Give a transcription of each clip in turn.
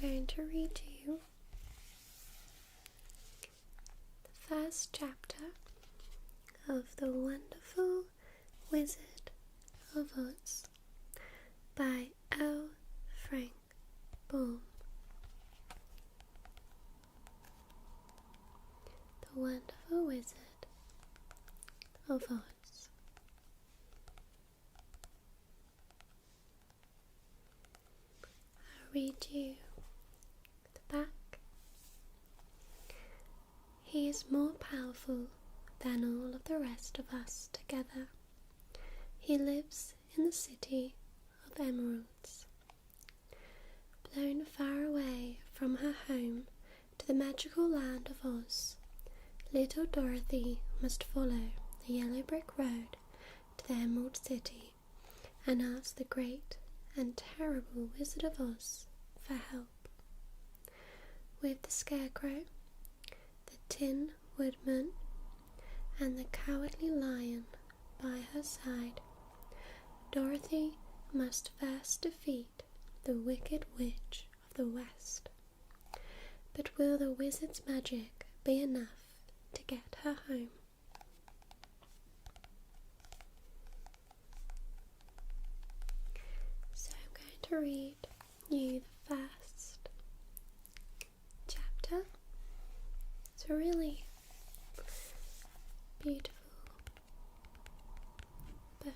going to read you the first chapter of The Wonderful Wizard of Oz by L. Frank Baum. The Wonderful Wizard of Oz. I'll read you the back. He is more powerful than all of the rest of us together. He lives in the city of emeralds. Blown far away from her home to the magical land of Oz, little Dorothy must follow the yellow brick road to the Emerald City and ask the great and terrible Wizard of Oz for help. With the Scarecrow, the Tin Woodman, and the Cowardly Lion by her side, Dorothy must first defeat the Wicked Witch of the West. But will the wizard's magic be enough to get her home? So I'm going to read you the first chapter. It's a really beautiful book.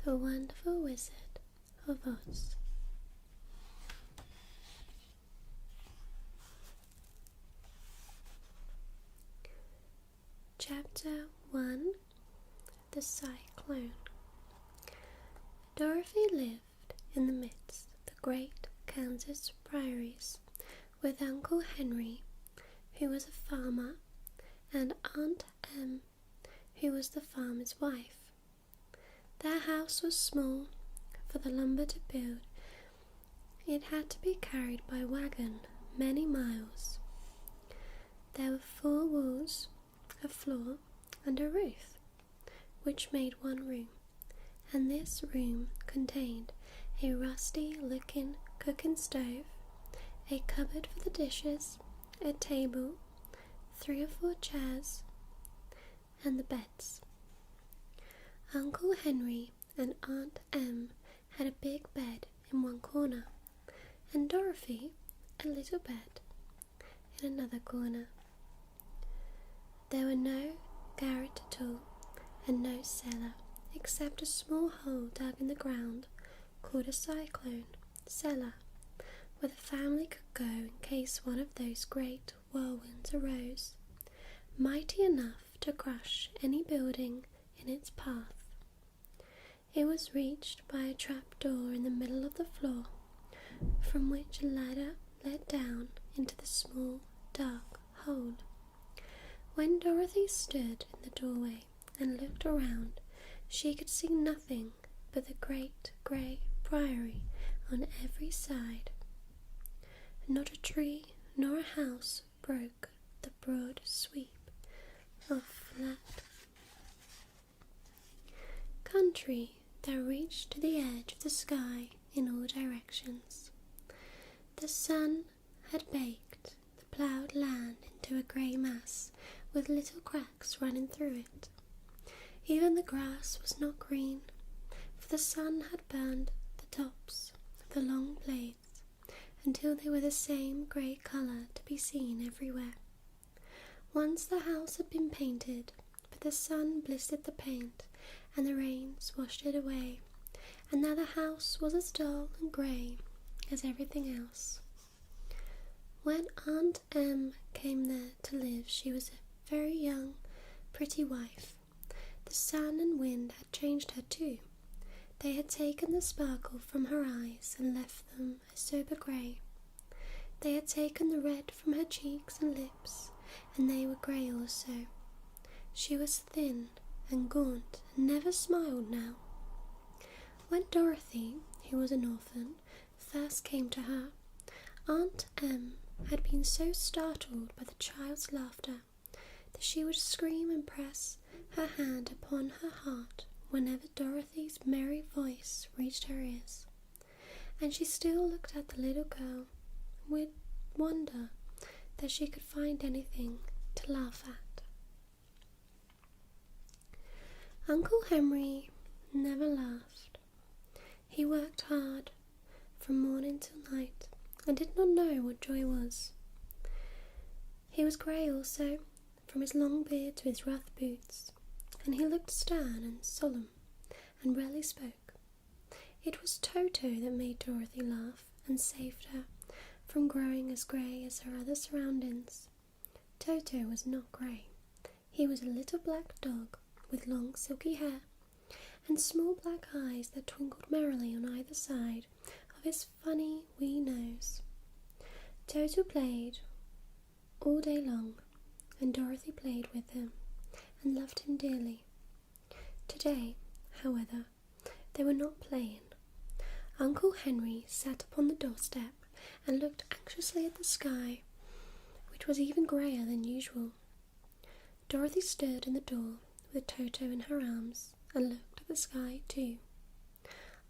The Wonderful Wizard of Oz. Chapter 1. The Cyclone. Dorothy lived in the midst of the great Kansas prairies with Uncle Henry, who was a farmer, and Aunt Em, who was the farmer's wife. Their house was small. For the lumber to build, it had to be carried by wagon many miles. There were 4 walls, a floor, and a roof, which made one room, and this room contained a rusty-looking cooking stove, a cupboard for the dishes, a table, 3 or 4 chairs, and the beds. Uncle Henry and Aunt Em had a big bed in one corner, and Dorothy a little bed in another corner. There were no garret at all, and no cellar, except a small hole dug in the ground called a cyclone cellar, where the family could go in case one of those great whirlwinds arose, mighty enough to crush any building in its path. It was reached by a trap-door in the middle of the floor, from which a ladder led down into the small, dark hole. When Dorothy stood in the doorway and looked around, she could see nothing but the great grey prairie on every side. Not a tree nor a house broke the broad sweep of flat country that reached to the edge of the sky in all directions. The sun had baked the ploughed land into a grey mass with little cracks running through it. Even the grass was not green, for the sun had burned the tops of the long blades until they were the same grey colour to be seen everywhere. Once the house had been painted, but the sun blistered the paint and the rains washed it away, and now the house was as dull and grey as everything else. When Aunt Em came there to live, she was a very young, pretty wife. The sun and wind had changed her too. They had taken the sparkle from her eyes and left them a sober grey. They had taken the red from her cheeks and lips, and they were grey also. She was thin and gaunt and never smiled now. When Dorothy, who was an orphan, first came to her, Aunt Em had been so startled by the child's laughter that she would scream and press her hand upon her heart whenever Dorothy's merry voice reached her ears, and she still looked at the little girl with wonder that she could find anything to laugh at. Uncle Henry never laughed. He worked hard from morning till night and did not know what joy was. He was grey also, from his long beard to his rough boots, and he looked stern and solemn and rarely spoke. It was Toto that made Dorothy laugh and saved her from growing as grey as her other surroundings. Toto was not grey. He was a little black dog with long silky hair and small black eyes that twinkled merrily on either side of his funny wee nose. Toto played all day long, and Dorothy played with him and loved him dearly. Today, however, they were not playing. Uncle Henry sat upon the doorstep and looked anxiously at the sky, which was even greyer than usual. Dorothy stood in the door with Toto in her arms and looked at the sky too.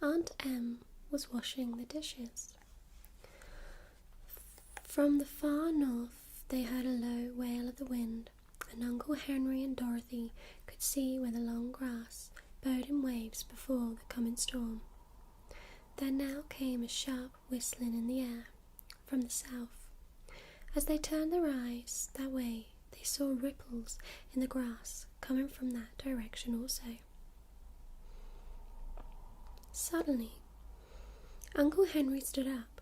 Aunt Em was washing the dishes. From the far north they heard a low wail of the wind, and Uncle Henry and Dorothy could see where the long grass bowed in waves before the coming storm. There now came a sharp whistling in the air from the south. As they turned their eyes that way, they saw ripples in the grass coming from that direction also. Suddenly, Uncle Henry stood up.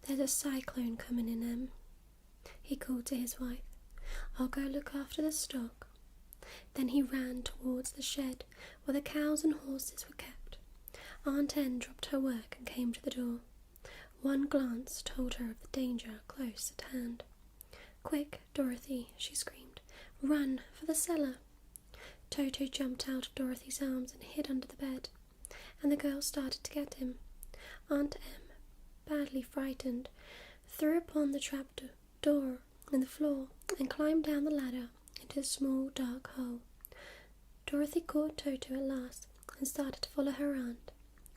"There's a cyclone coming in, Em," he called to his wife. "I'll go look after the stock." Then he ran towards the shed where the cows and horses were kept. Aunt Em dropped her work and came to the door. One glance told her of the danger close at hand. "Quick, Dorothy," she screamed. "Run for the cellar." Toto jumped out of Dorothy's arms and hid under the bed, and the girl started to get him. Aunt Em, badly frightened, threw upon the trap door in the floor and climbed down the ladder into a small dark hole. Dorothy caught Toto at last and started to follow her aunt.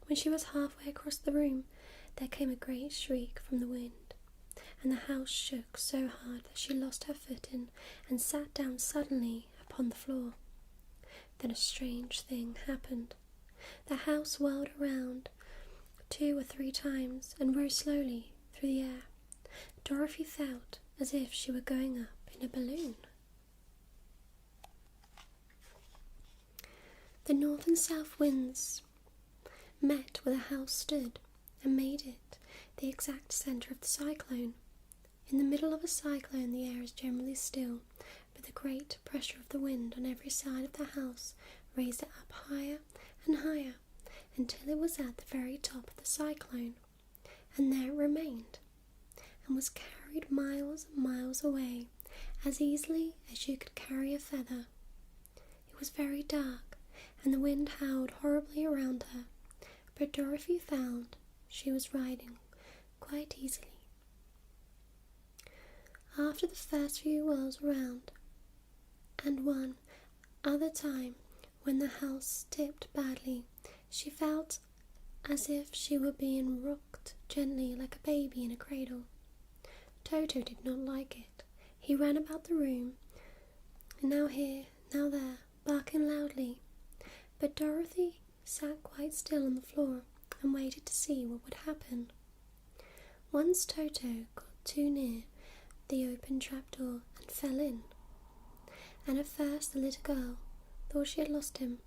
When she was halfway across the room, there came a great shriek from the wind, and the house shook so hard that she lost her footing and sat down suddenly upon the floor. Then a strange thing happened. The house whirled around 2 or 3 times and rose slowly through the air. Dorothy felt as if she were going up in a balloon. The north and south winds met where the house stood and made it the exact centre of the cyclone. In the middle of a cyclone the air is generally still, but the great pressure of the wind on every side of the house raised it up higher and higher until it was at the very top of the cyclone, and there it remained, and was carried miles and miles away as easily as you could carry a feather. It was very dark, and the wind howled horribly around her, but Dorothy found she was riding quite easily. After the first few whirls around, and one other time when the house tipped badly, she felt as if she were being rocked gently like a baby in a cradle. Toto did not like it. He ran about the room, now here, now there, barking loudly, but Dorothy sat quite still on the floor and waited to see what would happen. Once Toto got too near the open trapdoor and fell in, and at first the little girl thought she had lost him,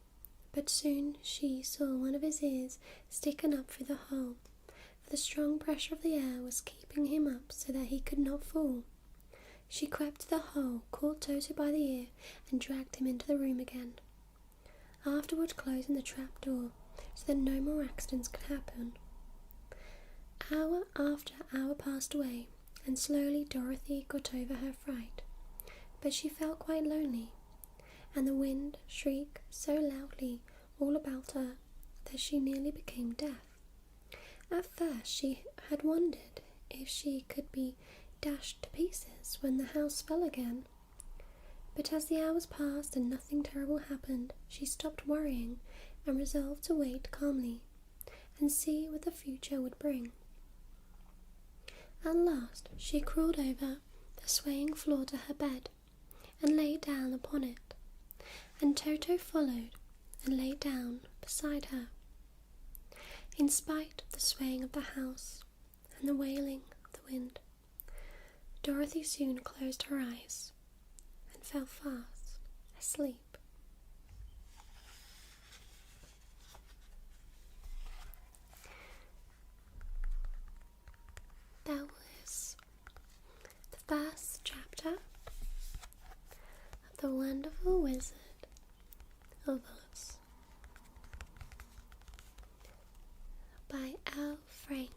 but soon she saw one of his ears sticking up through the hole, for the strong pressure of the air was keeping him up so that he could not fall. She crept to the hole, caught Toto by the ear, and dragged him into the room again, afterward closing the trap door so that no more accidents could happen. Hour after hour passed away, and slowly Dorothy got over her fright, but she felt quite lonely, and the wind shrieked so loudly all about her that she nearly became deaf. At first she had wondered if she could be dashed to pieces when the house fell again, But as the hours passed and nothing terrible happened, she stopped worrying and resolved to wait calmly and see what the future would bring. At last she crawled over the swaying floor to her bed and lay down upon it, and Toto followed and lay down beside her. In spite of the swaying of the house and the wailing of the wind, Dorothy soon closed her eyes and fell fast asleep. That was the first chapter of The Wonderful Wizard of Oz by L. Frank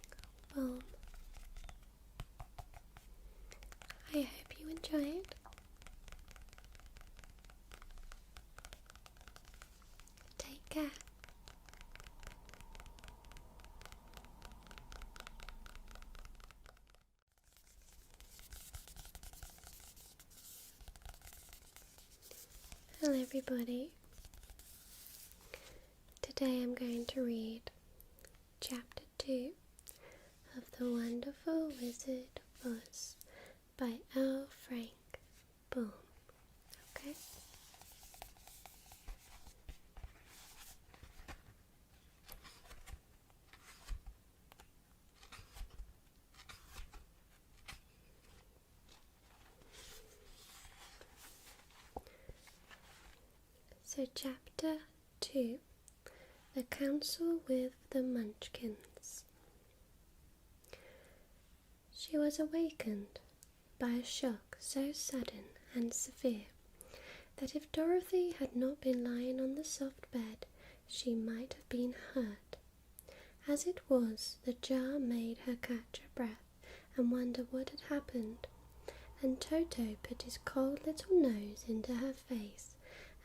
Baum. I hope you enjoyed. Take care. Hello everybody. Today I'm going to read Chapter 2 of The Wonderful Wizard of Oz by L. Frank Baum. Okay? So Chapter 2, The Council with the Munchkins. She was awakened by a shock so sudden and severe that if Dorothy had not been lying on the soft bed, she might have been hurt. As it was, the jar made her catch her breath and wonder what had happened, and Toto put his cold little nose into her face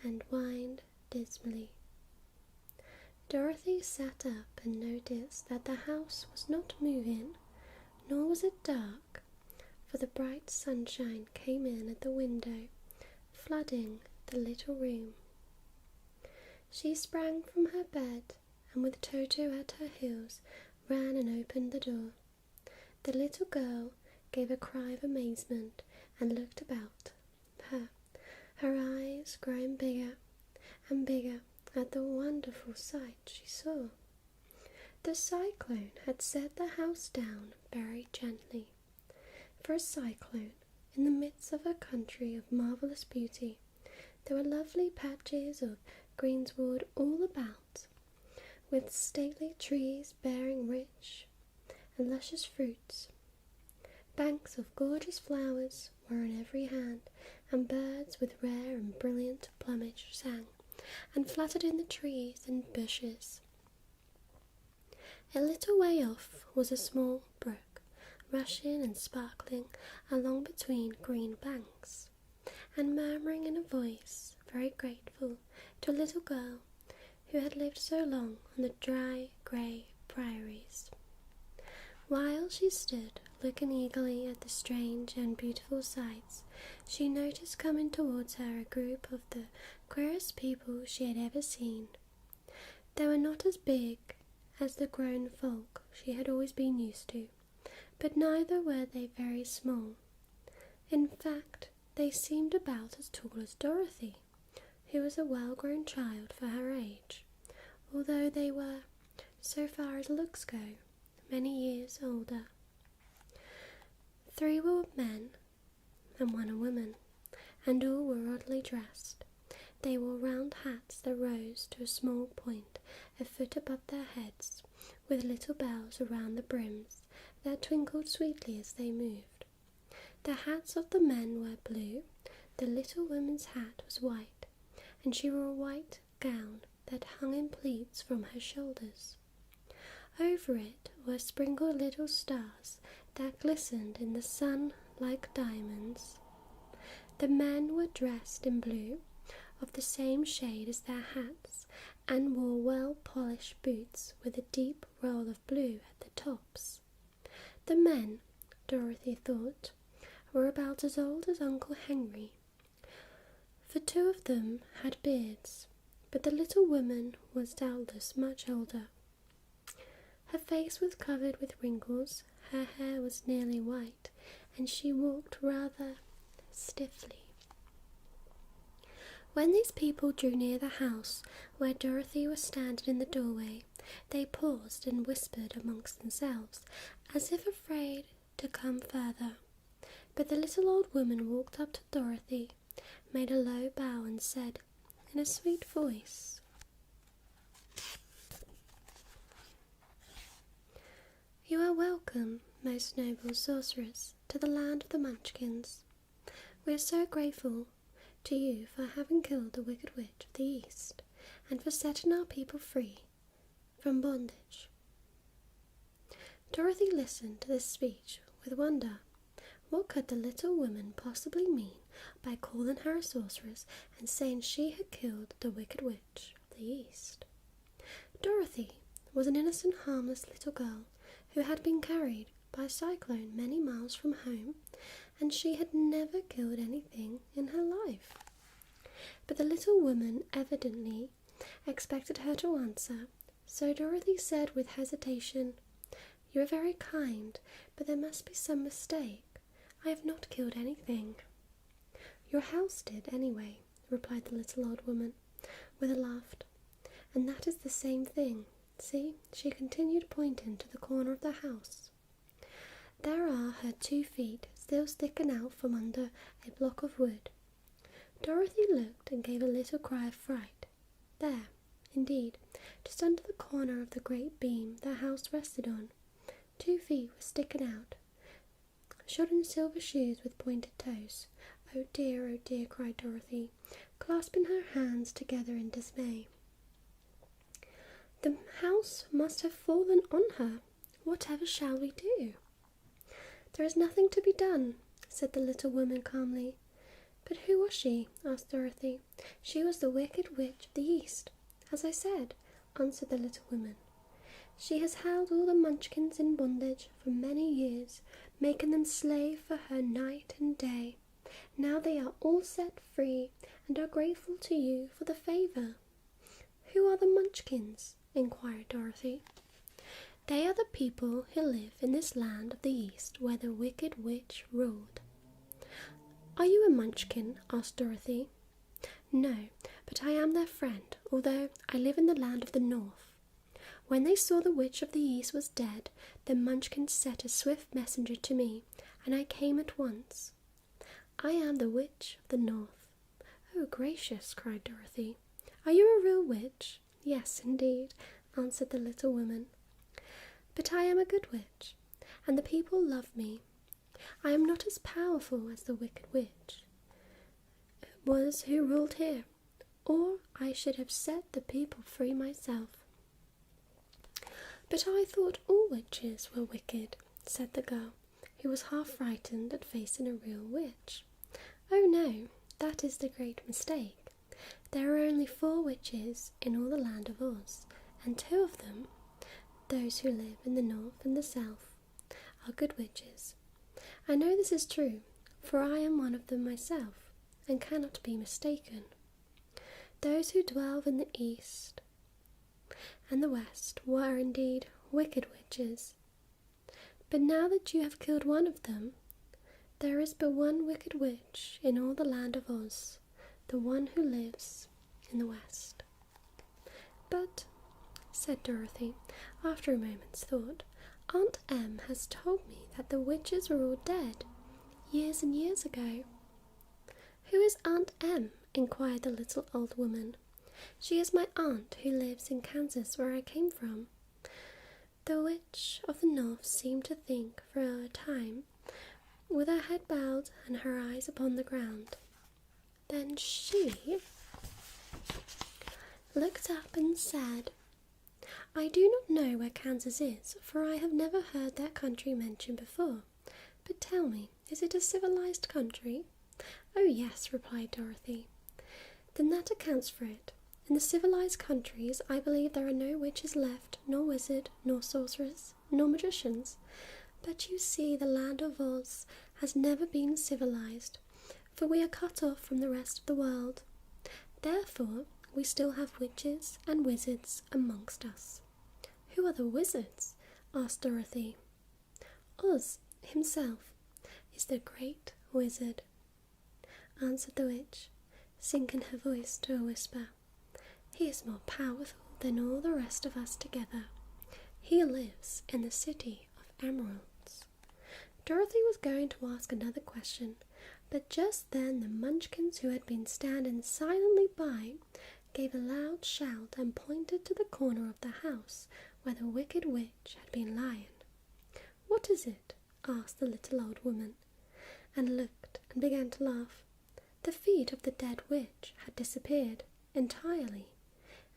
and whined dismally. Dorothy sat up and noticed that the house was not moving, nor was it dark, for the bright sunshine came in at the window, flooding the little room. She sprang from her bed and with Toto at her heels ran and opened the door. The little girl gave a cry of amazement and looked about her, her eyes growing bigger and bigger at the wonderful sight she saw. The cyclone had set the house down very gently. For a cyclone, in the midst of a country of marvellous beauty, there were lovely patches of greensward all about, with stately trees bearing rich and luscious fruits. Banks of gorgeous flowers were on every hand, and birds with rare and brilliant plumage sang and fluttered in the trees and bushes. A little way off was a small brook, rushing and sparkling along between green banks, and murmuring in a voice very grateful to a little girl who had lived so long on the dry, grey prairies. While she stood looking eagerly at the strange and beautiful sights, she noticed coming towards her a group of the queerest people she had ever seen. They were not as big as the grown folk she had always been used to, but neither were they very small. In fact, they seemed about as tall as Dorothy, who was a well-grown child for her age, although they were, so far as looks go, many years older. 3 were men and 1 a woman, and all were oddly dressed. They wore round hats that rose to a small point a foot above their heads, with little bells around the brims that twinkled sweetly as they moved. The hats of the men were blue, the little woman's hat was white, and she wore a white gown that hung in pleats from her shoulders. Over it were sprinkled little stars that glistened in the sun like diamonds. The men were dressed in blue, of the same shade as their hats, and wore well-polished boots with a deep roll of blue at the tops. The men, Dorothy thought, were about as old as Uncle Henry, for 2 of them had beards, but the little woman was doubtless much older. Her face was covered with wrinkles, her hair was nearly white, and she walked rather stiffly. When these people drew near the house where Dorothy was standing in the doorway, they paused and whispered amongst themselves, as if afraid to come further. But the little old woman walked up to Dorothy, made a low bow, and said, in a sweet voice, "You are welcome, most noble sorceress, to the land of the Munchkins. We are so grateful to you for having killed the Wicked Witch of the East, and for setting our people free from bondage." Dorothy listened to this speech with wonder. What could the little woman possibly mean by calling her a sorceress and saying she had killed the Wicked Witch of the East? Dorothy was an innocent, harmless little girl who had been carried by a cyclone many miles from home, and she had never killed anything in her life. But the little woman evidently expected her to answer, so Dorothy said with hesitation, "You are very kind, but there must be some mistake. I have not killed anything." "Your house did, anyway," replied the little old woman, with a laugh. "And that is the same thing. See," she continued, pointing to the corner of the house. "There are her 2 feet still sticking out from under a block of wood." Dorothy looked and gave a little cry of fright. There, indeed, just under the corner of the great beam the house rested on, 2 feet were sticking out, shod in silver shoes with pointed toes. Oh dear," cried Dorothy, clasping her hands together in dismay. "The house must have fallen on her. Whatever shall we do?" "There is nothing to be done," said the little woman calmly. "But who was she?" asked Dorothy. "She was the Wicked Witch of the East, as I said," answered the little woman. "She has held all the Munchkins in bondage for many years, making them slave for her night and day. Now they are all set free and are grateful to you for the favour." "Who are the Munchkins?" inquired Dorothy. "They are the people who live in this land of the East where the Wicked Witch ruled." "Are you a Munchkin?" asked Dorothy. "No, but I am their friend, although I live in the land of the North. When they saw the Witch of the East was dead, the Munchkins sent a swift messenger to me, and I came at once. I am the Witch of the North." "Oh, gracious!" cried Dorothy. "Are you a real witch?" "Yes, indeed," answered the little woman. "But I am a good witch, and the people love me. I am not as powerful as the Wicked Witch was who ruled here, or I should have set the people free myself." "But I thought all witches were wicked," said the girl, who was half frightened at facing a real witch. "Oh no, that is the great mistake. There are only 4 witches in all the land of Oz, and 2 of them, those who live in the north and the south, are good witches. I know this is true, for I am one of them myself, and cannot be mistaken. Those who dwell in the east and the west were indeed wicked witches. But now that you have killed one of them, there is but one wicked witch in all the land of Oz, the one who lives in the west." "But," said Dorothy, after a moment's thought, "Aunt Em has told me that the witches were all dead, years and years ago." "Who is Aunt Em?" inquired the little old woman. "She is my aunt who lives in Kansas, where I came from." The Witch of the North seemed to think for a time, with her head bowed and her eyes upon the ground. Then she looked up and said, "I do not know where Kansas is, for I have never heard that country mentioned before. But tell me, is it a civilized country?" "Oh yes," replied Dorothy. "Then that accounts for it. In the civilized countries, I believe there are no witches left, nor wizard, nor sorcerers, nor magicians. But you see, the land of Oz has never been civilized, for we are cut off from the rest of the world. Therefore, we still have witches and wizards amongst us." "Who are the wizards?" asked Dorothy. "Oz himself is the great wizard," answered the witch, sinking her voice to a whisper. "He is more powerful than all the rest of us together. He lives in the city of emeralds." Dorothy was going to ask another question, but just then the Munchkins, who had been standing silently by, gave a loud shout and pointed to the corner of the house where the wicked witch had been lying. "What is it?" asked the little old woman, and looked and began to laugh. The feet of the dead witch had disappeared entirely,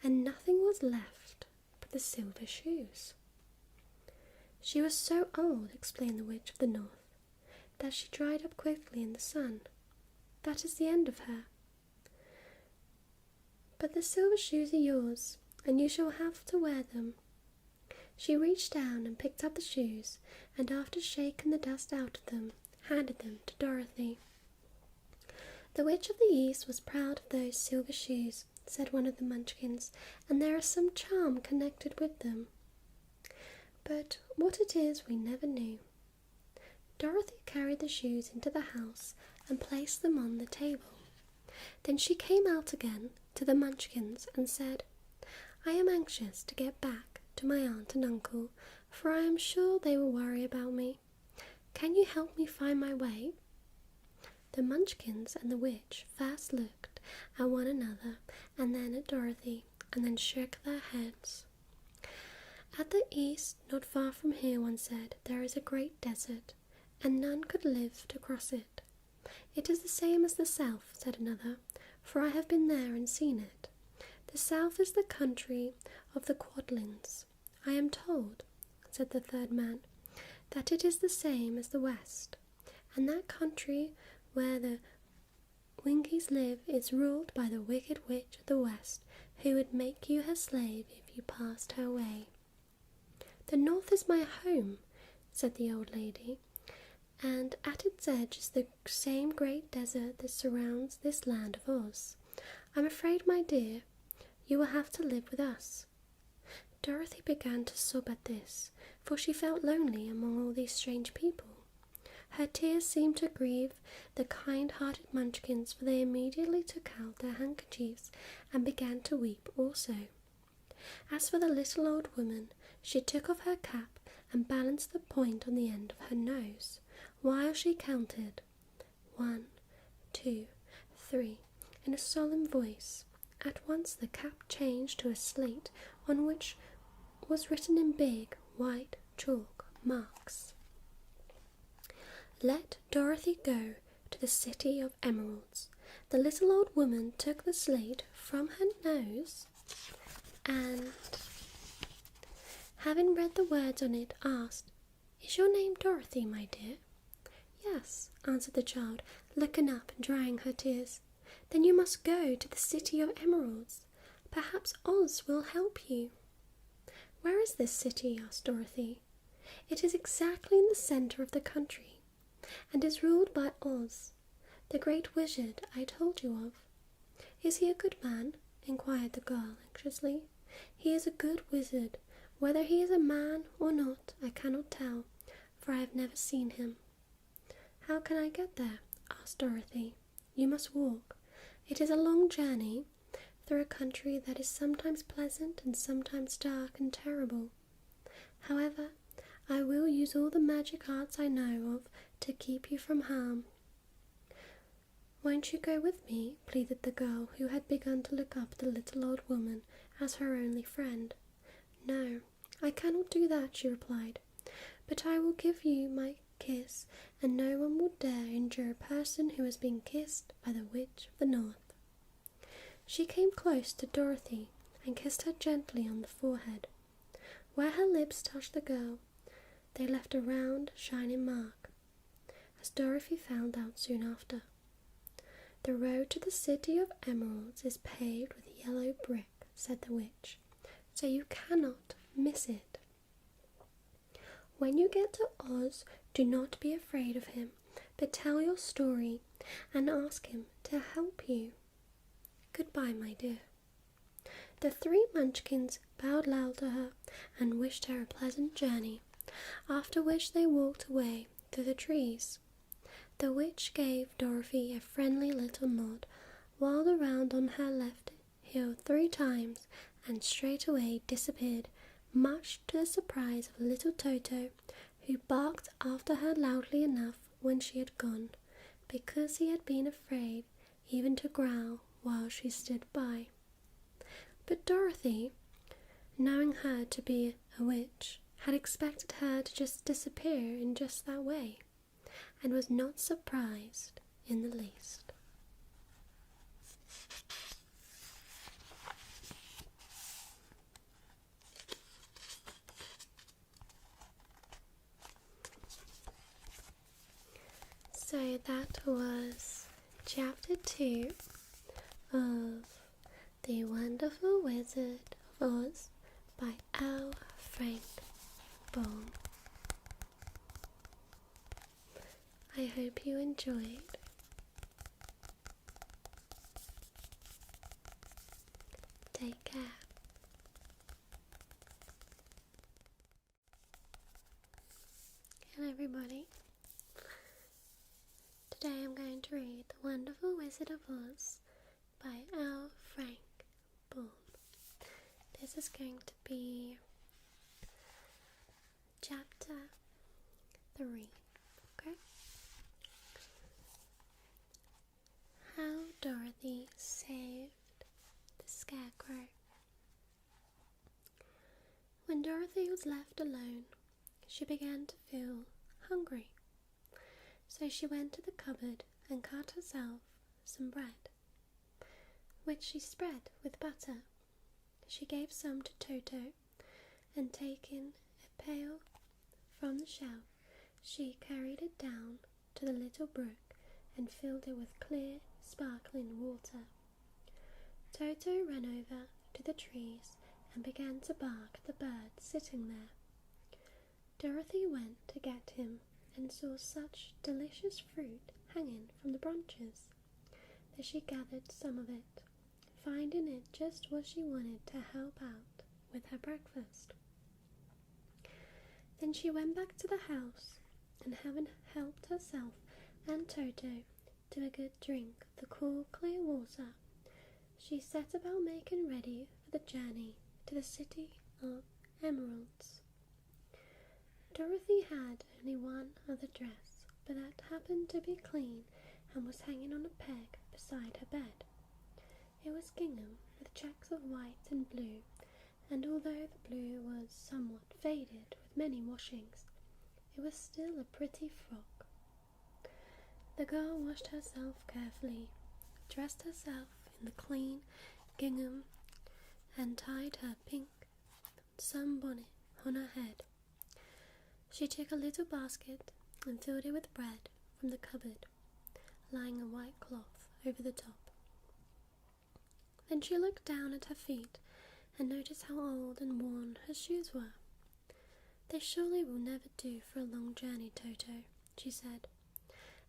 and nothing was left but the silver shoes. "She was so old," explained the Witch of the North, "that she dried up quickly in the sun. That is the end of her. But the silver shoes are yours, and you shall have to wear them." She reached down and picked up the shoes, and after shaking the dust out of them, handed them to Dorothy. "The Witch of the East was proud of those silver shoes," said one of the Munchkins, "and there is some charm connected with them. But what it is we never knew." Dorothy carried the shoes into the house and placed them on the table. Then she came out again to the Munchkins and said, "I am anxious to get back to my aunt and uncle, for I am sure they will worry about me. Can you help me find my way?" The Munchkins and the witch first looked at one another and then at Dorothy, and then shook their heads. "At the east, not far from here," one said, "there is a great desert, and none could live to cross it." "It is the same as the south," said another, "for I have been there and seen it. The south is the country of the Quadlings. I am told," said the third man, "that it is the same as the west, and that country where the Winkies live is ruled by the wicked witch of the west, who would make you her slave if you passed her way." "The north is my home," said the old lady, "and at its edge is the same great desert that surrounds this land of Oz. I'm afraid, my dear, you will have to live with us." Dorothy began to sob at this, for she felt lonely among all these strange people. Her tears seemed to grieve the kind-hearted Munchkins, for they immediately took out their handkerchiefs and began to weep also. As for the little old woman, she took off her cap and balanced the point on the end of her nose, while she counted 1, 2, 3 in a solemn voice. At once the cap changed to a slate on which was written in big white chalk marks, "Let Dorothy go to the city of emeralds." The little old woman took the slate from her nose and, having read the words on it, asked, "Is your name Dorothy, my dear?" "Yes," answered the child, looking up and drying her tears. "Then you must go to the city of emeralds. Perhaps Oz will help you." "Where is this city?" asked Dorothy. "It is exactly in the centre of the country, and is ruled by Oz, the great wizard I told you of." "Is he a good man?" inquired the girl anxiously. "He is a good wizard. Whether he is a man or not, I cannot tell, for I have never seen him." "How can I get there?" asked Dorothy. "You must walk. It is a long journey through a country that is sometimes pleasant and sometimes dark and terrible. However, I will use all the magic arts I know of to keep you from harm." "Won't you go with me?" pleaded the girl, who had begun to look up at the little old woman as her only friend. "No, I cannot do that," she replied, "but I will give you my kiss, and no one will dare injure a person who has been kissed by the Witch of the North." She came close to Dorothy and kissed her gently on the forehead. Where her lips touched the girl, they left a round, shining mark, as Dorothy found out soon after. "The road to the city of emeralds is paved with yellow brick," said the witch, "so you cannot miss it. When you get to Oz, do not be afraid of him, but tell your story and ask him to help you. Goodbye, my dear." The three Munchkins bowed loud to her and wished her a pleasant journey, after which they walked away through the trees. The witch gave Dorothy a friendly little nod, whirled around on her left heel 3 times, and straightway disappeared, much to the surprise of little Toto, who barked after her loudly enough when she had gone, because he had been afraid even to growl while she stood by. But Dorothy, knowing her to be a witch, had expected her to just disappear in just that way, and was not surprised in the least. So that was chapter 2 of The Wonderful Wizard of Oz by L. Frank Baum. I hope you enjoyed. Take care. Hello everybody. Today I'm going to read The Wonderful Wizard of Oz by L. Frank Baum. This is going to be chapter 3, okay? How Dorothy Saved the Scarecrow. When Dorothy was left alone, she began to feel hungry. So she went to the cupboard and cut herself some bread, which she spread with butter. She gave some to Toto, and taking a pail from the shelf, she carried it down to the little brook and filled it with clear, sparkling water. Toto ran over to the trees and began to bark at the bird sitting there. Dorothy went to get him and saw such delicious fruit hanging from the branches that she gathered some of it, finding it just what she wanted to help out with her breakfast. Then she went back to the house, and having helped herself and Toto to a good drink of the cool, clear water, she set about making ready for the journey to the City of Emeralds. Dorothy had only one other dress, but that happened to be clean and was hanging on a peg beside her bed. It was gingham with checks of white and blue, and although the blue was somewhat faded with many washings, it was still a pretty frock. The girl washed herself carefully, dressed herself in the clean gingham, and tied her pink sunbonnet on her head. She took a little basket and filled it with bread from the cupboard, lying a white cloth over the top. Then she looked down at her feet and noticed how old and worn her shoes were. "They surely will never do for a long journey, Toto," she said,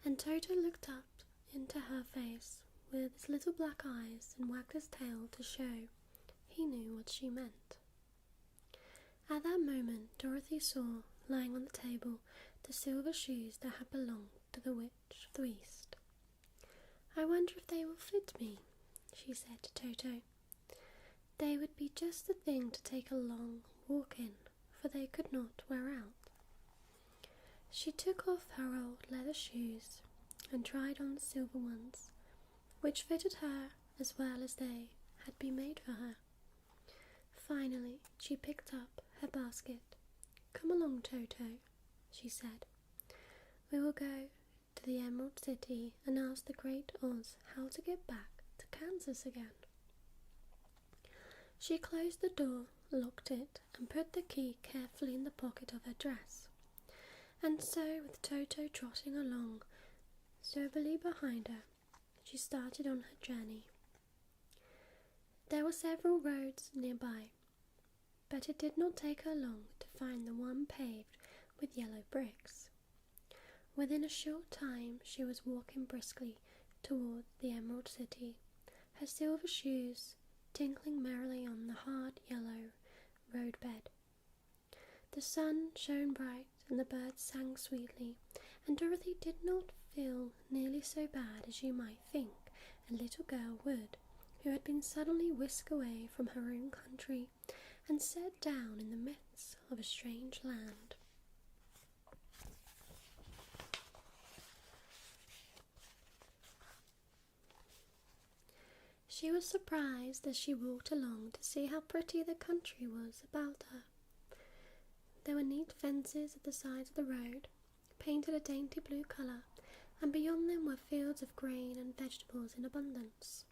and Toto looked up into her face with his little black eyes and wagged his tail to show he knew what she meant. At that moment, Dorothy saw, lying on the table, the silver shoes that had belonged to the Witch of the East. "I wonder if they will fit me," she said to Toto. "They would be just the thing to take a long walk in, for they could not wear out." She took off her old leather shoes and tried on the silver ones, which fitted her as well as they had been made for her. Finally, she picked up her basket. "Come along, Toto," she said. "We will go to the Emerald City and ask the Great Oz how to get back to Kansas again." She closed the door, locked it, and put the key carefully in the pocket of her dress. And so, with Toto trotting along soberly behind her, she started on her journey. There were several roads nearby, but it did not take her long to find the one paved with yellow bricks. Within a short time she was walking briskly toward the Emerald City, her silver shoes tinkling merrily on the hard yellow roadbed. The sun shone bright and the birds sang sweetly, and Dorothy did not feel nearly so bad as you might think a little girl would, who had been suddenly whisked away from her own country and set down in the midst of a strange land. She was surprised as she walked along to see how pretty the country was about her. There were neat fences at the sides of the road, painted a dainty blue colour, and beyond them were fields of grain and vegetables in abundance.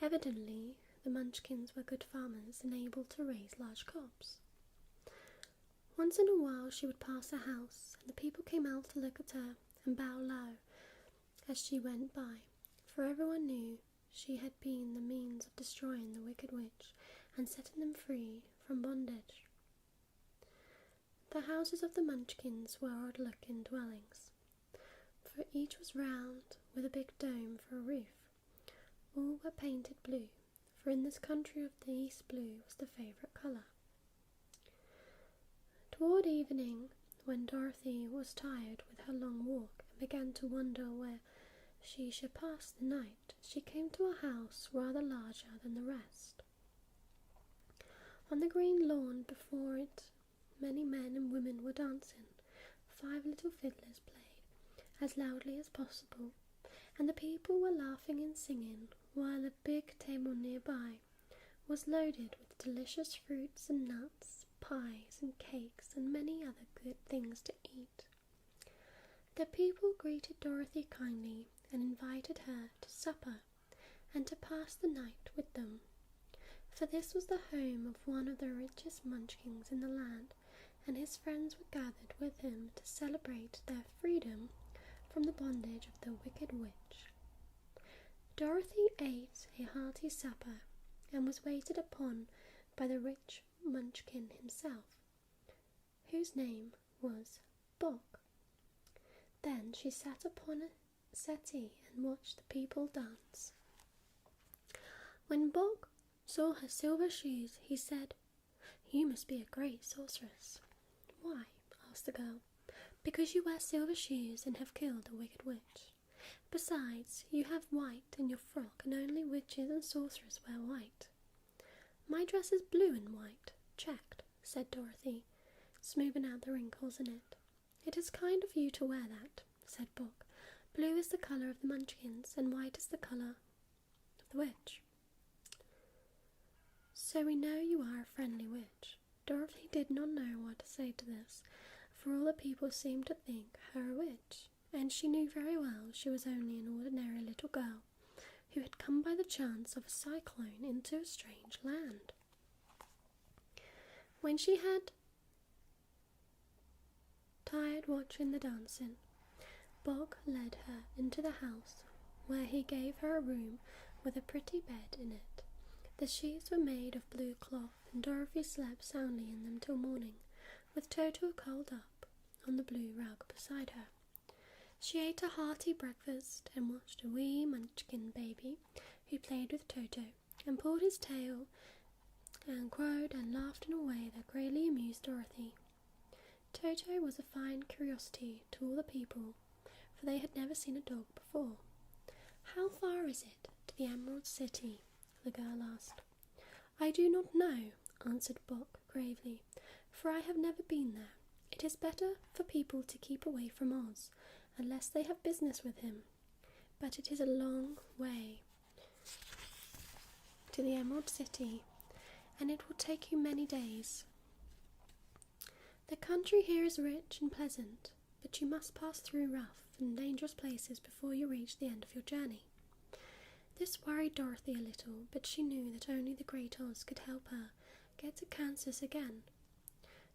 Evidently, the Munchkins were good farmers and able to raise large crops. Once in a while she would pass a house, and the people came out to look at her and bow low as she went by, for everyone knew she had been the means of destroying the wicked witch and setting them free from bondage. The houses of the Munchkins were odd-looking dwellings, for each was round with a big dome for a roof. All were painted blue, for in this country of the East blue was the favourite colour. Toward evening, when Dorothy was tired with her long walk and began to wonder where she should pass the night, she came to a house rather larger than the rest. On the green lawn before it, many men and women were dancing. 5 little fiddlers played as loudly as possible, and the people were laughing and singing, while a big table nearby was loaded with delicious fruits and nuts, pies and cakes, and many other good things to eat. The people greeted Dorothy kindly and invited her to supper and to pass the night with them, for this was the home of one of the richest Munchkins in the land, and his friends were gathered with him to celebrate their freedom from the bondage of the wicked witch. Dorothy ate a hearty supper and was waited upon by the rich Munchkin himself, whose name was Boq. Then she sat upon a settee and watched the people dance. When Boq saw her silver shoes, he said, "You must be a great sorceress." "Why?" asked the girl. "Because you wear silver shoes and have killed a wicked witch. Besides, you have white in your frock, and only witches and sorcerers wear white." "My dress is blue and white, checked," said Dorothy, smoothing out the wrinkles in it. "It is kind of you to wear that," said Boq. "Blue is the colour of the Munchkins, and white is the colour of the witch." "So we know you are a friendly witch." Dorothy did not know what to say to this, for all the people seemed to think her a witch, and she knew very well she was only an ordinary little girl who had come by the chance of a cyclone into a strange land. When she had tired watching the dancing, Boq led her into the house, where he gave her a room with a pretty bed in it. The sheets were made of blue cloth, and Dorothy slept soundly in them till morning, with Toto curled up on the blue rug beside her. She ate a hearty breakfast and watched a wee Munchkin baby who played with Toto and pulled his tail and crowed and laughed in a way that greatly amused Dorothy. Toto was a fine curiosity to all the people, for they had never seen a dog before. "How far is it to the Emerald City?" the girl asked. "I do not know," answered Boq gravely, "for I have never been there. It is better for people to keep away from Oz, unless they have business with him. But it is a long way to the Emerald City, and it will take you many days. The country here is rich and pleasant, but you must pass through rough and dangerous places before you reach the end of your journey." This worried Dorothy a little, but she knew that only the Great Oz could help her get to Kansas again,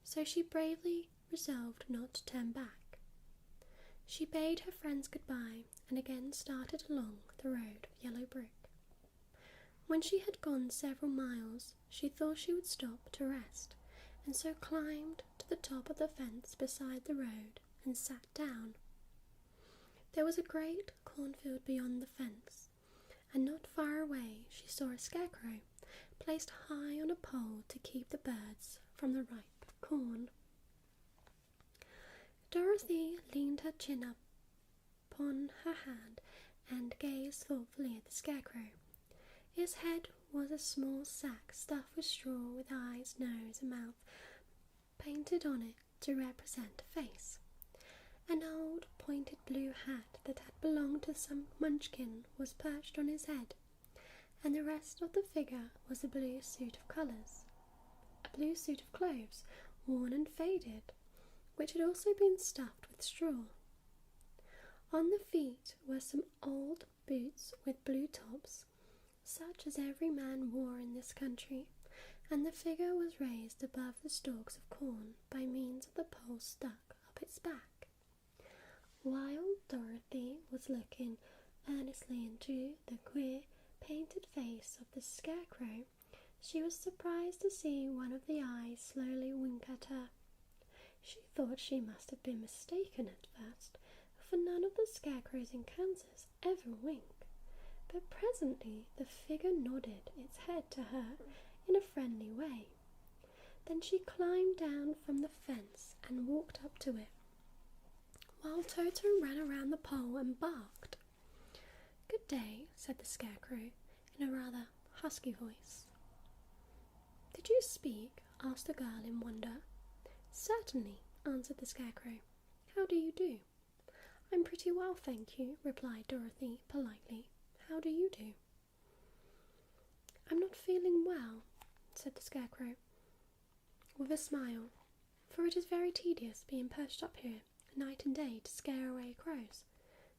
so she bravely resolved not to turn back. She bade her friends goodbye and again started along the road of yellow brick. When she had gone several miles, she thought she would stop to rest, and so climbed to the top of the fence beside the road and sat down. There was a great cornfield beyond the fence, and not far away she saw a scarecrow placed high on a pole to keep the birds from the ripe corn. Dorothy leaned her chin up upon her hand and gazed thoughtfully at the scarecrow. His head was a small sack stuffed with straw with eyes, nose and mouth painted on it to represent a face. An old pointed blue hat that had belonged to some Munchkin was perched on his head, and the rest of the figure was a blue suit of colours, a blue suit of clothes, worn and faded, which had also been stuffed with straw. On the feet were some old boots with blue tops, such as every man wore in this country, and the figure was raised above the stalks of corn by means of the pole stuck up its back. While Dorothy was looking earnestly into the queer painted face of the scarecrow, she was surprised to see one of the eyes slowly wink at her. She thought she must have been mistaken at first, for none of the scarecrows in Kansas ever wink. But presently the figure nodded its head to her in a friendly way. Then she climbed down from the fence and walked up to it, while Toto ran around the pole and barked. "Good day," said the scarecrow in a rather husky voice. "Did you speak?" asked the girl in wonder. "Certainly," answered the scarecrow. "How do you do?" "I'm pretty well, thank you," replied Dorothy politely. "How do you do?" "I'm not feeling well," said the scarecrow with a smile, "for it is very tedious being perched up here night and day to scare away crows."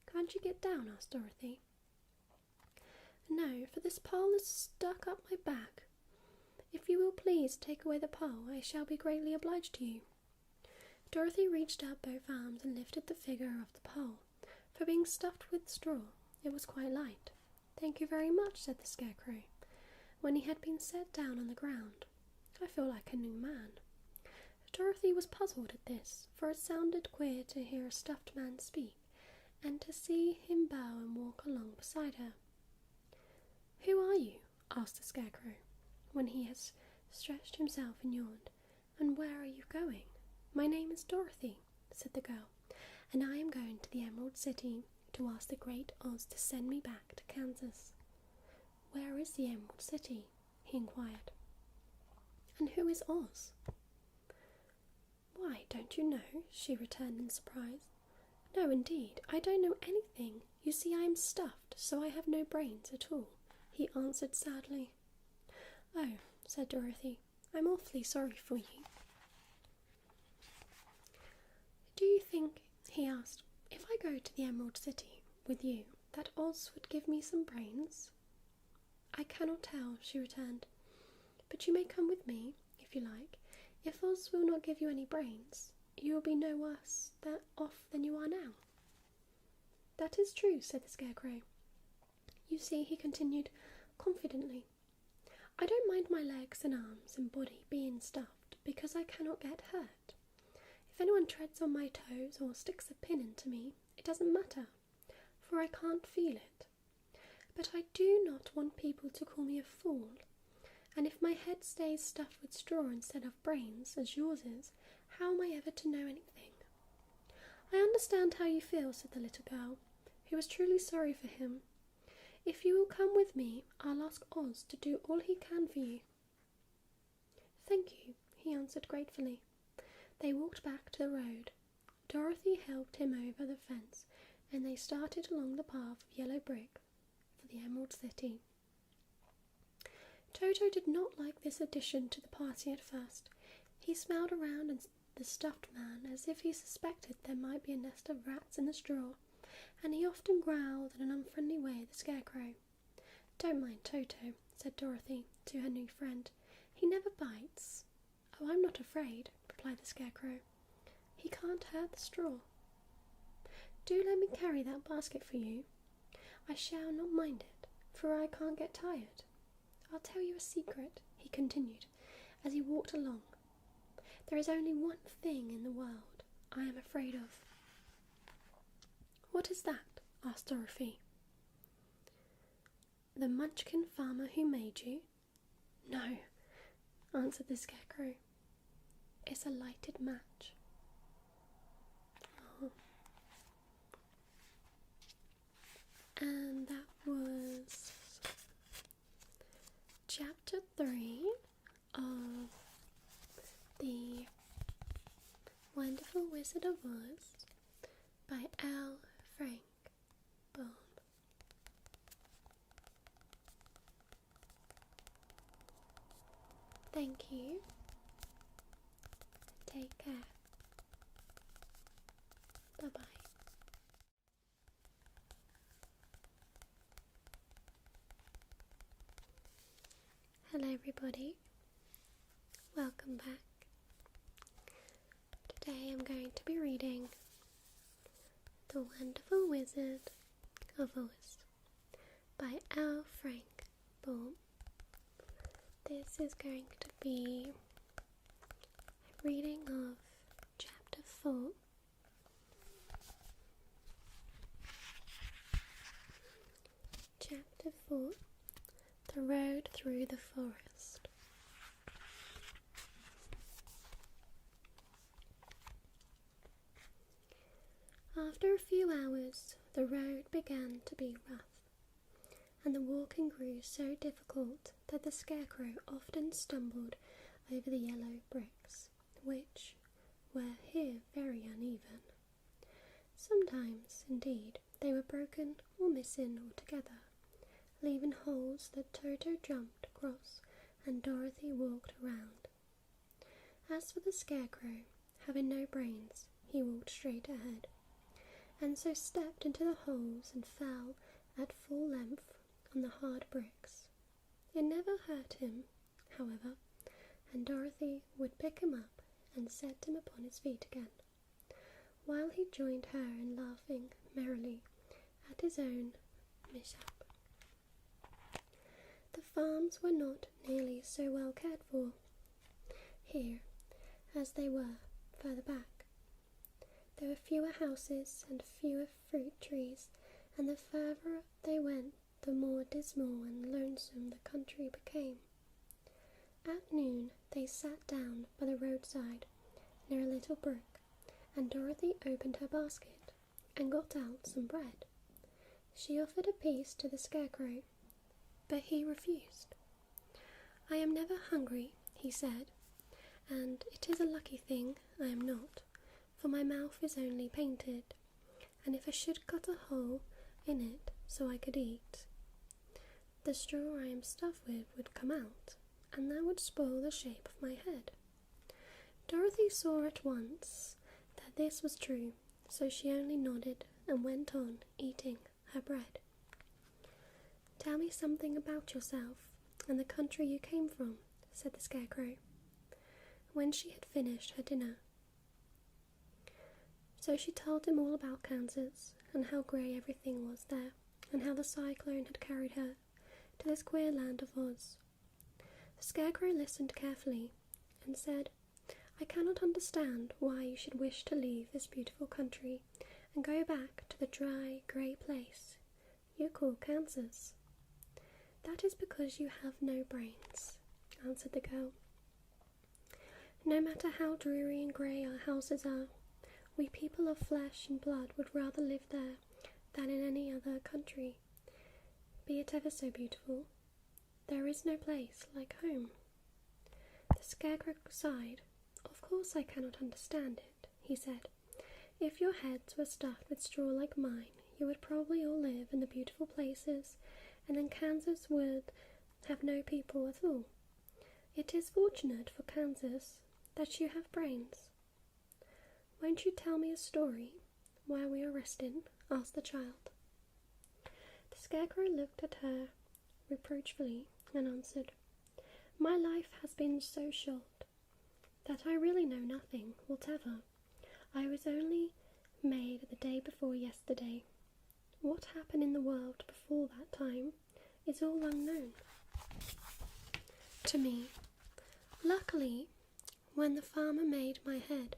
"Can't you get down?" asked Dorothy. "No, for this pole is stuck up my back. If you will please take away the pole, I shall be greatly obliged to you." Dorothy reached out both arms and lifted the figure off the pole, for being stuffed with straw, it was quite light. "Thank you very much," said the scarecrow, when he had been set down on the ground. "I feel like a new man." Dorothy was puzzled at this, for it sounded queer to hear a stuffed man speak, and to see him bow and walk along beside her. "Who are you?" asked the scarecrow, when he had stretched himself and yawned. "And where are you going?" "My name is Dorothy," said the girl, "and I am going to the Emerald City to ask the great Oz to send me back to Kansas." "Where is the Emerald City?" he inquired. "And who is Oz?" "Why, don't you know?" she returned in surprise. "No, indeed, I don't know anything. You see, I am stuffed, so I have no brains at all," he answered sadly. "Oh," said Dorothy, "I'm awfully sorry for you." "Do you think," he asked, "if I go to the Emerald City with you, that Oz would give me some brains?" "I cannot tell," she returned, "but you may come with me, if you like. If Oz will not give you any brains, you will be no worse off than you are now." "That is true," said the scarecrow. "You see," he continued confidently, "I don't mind my legs and arms and body being stuffed, because I cannot get hurt. If anyone treads on my toes or sticks a pin into me, it doesn't matter, for I can't feel it. But I do not want people to call me a fool, and if my head stays stuffed with straw instead of brains, as yours is, how am I ever to know anything?" "I understand how you feel," said the little girl, who was truly sorry for him. "If you will come with me, I'll ask Oz to do all he can for you." "Thank you," he answered gratefully. They walked back to the road. Dorothy helped him over the fence, and they started along the path of yellow brick for the Emerald City. Toto did not like this addition to the party at first. He smelled around at the stuffed man as if he suspected there might be a nest of rats in the straw, and he often growled in an unfriendly way at the scarecrow. "Don't mind Toto," said Dorothy to her new friend. "He never bites." "Oh, I'm not afraid," replied the scarecrow. "He can't hurt the straw." "Do let me carry that basket for you. I shall not mind it, for I can't get tired. I'll tell you a secret," he continued, as he walked along. "There is only one thing in the world I am afraid of." What is that? Asked Dorothy. The Munchkin farmer who made you? No, answered the Scarecrow. It's a lighted match. Oh. And that was chapter 3 of The Wonderful Wizard of Oz by L. Frank Baum. Thank you. Take care. Bye-bye. Hello everybody. Welcome back. Today I'm going to be reading The Wonderful Wizard of Oz by L. Frank Baum. This is going to be a reading of chapter 4. Chapter 4, The Road Through the Forest. After a few hours, the road began to be rough, and the walking grew so difficult that the Scarecrow often stumbled over the yellow bricks, which were here very uneven. Sometimes, indeed, they were broken or missing altogether, leaving holes that Toto jumped across and Dorothy walked around. As for the Scarecrow, having no brains, he walked straight ahead, and so stepped into the holes and fell at full length on the hard bricks. It never hurt him, however, and Dorothy would pick him up and set him upon his feet again, while he joined her in laughing merrily at his own mishap. The farms were not nearly so well cared for here as they were further back. There were fewer houses and fewer fruit trees, and the further they went, the more dismal and lonesome the country became. At noon they sat down by the roadside near a little brook, and Dorothy opened her basket and got out some bread. She offered a piece to the Scarecrow, but he refused. "I am never hungry," he said, "and it is a lucky thing I am not, for my mouth is only painted, and if I should cut a hole in it so I could eat, the straw I am stuffed with would come out, and that would spoil the shape of my head." Dorothy saw at once that this was true, so she only nodded and went on eating her bread. "Tell me something about yourself and the country you came from," said the Scarecrow, when she had finished her dinner. So she told him all about Kansas, and how grey everything was there, and how the Cyclone had carried her to this queer land of Oz. The Scarecrow listened carefully and said, "I cannot understand why you should wish to leave this beautiful country and go back to the dry, grey place you call Kansas." "That is because you have no brains," answered the girl. "No matter how dreary and grey our houses are, we people of flesh and blood would rather live there than in any other country, be it ever so beautiful. There is no place like home." The Scarecrow sighed. "Of course I cannot understand it," he said. "If your heads were stuffed with straw like mine, you would probably all live in the beautiful places, and then Kansas would have no people at all. It is fortunate for Kansas that you have brains." "Won't you tell me a story while we are resting?" asked the child. The Scarecrow looked at her reproachfully and answered, "My life has been so short that I really know nothing whatever. I was only made the day before yesterday. What happened in the world before that time is all unknown to me. Luckily, when the farmer made my head,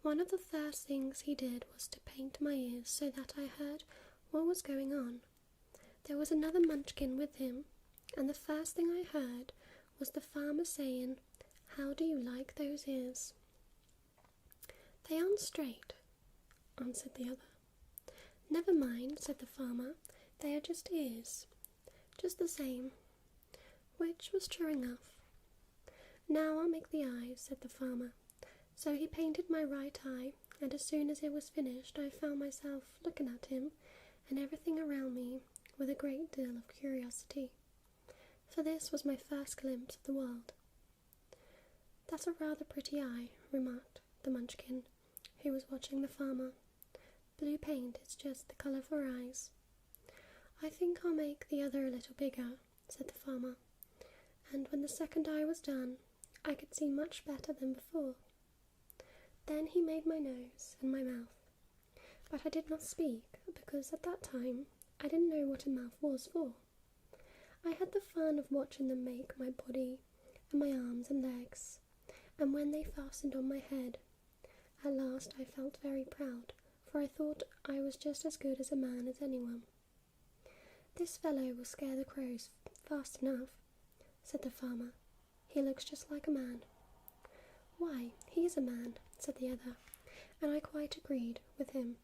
One of the first things he did was to paint my ears so that I heard what was going on. There was another Munchkin with him, and the first thing I heard was the farmer saying, "How do you like those ears?" "They aren't straight," answered the other. "Never mind," said the farmer, "they are just ears, just the same," which was true enough. "Now I'll make the eyes," said the farmer. So he painted my right eye, and as soon as it was finished I found myself looking at him and everything around me with a great deal of curiosity, for this was my first glimpse of the world. "That's a rather pretty eye," remarked the Munchkin, who was watching the farmer. "Blue paint is just the colour for eyes." "I think I'll make the other a little bigger," said the farmer, and when the second eye was done, I could see much better than before. Then he made my nose and my mouth, but I did not speak because at that time I didn't know what a mouth was for. I had the fun of watching them make my body and my arms and legs, and when they fastened on my head, at last I felt very proud, for I thought I was just as good as a man as anyone. "This fellow will scare the crows fast enough," said the farmer. "He looks just like a man." "Why, he is a man," said the other, and I quite agreed with him.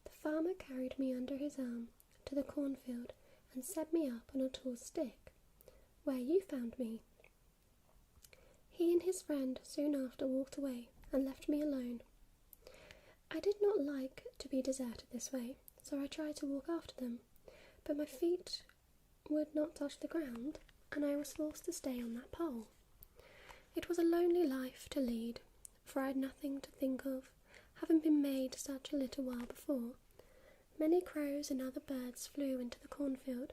The farmer carried me under his arm to the cornfield and set me up on a tall stick, where you found me. He and his friend soon after walked away and left me alone. I did not like to be deserted this way, so I tried to walk after them, but my feet would not touch the ground, and I was forced to stay on that pole. It was a lonely life to lead, for I had nothing to think of, having been made such a little while before. Many crows and other birds flew into the cornfield,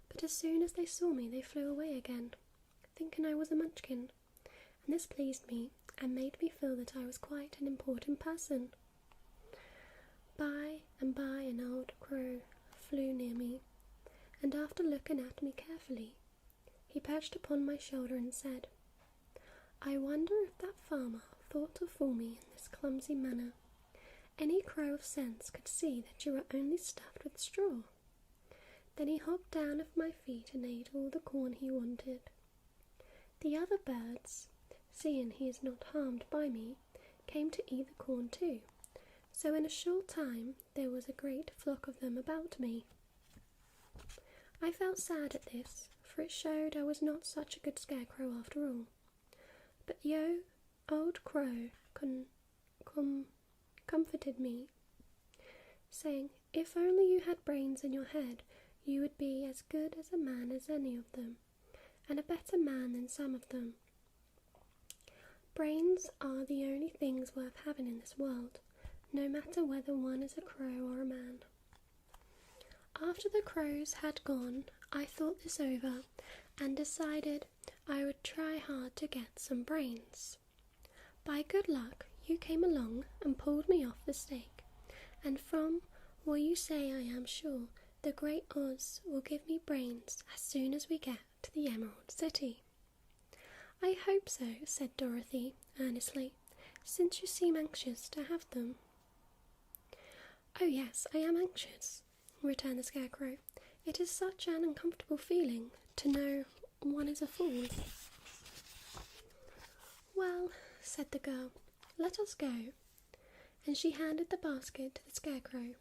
but as soon as they saw me they flew away again, thinking I was a Munchkin, and this pleased me and made me feel that I was quite an important person. By and by an old crow flew near me, and after looking at me carefully, he perched upon my shoulder and said, "I wonder if that farmer thought to fool me in this clumsy manner. Any crow of sense could see that you were only stuffed with straw." Then he hopped down at my feet and ate all the corn he wanted. The other birds, seeing he is not harmed by me, came to eat the corn too, so in a short time there was a great flock of them about me. I felt sad at this, for it showed I was not such a good scarecrow after all. But the old crow comforted me, saying, "If only you had brains in your head, you would be as good as a man as any of them, and a better man than some of them. Brains are the only things worth having in this world, no matter whether one is a crow or a man." After the crows had gone, I thought this over and decided I would try hard to get some brains. By good luck, you came along and pulled me off the stake, and from what you say I am sure the Great Oz will give me brains as soon as we get to the Emerald City. "I hope so," said Dorothy earnestly, "since you seem anxious to have them." "Oh yes, I am anxious," returned the Scarecrow. "It is such an uncomfortable feeling to know one is a fool." "Well," said the girl, "let us go," and she handed the basket to the Scarecrow.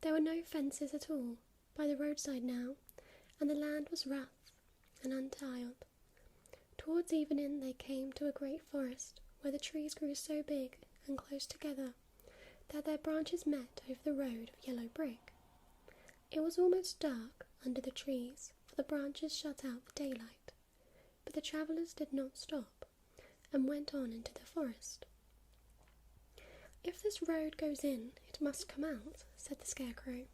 There were no fences at all by the roadside now, and the land was rough and untiled. Towards evening they came to a great forest where the trees grew so big and close together that their branches met over the road of yellow brick. It was almost dark under the trees, for the branches shut out the daylight, but the travellers did not stop, and went on into the forest. "If this road goes in, it must come out," said the Scarecrow,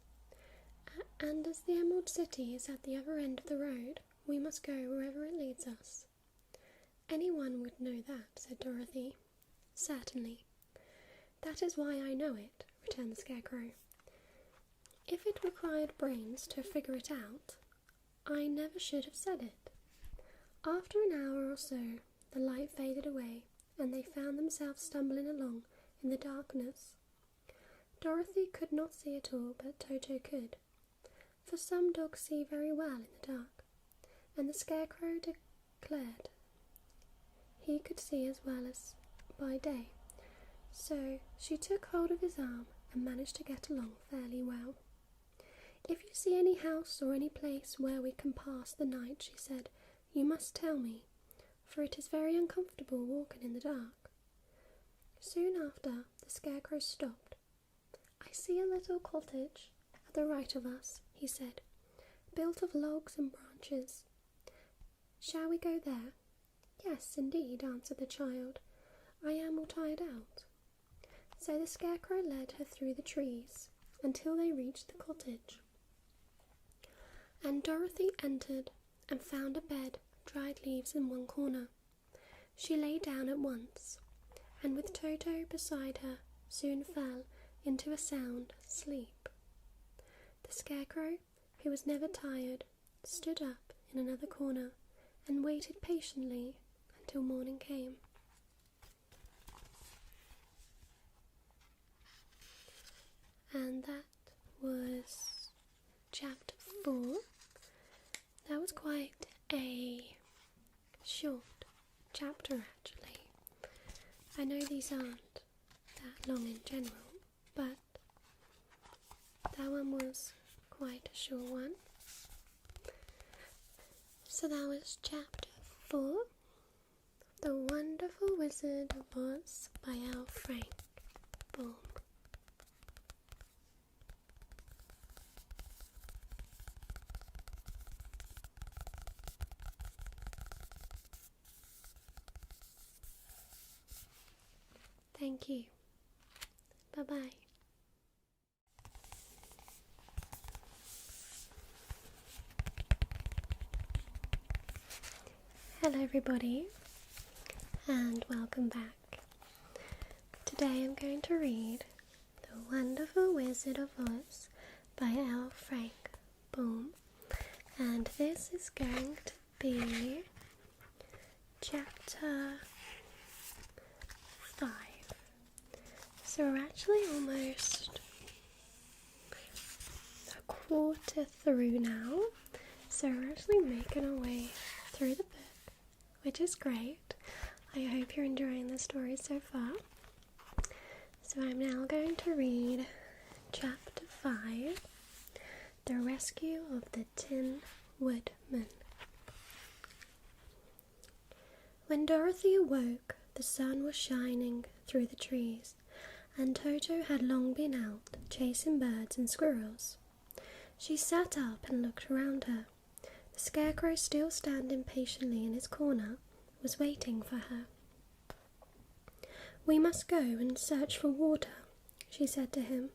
"and as the Emerald City is at the other end of the road, we must go wherever it leads us." "Anyone would know that," said Dorothy. "Certainly. That is why I know it," returned the Scarecrow. "If it required brains to figure it out, I never should have said it." After an hour or so, the light faded away, and they found themselves stumbling along in the darkness. Dorothy could not see at all, but Toto could, for some dogs see very well in the dark, and the Scarecrow declared he could see as well as by day. So she took hold of his arm and managed to get along fairly well. "If you see any house or any place where we can pass the night," she said, "you must tell me, for it is very uncomfortable walking in the dark." Soon after, the Scarecrow stopped. "I see a little cottage at the right of us," he said, "built of logs and branches. Shall we go there?" "Yes, indeed," answered the child. "I am all tired out." So the Scarecrow led her through the trees until they reached the cottage. And Dorothy entered and found a bed of dried leaves in one corner. She lay down at once, and with Toto beside her, soon fell into a sound sleep. The Scarecrow, who was never tired, stood up in another corner and waited patiently until morning came. And that was chapter 4. That was quite a short chapter actually. I know these aren't that long in general, but that one was quite a short one. So that was chapter 4, The Wonderful Wizard of Oz by L. Frank Baum. Thank you. Bye-bye. Hello everybody, and welcome back. Today I'm going to read The Wonderful Wizard of Oz by L. Frank Baum, and this is going to be chapter 5. So we're actually almost a quarter through now, so we're actually making our way through the book, which is great. I hope you're enjoying the story so far. So I'm now going to read chapter 5, The Rescue of the Tin Woodman. When Dorothy awoke, the sun was shining through the trees, and Toto had long been out chasing birds and squirrels. She sat up and looked around her. The Scarecrow, still standing patiently in his corner, was waiting for her. "We must go and search for water," she said to him.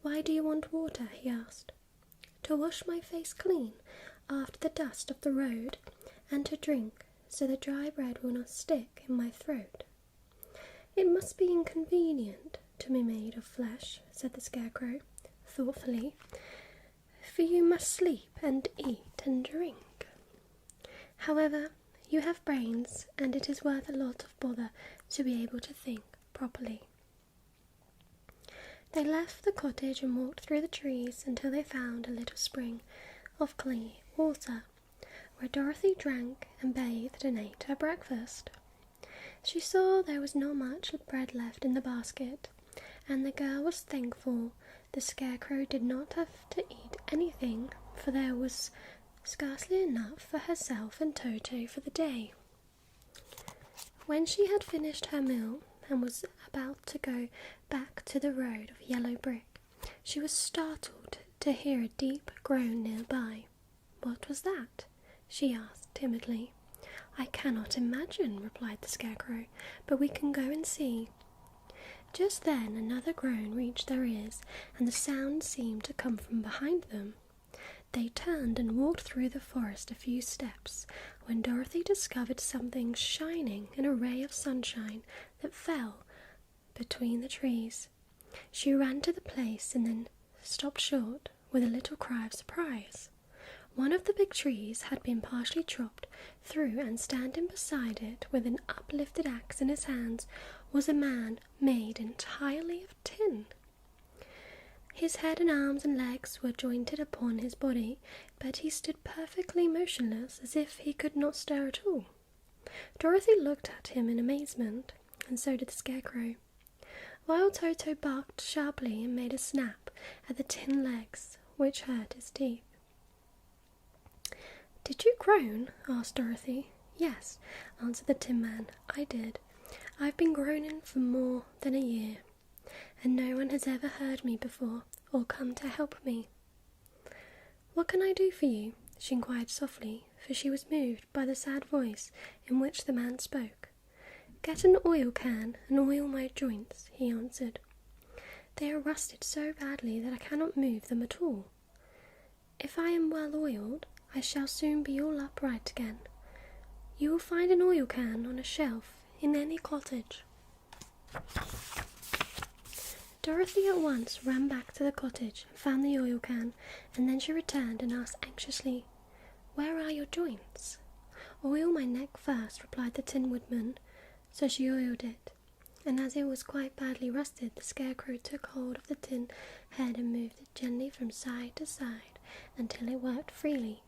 "Why do you want water?" he asked. "To wash my face clean after the dust of the road, and to drink, so the dry bread will not stick in my throat." "It must be inconvenient to be made of flesh," said the Scarecrow, thoughtfully, "for you must sleep and eat and drink. However, you have brains, and it is worth a lot of bother to be able to think properly." They left the cottage and walked through the trees until they found a little spring of clean water, where Dorothy drank and bathed and ate her breakfast. She saw there was not much bread left in the basket, and the girl was thankful the Scarecrow did not have to eat anything, for there was scarcely enough for herself and Toto for the day. When she had finished her meal and was about to go back to the road of yellow brick, she was startled to hear a deep groan nearby. "What was that?" she asked timidly. "I cannot imagine," replied the Scarecrow, "but we can go and see." Just then another groan reached their ears, and the sound seemed to come from behind them. They turned and walked through the forest a few steps, when Dorothy discovered something shining in a ray of sunshine that fell between the trees. She ran to the place and then stopped short with a little cry of surprise. One of the big trees had been partially chopped through, and standing beside it with an uplifted axe in his hands was a man made entirely of tin. His head and arms and legs were jointed upon his body, but he stood perfectly motionless, as if he could not stir at all. Dorothy looked at him in amazement, and so did the Scarecrow, while Toto barked sharply and made a snap at the tin legs, which hurt his teeth. "Did you groan?" asked Dorothy. "Yes," answered the Tin Man, "I did. I've been groaning for more than a year, and no one has ever heard me before, or come to help me." "What can I do for you?" she inquired softly, for she was moved by the sad voice in which the man spoke. "Get an oil can and oil my joints," he answered. "They are rusted so badly that I cannot move them at all. If I am well oiled, I shall soon be all upright again. You will find an oil can on a shelf in any cottage." Dorothy at once ran back to the cottage and found the oil can, and then she returned and asked anxiously, "Where are your joints?" "Oil my neck first," replied the Tin Woodman. So she oiled it, and as it was quite badly rusted, the Scarecrow took hold of the tin head and moved it gently from side to side until it worked freely,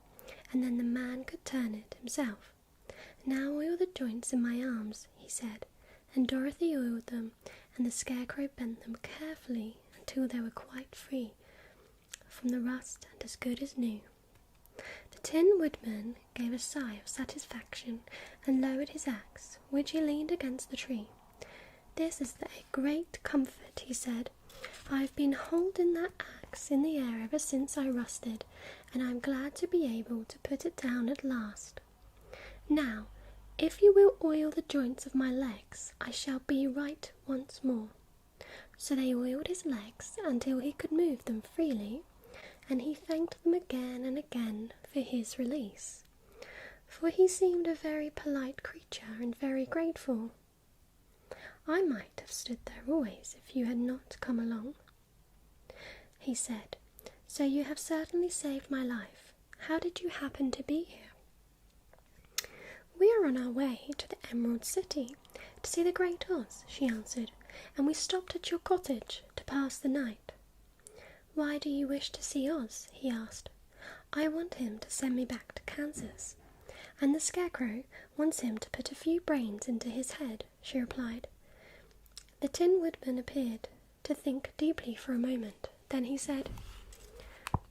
and then the man could turn it himself. "Now oil the joints in my arms," he said, and Dorothy oiled them, and the Scarecrow bent them carefully until they were quite free from the rust and as good as new. The Tin Woodman gave a sigh of satisfaction and lowered his axe, which he leaned against the tree. "This is a great comfort," he said. "I've been holding that axe in the air ever since I rusted, and I'm glad to be able to put it down at last. Now, if you will oil the joints of my legs, I shall be right once more." So they oiled his legs until he could move them freely, and he thanked them again and again for his release, for he seemed a very polite creature and very grateful. "I might have stood there always if you had not come along," he said. "So you have certainly saved my life. How did you happen to be here?" "We are on our way to the Emerald City to see the Great Oz," she answered, "and we stopped at your cottage to pass the night." "Why do you wish to see Oz?" he asked. "I want him to send me back to Kansas, and the Scarecrow wants him to put a few brains into his head," she replied. The Tin Woodman appeared to think deeply for a moment. Then he said,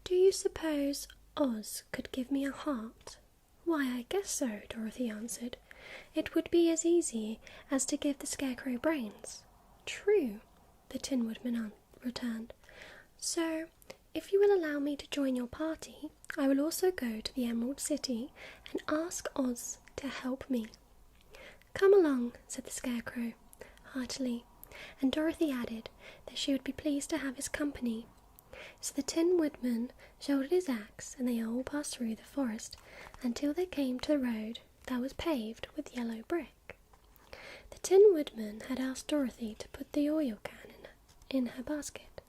"Do you suppose Oz could give me a heart?" "Why, I guess so," Dorothy answered. "It would be as easy as to give the Scarecrow brains." "True," the Tin Woodman returned. "So, if you will allow me to join your party, I will also go to the Emerald City and ask Oz to help me." "Come along," said the Scarecrow heartily, and Dorothy added that she would be pleased to have his company. So the Tin Woodman shouldered his axe, and they all passed through the forest until they came to the road that was paved with yellow brick. The Tin Woodman had asked Dorothy to put the oil can in her basket,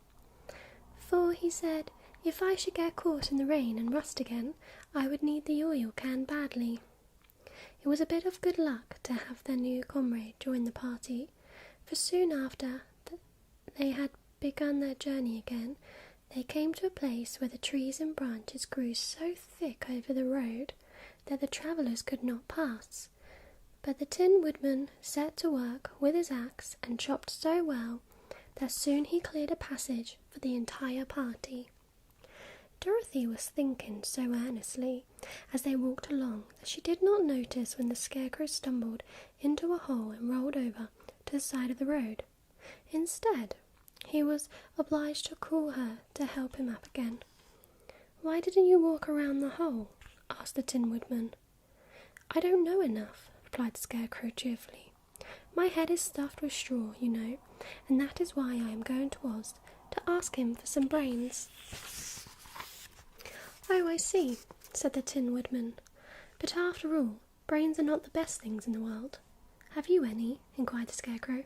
"For," he said, "if I should get caught in the rain and rust again, I would need the oil can badly." It was a bit of good luck to have their new comrade join the party, for soon after they had begun their journey again, they came to a place where the trees and branches grew so thick over the road that the travellers could not pass. But the Tin Woodman set to work with his axe and chopped so well that soon he cleared a passage for the entire party. Dorothy was thinking so earnestly as they walked along that she did not notice when the Scarecrow stumbled into a hole and rolled over to the side of the road. Instead, he was obliged to call her to help him up again. "Why didn't you walk around the hole?" asked the Tin Woodman. "I don't know enough," replied the Scarecrow cheerfully. "My head is stuffed with straw, you know, and that is why I am going to Oz to ask him for some brains." "Oh, I see," said the Tin Woodman. "But after all, brains are not the best things in the world." "Have you any?" inquired the Scarecrow.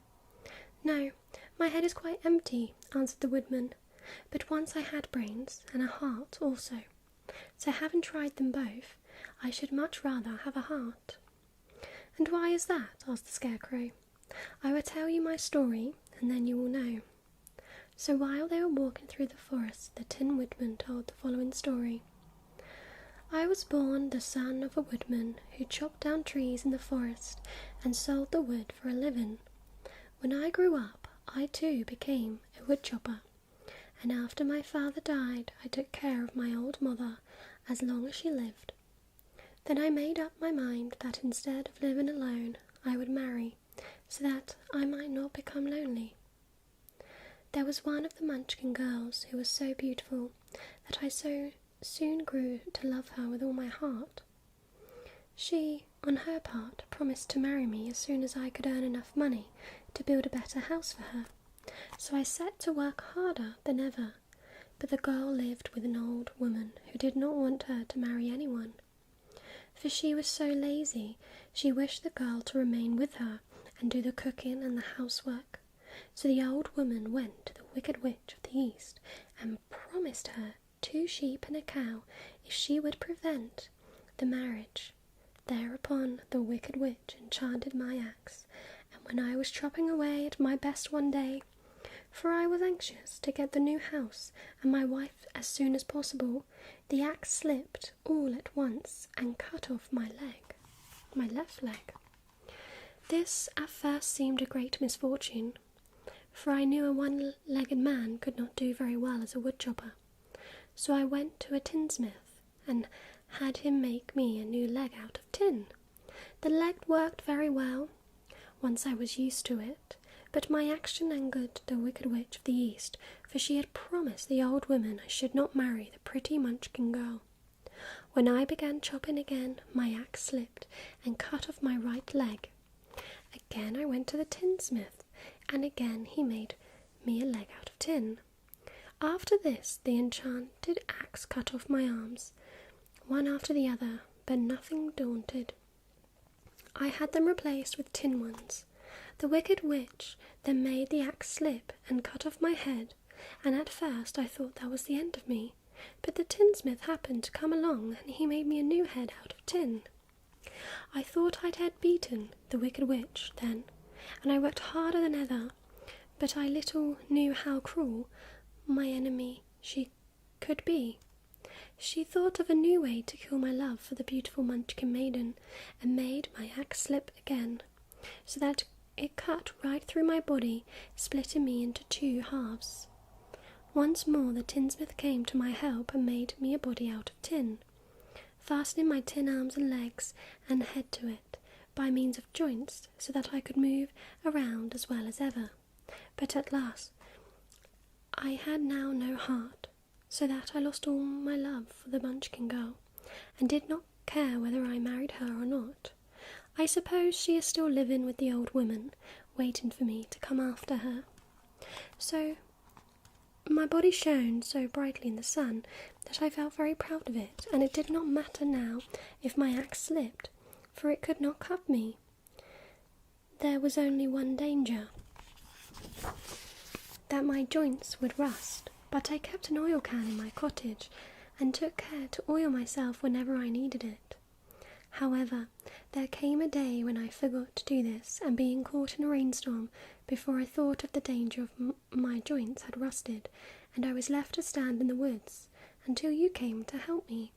"No, my head is quite empty," answered the Woodman. "But once I had brains, and a heart also. so having tried them both, I should much rather have a heart." "And why is that?" asked the Scarecrow. "I will tell you my story, and then you will know." So while they were walking through the forest, the Tin Woodman told the following story. "I was born the son of a woodman who chopped down trees in the forest and sold the wood for a living. When I grew up, I too became a woodchopper, and after my father died, I took care of my old mother as long as she lived. Then I made up my mind that instead of living alone, I would marry, so that I might not become lonely. There was one of the Munchkin girls who was so beautiful that I so soon grew to love her with all my heart. She, on her part, promised to marry me as soon as I could earn enough money to build a better house for her, so I set to work harder than ever, but the girl lived with an old woman who did not want her to marry anyone. For she was so lazy, she wished the girl to remain with her and do the cooking and the housework. So the old woman went to the Wicked Witch of the East and promised her 2 sheep and a cow if she would prevent the marriage. Thereupon the Wicked Witch enchanted my axe, and when I was chopping away at my best one day, for I was anxious to get the new house and my wife as soon as possible, the axe slipped all at once and cut off my left leg. This at first seemed a great misfortune, for I knew a one-legged man could not do very well as a woodchopper. So I went to a tinsmith and had him make me a new leg out of tin. The leg worked very well once I was used to it, but my action angered the Wicked Witch of the East, for she had promised the old woman I should not marry the pretty Munchkin girl. When I began chopping again, my axe slipped and cut off my right leg. Again I went to the tinsmith, and again he made me a leg out of tin. After this, the enchanted axe cut off my arms, one after the other, but nothing daunted, I had them replaced with tin ones. The Wicked Witch then made the axe slip and cut off my head, and at first I thought that was the end of me, but the tinsmith happened to come along and he made me a new head out of tin. I thought I had beaten the Wicked Witch then, and I worked harder than ever, but I little knew how cruel my enemy she could be. She thought of a new way to kill my love for the beautiful Munchkin maiden, and made my axe slip again, so that it cut right through my body, splitting me into 2 halves. Once more the tinsmith came to my help and made me a body out of tin, fastening my tin arms and legs and head to it by means of joints, so that I could move around as well as ever. But at last I had now no heart, so that I lost all my love for the Munchkin girl, and did not care whether I married her or not. I suppose she is still living with the old woman, waiting for me to come after her. So my body shone so brightly in the sun that I felt very proud of it, and it did not matter now if my axe slipped, for it could not cut me. There was only one danger, that my joints would rust, but I kept an oil can in my cottage, and took care to oil myself whenever I needed it. However, there came a day when I forgot to do this, and being caught in a rainstorm before I thought of the danger of my joints had rusted, and I was left to stand in the woods until you came to help me.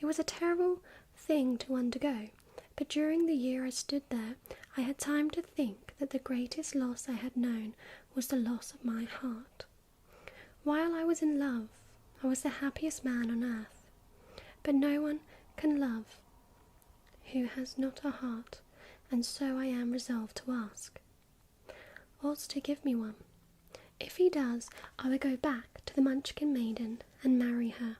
It was a terrible thing to undergo, but during the year I stood there, I had time to think that the greatest loss I had known was the loss of my heart. While I was in love, I was the happiest man on earth, but no one can love who has not a heart, and so I am resolved to ask Oz to give me one. If he does, I will go back to the Munchkin maiden and marry her.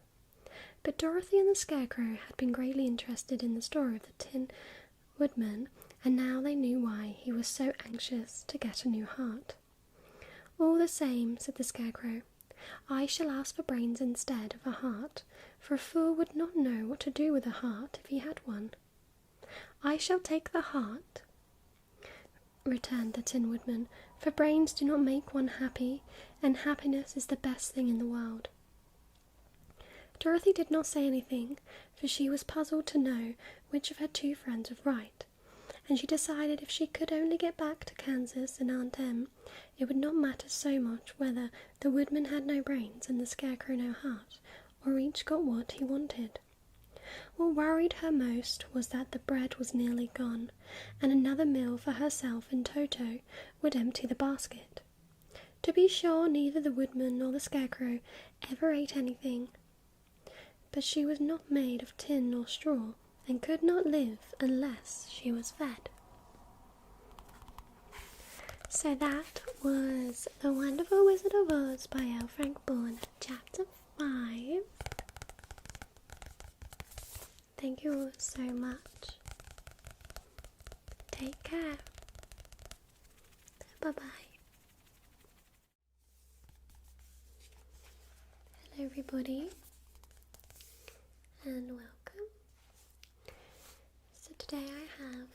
But Dorothy and the Scarecrow had been greatly interested in the story of the Tin Woodman, and now they knew why he was so anxious to get a new heart. All the same, said the Scarecrow, I shall ask for brains instead of a heart, for a fool would not know what to do with a heart if he had one. I shall take the heart, returned the Tin Woodman, for brains do not make one happy, and happiness is the best thing in the world. Dorothy did not say anything, for she was puzzled to know which of her two friends was right, and she decided if she could only get back to Kansas and Aunt Em, it would not matter so much whether the Woodman had no brains and the Scarecrow no heart, or each got what he wanted. What worried her most was that the bread was nearly gone, and another meal for herself and Toto would empty the basket. To be sure, neither the Woodman nor the Scarecrow ever ate anything, but she was not made of tin or straw, and could not live unless she was fed. So that was The Wonderful Wizard of Oz by L. Frank Baum, Chapter 5. Thank you all so much. Take care. Bye-bye. Hello everybody, and welcome. So today I have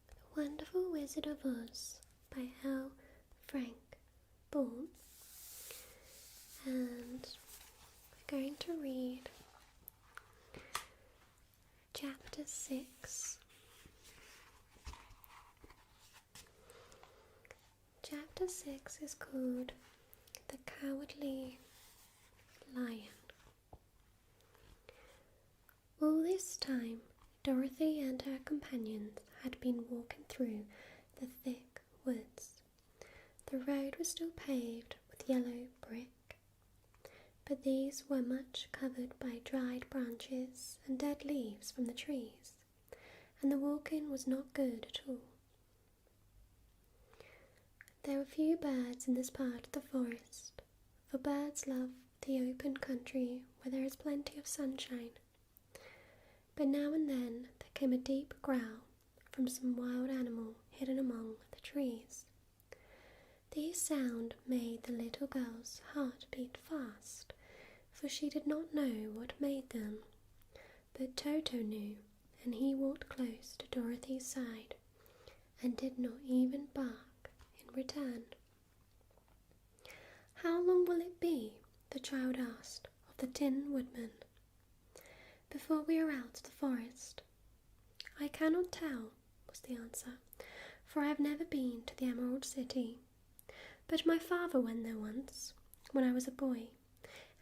The Wonderful Wizard of Oz by L. Frank Baum, and we're going to read Chapter 6. Chapter 6 is called The Cowardly Lion. All this time, Dorothy and her companions had been walking through the thick woods. The road was still paved with yellow brick, but these were much covered by dried branches and dead leaves from the trees, and the walking was not good at all. There were few birds in this part of the forest, for birds love the open country where there is plenty of sunshine. But now and then there came a deep growl from some wild animal hidden among the trees. These sounds made the little girl's heart beat fast, for she did not know what made them. But Toto knew, and he walked close to Dorothy's side, and did not even bark in return. "How long will it be," the child asked of the Tin Woodman, "before we are out of the forest?" "I cannot tell," was the answer, "for I have never been to the Emerald City. But my father went there once, when I was a boy,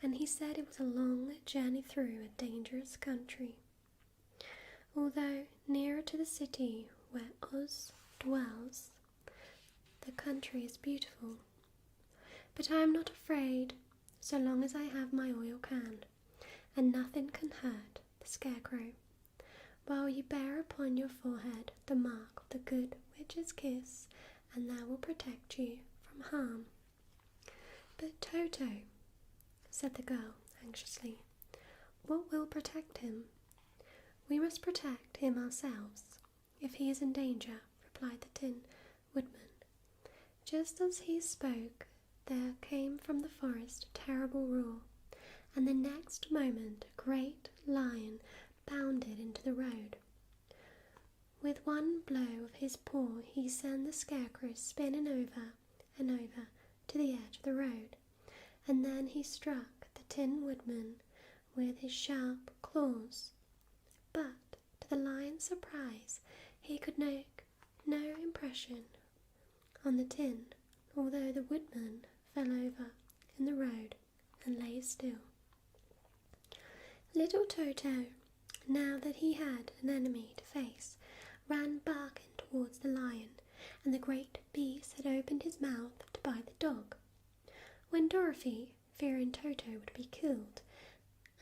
and he said it was a long journey through a dangerous country. Although nearer to the city where Oz dwells, the country is beautiful. But I am not afraid, so long as I have my oil can, and nothing can hurt the Scarecrow, while you bear upon your forehead the mark of the good witch's kiss, and that will protect you from harm." "But Toto," said the girl anxiously, "what will protect him?" "We must protect him ourselves, if he is in danger," replied the Tin Woodman. Just as he spoke, there came from the forest a terrible roar, and the next moment a great lion bounded into the road. With one blow of his paw he sent the Scarecrow spinning over and over to the edge of the road, and then he struck the Tin Woodman with his sharp claws. But to the lion's surprise, he could make no impression on the tin, although the Woodman fell over in the road and lay still. Little Toto, now that he had an enemy to face, ran barking towards the lion, and the great beast had opened his mouth to bite the dog, when Dorothy, fearing Toto would be killed,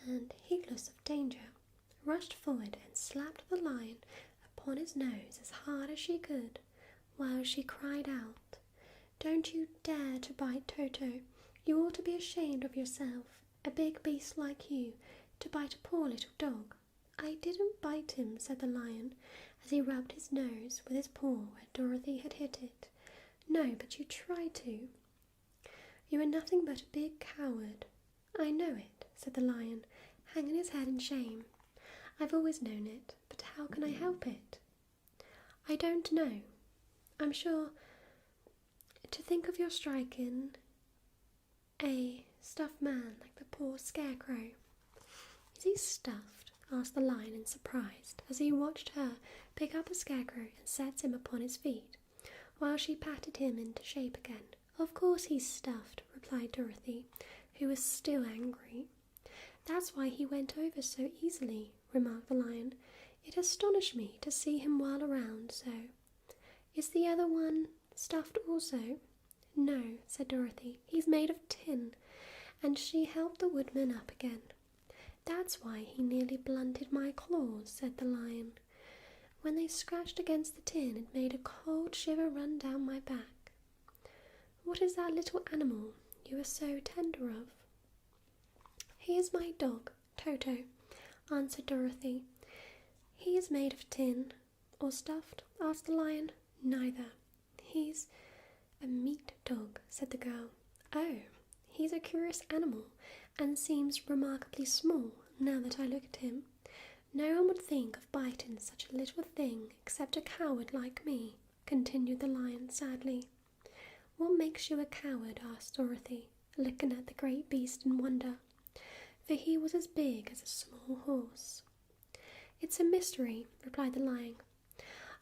and heedless of danger, rushed forward and slapped the lion upon his nose as hard as she could, while she cried out, "Don't you dare to bite Toto! You ought to be ashamed of yourself, a big beast like you, to bite a poor little dog." "I didn't bite him," said the lion, as he rubbed his nose with his paw where Dorothy had hit it. "No, but you tried to. You are nothing but a big coward." "I know it," said the lion, hanging his head in shame. "I've always known it, but how can I help it?" "I don't know. I'm sure to think of your striking a stuffed man like the poor Scarecrow. Is he stuffed? Asked the Lion in surprise, as he watched her pick up a Scarecrow and set him upon his feet, while she patted him into shape again. Of course he's stuffed, replied Dorothy, who was still angry. That's why he went over so easily, remarked the Lion. It astonished me to see him whirl around so. Is the other one stuffed also? No, said Dorothy. He's made of tin, and she helped the Woodman up again. That's why he nearly blunted my claws, said the Lion. When they scratched against the tin, it made a cold shiver run down my back. What is that little animal you are so tender of? He is my dog, Toto, answered Dorothy. He is made of tin, or stuffed? Asked the Lion. Neither. He's a meat dog, said the girl. Oh, he's a curious animal, and seems remarkably small, now that I look at him. No one would think of biting such a little thing except a coward like me, continued the Lion sadly. What makes you a coward? Asked Dorothy, looking at the great beast in wonder, for he was as big as a small horse. It's a mystery, replied the Lion.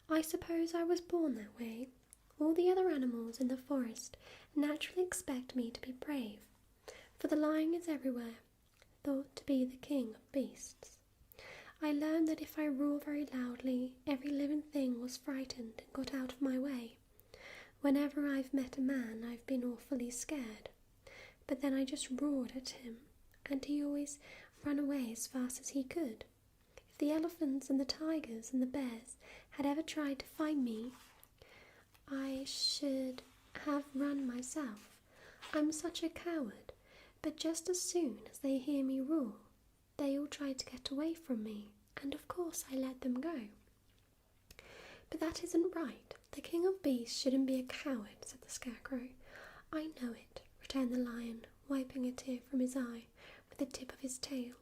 I suppose I was born that way. All the other animals in the forest naturally expect me to be brave, for the lion is everywhere thought to be the king of beasts. I learned that if I roared very loudly, every living thing was frightened and got out of my way. Whenever I've met a man, I've been awfully scared, but then I just roared at him, and he always ran away as fast as he could. If the elephants and the tigers and the bears had ever tried to find me, I should have run myself. I'm such a coward, but just as soon as they hear me roar, they all try to get away from me, and of course I let them go. But that isn't right. The king of beasts shouldn't be a coward, said the Scarecrow. I know it, returned the Lion, wiping a tear from his eye with the tip of his tail.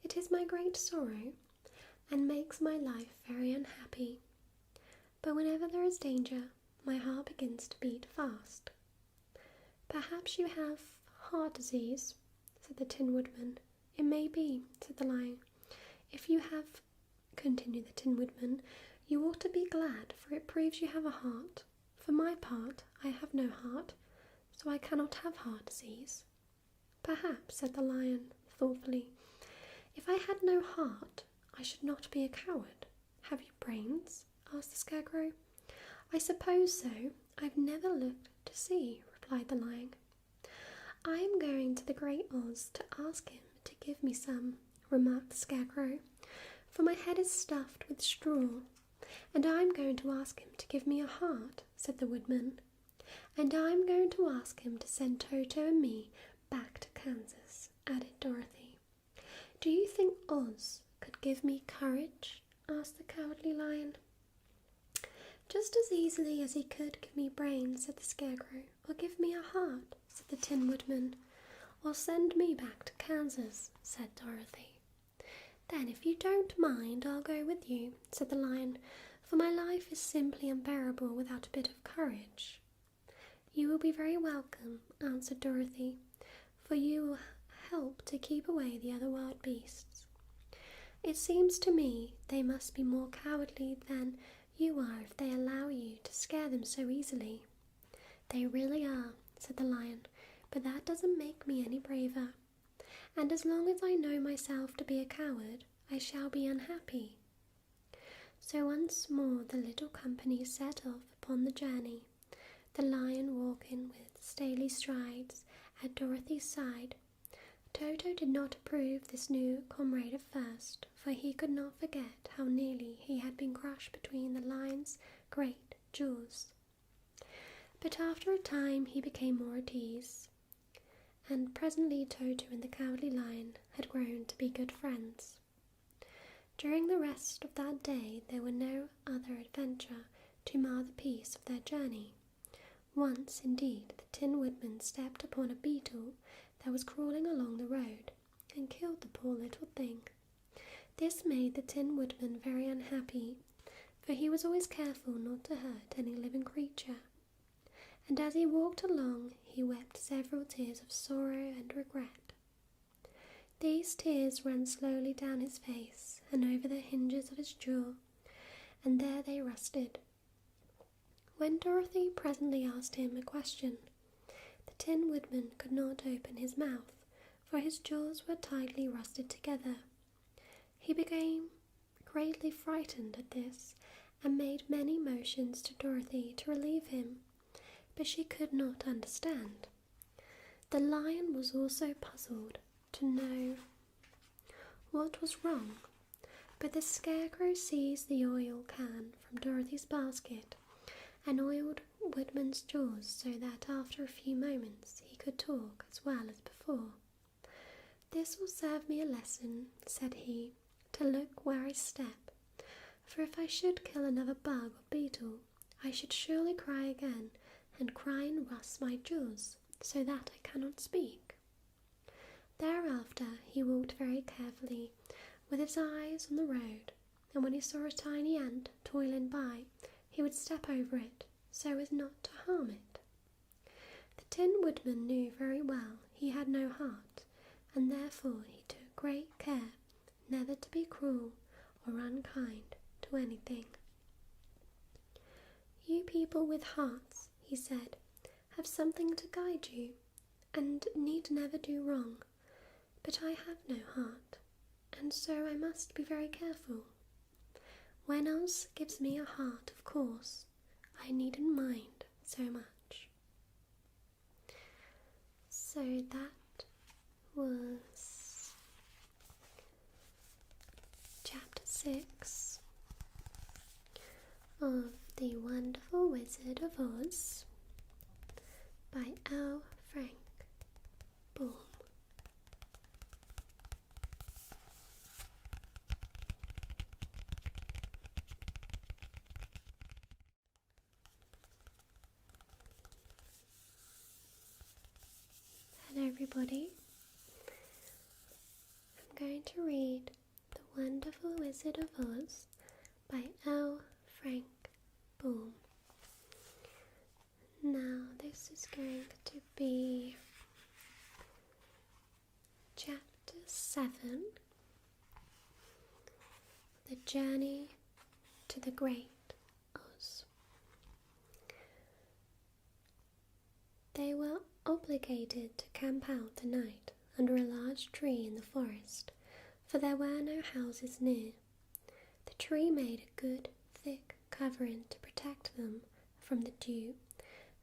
It is my great sorrow, and makes my life very unhappy. But whenever there is danger, my heart begins to beat fast. Perhaps you have heart disease, said the Tin Woodman. It may be, said the Lion. If you have, continued the Tin Woodman, you ought to be glad, for it proves you have a heart. For my part, I have no heart, so I cannot have heart disease. Perhaps, said the Lion thoughtfully, if I had no heart, I should not be a coward. Have you brains? Asked the Scarecrow. I suppose so. I've never looked to see, replied the Lion. I am going to the Great Oz to ask him to give me some, remarked the Scarecrow, for my head is stuffed with straw. And I'm going to ask him to give me a heart, said the Woodman. And I'm going to ask him to send Toto and me back to Kansas, added Dorothy. Do you think Oz could give me courage? Asked the Cowardly Lion. Just as easily as he could give me brains, said the Scarecrow, or give me a heart, said the Tin Woodman, or send me back to Kansas, said Dorothy. Then, if you don't mind, I'll go with you, said the Lion, for my life is simply unbearable without a bit of courage. You will be very welcome, answered Dorothy, for you will help to keep away the other wild beasts. It seems to me they must be more cowardly than you are if they allow you to scare them so easily. They really are, said the Lion, but that doesn't make me any braver. And as long as I know myself to be a coward, I shall be unhappy. So once more the little company set off upon the journey, the Lion walking with stately strides at Dorothy's side. Toto did not approve this new comrade at first, for he could not forget how nearly he had been crushed between the Lion's great jaws. But after a time he became more at ease, and presently Toto and the Cowardly Lion had grown to be good friends. During the rest of that day there were no other adventure to mar the peace of their journey. Once, indeed, the Tin Woodman stepped upon a beetle that was crawling along the road, and killed the poor little thing. This made the Tin Woodman very unhappy, for he was always careful not to hurt any living creature. And as he walked along, he wept several tears of sorrow and regret. These tears ran slowly down his face and over the hinges of his jaw, and there they rusted. When Dorothy presently asked him a question, the Tin Woodman could not open his mouth, for his jaws were tightly rusted together. He became greatly frightened at this, and made many motions to Dorothy to relieve him, but she could not understand. The lion was also puzzled to know what was wrong, but the Scarecrow seized the oil can from Dorothy's basket and oiled Woodman's jaws so that after a few moments he could talk as well as before. "This will serve me a lesson," said he, "to look where I step, for if I should kill another bug or beetle, I should surely cry again, and cry and rust my jaws, so that I cannot speak." Thereafter he walked very carefully, with his eyes on the road, and when he saw a tiny ant toiling by, he would step over it, so as not to harm it. The Tin Woodman knew very well he had no heart, and therefore he took great care never to be cruel or unkind to anything. "You people with hearts," he said, "have something to guide you, and need never do wrong. But I have no heart, and so I must be very careful. One else gives me a heart, of course, I needn't mind so much." So that was Chapter 6 of The Wonderful Wizard of Oz by L. Frank Baum. Hello everybody, I'm going to read The Wonderful Wizard of Oz by L. Frank Baum. Now this is going to be Chapter 7, The Journey to the Great Oz. They were obligated to camp out the night under a large tree in the forest, for there were no houses near. The tree made a good, thick covering to protect them from the dew,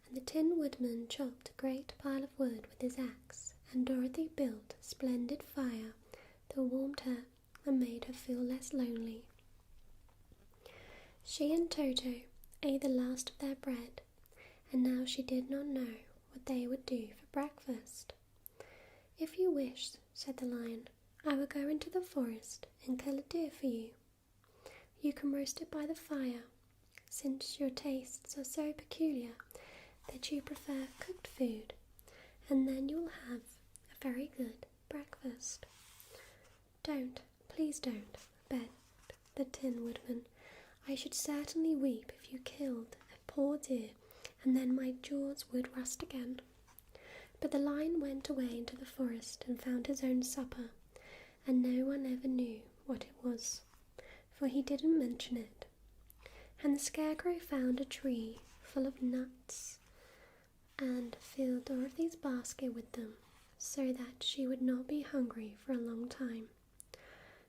and the Tin Woodman chopped a great pile of wood with his axe, and Dorothy built a splendid fire that warmed her and made her feel less lonely. She and Toto ate the last of their bread, and now she did not know what they would do for breakfast. "If you wish," said the lion, "I will go into the forest and kill a deer for you. You can roast it by the fire, since your tastes are so peculiar that you prefer cooked food, and then you will have a very good breakfast." "Don't, please don't," begged the Tin Woodman. "I should certainly weep if you killed a poor deer, and then my jaws would rust again." But the lion went away into the forest and found his own supper, and no one ever knew what it was, for he didn't mention it. And the Scarecrow found a tree full of nuts and filled Dorothy's basket with them, so that she would not be hungry for a long time.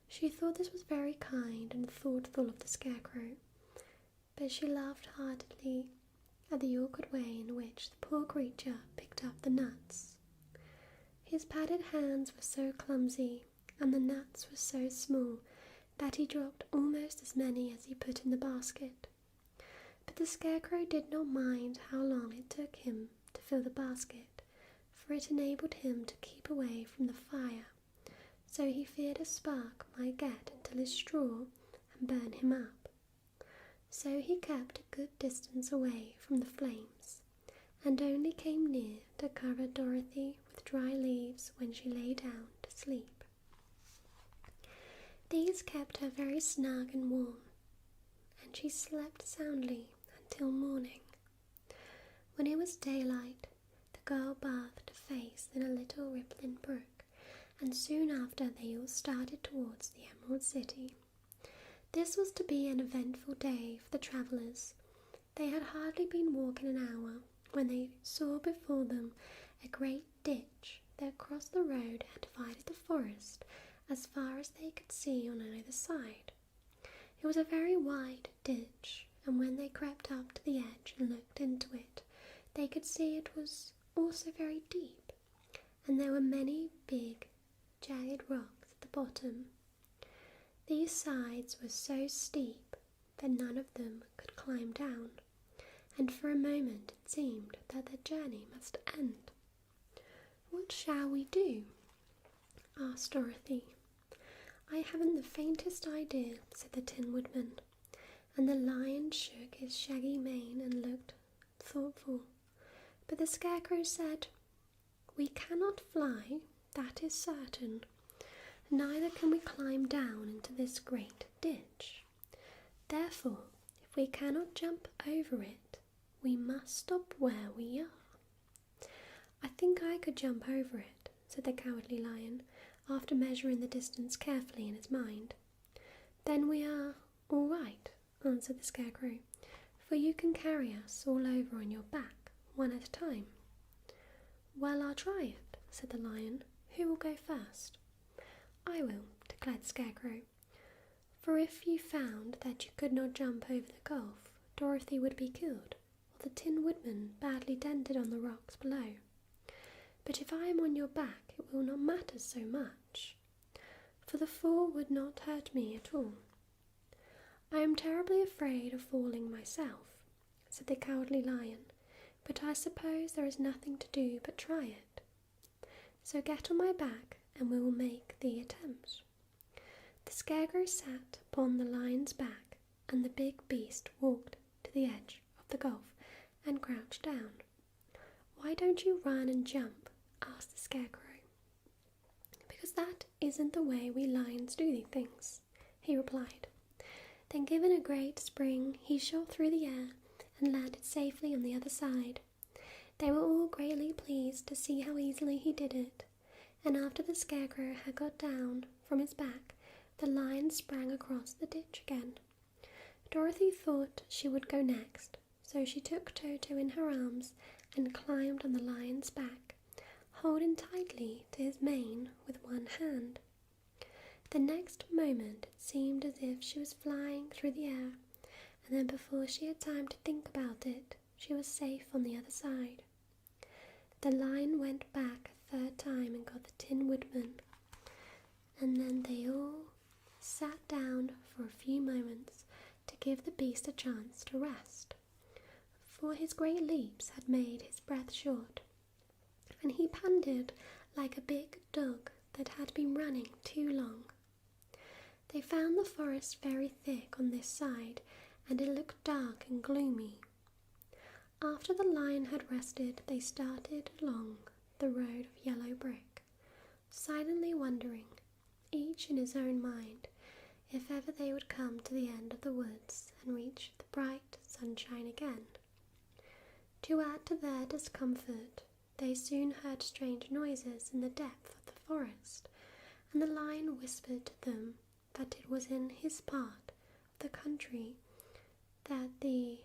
She thought this was very kind and thoughtful of the Scarecrow, but she laughed heartily at the awkward way in which the poor creature picked up the nuts. His padded hands were so clumsy, and the nuts were so small, that he dropped almost as many as he put in the basket. But the Scarecrow did not mind how long it took him to fill the basket, for it enabled him to keep away from the fire, so he feared a spark might get into his straw and burn him up. So he kept a good distance away from the flames, and only came near to cover Dorothy with dry leaves when she lay down to sleep. These kept her very snug and warm, and she slept soundly until morning. When it was daylight, the girl bathed her face in a little rippling brook, and soon after they all started towards the Emerald City. This was to be an eventful day for the travellers. They had hardly been walking an hour when they saw before them a great ditch that crossed the road and divided the forest as far as they could see on either side. It was a very wide ditch, and when they crept up to the edge and looked into it, they could see it was also very deep, and there were many big, jagged rocks at the bottom. These sides were so steep that none of them could climb down, and for a moment it seemed that their journey must end. "What shall we do?" asked Dorothy. "I haven't the faintest idea," said the Tin Woodman, and the lion shook his shaggy mane and looked thoughtful. But the Scarecrow said, "We cannot fly, that is certain. Neither can we climb down into this great ditch. Therefore, if we cannot jump over it, we must stop where we are." "I think I could jump over it," said the Cowardly Lion, after measuring the distance carefully in his mind. "Then we are all right," answered the Scarecrow, "for you can carry us all over on your back, one at a time." "Well, I'll try it," said the Lion. "Who will go first?" "I will," declared the Scarecrow, "for if you found that you could not jump over the gulf, Dorothy would be killed, or the Tin Woodman badly dented on the rocks below. But if I am on your back, it will not matter so much, for the fall would not hurt me at all." "I am terribly afraid of falling myself," said the Cowardly Lion, "but I suppose there is nothing to do but try it. So get on my back and we will make the attempt." The Scarecrow sat upon the lion's back, and the big beast walked to the edge of the gulf and crouched down. "Why don't you run and jump?" asked the Scarecrow. "Because that isn't the way we lions do these things," he replied. Then, giving a great spring, he shot through the air and landed safely on the other side. They were all greatly pleased to see how easily he did it, and after the Scarecrow had got down from his back, the lion sprang across the ditch again. Dorothy thought she would go next, so she took Toto in her arms and climbed on the lion's back, holding tightly to his mane with one hand. The next moment it seemed as if she was flying through the air, and then before she had time to think about it, she was safe on the other side. The lion went back a third time and got the Tin Woodman, and then they all sat down for a few moments to give the beast a chance to rest, for his great leaps had made his breath short, and he panted like a big dog that had been running too long. They found the forest very thick on this side, and it looked dark and gloomy. After the lion had rested, they started along the road of yellow brick, silently wondering, each in his own mind, if ever they would come to the end of the woods and reach the bright sunshine again. To add to their discomfort, they soon heard strange noises in the depth of the forest, and the lion whispered to them that it was in his part of the country that the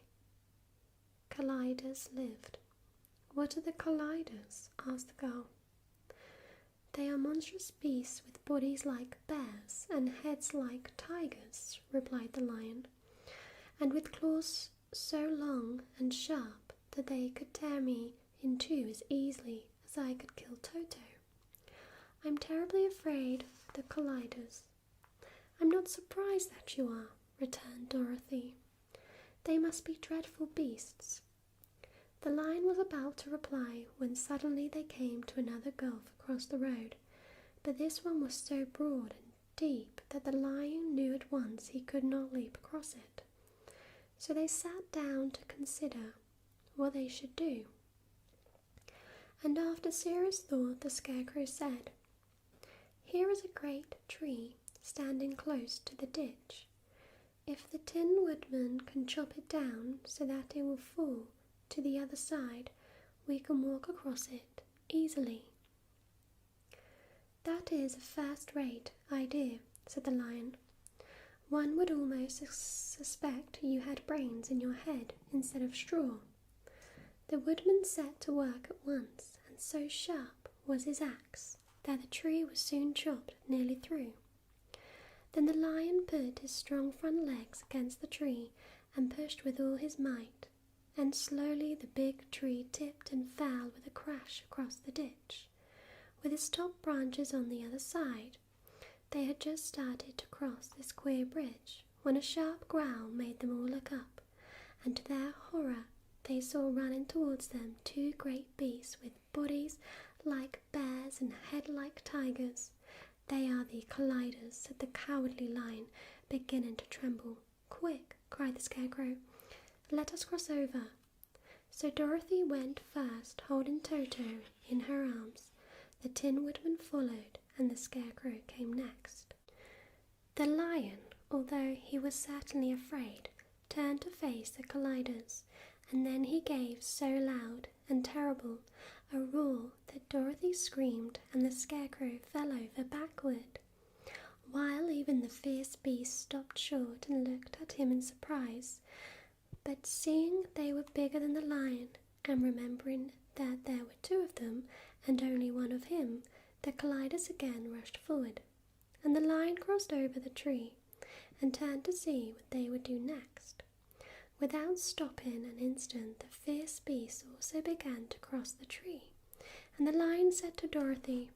Colliders lived. "What are the Colliders?" asked the girl. "They are monstrous beasts with bodies like bears and heads like tigers," replied the lion, "and with claws so long and sharp that they could tear me in two as easily as I could kill Toto. I'm terribly afraid of the Colliders." "I'm not surprised that you are," returned Dorothy. "They must be dreadful beasts." The lion was about to reply when suddenly they came to another gulf across the road, but this one was so broad and deep that the lion knew at once he could not leap across it. So they sat down to consider what they should do. And after serious thought, the Scarecrow said, "Here is a great tree standing close to the ditch. If the Tin Woodman can chop it down so that it will fall to the other side, we can walk across it easily." "That is a first-rate idea," said the Lion. "One would almost suspect you had brains in your head instead of straw." The Woodman set to work at once, and so sharp was his axe that the tree was soon chopped nearly through. Then the Lion put his strong front legs against the tree and pushed with all his might, and slowly the big tree tipped and fell with a crash across the ditch, with its top branches on the other side. They had just started to cross this queer bridge when a sharp growl made them all look up, and to their horror they saw running towards them two great beasts with bodies like bears and heads like tigers. "They are the Colliders," said the Cowardly Lion, beginning to tremble. "Quick," cried the Scarecrow, "let us cross over." So Dorothy went first, holding Toto in her arms. The Tin Woodman followed, and the Scarecrow came next. The Lion, although he was certainly afraid, turned to face the Colliders, and then he gave so loud and terrible a roar that Dorothy screamed and the Scarecrow fell over backward, while even the fierce beast stopped short and looked at him in surprise. But seeing they were bigger than the Lion, and remembering that there were two of them and only one of him, the Colliders again rushed forward, and the Lion crossed over the tree and turned to see what they would do next. Without stopping an instant, the fierce beast also began to cross the tree, and the Lion said to Dorothy,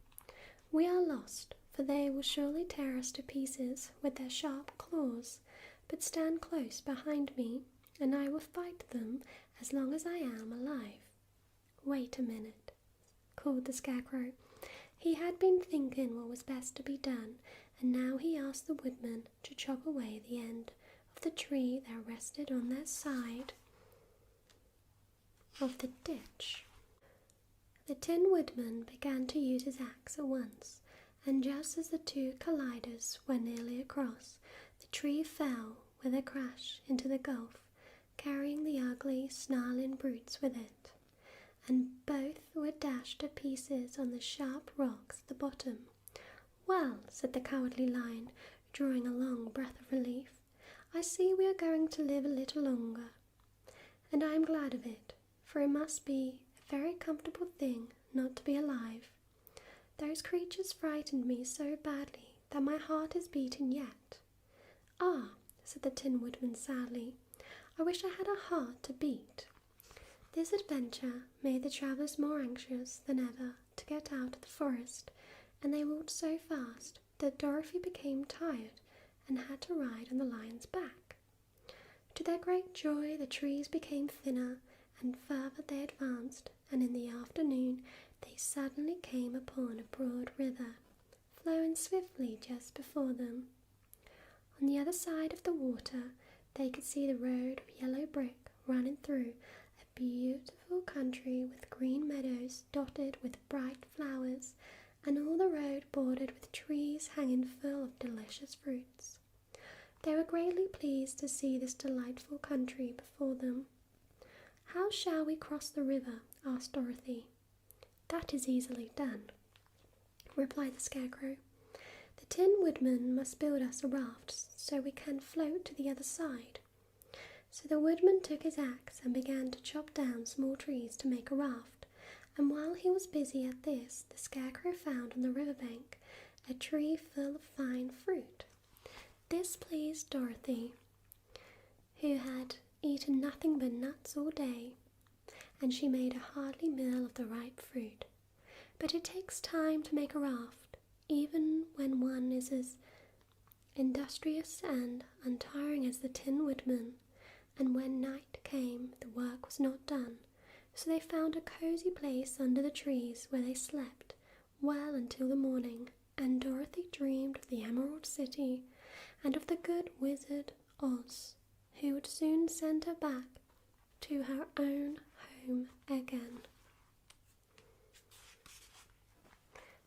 "We are lost, for they will surely tear us to pieces with their sharp claws, but stand close behind me, and I will fight them as long as I am alive." "Wait a minute," called the Scarecrow. He had been thinking what was best to be done, and now he asked the Woodman to chop away the end of the tree that rested on their side of the ditch. The Tin Woodman began to use his axe at once, and just as the two Colliders were nearly across, the tree fell with a crash into the gulf, carrying the ugly, snarling brutes with it, and both were dashed to pieces on the sharp rocks at the bottom. "Well," said the Cowardly Lion, drawing a long breath of relief, "I see we are going to live a little longer, and I am glad of it, for it must be a very comfortable thing not to be alive. Those creatures frightened me so badly that my heart is beating yet." "Ah," said the Tin Woodman sadly, "I wish I had a heart to beat." This adventure made the travellers more anxious than ever to get out of the forest, and they walked so fast that Dorothy became tired and had to ride on the Lion's back. To their great joy, the trees became thinner, and further they advanced, and in the afternoon they suddenly came upon a broad river, flowing swiftly just before them. On the other side of the water, they could see the road of yellow brick running through a beautiful country with green meadows dotted with bright flowers, and all the road bordered with trees hanging full of delicious fruits. They were greatly pleased to see this delightful country before them. "How shall we cross the river?" asked Dorothy. "That is easily done," replied the Scarecrow. "The Tin Woodman must build us a raft so we can float to the other side." So the Woodman took his axe and began to chop down small trees to make a raft, and while he was busy at this, the Scarecrow found on the riverbank a tree full of fine fruit. This pleased Dorothy, who had eaten nothing but nuts all day, and she made a hearty meal of the ripe fruit. But it takes time to make a raft, even when one is as industrious and untiring as the Tin Woodman, and when night came the work was not done, so they found a cozy place under the trees where they slept well until the morning, and Dorothy dreamed of the Emerald City and of the good wizard Oz, who would soon send her back to her own home again.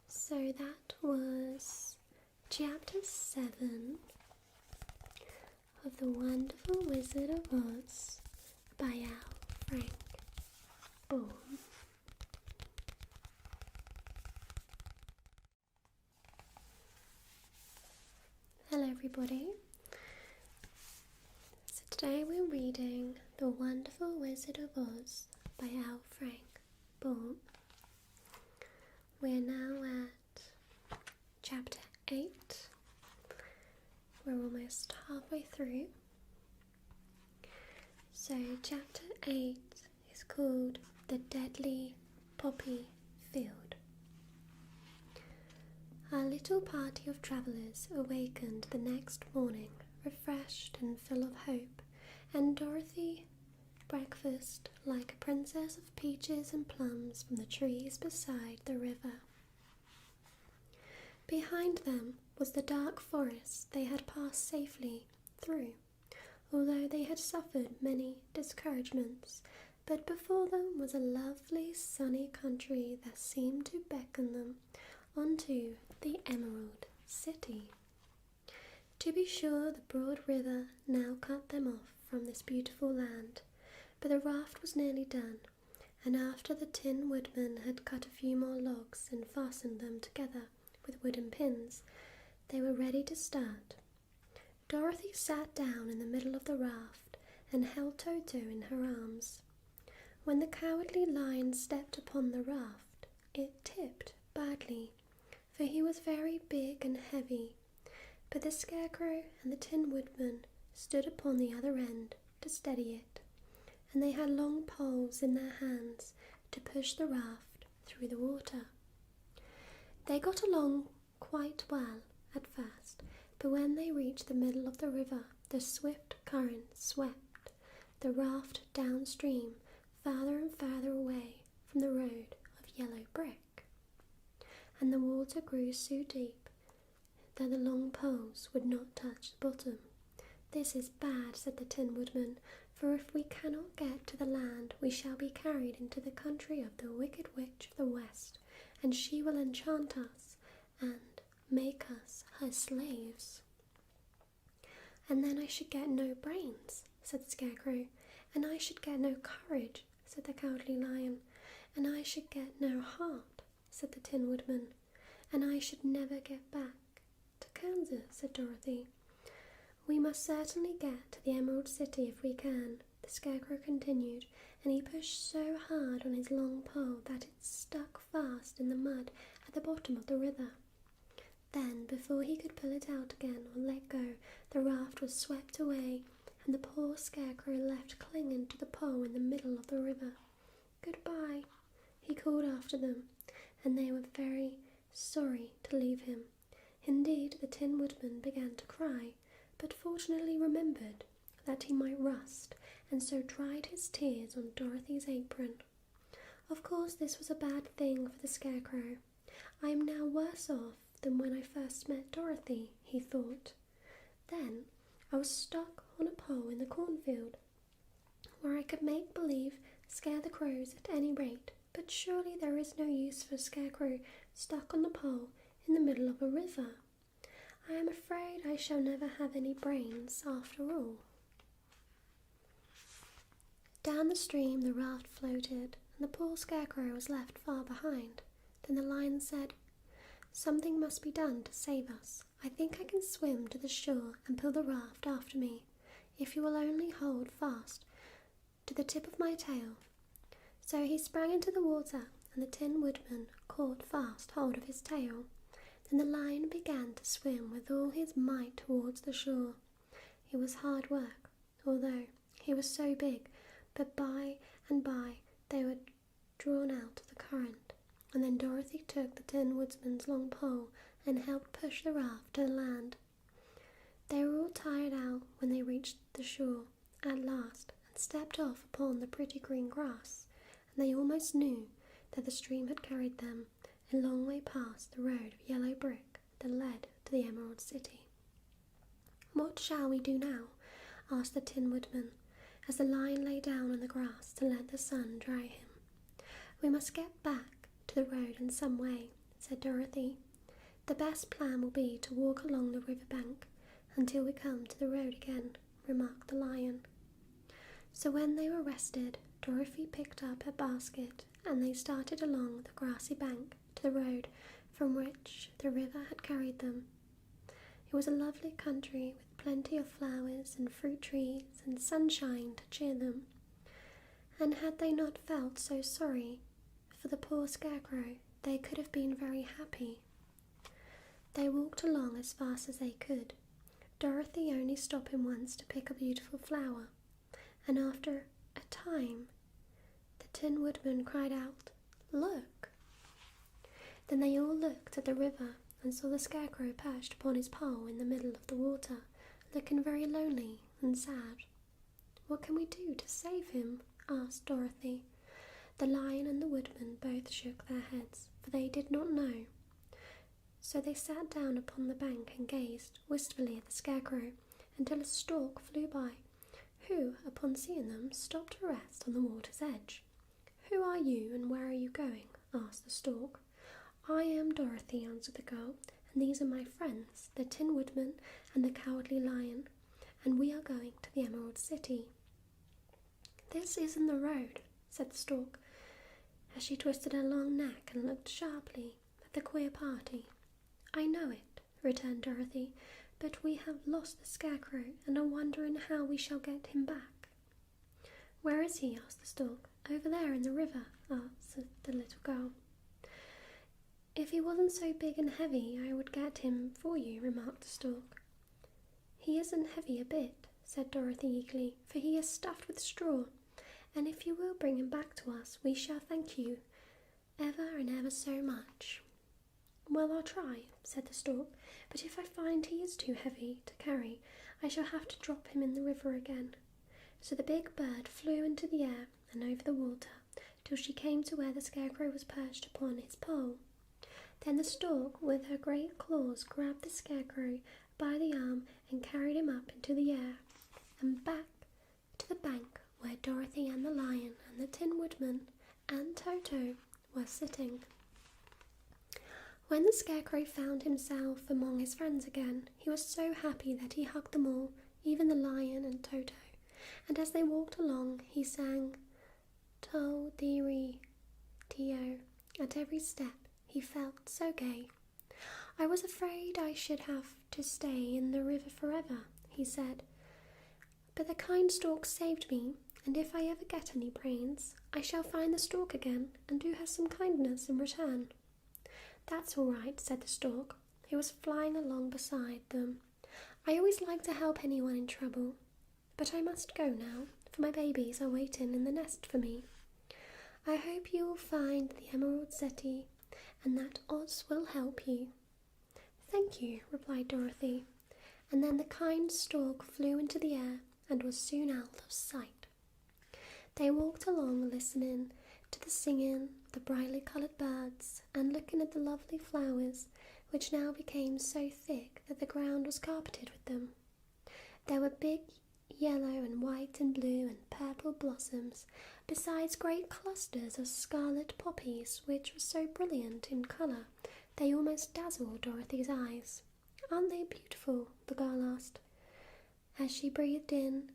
So that was Chapter 7 of The Wonderful Wizard of Oz by Al Frank Baum. Wonderful Wizard of Oz by L. Frank Baum. We're now at chapter 8. We're almost halfway through. So chapter 8 is called The Deadly Poppy Field. Our little party of travellers awakened the next morning, refreshed and full of hope, and Dorothy breakfasted like a princess of peaches and plums from the trees beside the river. Behind them was the dark forest they had passed safely through, although they had suffered many discouragements, but before them was a lovely sunny country that seemed to beckon them onto the Emerald City. To be sure, the broad river now cut them off from this beautiful land, but the raft was nearly done, and after the Tin Woodman had cut a few more logs and fastened them together with wooden pins, they were ready to start. Dorothy sat down in the middle of the raft and held Toto in her arms. When the Cowardly Lion stepped upon the raft, it tipped badly, for he was very big and heavy, but the Scarecrow and the Tin Woodman stood upon the other end to steady it, and they had long poles in their hands to push the raft through the water. They got along quite well at first, but when they reached the middle of the river, the swift current swept the raft downstream, farther and farther away from the road of yellow brick, and the water grew so deep that the long poles would not touch the bottom. "This is bad," said the Tin Woodman, "for if we cannot get to the land, we shall be carried into the country of the Wicked Witch of the West, and she will enchant us and make us her slaves." "And then I should get no brains," said the Scarecrow. "And I should get no courage," said the Cowardly Lion. "And I should get no heart," said the Tin Woodman. "And I should never get back to Kansas," said Dorothy. "We must certainly get to the Emerald City if we can," the Scarecrow continued, and he pushed so hard on his long pole that it stuck fast in the mud at the bottom of the river. Then, before he could pull it out again or let go, the raft was swept away, and the poor Scarecrow left clinging to the pole in the middle of the river. "Goodbye," he called after them, and they were very sorry to leave him. Indeed, the Tin Woodman began to cry, but fortunately remembered that he might rust, and so dried his tears on Dorothy's apron. Of course, this was a bad thing for the Scarecrow. "I am now worse off than when I first met Dorothy," he thought. "Then I was stuck on a pole in the cornfield, where I could make believe scare the crows at any rate, but surely there is no use for a Scarecrow stuck on the pole in the middle of a river. I am afraid I shall never have any brains after all." Down the stream the raft floated, and the poor Scarecrow was left far behind. Then the Lion said, "Something must be done to save us. I think I can swim to the shore and pull the raft after me, if you will only hold fast to the tip of my tail." So he sprang into the water, and the Tin Woodman caught fast hold of his tail. Then the Lion began to swim with all his might towards the shore. It was hard work, although he was so big, but by and by they were drawn out of the current, and then Dorothy took the Tin Woodman's long pole and helped push the raft to the land. They were all tired out when they reached the shore at last and stepped off upon the pretty green grass, and they almost knew that the stream had carried them a long way past the road of yellow brick that led to the Emerald City. "What shall we do now?" asked the Tin Woodman, as the Lion lay down on the grass to let the sun dry him. "We must get back to the road in some way," said Dorothy. "The best plan will be to walk along the river bank until we come to the road again," remarked the Lion. So when they were rested, Dorothy picked up her basket, and they started along the grassy bank to the road from which the river had carried them. It was a lovely country with plenty of flowers and fruit trees and sunshine to cheer them. and had they not felt so sorry for the poor Scarecrow, they could have been very happy. They walked along as fast as they could, Dorothy only stopping once to pick a beautiful flower, and after a time the Tin Woodman cried out, "Look!" Then they all looked at the river and saw the Scarecrow perched upon his pole in the middle of the water, looking very lonely and sad. "What can we do to save him?" asked Dorothy. The Lion and the Woodman both shook their heads, for they did not know. So they sat down upon the bank and gazed wistfully at the Scarecrow until a stork flew by, who, upon seeing them, stopped to rest on the water's edge. "Who are you and where are you going?" asked the stork. "I am Dorothy," answered the girl, "and these are my friends, the Tin Woodman and the Cowardly Lion, and we are going to the Emerald City." "This isn't the road," said the stork, as she twisted her long neck and looked sharply at the queer party. "I know it," returned Dorothy, "but we have lost the Scarecrow and are wondering how we shall get him back." "Where is he?" asked the stork. "Over there in the river," answered the little girl. "If he wasn't so big and heavy, I would get him for you," remarked the stork. "He isn't heavy a bit," said Dorothy eagerly, "for he is stuffed with straw, and if you will bring him back to us, we shall thank you ever and ever so much." "Well, I'll try," said the stork, "but if I find he is too heavy to carry, I shall have to drop him in the river again." So the big bird flew into the air and over the water till she came to where the Scarecrow was perched upon his pole. Then the stork, with her great claws, grabbed the Scarecrow by the arm and carried him up into the air and back to the bank where Dorothy and the Lion and the Tin Woodman and Toto were sitting. When the Scarecrow found himself among his friends again, he was so happy that he hugged them all, even the Lion and Toto, and as they walked along he sang "To-dee-ree-tio" at every step. He felt so gay. "I was afraid I should have to stay in the river forever," he said, "but the kind stork saved me, and if I ever get any brains, I shall find the stork again and do her some kindness in return." "That's all right," said the stork, who was flying along beside them. "I always like to help anyone in trouble, but I must go now, for my babies are waiting in the nest for me. I hope you will find the Emerald City and that Oz will help you." "Thank you," replied Dorothy, and then the kind stork flew into the air and was soon out of sight. They walked along listening to the singing of the brightly coloured birds and looking at the lovely flowers, which now became so thick that the ground was carpeted with them. There were big yellow and white and blue and purple blossoms, besides great clusters of scarlet poppies, which were so brilliant in colour they almost dazzled Dorothy's eyes. "Aren't they beautiful?" the girl asked, as she breathed in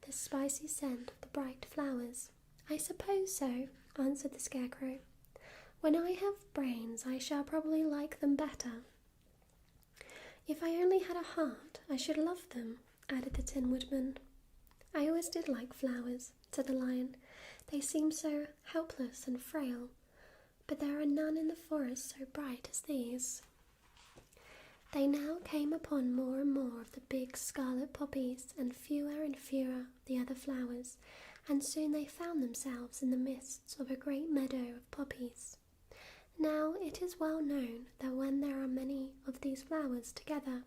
the spicy scent of the bright flowers. "I suppose so," answered the Scarecrow. "When I have brains, I shall probably like them better. If I only had a heart, I should love them," added the Tin Woodman. "I always did like flowers," said the Lion. "They seem so helpless and frail, but there are none in the forest so bright as these." They now came upon more and more of the big scarlet poppies and fewer of the other flowers, and soon they found themselves in the midst of a great meadow of poppies. Now it is well known that when there are many of these flowers together,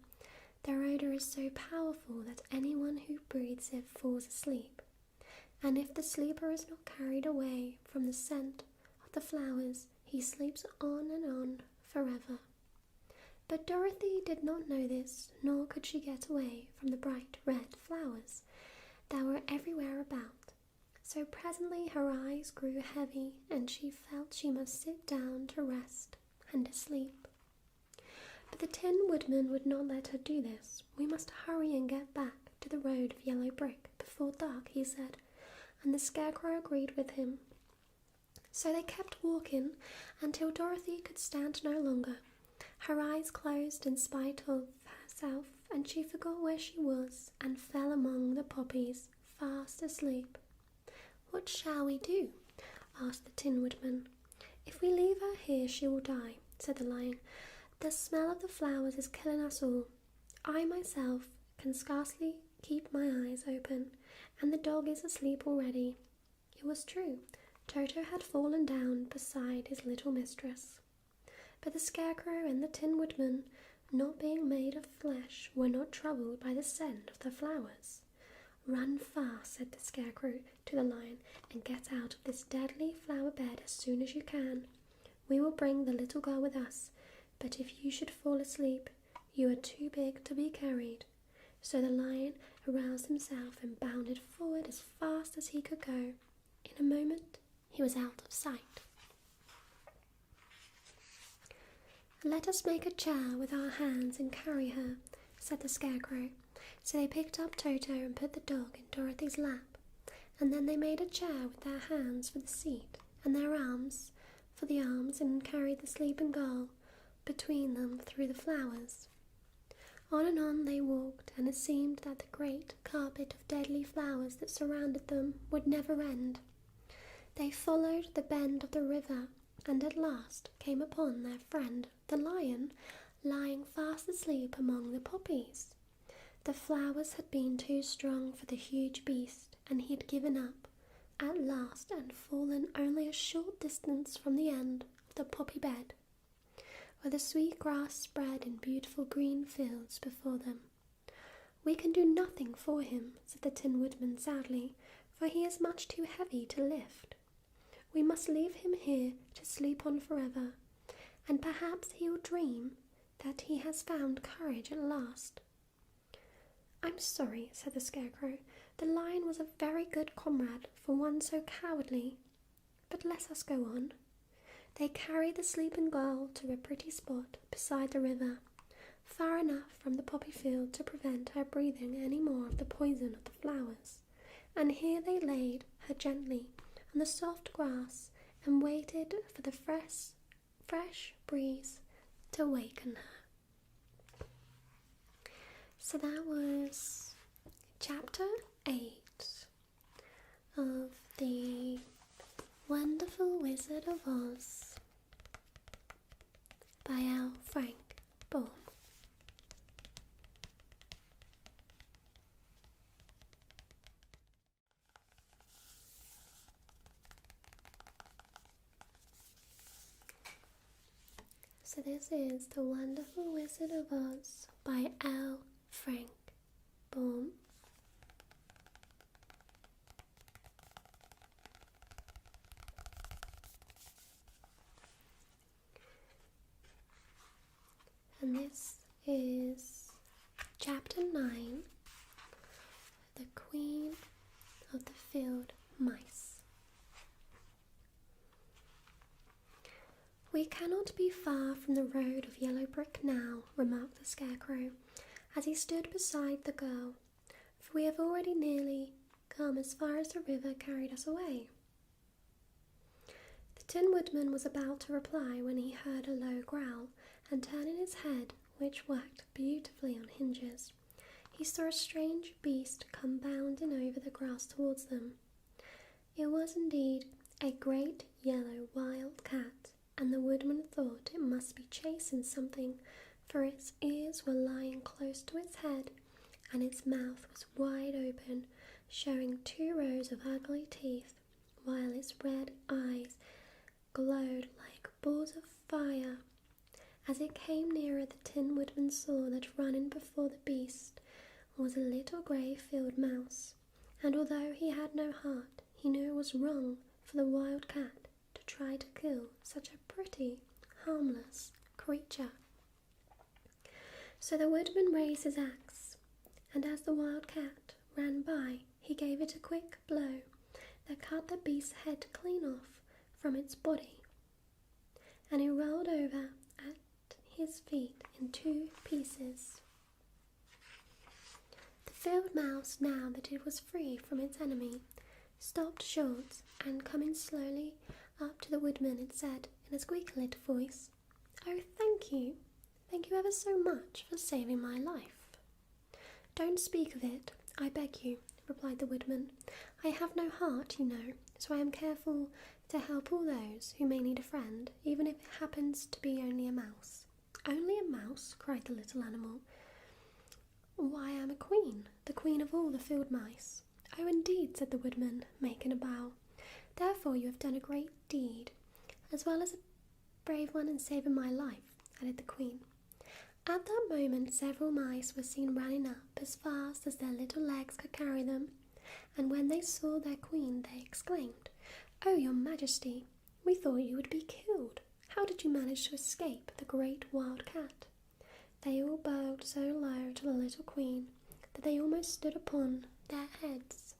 their odour is so powerful that anyone who breathes it falls asleep, and if the sleeper is not carried away from the scent of the flowers, he sleeps on forever. But Dorothy did not know this, nor could she get away from the bright red flowers that were everywhere about. So presently her eyes grew heavy, and she felt she must sit down to rest and to sleep. But the Tin Woodman would not let her do this. "We must hurry and get back to the road of yellow brick before dark," he said, and the Scarecrow agreed with him. So they kept walking until Dorothy could stand no longer. Her eyes closed in spite of herself, and she forgot where she was and fell among the poppies, fast asleep. "What shall we do?" asked the Tin Woodman. "If we leave her here she will die," said the Lion. "The smell of the flowers is killing us all. I myself can scarcely keep my eyes open, and the dog is asleep already." It was true. Toto had fallen down beside his little mistress. But the Scarecrow and the Tin Woodman, not being made of flesh, were not troubled by the scent of the flowers. "Run fast," said the Scarecrow to the Lion, "and get out of this deadly flower bed as soon as you can. We will bring the little girl with us, but if you should fall asleep, you are too big to be carried." So the Lion aroused himself and bounded forward as fast as he could go. In a moment he was out of sight. "Let us make a chair with our hands and carry her," said the Scarecrow. So they picked up Toto and put the dog in Dorothy's lap, and then they made a chair with their hands for the seat and their arms for the arms, and carried the sleeping girl between them through the flowers. On and on they walked, and it seemed that the great carpet of deadly flowers that surrounded them would never end. They followed the bend of the river, and at last came upon their friend the Lion lying fast asleep among the poppies. The flowers had been too strong for the huge beast, and he had given up at last and fallen only a short distance from the end of the poppy bed, where the sweet grass spread in beautiful green fields before them. "We can do nothing for him," said the Tin Woodman sadly, "for he is much too heavy to lift. We must leave him here to sleep on forever, and perhaps he will dream that he has found courage at last." "I'm sorry," said the Scarecrow. "The Lion was a very good comrade for one so cowardly. But let us go on." They carried the sleeping girl to a pretty spot beside the river, far enough from the poppy field to prevent her breathing any more of the poison of the flowers, and here they laid her gently on the soft grass and waited for the fresh breeze to waken her. So that was chapter 8 of the Wonderful Wizard of Oz by L. Frank Baum. So this is The Wonderful Wizard of Oz by L. Frank Baum. And this is chapter 9, The Queen of the Field Mice. "We cannot be far from the road of yellow brick now," remarked the Scarecrow, as he stood beside the girl, "for we have already nearly come as far as the river carried us away." The Tin Woodman was about to reply when he heard a low growl, and turning his head, which worked beautifully on hinges, he saw a strange beast come bounding over the grass towards them. It was indeed a great yellow wild cat, and the Woodman thought it must be chasing something, for its ears were lying close to its head, and its mouth was wide open, showing 2 rows of ugly teeth, while its red eyes glowed like balls of fire. As it came nearer, the Tin Woodman saw that running before the beast was a little grey field mouse, and although he had no heart, he knew it was wrong for the wild cat to try to kill such a pretty, harmless creature. So the Woodman raised his axe, and as the wild cat ran by, he gave it a quick blow that cut the beast's head clean off from its body, and it rolled over at his feet in 2 pieces. The field mouse, now that it was free from its enemy, stopped short, and coming slowly up to the Woodman, it said in a squeaky little voice, "Oh, thank you ever so much for saving my life." "Don't speak of it, I beg you," replied the Woodman. "I have no heart, you know, so I am careful to help all those who may need a friend, even if it happens to be only a mouse." "Only a mouse?" cried the little animal. "Why, I am a queen, the queen of all the field mice." "Oh, indeed," said the Woodman, making a bow. "Therefore you have done a great deed, as well as a brave one in saving my life," added the Queen. At that moment several mice were seen running up as fast as their little legs could carry them, and when they saw their Queen they exclaimed, "Oh, your Majesty, we thought you would be killed. How did you manage to escape the great wild cat?" They all bowed so low to the little Queen that they almost stood upon their heads.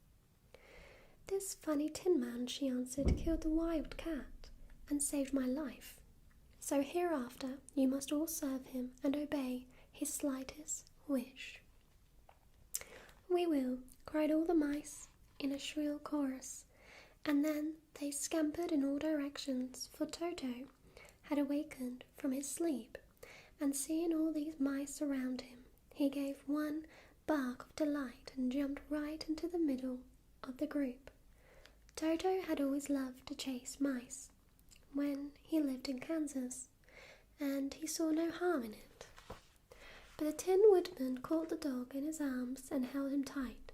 "This funny Tin Man," she answered, "killed the wild cat and saved my life. So hereafter you must all serve him and obey his slightest wish." "We will," cried all the mice in a shrill chorus, and then they scampered in all directions, for Toto had awakened from his sleep, and seeing all these mice around him, he gave one bark of delight and jumped right into the middle of the group. Toto had always loved to chase mice when he lived in Kansas, and he saw no harm in it. But the Tin Woodman caught the dog in his arms and held him tight,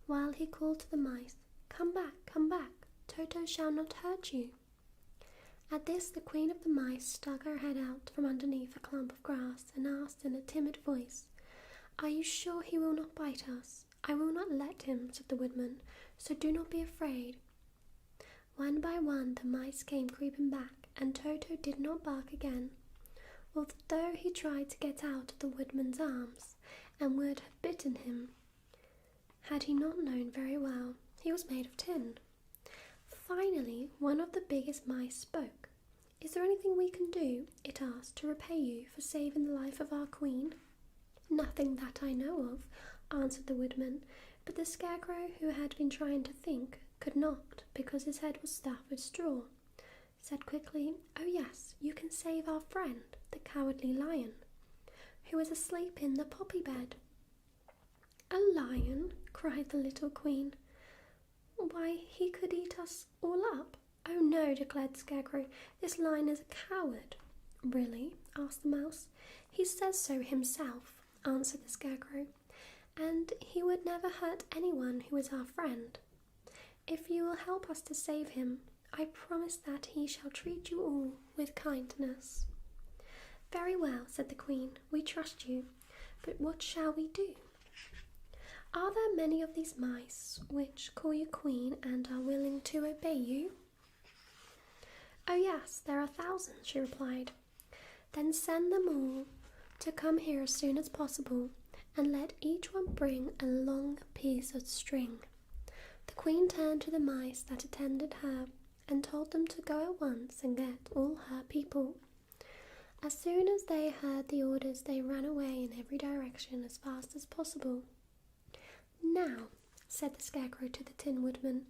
while he called to the mice, come back, Toto shall not hurt you." At this the Queen of the Mice stuck her head out from underneath a clump of grass and asked in a timid voice, "Are you sure he will not bite us?" "I will not let him," said the Woodman, "so do not be afraid." One by one the mice came creeping back, and Toto did not bark again, although he tried to get out of the Woodman's arms, and would have bitten him had he not known very well he was made of tin. Finally, one of the biggest mice spoke. "Is there anything we can do," it asked, "to repay you for saving the life of our Queen?" "Nothing that I know of," answered the Woodman, but the Scarecrow, who had been trying to think, could not because his head was stuffed with straw, said quickly, "Oh yes, you can save our friend, the Cowardly Lion, who is asleep in the poppy bed." "A lion?" cried the little Queen. "Why, he could eat us all up." "Oh no," declared the Scarecrow, "this lion is a coward." "Really?" asked the mouse. "He says so himself," answered the Scarecrow, "and he would never hurt anyone who is our friend. If you will help us to save him, I promise that he shall treat you all with kindness." "Very well," said the Queen, "we trust you, but what shall we do?" "Are there many of these mice which call you Queen and are willing to obey you?" "Oh yes, there are thousands," she replied. "Then send them all to come here as soon as possible, and let each one bring a long piece of string." The Queen turned to the mice that attended her and told them to go at once and get all her people. As soon as they heard the orders, they ran away in every direction as fast as possible. "Now," said the Scarecrow to the Tin Woodman,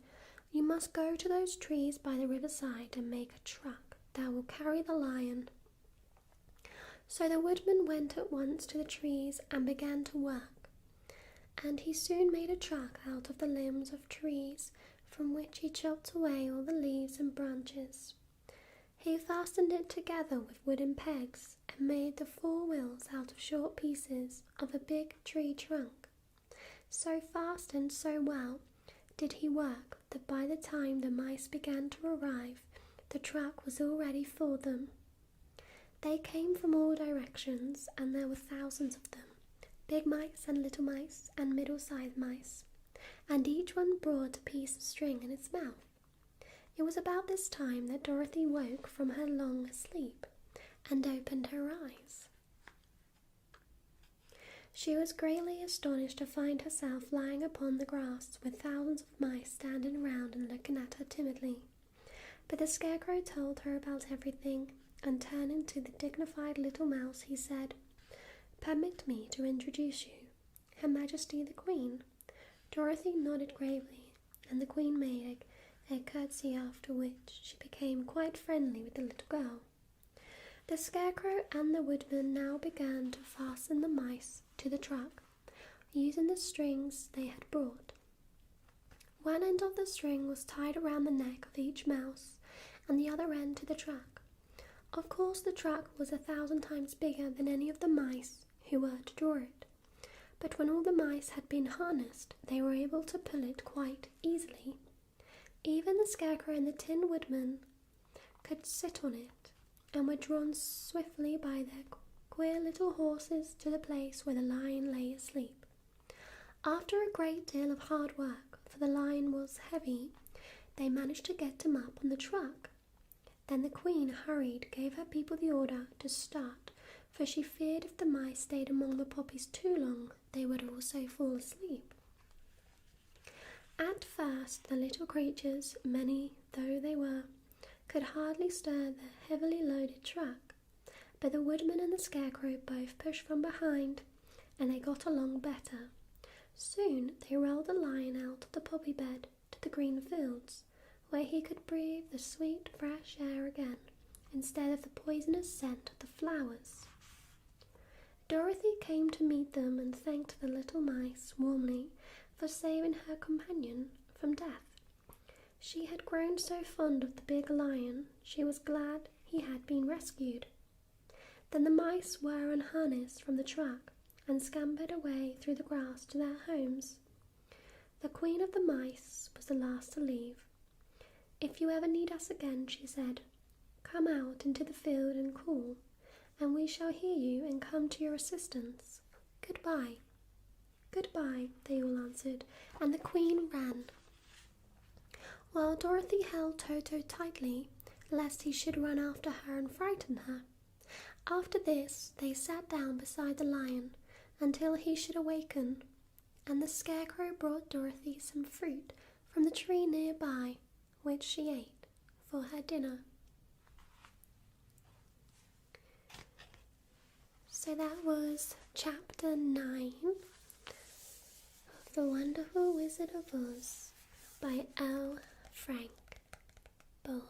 "you must go to those trees by the riverside and make a truck that will carry the lion." So the Woodman went at once to the trees and began to work, and he soon made a truck out of the limbs of trees, from which he chopped away all the leaves and branches. He fastened it together with wooden pegs and made the four wheels out of short pieces of a big tree trunk. So fast and so well did he work that by the time the mice began to arrive, the truck was all ready for them. They came from all directions, and there were thousands of them, big mice and little mice and middle-sized mice, and each one brought a piece of string in its mouth. It was about this time that Dorothy woke from her long sleep and opened her eyes. She was greatly astonished to find herself lying upon the grass with thousands of mice standing around and looking at her timidly. But the Scarecrow told her about everything, and turning to the dignified little mouse, he said, "Permit me to introduce you, Her Majesty the Queen." Dorothy nodded gravely, and the Queen made a curtsy, after which she became quite friendly with the little girl. The Scarecrow and the Woodman now began to fasten the mice to the truck, using the strings they had brought. One end of the string was tied around the neck of each mouse, and the other end to the truck. Of course, the truck was 1,000 times bigger than any of the mice who were to draw it. But when all the mice had been harnessed, they were able to pull it quite easily. Even the Scarecrow and the Tin Woodman could sit on it, and were drawn swiftly by their queer little horses to the place where the lion lay asleep. After a great deal of hard work, for the lion was heavy, they managed to get him up on the truck. Then the Queen gave her people the order to start, for she feared if the mice stayed among the poppies too long, they would also fall asleep. At first, the little creatures, many though they were, could hardly stir the heavily loaded truck, but the Woodman and the Scarecrow both pushed from behind, and they got along better. Soon they rolled the lion out of the poppy bed to the green fields, where he could breathe the sweet fresh air again, instead of the poisonous scent of the flowers. Dorothy came to meet them and thanked the little mice warmly for saving her companion from death. She had grown so fond of the big lion, she was glad he had been rescued. Then the mice were unharnessed from the truck and scampered away through the grass to their homes. The Queen of the Mice was the last to leave. "If you ever need us again," she said, "come out into the field and call, and we shall hear you and come to your assistance. Goodbye." "Goodbye," they all answered, and the Queen ran, while Dorothy held Toto tightly, lest he should run after her and frighten her. After this, they sat down beside the lion until he should awaken, and the Scarecrow brought Dorothy some fruit from the tree nearby, which she ate for her dinner. So that was chapter 9 of The Wonderful Wizard of Oz by L. Frank Baum.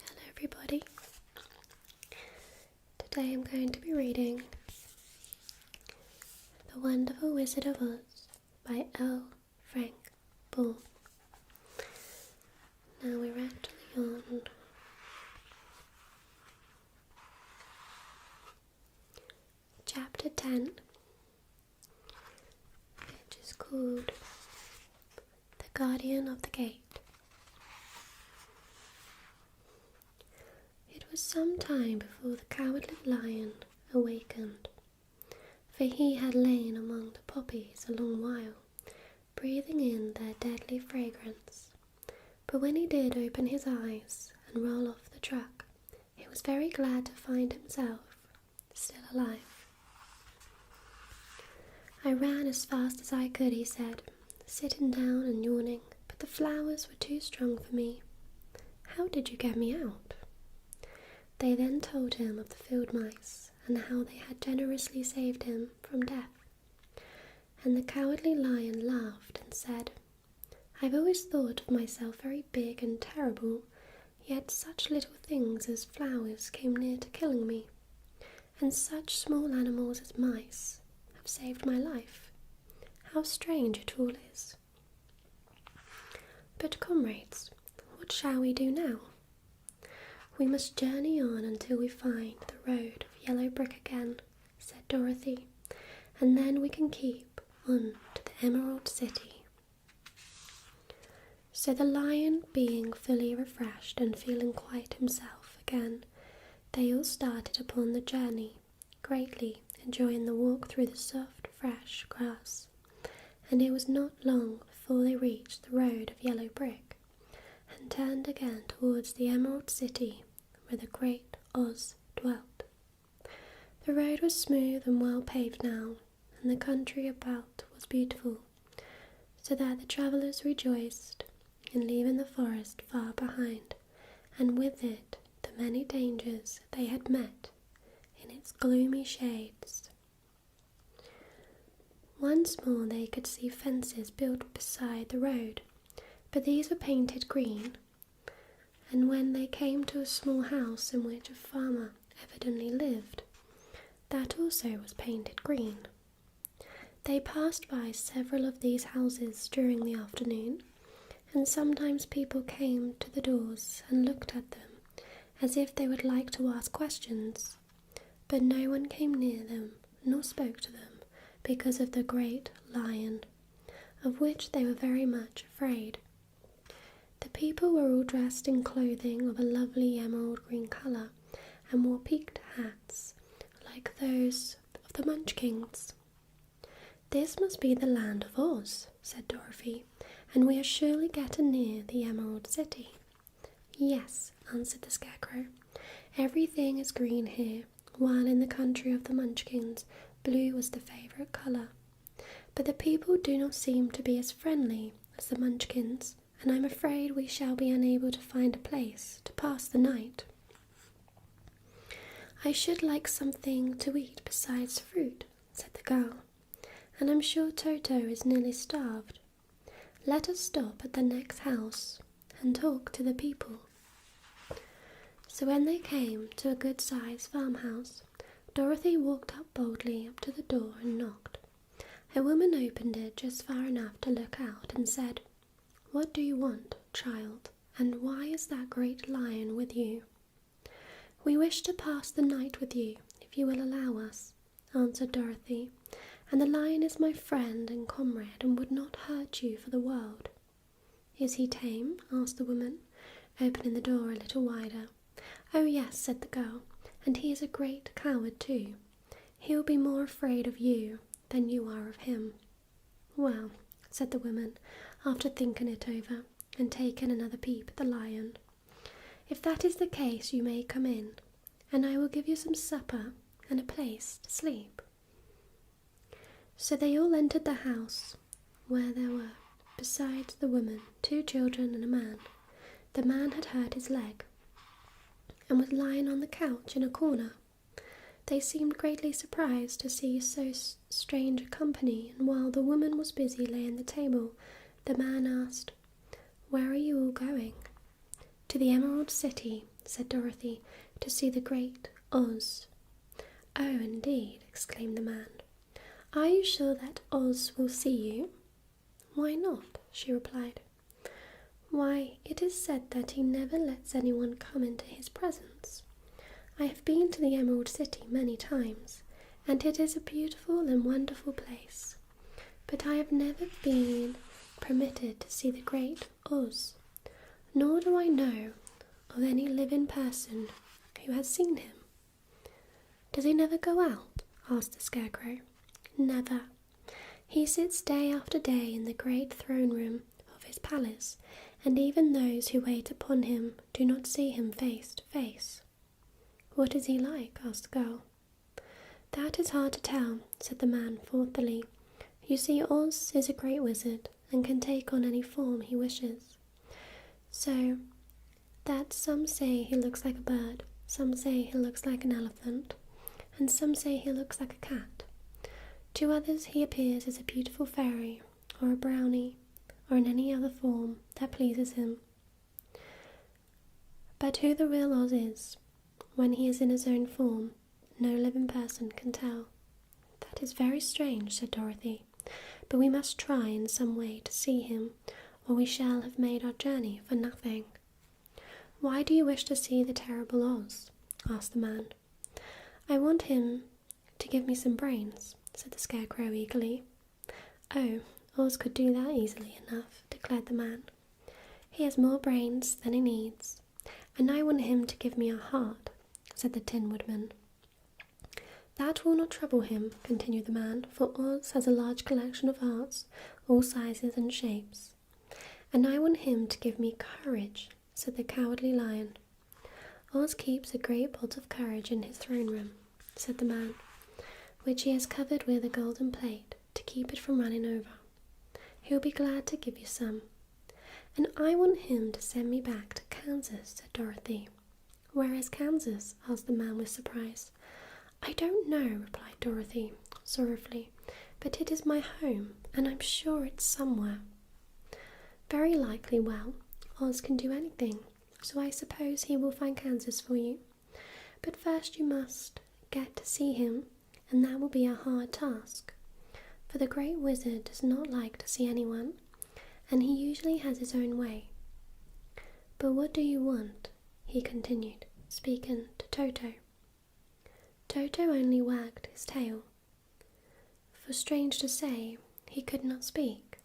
Hello everybody. Today I'm going to be reading The Wonderful Wizard of Oz by L. Frank Baum. Now we're actually on chapter 10, which is called The Guardian of the Gate. It was some time before the Cowardly Lion awakened, for he had lain among the poppies a long while, breathing in their deadly fragrance. But when he did open his eyes and roll off the truck, he was very glad to find himself still alive. "I ran as fast as I could," he said, sitting down and yawning, "but the flowers were too strong for me. How did you get me out?" They then told him of the field mice and how they had generously saved him from death. And the Cowardly Lion laughed and said, "I've always thought of myself very big and terrible, yet such little things as flowers came near to killing me, and such small animals as mice have saved my life. How strange it all is. But comrades, what shall we do now?" "We must journey on until we find the road of yellow brick again," said Dorothy, "and then we can keep on to the Emerald City." So the lion being fully refreshed and feeling quite himself again, they all started upon the journey, greatly enjoying the walk through the soft, fresh grass. And it was not long before they reached the road of yellow brick, and turned again towards the Emerald City, where the great Oz dwelt. The road was smooth and well paved now, and the country about was beautiful, so that the travellers rejoiced in leaving the forest far behind, and with it the many dangers they had met in its gloomy shades. Once more they could see fences built beside the road, but these were painted green, and when they came to a small house in which a farmer evidently lived, that also was painted green. They passed by several of these houses during the afternoon, and sometimes people came to the doors and looked at them as if they would like to ask questions, but no one came near them nor spoke to them because of the great lion, of which they were very much afraid. The people were all dressed in clothing of a lovely emerald green colour and wore peaked hats like those of the Munchkins. "This must be the land of Oz," said Dorothy, "and we are surely getting near the Emerald City." "Yes," answered the Scarecrow. "Everything is green here, while in the country of the Munchkins, blue was the favourite colour. But the people do not seem to be as friendly as the Munchkins, and I'm afraid we shall be unable to find a place to pass the night." "I should like something to eat besides fruit," said the girl, "and I'm sure Toto is nearly starved. Let us stop at the next house and talk to the people." So when they came to a good-sized farmhouse, Dorothy walked boldly up to the door and knocked. A woman opened it just far enough to look out and said, "What do you want, child, and why is that great lion with you?" "We wish to pass the night with you, if you will allow us," answered Dorothy, "and the lion is my friend and comrade and would not hurt you for the world." "Is he tame?" asked the woman, opening the door a little wider. "Oh yes," said the girl, "and he is a great coward too. He will be more afraid of you than you are of him." "Well," said the woman, after thinking it over and taking another peep at the lion, "if that is the case, you may come in, and I will give you some supper and a place to sleep." So they all entered the house, where there were, besides the woman, 2 children and a man. The man had hurt his leg, and was lying on the couch in a corner. They seemed greatly surprised to see so strange a company, and while the woman was busy laying the table, the man asked, "Where are you all going?" "To the Emerald City," said Dorothy, "to see the great Oz." "Oh, indeed," exclaimed the man. "Are you sure that Oz will see you?" "Why not?" she replied. "Why, it is said that he never lets anyone come into his presence. I have been to the Emerald City many times, and it is a beautiful and wonderful place, but I have never been permitted to see the great Oz, nor do I know of any living person who has seen him." "Does he never go out?" asked the Scarecrow. "Never. He sits day after day in the great throne room of his palace, and even those who wait upon him do not see him face to face." "What is he like?" asked the girl. "That is hard to tell," said the man thoughtfully. "You see, Oz is a great wizard and can take on any form he wishes. So that some say he looks like a bird, some say he looks like an elephant, and some say he looks like a cat. To others he appears as a beautiful fairy, or a brownie, or in any other form that pleases him. But who the real Oz is, when he is in his own form, no living person can tell." "That is very strange," said Dorothy, "but we must try in some way to see him, or we shall have made our journey for nothing." "Why do you wish to see the terrible Oz?" asked the man. "I want him to give me some brains," said the Scarecrow eagerly. "Oh, Oz could do that easily enough," declared the man. "He has more brains than he needs, and I want him to give me a heart," said the Tin Woodman. "That will not trouble him," continued the man, "for Oz has a large collection of hearts, all sizes and shapes. And I want him to give me courage," said the Cowardly Lion. "Oz keeps a great pot of courage in his throne room," said the man, "which he has covered with a golden plate to keep it from running over. He'll be glad to give you some." "And I want him to send me back to Kansas," said Dorothy. "Where is Kansas?" asked the man with surprise. "I don't know," replied Dorothy sorrowfully, "but it is my home, and I'm sure it's somewhere." Very likely. Well, Oz can do anything, so I suppose he will find Kansas for you. But first you must get to see him, and that will be a hard task, for the Great Wizard does not like to see anyone, and he usually has his own way. But what do you want? He continued, speaking to Toto. Toto only wagged his tail, for strange to say, he could not speak.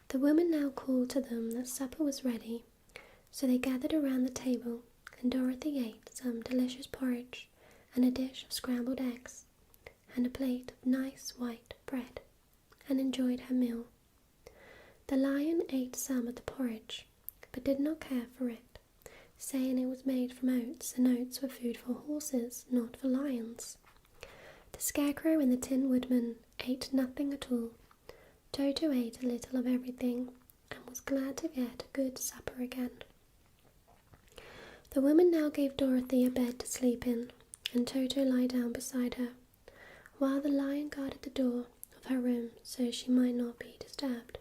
The woman now called to them that supper was ready, so they gathered around the table, and Dorothy ate some delicious porridge and a dish of scrambled eggs and a plate of nice white bread, and enjoyed her meal. The lion ate some of the porridge, but did not care for it, saying it was made from oats, and oats were food for horses, not for lions. The Scarecrow and the Tin Woodman ate nothing at all. Toto ate a little of everything, and was glad to get a good supper again. The woman now gave Dorothy a bed to sleep in, and Toto lay down beside her, while the lion guarded the door of her room so she might not be disturbed.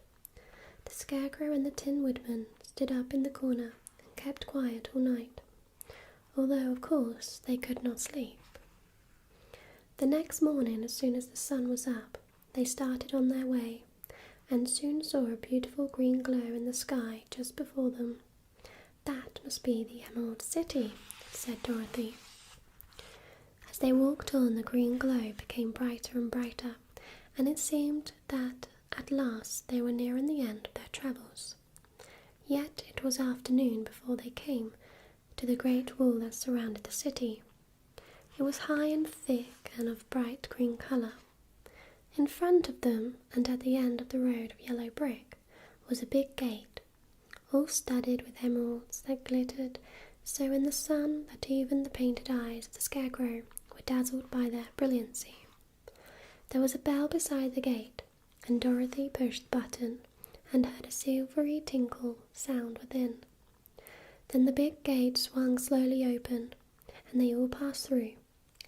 The Scarecrow and the Tin Woodman stood up in the corner and kept quiet all night, although of course they could not sleep. The next morning, as soon as the sun was up, they started on their way, and soon saw a beautiful green glow in the sky just before them. "That must be the Emerald City," said Dorothy. As they walked on, the green glow became brighter and brighter, and it seemed that at last they were nearing the end of their travels. Yet it was afternoon before they came to the great wall that surrounded the city. It was high and thick and of bright green colour. In front of them, and at the end of the road of yellow brick, was a big gate, all studded with emeralds that glittered so in the sun that even the painted eyes of the Scarecrow were dazzled by their brilliancy. There was a bell beside the gate, and Dorothy pushed the button and heard a silvery tinkle sound within. Then the big gate swung slowly open, and they all passed through,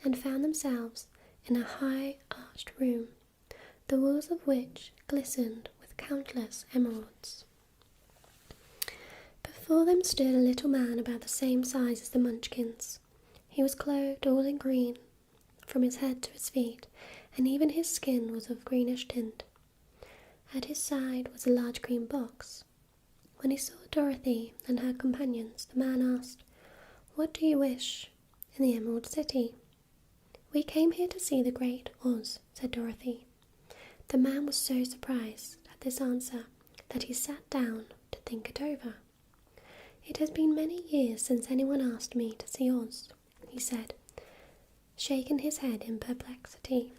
and found themselves in a high arched room, the walls of which glistened with countless emeralds. Before them stood a little man about the same size as the Munchkins. He was clothed all in green, from his head to his feet, and even his skin was of greenish tint. At his side was a large green box. When he saw Dorothy and her companions, the man asked, "What do you wish in the Emerald City?" "We came here to see the great Oz," said Dorothy. The man was so surprised at this answer that he sat down to think it over. "It has been many years since anyone asked me to see Oz," he said, shaking his head in perplexity.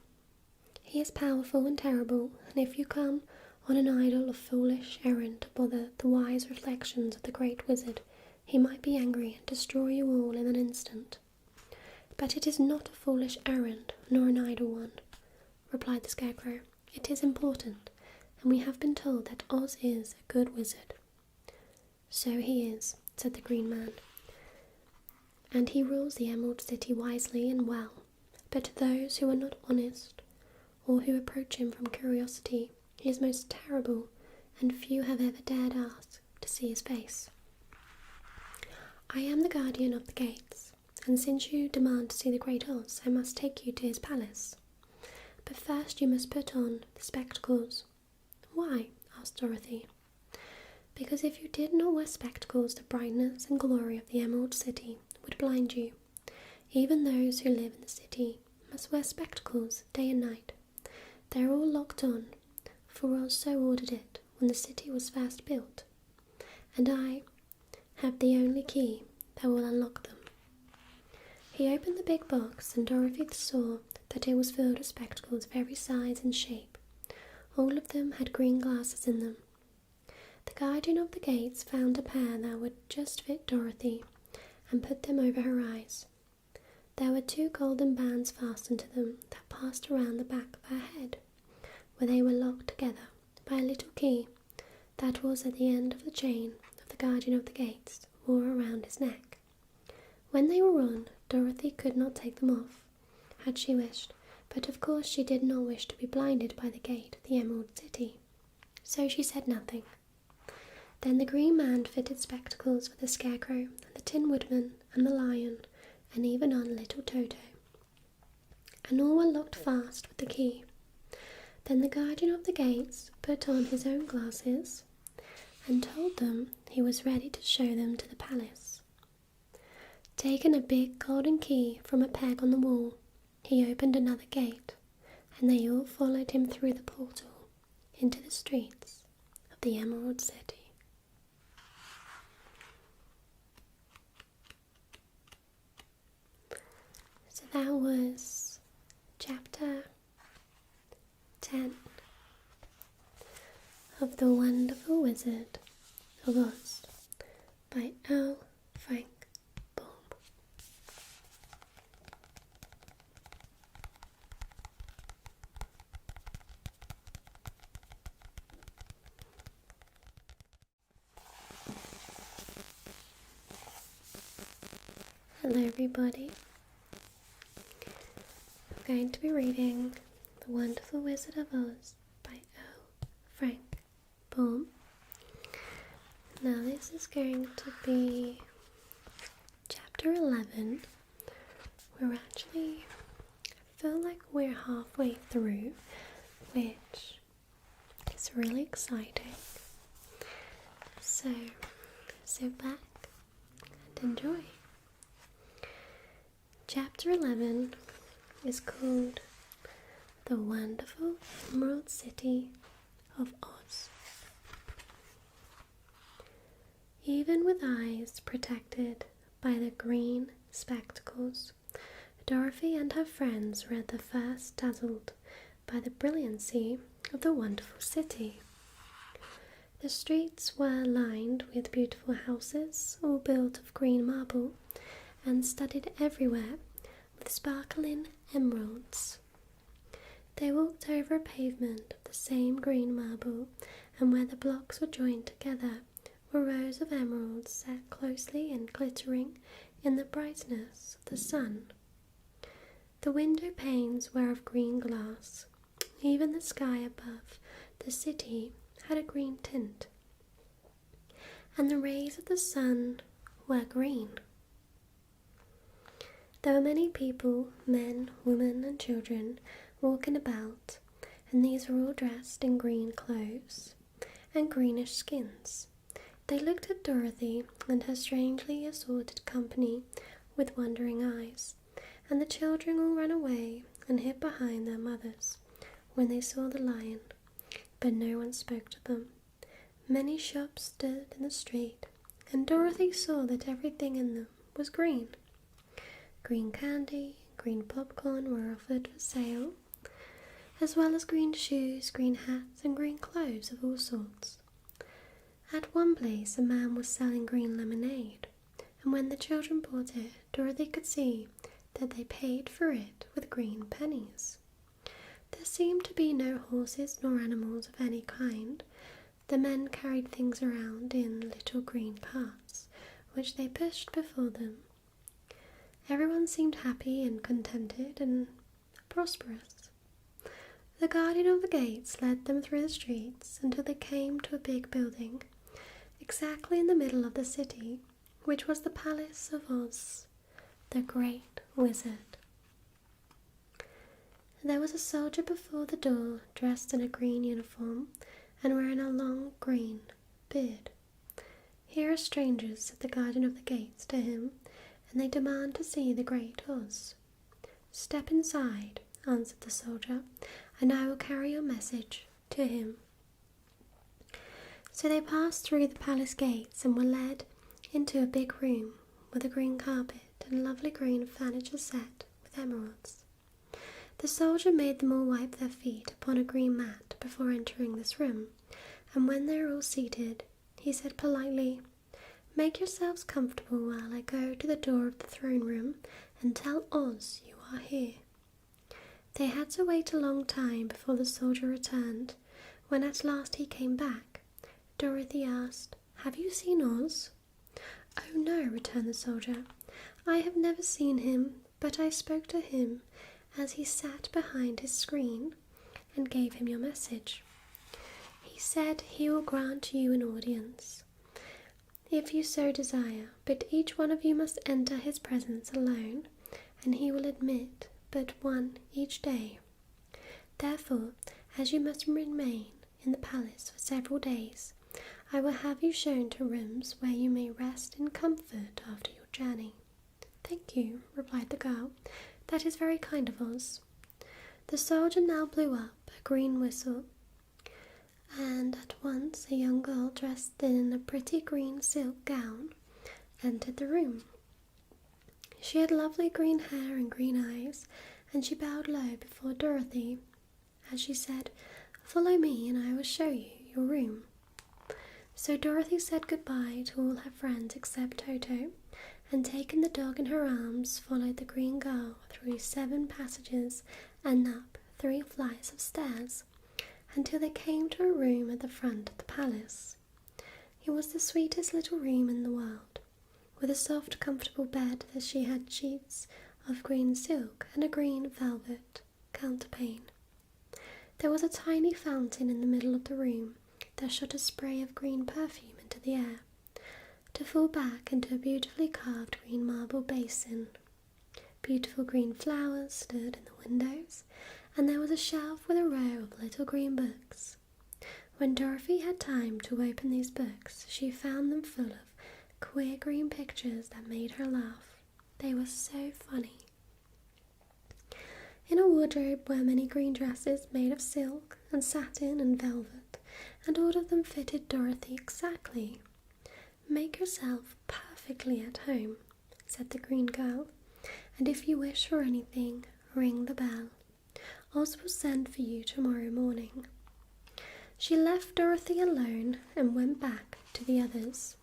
"He is powerful and terrible, and if you come on an idle or foolish errand to bother the wise reflections of the Great Wizard, he might be angry and destroy you all in an instant." "But it is not a foolish errand, nor an idle one," replied the Scarecrow. "It is important, and we have been told that Oz is a good wizard." "So he is," said the Green Man, "and he rules the Emerald City wisely and well. But to those who are not honest, or who approach him from curiosity, he is most terrible, and few have ever dared ask to see his face. I am the guardian of the gates, and since you demand to see the great Oz, I must take you to his palace. But first you must put on the spectacles." "Why?" asked Dorothy. "Because if you did not wear spectacles, the brightness and glory of the Emerald City would blind you. Even those who live in the city must wear spectacles day and night. They are all locked on, for Oz so ordered it when the city was first built, and I have the only key that will unlock them." He opened the big box, and Dorothy saw that it was filled with spectacles of every size and shape. All of them had green glasses in them. The guardian of the gates found a pair that would just fit Dorothy, and put them over her eyes. There were 2 golden bands fastened to them that passed around the back of her head, where they were locked together by a little key that was at the end of the chain of the guardian of the gates wore around his neck. When they were on, Dorothy could not take them off, had she wished, but of course she did not wish to be blinded by the gate of the Emerald City, so she said nothing. Then the Green Man fitted spectacles for the Scarecrow and the Tin Woodman and the Lion, and even on little Toto. And all were locked fast with the key. Then the Guardian of the Gates put on his own glasses and told them he was ready to show them to the palace. Taking a big golden key from a peg on the wall, he opened another gate, and they all followed him through the portal into the streets of the Emerald City. So that was chapter 10 of The Wonderful Wizard of Oz by L. Frank Baum. Hello everybody. I'm going to be reading The Wonderful Wizard of Oz by L. Frank Baum. Now this is going to be chapter 11. I feel like we're halfway through, which is really exciting. So sit back and enjoy. Chapter 11 is called The Wonderful Emerald City of Oz. Even with eyes protected by the green spectacles, Dorothy and her friends were at the first dazzled by the brilliancy of the wonderful city. The streets were lined with beautiful houses, all built of green marble and studded everywhere with sparkling emeralds. They walked over a pavement of the same green marble, and where the blocks were joined together were rows of emeralds set closely and glittering in the brightness of the sun. The window panes were of green glass. Even the sky above the city had a green tint, and the rays of the sun were green. There were many people, men, women, and children, walking about, and these were all dressed in green clothes and greenish skins. They looked at Dorothy and her strangely assorted company with wondering eyes, and the children all ran away and hid behind their mothers when they saw the lion, but no one spoke to them. Many shops stood in the street, and Dorothy saw that everything in them was green. Green candy, green popcorn were offered for sale, as well as green shoes, green hats, and green clothes of all sorts. At one place a man was selling green lemonade, and when the children bought it, Dorothy could see that they paid for it with green pennies. There seemed to be no horses nor animals of any kind. The men carried things around in little green carts, which they pushed before them. Everyone seemed happy and contented and prosperous. The Guardian of the Gates led them through the streets until they came to a big building, exactly in the middle of the city, which was the Palace of Oz, the Great Wizard. There was a soldier before the door, dressed in a green uniform and wearing a long green beard. "Here are strangers," said the Guardian of the Gates to him, "and they demand to see the Great Oz." "Step inside," answered the soldier, "and I will carry your message to him." So they passed through the palace gates and were led into a big room with a green carpet and lovely green furniture set with emeralds. The soldier made them all wipe their feet upon a green mat before entering this room, and when they were all seated, he said politely, "Make yourselves comfortable while I go to the door of the throne room and tell Oz you are here." They had to wait a long time before the soldier returned. When at last he came back, Dorothy asked, "Have you seen Oz?" "Oh no," returned the soldier. "I have never seen him, but I spoke to him as he sat behind his screen and gave him your message. He said he will grant you an audience, if you so desire, but each one of you must enter his presence alone, and he will admit but one each day. Therefore, as you must remain in the palace for several days, I will have you shown to rooms where you may rest in comfort after your journey." "Thank you," replied the girl. "That is very kind of us." The soldier now blew up a green whistle, and at once a young girl dressed in a pretty green silk gown entered the room. She had lovely green hair and green eyes, and she bowed low before Dorothy as she said, "Follow me and I will show you your room." So Dorothy said goodbye to all her friends except Toto, and taking the dog in her arms, followed the green girl through 7 passages and up 3 flights of stairs, until they came to a room at the front of the palace. It was the sweetest little room in the world, with a soft, comfortable bed that she had sheets of green silk and a green velvet counterpane. There was a tiny fountain in the middle of the room that shot a spray of green perfume into the air, to fall back into a beautifully carved green marble basin. Beautiful green flowers stood in the windows, and there was a shelf with a row of little green books. When Dorothy had time to open these books, she found them full of queer green pictures that made her laugh. They were so funny. In a wardrobe were many green dresses made of silk and satin and velvet, and all of them fitted Dorothy exactly. "Make yourself perfectly at home," said the green girl, "and if you wish for anything, ring the bell. Oz will send for you tomorrow morning." She left Dorothy alone and went back to the others.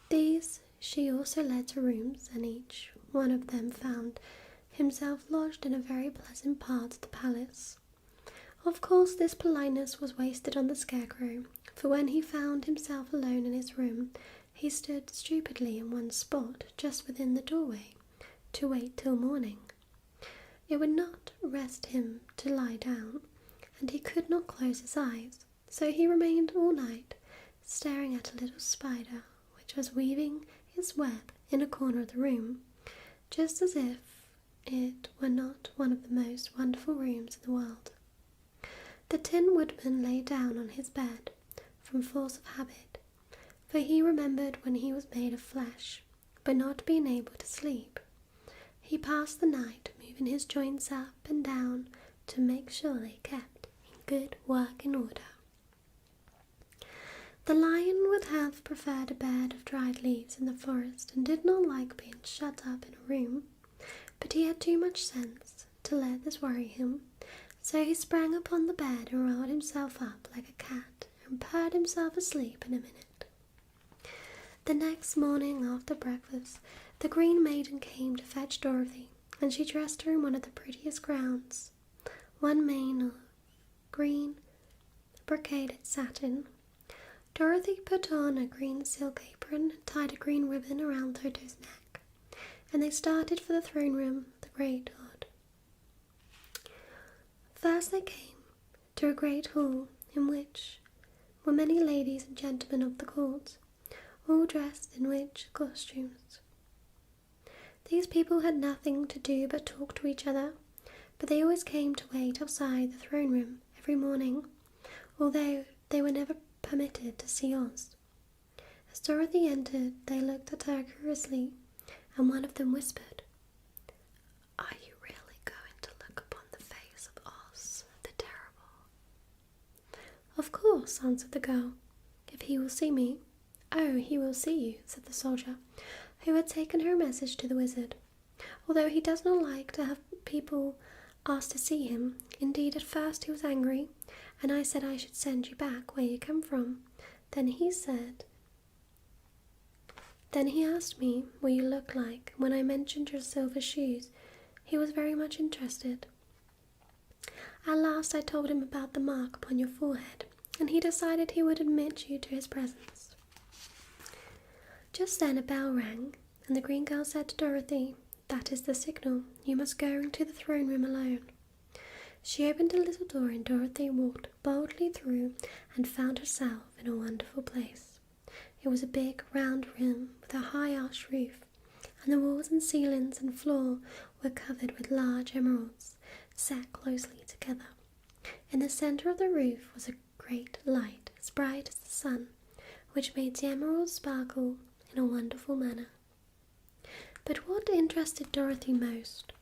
These she also led to rooms, and each one of them found himself lodged in a very pleasant part of the palace. Of course, this politeness was wasted on the Scarecrow, for when he found himself alone in his room, he stood stupidly in one spot just within the doorway to wait till morning. It would not rest him to lie down, and he could not close his eyes, so he remained all night staring at a little spider which was weaving its web in a corner of the room, just as if it were not one of the most wonderful rooms in the world. The Tin Woodman lay down on his bed from force of habit, for he remembered when he was made of flesh, but not being able to sleep. He passed the night moving his joints up and down to make sure they kept in good working order. The lion would have preferred a bed of dried leaves in the forest and did not like being shut up in a room, but he had too much sense to let this worry him, so he sprang upon the bed and rolled himself up like a cat and purred himself asleep in a minute. The next morning after breakfast, the Green Maiden came to fetch Dorothy, and she dressed her in one of the prettiest gowns, one made of green brocaded satin. Dorothy put on a green silk apron and tied a green ribbon around Toto's neck, and they started for the throne room of the Great Lord. First they came to a great hall in which were many ladies and gentlemen of the court, all dressed in rich costumes. These people had nothing to do but talk to each other, but they always came to wait outside the throne room every morning, although they were never permitted to see Oz. As Dorothy entered, they looked at her curiously, and one of them whispered, "Are you really going to look upon the face of Oz the Terrible?" "Of course," answered the girl, "if he will see me." "Oh, he will see you," said the soldier, who had taken her message to the wizard, "although he does not like to have people asked to see him. Indeed, at first he was angry, and I said I should send you back where you come from. Then he asked me what you look like. When I mentioned your silver shoes, he was very much interested. At last I told him about the mark upon your forehead, and he decided he would admit you to his presence." Just then a bell rang, and the green girl said to Dorothy, "That is the signal. You must go into the throne room alone." She opened a little door, and Dorothy walked boldly through and found herself in a wonderful place. It was a big round room with a high arched roof, and the walls and ceilings and floor were covered with large emeralds set closely together. In the centre of the roof was a great light, as bright as the sun, which made the emeralds sparkle in a wonderful manner. But what interested Dorothy most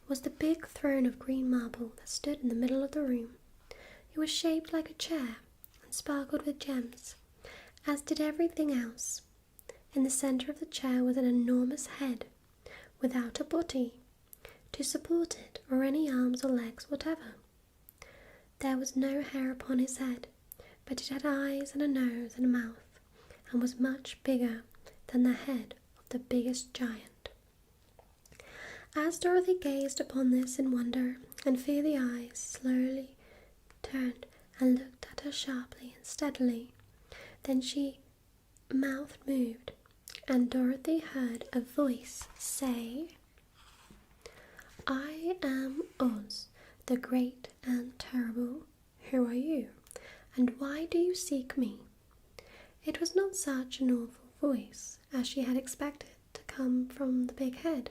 was the big throne of green marble that stood in the middle of the room. It was shaped like a chair and sparkled with gems, as did everything else. In the centre of the chair was an enormous head, without a body to support it, or any arms or legs whatever. There was no hair upon his head, but it had eyes and a nose and a mouth, and was much bigger than the head of the biggest giant. As Dorothy gazed upon this in wonder and fear, the eyes slowly turned and looked at her sharply and steadily. Then she mouth moved, and Dorothy heard a voice say, "I am Oz, the great and terrible. Who are you, and why do you seek me?" It was not such an awful voice as she had expected to come from the big head,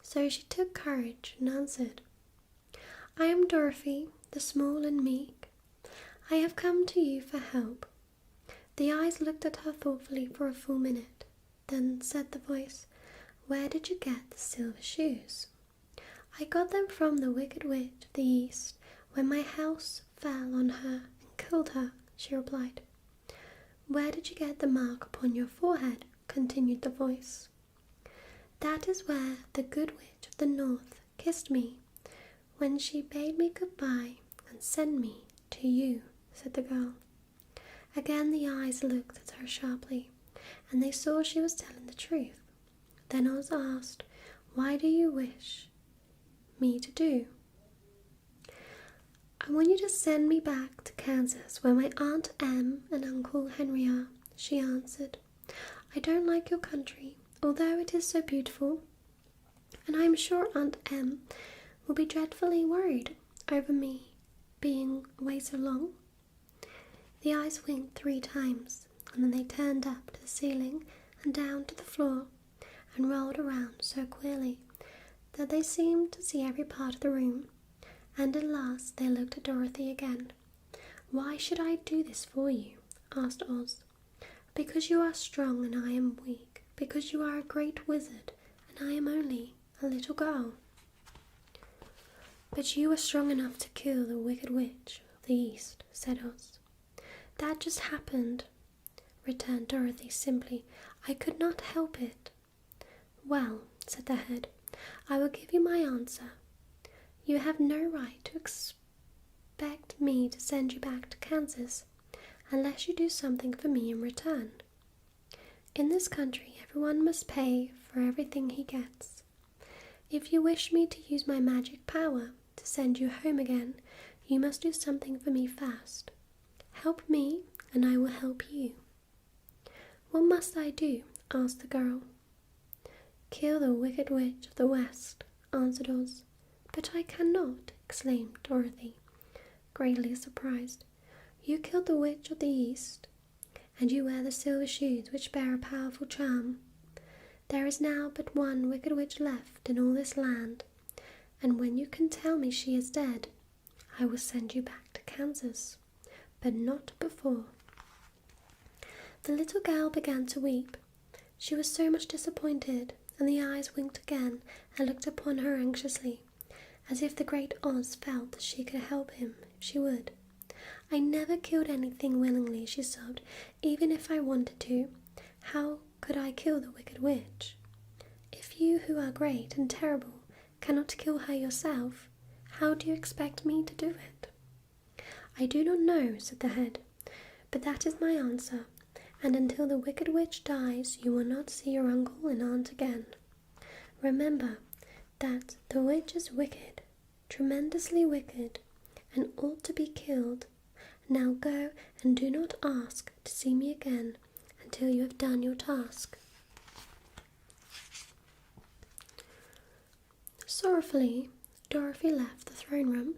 so she took courage and answered, "I am Dorothy, the small and meek. I have come to you for help." The eyes looked at her thoughtfully for a full minute. Then said the voice, "Where did you get the silver shoes?" "I got them from the Wicked Witch of the East when my house fell on her and killed her," she replied. "Where did you get the mark upon your forehead?" continued the voice. "That is where the Good Witch of the North kissed me when she bade me goodbye and sent me to you," said the girl. Again the eyes looked at her sharply, and they saw she was telling the truth. Then Oz asked, "What do you wish me to do?" "I want you to send me back to Kansas, where my Aunt Em and Uncle Henry are," she answered. "I don't like your country, although it is so beautiful, and I am sure Aunt Em will be dreadfully worried over me being away so long." The eyes winked 3 times, and then they turned up to the ceiling and down to the floor and rolled around so queerly that they seemed to see every part of the room, and at last they looked at Dorothy again. "Why should I do this for you?" asked Oz. "Because you are strong and I am weak, because you are a great wizard and I am only a little girl." "But you are strong enough to kill the Wicked Witch of the East," said Oz. "That just happened," returned Dorothy simply. "I could not help it." "Well," said the head, "I will give you my answer. You have no right to expect me to send you back to Kansas unless you do something for me in return. In this country, everyone must pay for everything he gets. If you wish me to use my magic power to send you home again, you must do something for me first. Help me, and I will help you." "What must I do?" asked the girl. "Kill the Wicked Witch of the West," answered Oz. "But I cannot," exclaimed Dorothy, greatly surprised. "You killed the Witch of the East, and you wear the silver shoes which bear a powerful charm. There is now but one Wicked Witch left in all this land, and when you can tell me she is dead, I will send you back to Kansas, but not before." The little girl began to weep. She was so much disappointed, and the eyes winked again and looked upon her anxiously, as if the great Oz felt that she could help him if she would. "I never killed anything willingly," she sobbed. "Even if I wanted to, how could I kill the Wicked Witch? If you, who are great and terrible, cannot kill her yourself, how do you expect me to do it?" "I do not know," said the head, "but that is my answer, and until the Wicked Witch dies, you will not see your uncle and aunt again. Remember that the witch is wicked, tremendously wicked, and ought to be killed. Now go, and do not ask to see me again until you have done your task." Sorrowfully, Dorothy left the throne room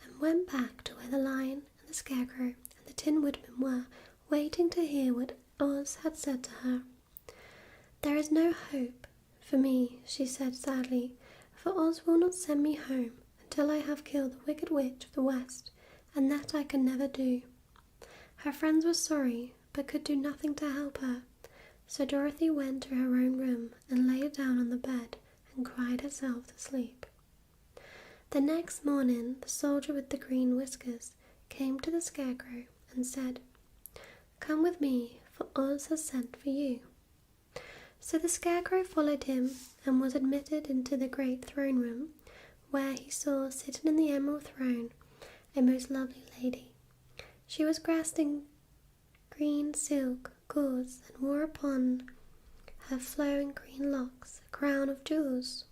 and went back to where the Lion and the Scarecrow and the Tin Woodman were, waiting to hear what Oz had said to her. "There is no hope for me," she said sadly, "for Oz will not send me home until I have killed the Wicked Witch of the West, and that I can never do." Her friends were sorry, but could do nothing to help her, so Dorothy went to her own room and lay down on the bed and cried herself to sleep. The next morning, the soldier with the green whiskers came to the Scarecrow and said, "Come with me, for Oz has sent for you." So the Scarecrow followed him and was admitted into the great throne room, where he saw sitting in the emerald throne a most lovely lady. She was dressed in green silk gauze and wore upon her flowing green locks a crown of jewels.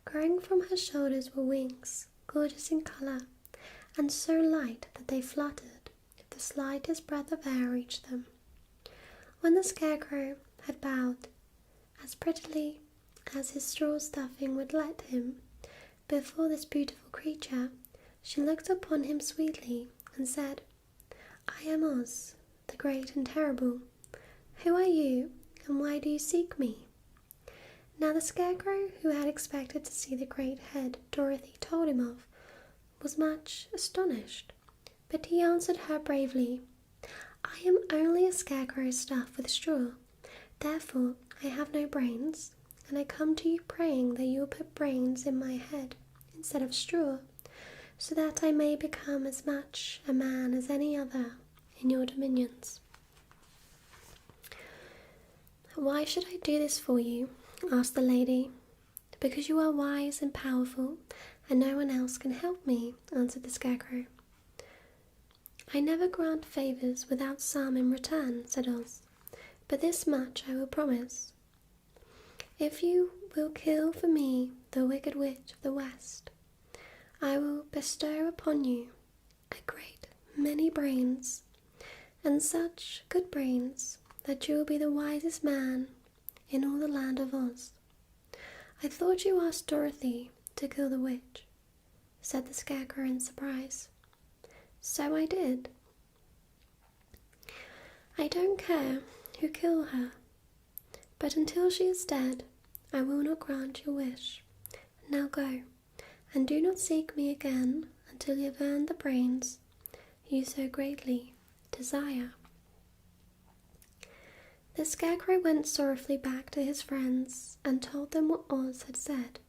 Growing from her shoulders were wings, gorgeous in colour, and so light that they fluttered if the slightest breath of air reached them. When the Scarecrow had bowed as prettily as his straw stuffing would let him before this beautiful creature, she looked upon him sweetly and said, "I am Oz, the great and terrible. Who are you, and why do you seek me?" Now the Scarecrow, who had expected to see the great head Dorothy told him of, was much astonished, but he answered her bravely, "I am only a scarecrow stuffed with straw. Therefore I have no brains, and I come to you praying that you will put brains in my head instead of straw, so that I may become as much a man as any other in your dominions." "Why should I do this for you?" asked the lady. "Because you are wise and powerful, and no one else can help me," answered the Scarecrow. "I never grant favours without some in return," said Oz, "but this much I will promise. If you will kill for me the Wicked Witch of the West, I will bestow upon you a great many brains, and such good brains that you will be the wisest man in all the land of Oz." "I thought you asked Dorothy to kill the witch," said the Scarecrow in surprise. "So I did. I don't care who kill her, but until she is dead, I will not grant your wish. Now go, and do not seek me again until you have earned the brains you so greatly desire." The Scarecrow went sorrowfully back to his friends and told them what Oz had said,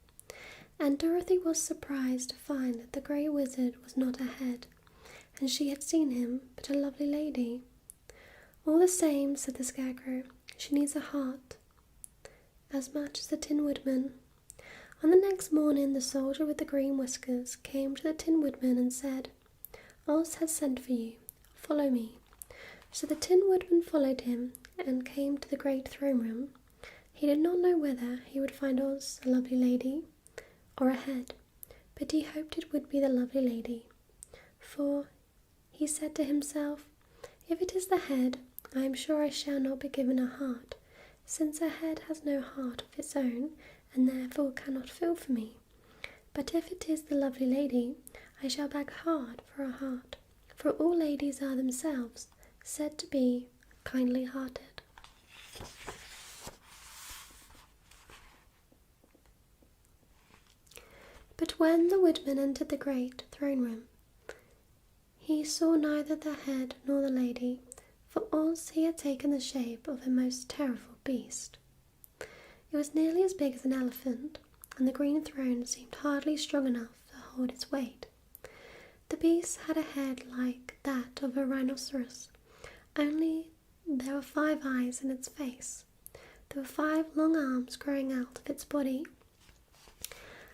and Dorothy was surprised to find that the Grey Wizard was not a head, and she had seen him, but a lovely lady. "All the same," said the Scarecrow, "she needs a heart as much as the Tin Woodman." On the next morning, the soldier with the green whiskers came to the Tin Woodman and said, "Oz has sent for you. Follow me." So the Tin Woodman followed him and came to the great throne room. He did not know whether he would find Oz a lovely lady or a head, but he hoped it would be the lovely lady, for he said to himself, "If it is the head, I am sure I shall not be given a heart, since a head has no heart of its own and therefore cannot feel for me. But if it is the lovely lady, I shall beg hard for a heart, for all ladies are themselves said to be kindly-hearted." But when the Woodman entered the great throne room, he saw neither the head nor the lady, for Oz he had taken the shape of a most terrible beast. It was nearly as big as an elephant, and the green throne seemed hardly strong enough to hold its weight. The beast had a head like that of a rhinoceros, only there were 5 eyes in its face. There were 5 long arms growing out of its body,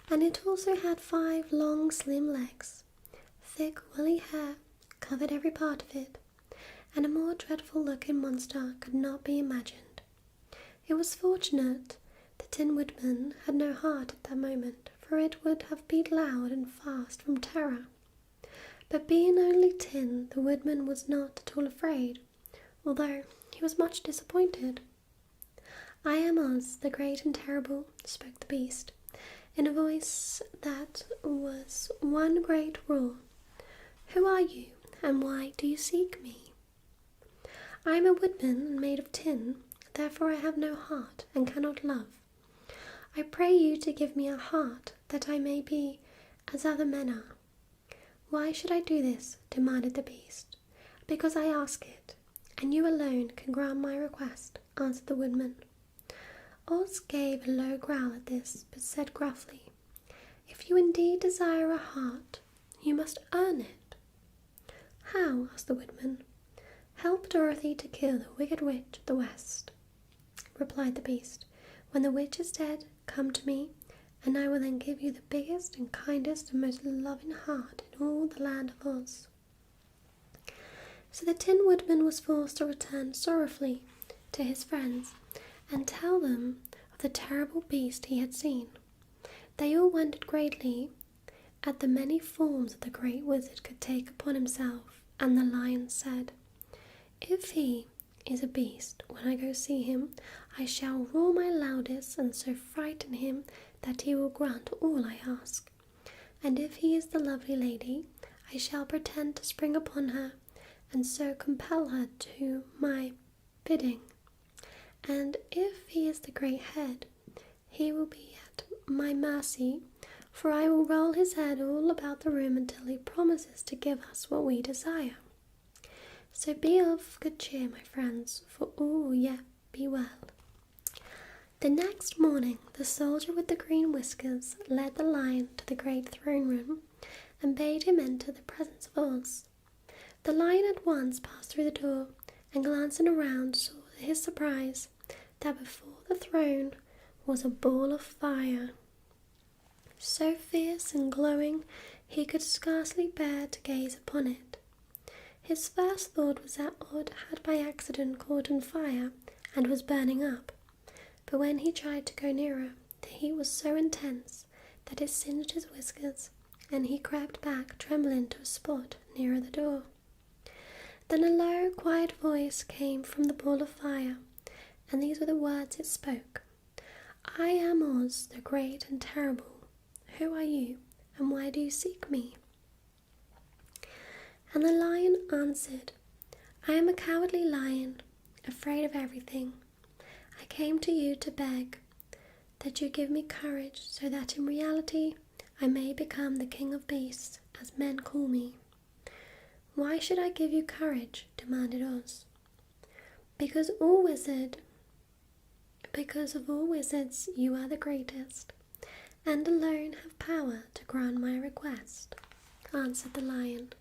and it also had 5 long slim legs. Thick woolly hair covered every part of it, and a more dreadful looking monster could not be imagined. It was fortunate the Tin Woodman had no heart at that moment, for it would have beat loud and fast from terror. But being only tin, the Woodman was not at all afraid, although he was much disappointed. "I am Oz, the great and terrible," spoke the beast, in a voice that was one great roar. "Who are you, and why do you seek me?" I am a woodman and made of tin, therefore I have no heart and cannot love. I pray you to give me a heart, that I may be as other men are. Why should I do this? Demanded the beast. Because I ask it, and you alone can grant my request, answered the woodman. Oz gave a low growl at this, but said gruffly, If you indeed desire a heart, you must earn it. How? Asked the woodman. Help Dorothy to kill the wicked witch of the west, replied the beast. When the witch is dead, come to me, and I will then give you the biggest and kindest and most loving heart in all the land of Oz. So the Tin Woodman was forced to return sorrowfully to his friends and tell them of the terrible beast he had seen. They all wondered greatly at the many forms that the great wizard could take upon himself, and the lion said, If he is a beast, when I go see him, I shall roar my loudest and so frighten him that he will grant all I ask. And if he is the lovely lady, I shall pretend to spring upon her and so compel her to my bidding. And if he is the great head, he will be at my mercy, for I will roll his head all about the room until he promises to give us what we desire. So be of good cheer, my friends, for all will yet be well. The next morning, the soldier with the green whiskers led the lion to the great throne room and bade him enter the presence of Oz. The lion at once passed through the door and, glancing around, saw to his surprise that before the throne was a ball of fire, so fierce and glowing he could scarcely bear to gaze upon it. His first thought was that Oz had by accident caught on fire and was burning up, but when he tried to go nearer, the heat was so intense that it singed his whiskers, and he crept back trembling to a spot nearer the door. Then a low, quiet voice came from the ball of fire, and these were the words it spoke. I am Oz, the great and terrible. Who are you, and why do you seek me? And the lion answered, I am a cowardly lion, afraid of everything. I came to you to beg that you give me courage so that in reality I may become the king of beasts, as men call me. Why should I give you courage? Demanded Oz. Because of all wizards you are the greatest, and alone have power to grant my request, answered the lion.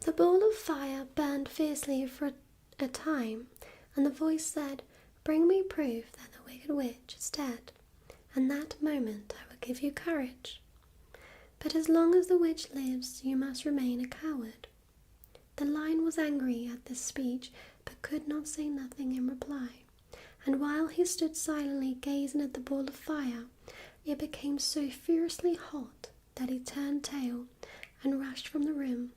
The ball of fire burned fiercely for a time, and the voice said, Bring me proof that the wicked witch is dead, and that moment I will give you courage. But as long as the witch lives, you must remain a coward. The lion was angry at this speech, but could not say nothing in reply, and while he stood silently gazing at the ball of fire, it became so furiously hot that he turned tail and rushed from the room.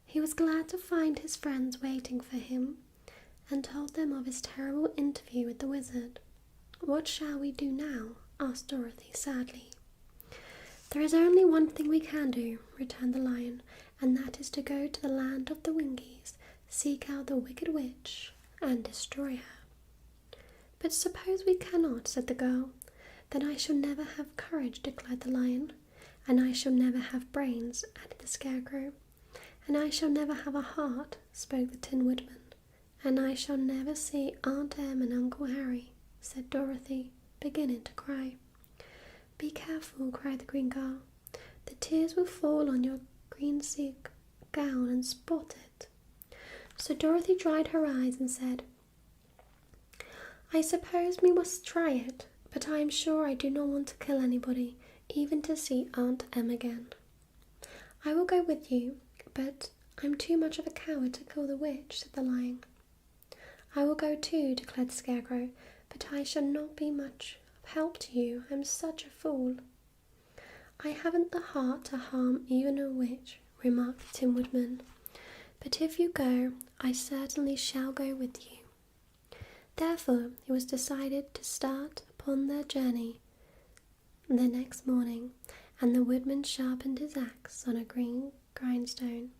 He was glad to find his friends waiting for him, and told them of his terrible interview with the wizard. What shall we do now? Asked Dorothy sadly. There is only one thing we can do, returned the lion, and that is to go to the land of the Winkies, seek out the wicked witch, and destroy her. But suppose we cannot, said the girl. Then I shall never have courage, declared the lion. And I shall never have brains, added the Scarecrow. And I shall never have a heart, spoke the Tin Woodman. And I shall never see Aunt Em and Uncle Harry, said Dorothy, beginning to cry. Be careful, cried the green girl. The tears will fall on your green silk gown and spot it. So Dorothy dried her eyes and said, I suppose we must try it, but I am sure I do not want to kill anybody, even to see Aunt Em again. I will go with you, but I'm too much of a coward to kill the witch, said the lion. I will go too, declared the Scarecrow, but I shall not be much of help to you. I'm such a fool. I haven't the heart to harm even a witch, remarked the Tin Woodman. But if you go, I certainly shall go with you. Therefore, it was decided to start upon their journey the next morning, and the woodman sharpened his axe on a green grindstone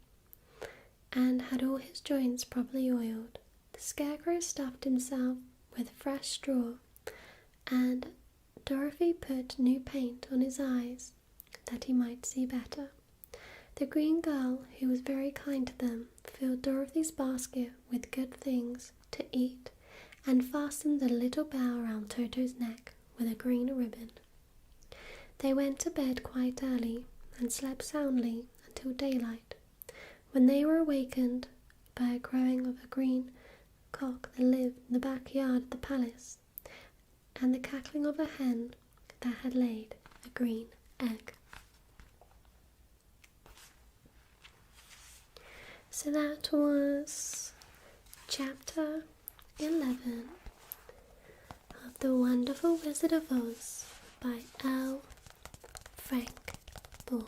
and had all his joints properly oiled. The Scarecrow stuffed himself with fresh straw, and Dorothy put new paint on his eyes that he might see better. The green girl, who was very kind to them, filled Dorothy's basket with good things to eat and fastened a little bow around Toto's neck with a green ribbon. They went to bed quite early and slept soundly until daylight, when they were awakened by a crowing of a green cock that lived in the backyard of the palace, and the cackling of a hen that had laid a green egg. So that was chapter 11 of The Wonderful Wizard of Oz by L. Frank Baum.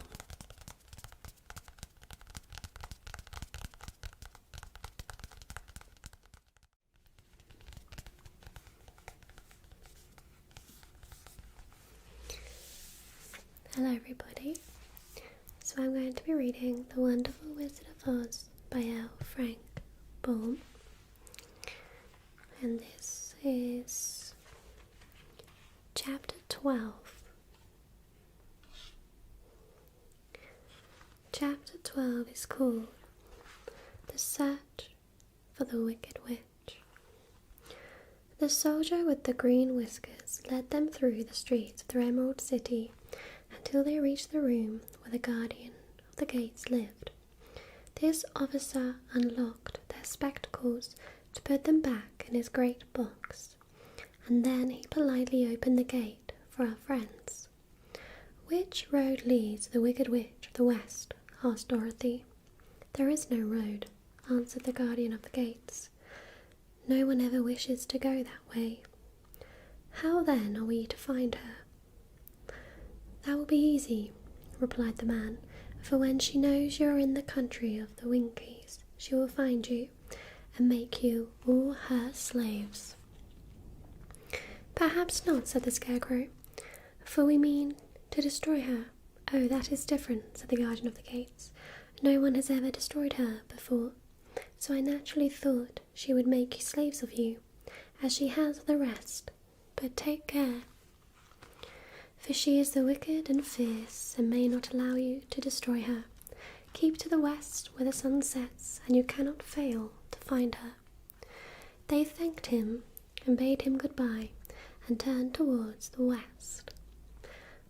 Hello everybody, so I'm going to be reading The Wonderful Wizard of Oz by L. Frank Baum, and this is chapter 12. Chapter 12 is called The Search for the Wicked Witch. The soldier with the green whiskers led them through the streets of the Emerald City until they reached the room where the guardian of the gates lived. This officer unlocked their spectacles to put them back in his great box, and then he politely opened the gate for our friends. "Which road leads to the Wicked Witch of the West?" asked Dorothy. "There is no road," answered the guardian of the gates. "No one ever wishes to go that way." "How then are we to find her?" "That will be easy," replied the man, "for when she knows you are in the country of the Winkies, she will find you and make you all her slaves." "Perhaps not," said the Scarecrow, "for we mean to destroy her." "Oh, that is different," said the guardian of the gates. "No one has ever destroyed her before, so I naturally thought she would make slaves of you, as she has of the rest. But take care, for she is the wicked and fierce, and may not allow you to destroy her. Keep to the west where the sun sets, and you cannot fail to find her." They thanked him and bade him goodbye, and turned towards the west.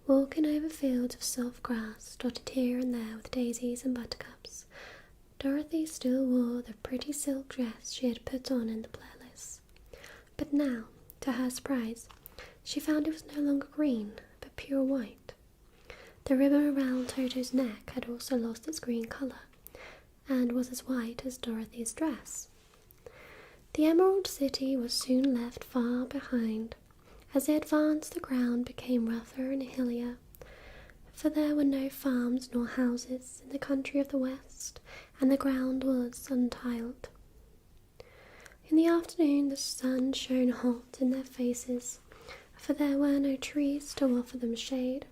Walking over fields of soft grass, dotted here and there with daisies and buttercups, Dorothy still wore the pretty silk dress she had put on in the palace. But now, to her surprise, she found it was no longer green, but pure white. The ribbon around Toto's neck had also lost its green colour, and was as white as Dorothy's dress. The Emerald City was soon left far behind. As they advanced, the ground became rougher and hillier, for there were no farms nor houses in the country of the West, and the ground was untiled. In the afternoon the sun shone hot in their faces, for there were no trees to offer them shade,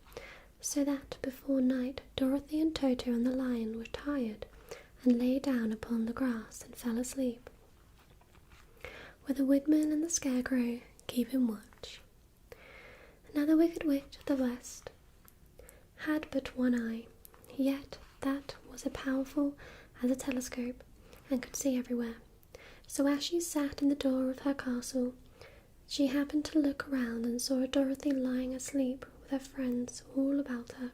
so that before night Dorothy and Toto and the lion were tired and lay down upon the grass and fell asleep, with the Woodman and the Scarecrow keeping watch. Now the Wicked Witch of the West had but one eye, yet that was as powerful as a telescope and could see everywhere. So as she sat in the door of her castle, she happened to look around and saw Dorothy lying asleep with her friends all about her.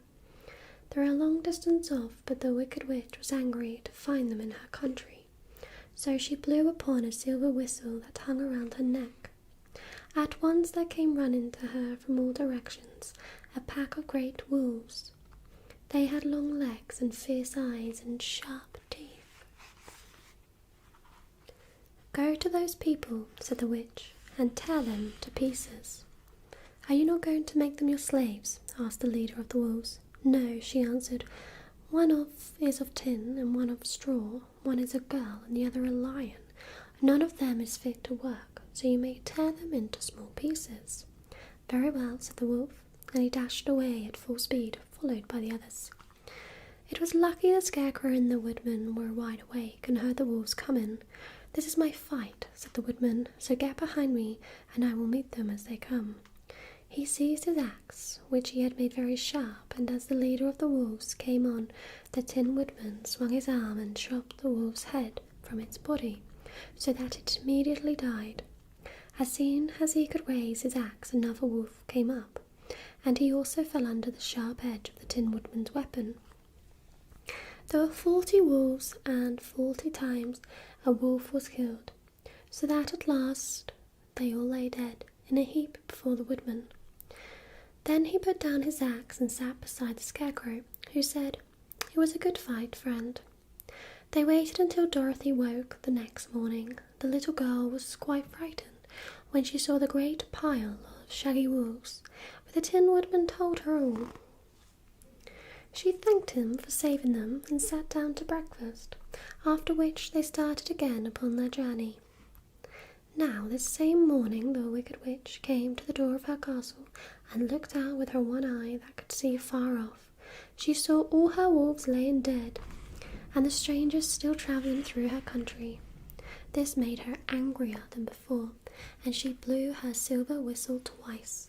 They were a long distance off, but the Wicked Witch was angry to find them in her country, so she blew upon a silver whistle that hung around her neck. At once there came running to her from all directions a pack of great wolves. They had long legs and fierce eyes and sharp teeth. "Go to those people," said the witch, "and tear them to pieces." "Are you not going to make them your slaves?" asked the leader of the wolves. "No," she answered. "One is of tin and one of straw. One is a girl and the other a lion. None of them is fit to work, so you may tear them into small pieces." "Very well," said the wolf, and he dashed away at full speed, followed by the others. It was lucky the Scarecrow and the Woodman were wide awake and heard the wolves coming. "This is my fight," said the Woodman, "so get behind me, and I will meet them as they come." He seized his axe, which he had made very sharp, and as the leader of the wolves came on, the Tin Woodman swung his arm and chopped the wolf's head from its body, so that it immediately died. As soon as he could raise his axe, another wolf came up, and he also fell under the sharp edge of the Tin Woodman's weapon. There were 40 wolves, and 40 times a wolf was killed, so that at last they all lay dead in a heap before the Woodman. Then he put down his axe and sat beside the Scarecrow, who said, "It was a good fight, friend." They waited until Dorothy woke the next morning. The little girl was quite frightened when she saw the great pile of shaggy wolves, but the Tin Woodman told her all. She thanked him for saving them and sat down to breakfast, after which they started again upon their journey. Now, this same morning, the Wicked Witch came to the door of her castle and looked out with her one eye that could see far off. She saw all her wolves laying dead, and the strangers still travelling through her country. This made her angrier than before, and she blew her silver whistle twice.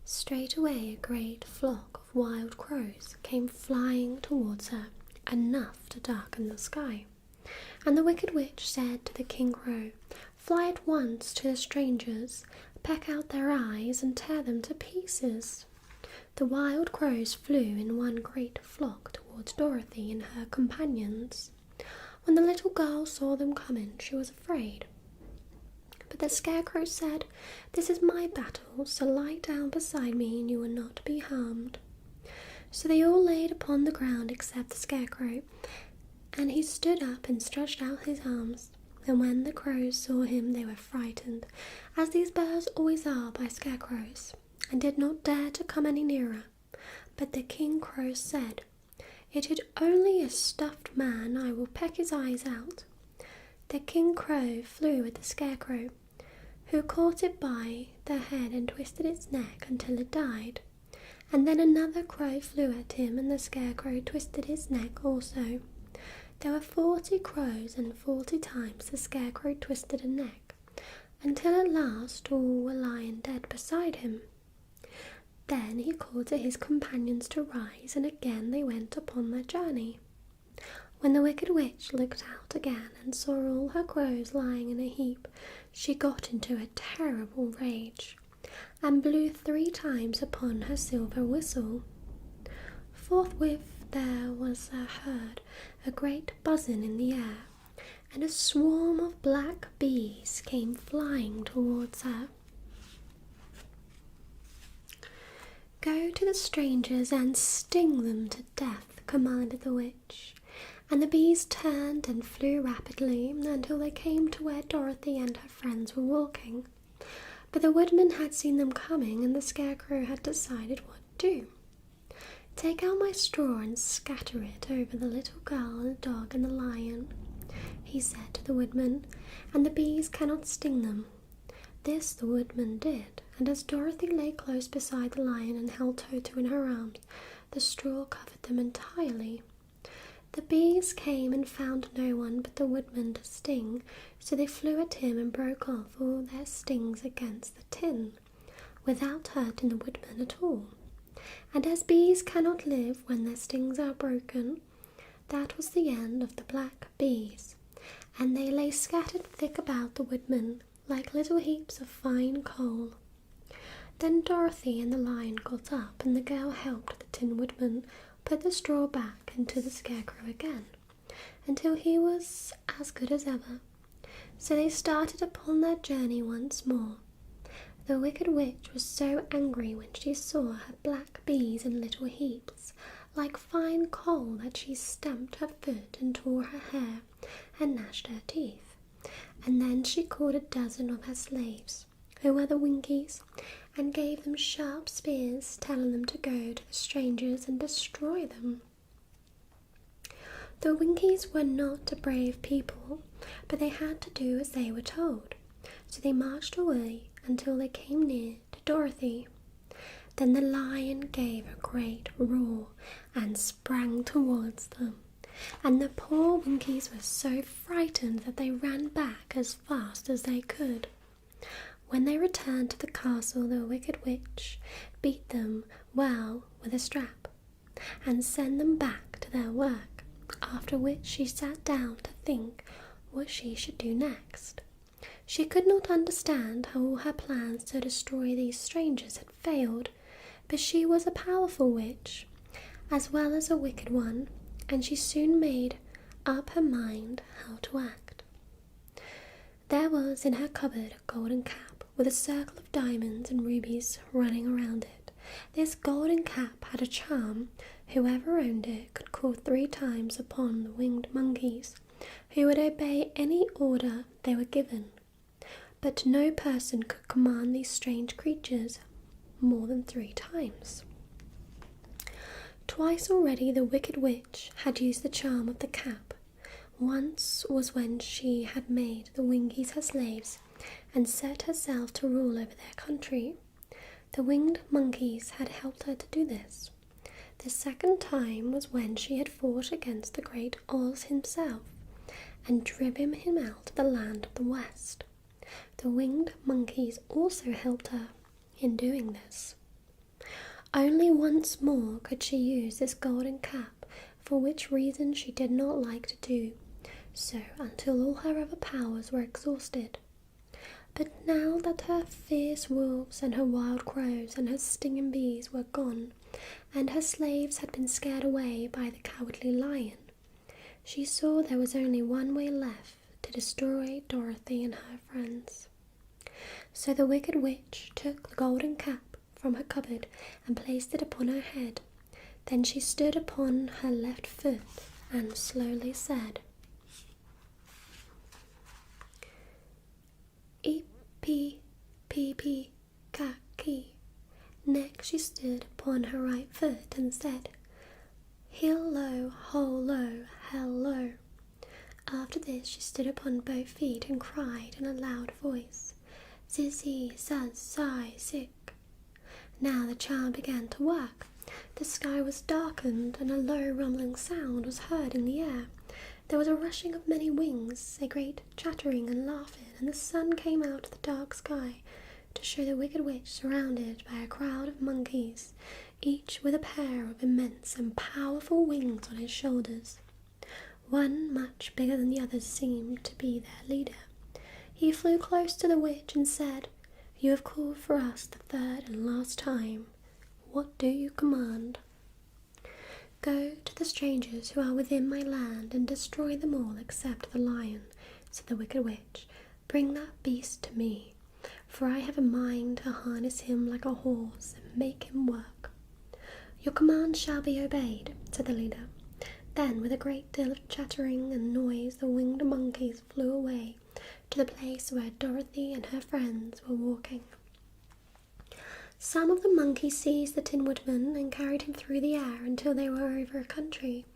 Straightway a great flock of wild crows came flying towards her, enough to darken the sky. And the Wicked Witch said to the King Crow, "Fly at once to the strangers, peck out their eyes and tear them to pieces." The wild crows flew in one great flock towards Dorothy and her companions. When the little girl saw them coming, she was afraid. But the Scarecrow said, "This is my battle, so lie down beside me and you will not be harmed." So they all laid upon the ground except the Scarecrow, and he stood up and stretched out his arms. And when the crows saw him, they were frightened, as these birds always are by scarecrows, and did not dare to come any nearer. But the King Crow said, "It is only a stuffed man, I will peck his eyes out." The King Crow flew at the Scarecrow, who caught it by the head and twisted its neck until it died. And then another crow flew at him, and the Scarecrow twisted his neck also. There were 40 crows, and 40 times the Scarecrow twisted a neck, until at last all were lying dead beside him. Then he called to his companions to rise, and again they went upon their journey. When the Wicked Witch looked out again and saw all her crows lying in a heap, she got into a terrible rage, and blew 3 times upon her silver whistle. Forthwith there was heard a great buzzing in the air, and a swarm of black bees came flying towards her. "Go to the strangers and sting them to death," commanded the witch. And the bees turned and flew rapidly until they came to where Dorothy and her friends were walking. But the Woodman had seen them coming, and the Scarecrow had decided what to do. "Take out my straw and scatter it over the little girl, the dog, and the lion," he said to the Woodman, "and the bees cannot sting them." This the Woodman did, and as Dorothy lay close beside the lion and held Toto in her arms, the straw covered them entirely. The bees came and found no one but the Woodman to sting, so they flew at him and broke off all their stings against the tin, without hurting the Woodman at all. And as bees cannot live when their stings are broken, that was the end of the black bees, and they lay scattered thick about the Woodman, like little heaps of fine coal. Then Dorothy and the lion got up, and the girl helped the Tin Woodman put the straw back into the Scarecrow again, until he was as good as ever. So they started upon their journey once more. The Wicked Witch was so angry when she saw her black bees in little heaps, like fine coal, that she stamped her foot and tore her hair and gnashed her teeth. And then she called a dozen of her slaves, who were the Winkies, and gave them sharp spears, telling them to go to the strangers and destroy them. The Winkies were not a brave people, but they had to do as they were told, so they marched away until they came near to Dorothy. Then the lion gave a great roar and sprang towards them, and the poor monkeys were so frightened that they ran back as fast as they could. When they returned to the castle, the Wicked Witch beat them well with a strap and sent them back to their work, after which she sat down to think what she should do next. She could not understand how all her plans to destroy these strangers had failed, but she was a powerful witch, as well as a wicked one, and she soon made up her mind how to act. There was in her cupboard a golden cap with a circle of diamonds and rubies running around it. This golden cap had a charm. Whoever owned it could call 3 times upon the winged monkeys, who would obey any order they were given. But no person could command these strange creatures more than 3 times. Twice already the Wicked Witch had used the charm of the cap. Once was when she had made the Winkies her slaves and set herself to rule over their country. The winged monkeys had helped her to do this. The second time was when she had fought against the great Oz himself and driven him out of the land of the West. The winged monkeys also helped her in doing this. Only once more could she use this golden cap, for which reason she did not like to do so until all her other powers were exhausted. But now that her fierce wolves and her wild crows and her stinging bees were gone, and her slaves had been scared away by the cowardly lion, she saw there was only one way left to destroy Dorothy and her friends. So the Wicked Witch took the golden cap from her cupboard and placed it upon her head. Then she stood upon her left foot and slowly said, "Ee-pee-pee-pee-ka-kee." Next she stood upon her right foot and said, "Heel-lo, ho-lo, hello." After this she stood upon both feet and cried in a loud voice, "Zizzy, zuzz, sigh, sick." Now the charm began to work. The sky was darkened and a low rumbling sound was heard in the air. There was a rushing of many wings, a great chattering and laughing, and the sun came out of the dark sky to show the Wicked Witch surrounded by a crowd of monkeys, each with a pair of immense and powerful wings on his shoulders. One, much bigger than the others, seemed to be their leader. He flew close to the witch and said, "You have called for us the 3rd and last time. What do you command?" "Go to the strangers who are within my land and destroy them all except the lion," said the Wicked Witch. "Bring that beast to me, for I have a mind to harness him like a horse and make him work." "Your command shall be obeyed," said the leader. Then, with a great deal of chattering and noise, the winged monkeys flew away to the place where Dorothy and her friends were walking. Some of the monkeys seized the Tin Woodman and carried him through the air until they were over a country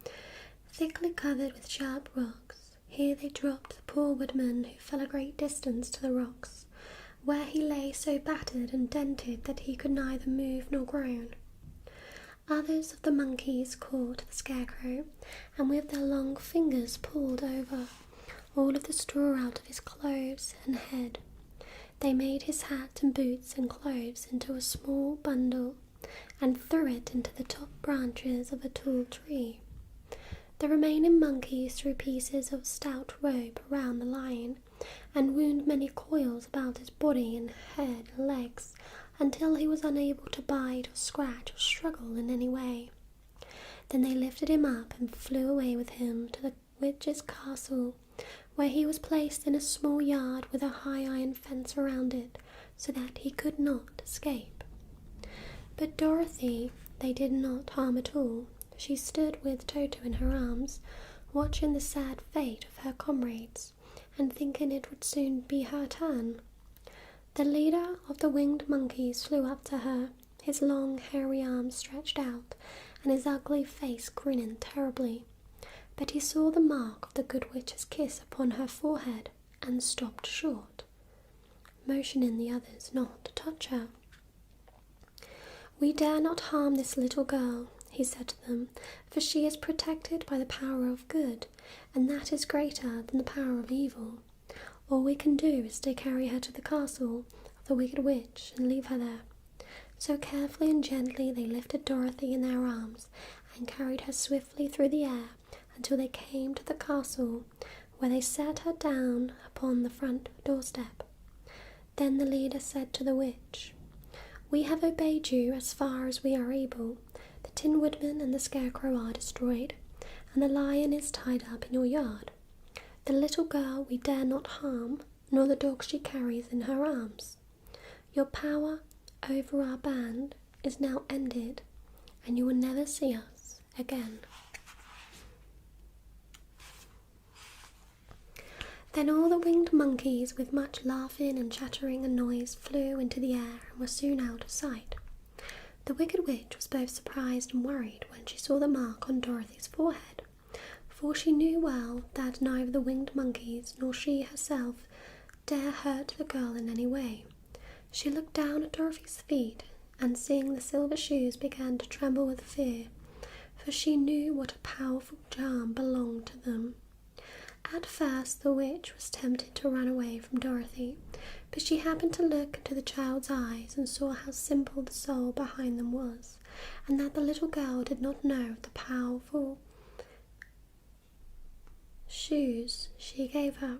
thickly covered with sharp rocks. Here they dropped the poor woodman, who fell a great distance to the rocks, where he lay so battered and dented that he could neither move nor groan. Others of the monkeys caught the Scarecrow, and with their long fingers pulled over all of the straw out of his clothes and head. They made his hat and boots and clothes into a small bundle and threw it into the top branches of a tall tree. The remaining monkeys threw pieces of stout rope around the lion and wound many coils about his body and head and legs until he was unable to bite or scratch or struggle in any way. Then they lifted him up and flew away with him to the witch's castle, where he was placed in a small yard with a high iron fence around it so that he could not escape. But Dorothy they did not harm at all. She stood with Toto in her arms, watching the sad fate of her comrades and thinking it would soon be her turn. The leader of the winged monkeys flew up to her, his long hairy arms stretched out and his ugly face grinning terribly. But he saw the mark of the good witch's kiss upon her forehead and stopped short, motioning the others not to touch her. "We dare not harm this little girl," he said to them, "for she is protected by the power of good, and that is greater than the power of evil. All we can do is to carry her to the castle of the Wicked Witch and leave her there." So carefully and gently they lifted Dorothy in their arms and carried her swiftly through the air until they came to the castle, where they set her down upon the front doorstep. Then the leader said to the witch, "We have obeyed you as far as we are able. The Tin Woodman and the Scarecrow are destroyed, and the lion is tied up in your yard. The little girl we dare not harm, nor the dog she carries in her arms. Your power over our band is now ended, and you will never see us again." Then all the winged monkeys, with much laughing and chattering and noise, flew into the air and were soon out of sight. The Wicked Witch was both surprised and worried when she saw the mark on Dorothy's forehead, for she knew well that neither the winged monkeys nor she herself dare hurt the girl in any way. She looked down at Dorothy's feet, and seeing the silver shoes began to tremble with fear, for she knew what a powerful charm belonged to them. At first the witch was tempted to run away from Dorothy, but she happened to look into the child's eyes and saw how simple the soul behind them was, and that the little girl did not know of the powerful shoes she gave her.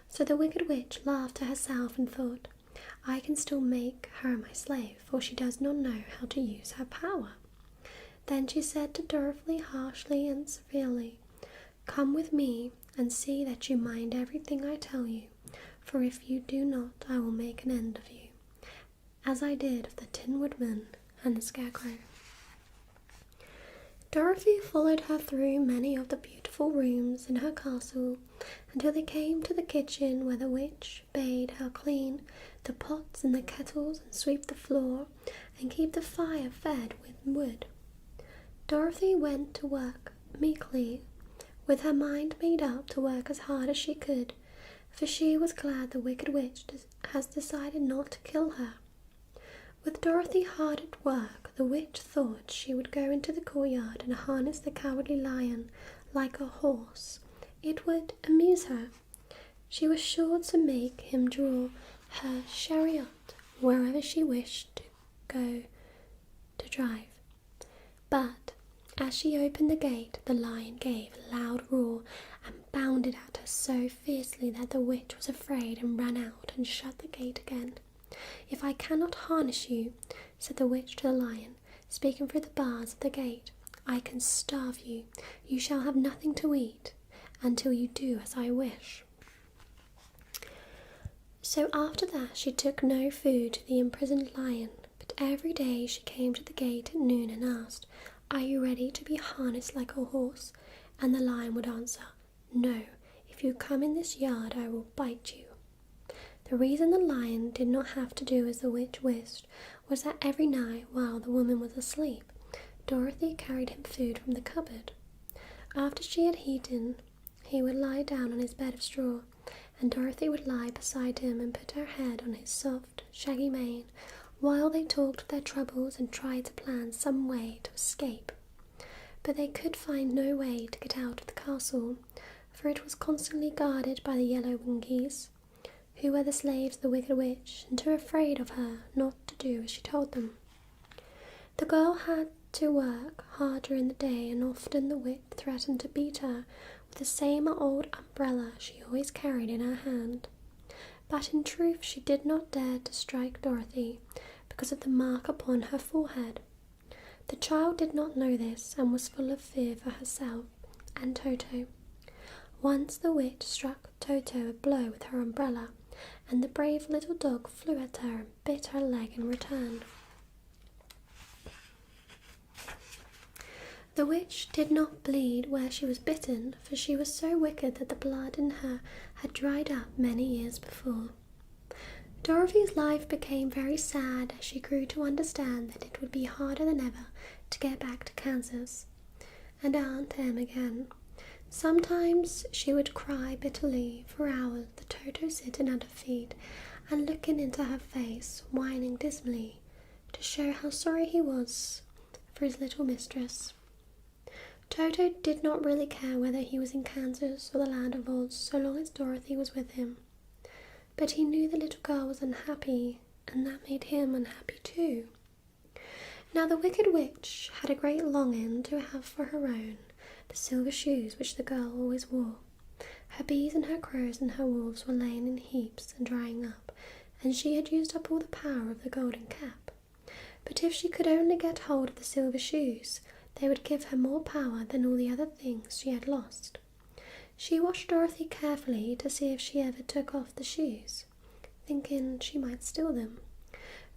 So the Wicked Witch laughed to herself and thought, "I can still make her my slave, for she does not know how to use her power." Then she said to Dorothy harshly and severely, "Come with me and see that you mind everything I tell you, for if you do not, I will make an end of you, as I did of the Tin Woodman and the Scarecrow." Dorothy followed her through many of the beautiful rooms in her castle until they came to the kitchen, where the witch bade her clean the pots and the kettles and sweep the floor and keep the fire fed with wood. Dorothy went to work meekly, with her mind made up to work as hard as she could, for she was glad the Wicked Witch has decided not to kill her. With Dorothy hard at work, the witch thought she would go into the courtyard and harness the Cowardly Lion like a horse. It would amuse her. She was sure to make him draw her chariot wherever she wished to go to drive. But as she opened the gate, the lion gave a loud roar and bounded at her so fiercely that the witch was afraid and ran out and shut the gate again. "If I cannot harness you," said the witch to the lion, speaking through the bars of the gate, "I can starve you. You shall have nothing to eat until you do as I wish." So after that she took no food to the imprisoned lion, but every day she came to the gate at noon and asked, "Are you ready to be harnessed like a horse?" And the lion would answer, "No, if you come in this yard I will bite you." The reason the lion did not have to do as the witch wished was that every night while the woman was asleep, Dorothy carried him food from the cupboard. After she had eaten, he would lie down on his bed of straw, and Dorothy would lie beside him and put her head on his soft, shaggy mane, while they talked of their troubles and tried to plan some way to escape. But they could find no way to get out of the castle, for it was constantly guarded by the yellow winkies, who were the slaves of the Wicked Witch and too afraid of her not to do as she told them. The girl had to work hard during the day, and often the witch threatened to beat her with the same old umbrella she always carried in her hand. But in truth she did not dare to strike Dorothy because of the mark upon her forehead. The child did not know this and was full of fear for herself and Toto. Once the witch struck Toto a blow with her umbrella, and the brave little dog flew at her and bit her leg in return. The witch did not bleed where she was bitten, for she was so wicked that the blood in her had dried up many years before. Dorothy's life became very sad as she grew to understand that it would be harder than ever to get back to Kansas and Aunt Em again. Sometimes she would cry bitterly for hours, the Toto sitting at her feet and looking into her face, whining dismally. to show how sorry he was for his little mistress. Toto did not really care whether he was in Kansas or the land of Oz, so long as Dorothy was with him. But he knew the little girl was unhappy, and that made him unhappy too. Now the Wicked Witch had a great longing to have for her own the silver shoes which the girl always wore. Her bees and her crows and her wolves were laying in heaps and drying up, and she had used up all the power of the golden cap. But if she could only get hold of the silver shoes, they would give her more power than all the other things she had lost. She watched Dorothy carefully to see if she ever took off the shoes, thinking she might steal them.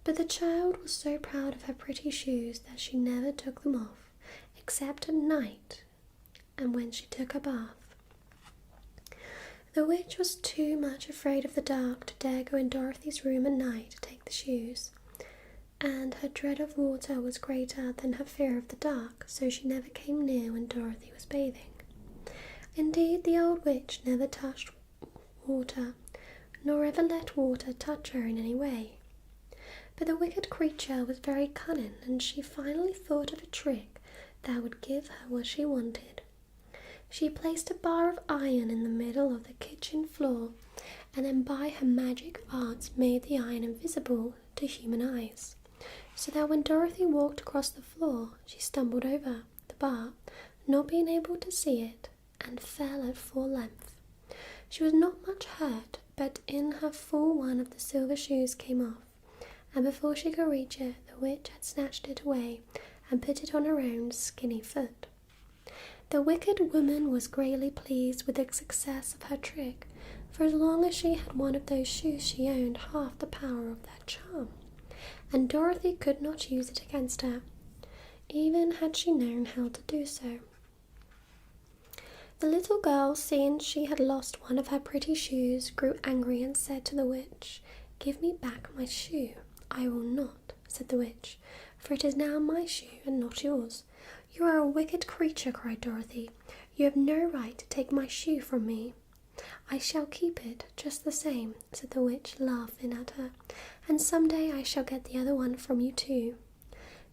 But the child was so proud of her pretty shoes that she never took them off, except at night and when she took a bath. The witch was too much afraid of the dark to dare go in Dorothy's room at night to take the shoes, and her dread of water was greater than her fear of the dark, so she never came near when Dorothy was bathing. Indeed, the old witch never touched water, nor ever let water touch her in any way. But the wicked creature was very cunning, and she finally thought of a trick that would give her what she wanted. She placed a bar of iron in the middle of the kitchen floor, and then by her magic arts made the iron invisible to human eyes, so that when Dorothy walked across the floor, she stumbled over the bar, not being able to see it, and fell at full length. She was not much hurt, but in her fall one of the silver shoes came off, and before she could reach it, the witch had snatched it away and put it on her own skinny foot. The wicked woman was greatly pleased with the success of her trick, for as long as she had one of those shoes she owned half the power of that charm, and Dorothy could not use it against her, even had she known how to do so. The little girl, seeing she had lost one of her pretty shoes, grew angry and said to the witch, "Give me back my shoe." "I will not," said the witch, "for it is now my shoe and not yours." "You are a wicked creature," cried Dorothy. "You have no right to take my shoe from me." "I shall keep it just the same," said the witch, laughing at her, "and some day I shall get the other one from you too."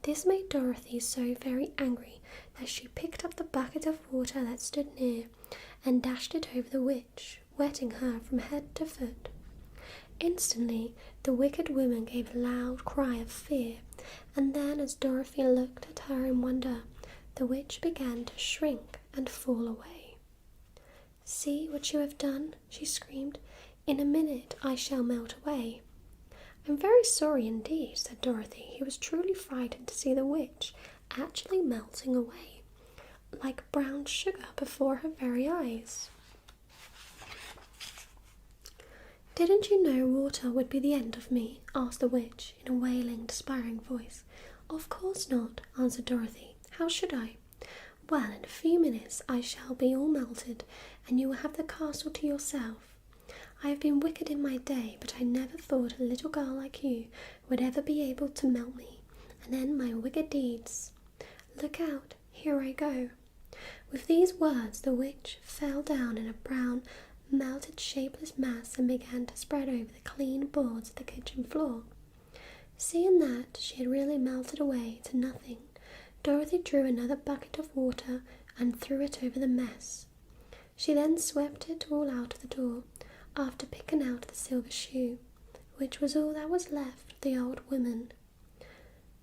This made Dorothy so very angry that she picked up the bucket of water that stood near and dashed it over the witch, wetting her from head to foot. Instantly the wicked woman gave a loud cry of fear, and then as Dorothy looked at her in wonder, the witch began to shrink and fall away. "See what you have done," she screamed. "In a minute I shall melt away." "I'm very sorry indeed," said Dorothy, who was truly frightened to see the witch actually melting away, like brown sugar before her very eyes. "Didn't you know water would be the end of me?" asked the witch in a wailing, despairing voice. "Of course not," answered Dorothy. "How should I?" "Well, in a few minutes I shall be all melted, and you will have the castle to yourself. I have been wicked in my day, but I never thought a little girl like you would ever be able to melt me and end my wicked deeds. Look out, here I go." With these words the witch fell down in a brown, melted, shapeless mass and began to spread over the clean boards of the kitchen floor. Seeing that she had really melted away to nothing, Dorothy drew another bucket of water and threw it over the mess. She then swept it all out of the door, after picking out the silver shoe, which was all that was left of the old woman.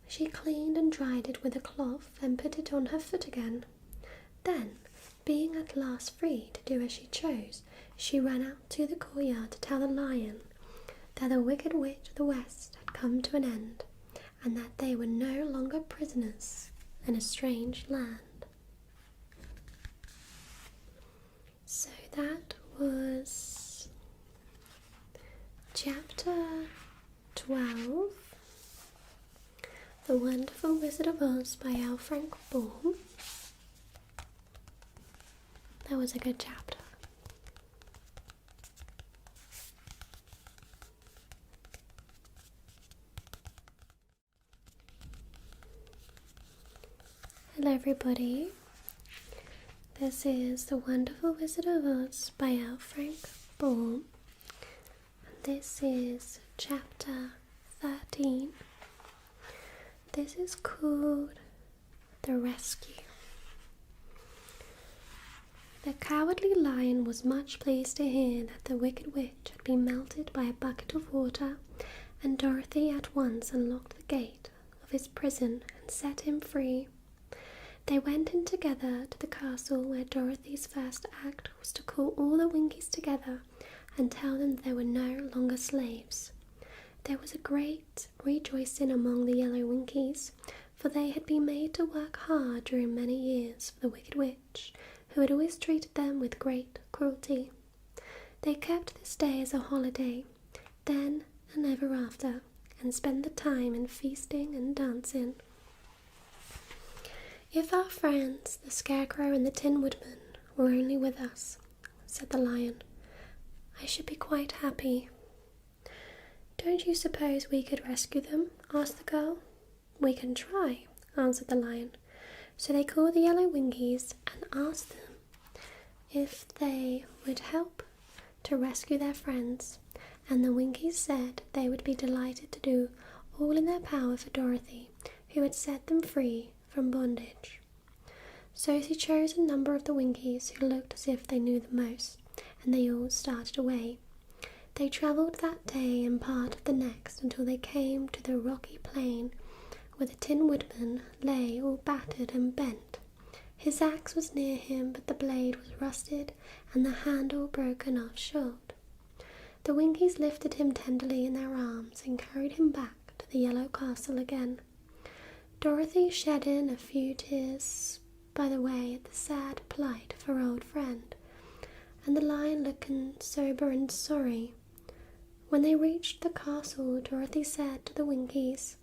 She cleaned and dried it with a cloth and put it on her foot again. Then, being at last free to do as she chose, she ran out to the courtyard to tell the lion that the Wicked Witch of the West had come to an end, and that they were no longer prisoners in a strange land. So that was Chapter 12, The Wonderful Wizard of Oz by L. Frank Baum. That was a good chapter. Hello everybody, this is The Wonderful Wizard of Oz by L. Frank Baum. This is Chapter 13, This is called the rescue. The Cowardly Lion was much pleased to hear that the Wicked Witch had been melted by a bucket of water, and Dorothy at once unlocked the gate of his prison and set him free. They went in together to the castle, where Dorothy's first act was to call all the Winkies together and tell them they were no longer slaves. There was a great rejoicing among the yellow Winkies, for they had been made to work hard during many years for the Wicked Witch, who had always treated them with great cruelty. They kept this day as a holiday, then and ever after, and spent the time in feasting and dancing. "If our friends, the Scarecrow and the Tin Woodman, were only with us," said the Lion, "I should be quite happy." "Don't you suppose we could rescue them?" asked the girl. "We can try," answered the Lion. So they called the yellow Winkies and asked them if they would help to rescue their friends, and the Winkies said they would be delighted to do all in their power for Dorothy, who had set them free from bondage. So she chose a number of the Winkies who looked as if they knew the most, and they all started away. They travelled that day and part of the next until they came to the rocky plain where the Tin Woodman lay all battered and bent. His axe was near him, but the blade was rusted and the handle broken off short. The Winkies lifted him tenderly in their arms and carried him back to the yellow castle again. Dorothy shedding a few tears by the way at the sad plight of her old friend, and the Lion looking sober and sorry. When they reached the castle, Dorothy said to the Winkies,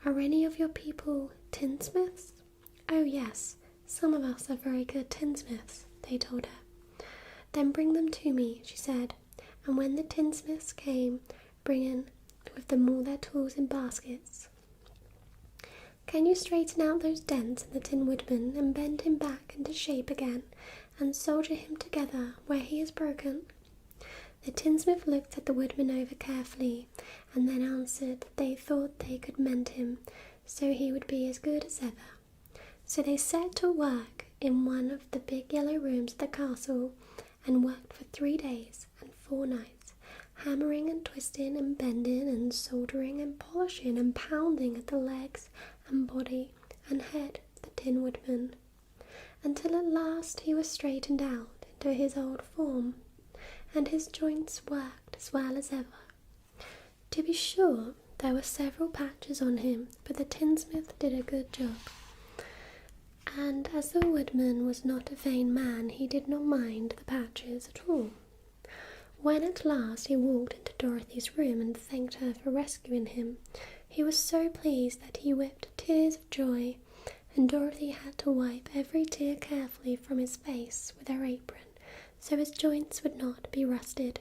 "Are any of your people tinsmiths?" "Oh yes, some of us are very good tinsmiths," they told her. "Then bring them to me," she said, and when the tinsmiths came, bringing with them all their tools in baskets. "Can you straighten out those dents in the Tin Woodman and bend him back into shape again and solder him together where he is broken?" The tinsmith looked at the Woodman over carefully and then answered that they thought they could mend him so he would be as good as ever. So they set to work in one of the big yellow rooms of the castle and worked for 3 days and 4 nights, hammering and twisting and bending and soldering and polishing and pounding at the legs and body and head of the Tin Woodman, until at last he was straightened out into his old form, and his joints worked as well as ever. To be sure, there were several patches on him, but the tinsmith did a good job. And as the Woodman was not a vain man, he did not mind the patches at all. When at last he walked into Dorothy's room and thanked her for rescuing him, he was so pleased that he wept tears of joy, and Dorothy had to wipe every tear carefully from his face with her apron, so his joints would not be rusted.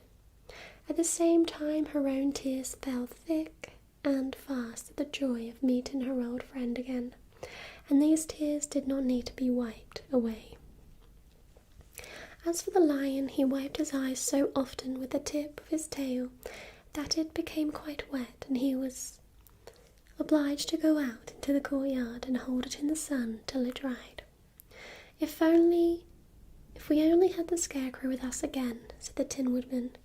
At the same time her own tears fell thick and fast at the joy of meeting her old friend again, and these tears did not need to be wiped away. As for the Lion, he wiped his eyes so often with the tip of his tail that it became quite wet, and he was obliged to go out into the courtyard and hold it in the sun till it dried. If we only had the Scarecrow with us again," said the Tin Woodman.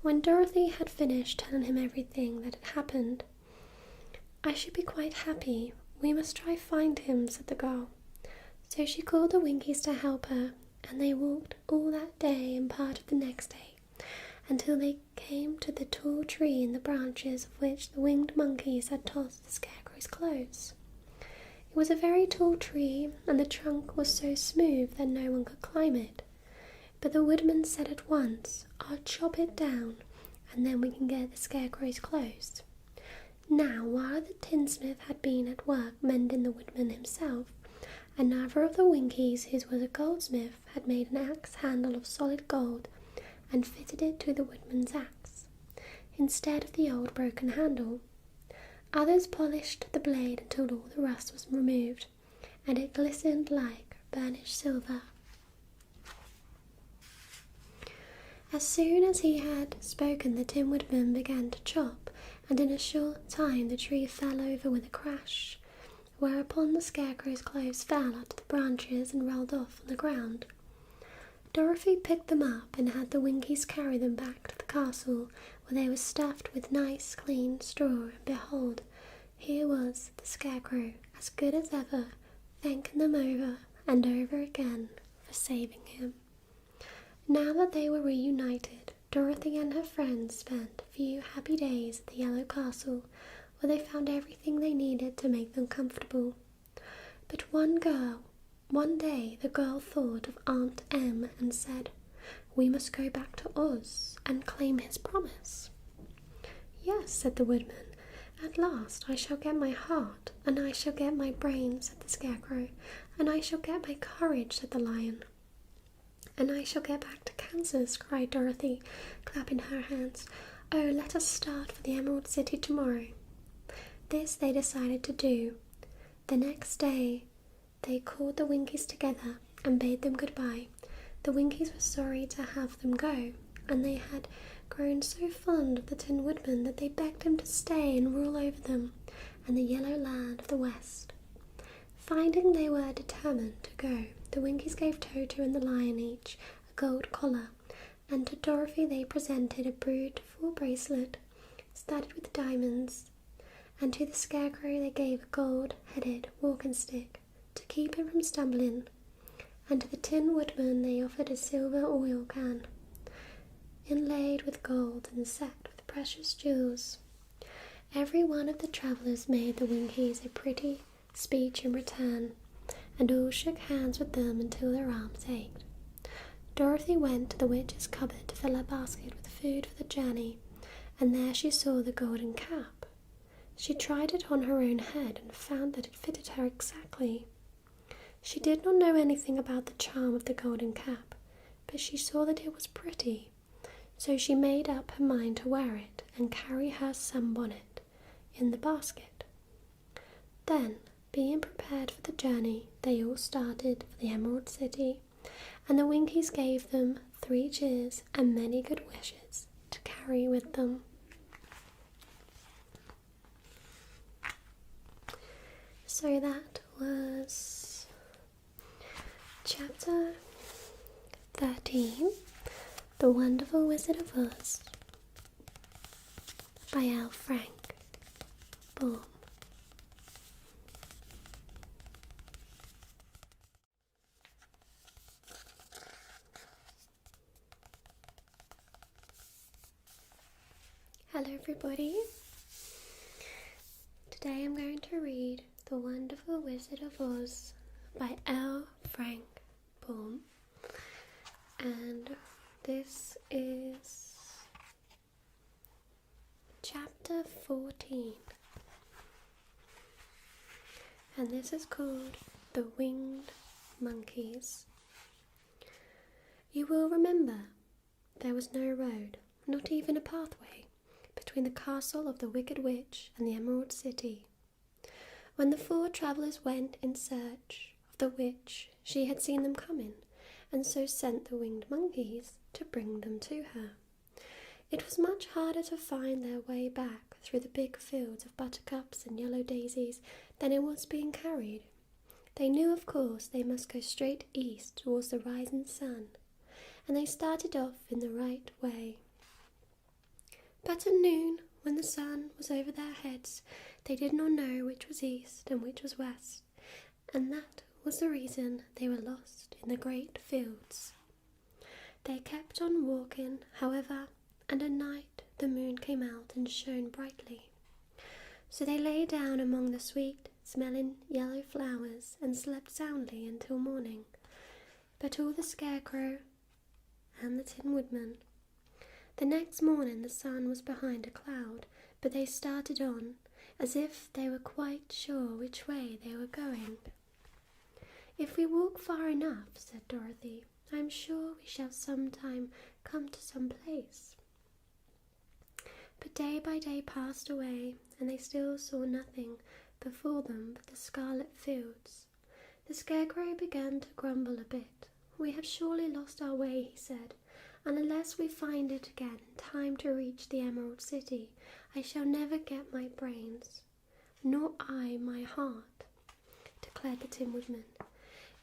When Dorothy had finished telling him everything that had happened, "I should be quite happy. We must try find him," said the girl. So she called the Winkies to help her, and they walked all that day and part of the next day, until they came to the tall tree in the branches of which the winged monkeys had tossed the Scarecrow's clothes. It was a very tall tree, and the trunk was so smooth that no one could climb it. But the Woodman said at once, "I'll chop it down, and then we can get the Scarecrow's clothes." Now, while the tinsmith had been at work mending the Woodman himself, another of the Winkies, who was a goldsmith, had made an axe handle of solid gold and fitted it to the Woodman's axe, instead of the old broken handle. Others polished the blade until all the rust was removed, and it glistened like burnished silver. As soon as he had spoken, the Tin Woodman began to chop, and in a short time the tree fell over with a crash, whereupon the Scarecrow's clothes fell out of the branches and rolled off on the ground. Dorothy picked them up and had the Winkies carry them back to the castle, where they were stuffed with nice clean straw, and behold, here was the Scarecrow, as good as ever, thanking them over and over again for saving him. Now that they were reunited, Dorothy and her friends spent a few happy days at the Yellow Castle, where they found everything they needed to make them comfortable. But one day the girl thought of Aunt Em and said, "We must go back to Oz and claim his promise." "Yes," said the Woodman, "at last I shall get my heart, and I shall get my brains," said the Scarecrow, "and I shall get my courage," said the Lion. "And I shall get back to Kansas," cried Dorothy, clapping her hands. "Oh, let us start for the Emerald City tomorrow." This they decided to do. The next day they called the Winkies together and bade them goodbye. The Winkies were sorry to have them go, and they had grown so fond of the Tin Woodman that they begged him to stay and rule over them and the yellow land of the West. Finding they were determined to go, the Winkies gave Toto and the Lion each a gold collar, and to Dorothy they presented a beautiful bracelet studded with diamonds, and to the Scarecrow they gave a gold-headed walking stick to keep him from stumbling, and to the Tin Woodman they offered a silver oil can, inlaid with gold and set with precious jewels. Every one of the travellers made the Winkies a pretty speech in return, and all shook hands with them until their arms ached. Dorothy went to the witch's cupboard to fill her basket with food for the journey, and there she saw the golden cap. She tried it on her own head and found that it fitted her exactly. She did not know anything about the charm of the golden cap, but she saw that it was pretty, so she made up her mind to wear it and carry her sunbonnet in the basket. Then, being prepared for the journey, they all started for the Emerald City, and the Winkies gave them 3 cheers and many good wishes to carry with them. So that was Chapter 13, The Wonderful Wizard of Oz, by L. Frank Baum. Hello everybody. Today I'm going to read The Wonderful Wizard of Oz by L. Frank Baum, and this is chapter 14, and this is called The Winged Monkeys. You will remember there was no road, not even a pathway, between the castle of the Wicked Witch and the Emerald City. When the 4 travellers went in search of the witch, she had seen them coming, and so sent the winged monkeys to bring them to her. It was much harder to find their way back through the big fields of buttercups and yellow daisies than it was being carried. They knew, of course, they must go straight east towards the rising sun, and they started off in the right way. But at noon, when the sun was over their heads, they did not know which was east and which was west, and that was the reason they were lost in the great fields. They kept on walking, however, and at night the moon came out and shone brightly. So they lay down among the sweet-smelling yellow flowers and slept soundly until morning. But all the Scarecrow and the Tin Woodman. The next morning the sun was behind a cloud, but they started on, as if they were quite sure which way they were going. "If we walk far enough," said Dorothy, "I am sure we shall sometime come to some place." But day by day passed away, and they still saw nothing before them but the scarlet fields. The Scarecrow began to grumble a bit. "We have surely lost our way," he said, "and unless we find it again in time to reach the Emerald City, I shall never get my brains, nor I my heart." declared the Tin Woodman.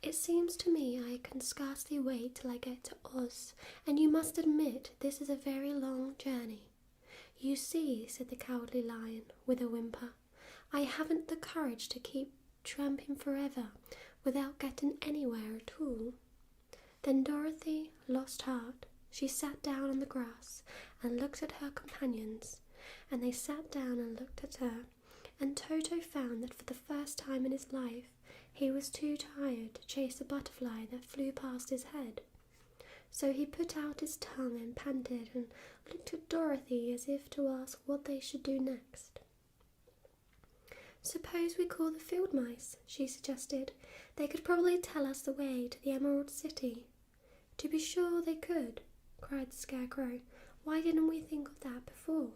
"It seems to me I can scarcely wait till I get to Oz, and you must admit this is a very long journey." "You see," said the Cowardly Lion, with a whimper, "I haven't the courage to keep tramping forever without getting anywhere at all." Then Dorothy lost heart. She sat down on the grass and looked at her companions, and they sat down and looked at her, and Toto found that for the first time in his life he was too tired to chase a butterfly that flew past his head. So he put out his tongue and panted and looked at Dorothy as if to ask what they should do next. "Suppose we call the field mice," she suggested. "They could probably tell us the way to the Emerald City." "To be sure they could," cried the Scarecrow. "Why didn't we think of that before?"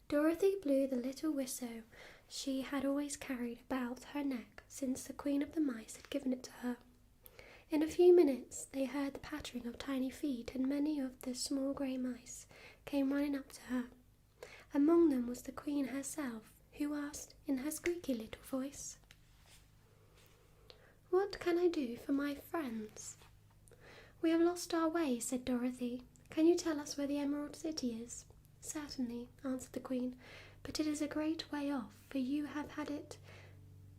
Dorothy blew the little whistle she had always carried about her neck since the Queen of the Mice had given it to her. In a few minutes they heard the pattering of tiny feet, and many of the small grey mice came running up to her. Among them was the Queen herself, who asked in her squeaky little voice, "What can I do for my friends?" "We have lost our way," said Dorothy. "Can you tell us where the Emerald City is?" "Certainly," answered the Queen, "but it is a great way off, for you have had it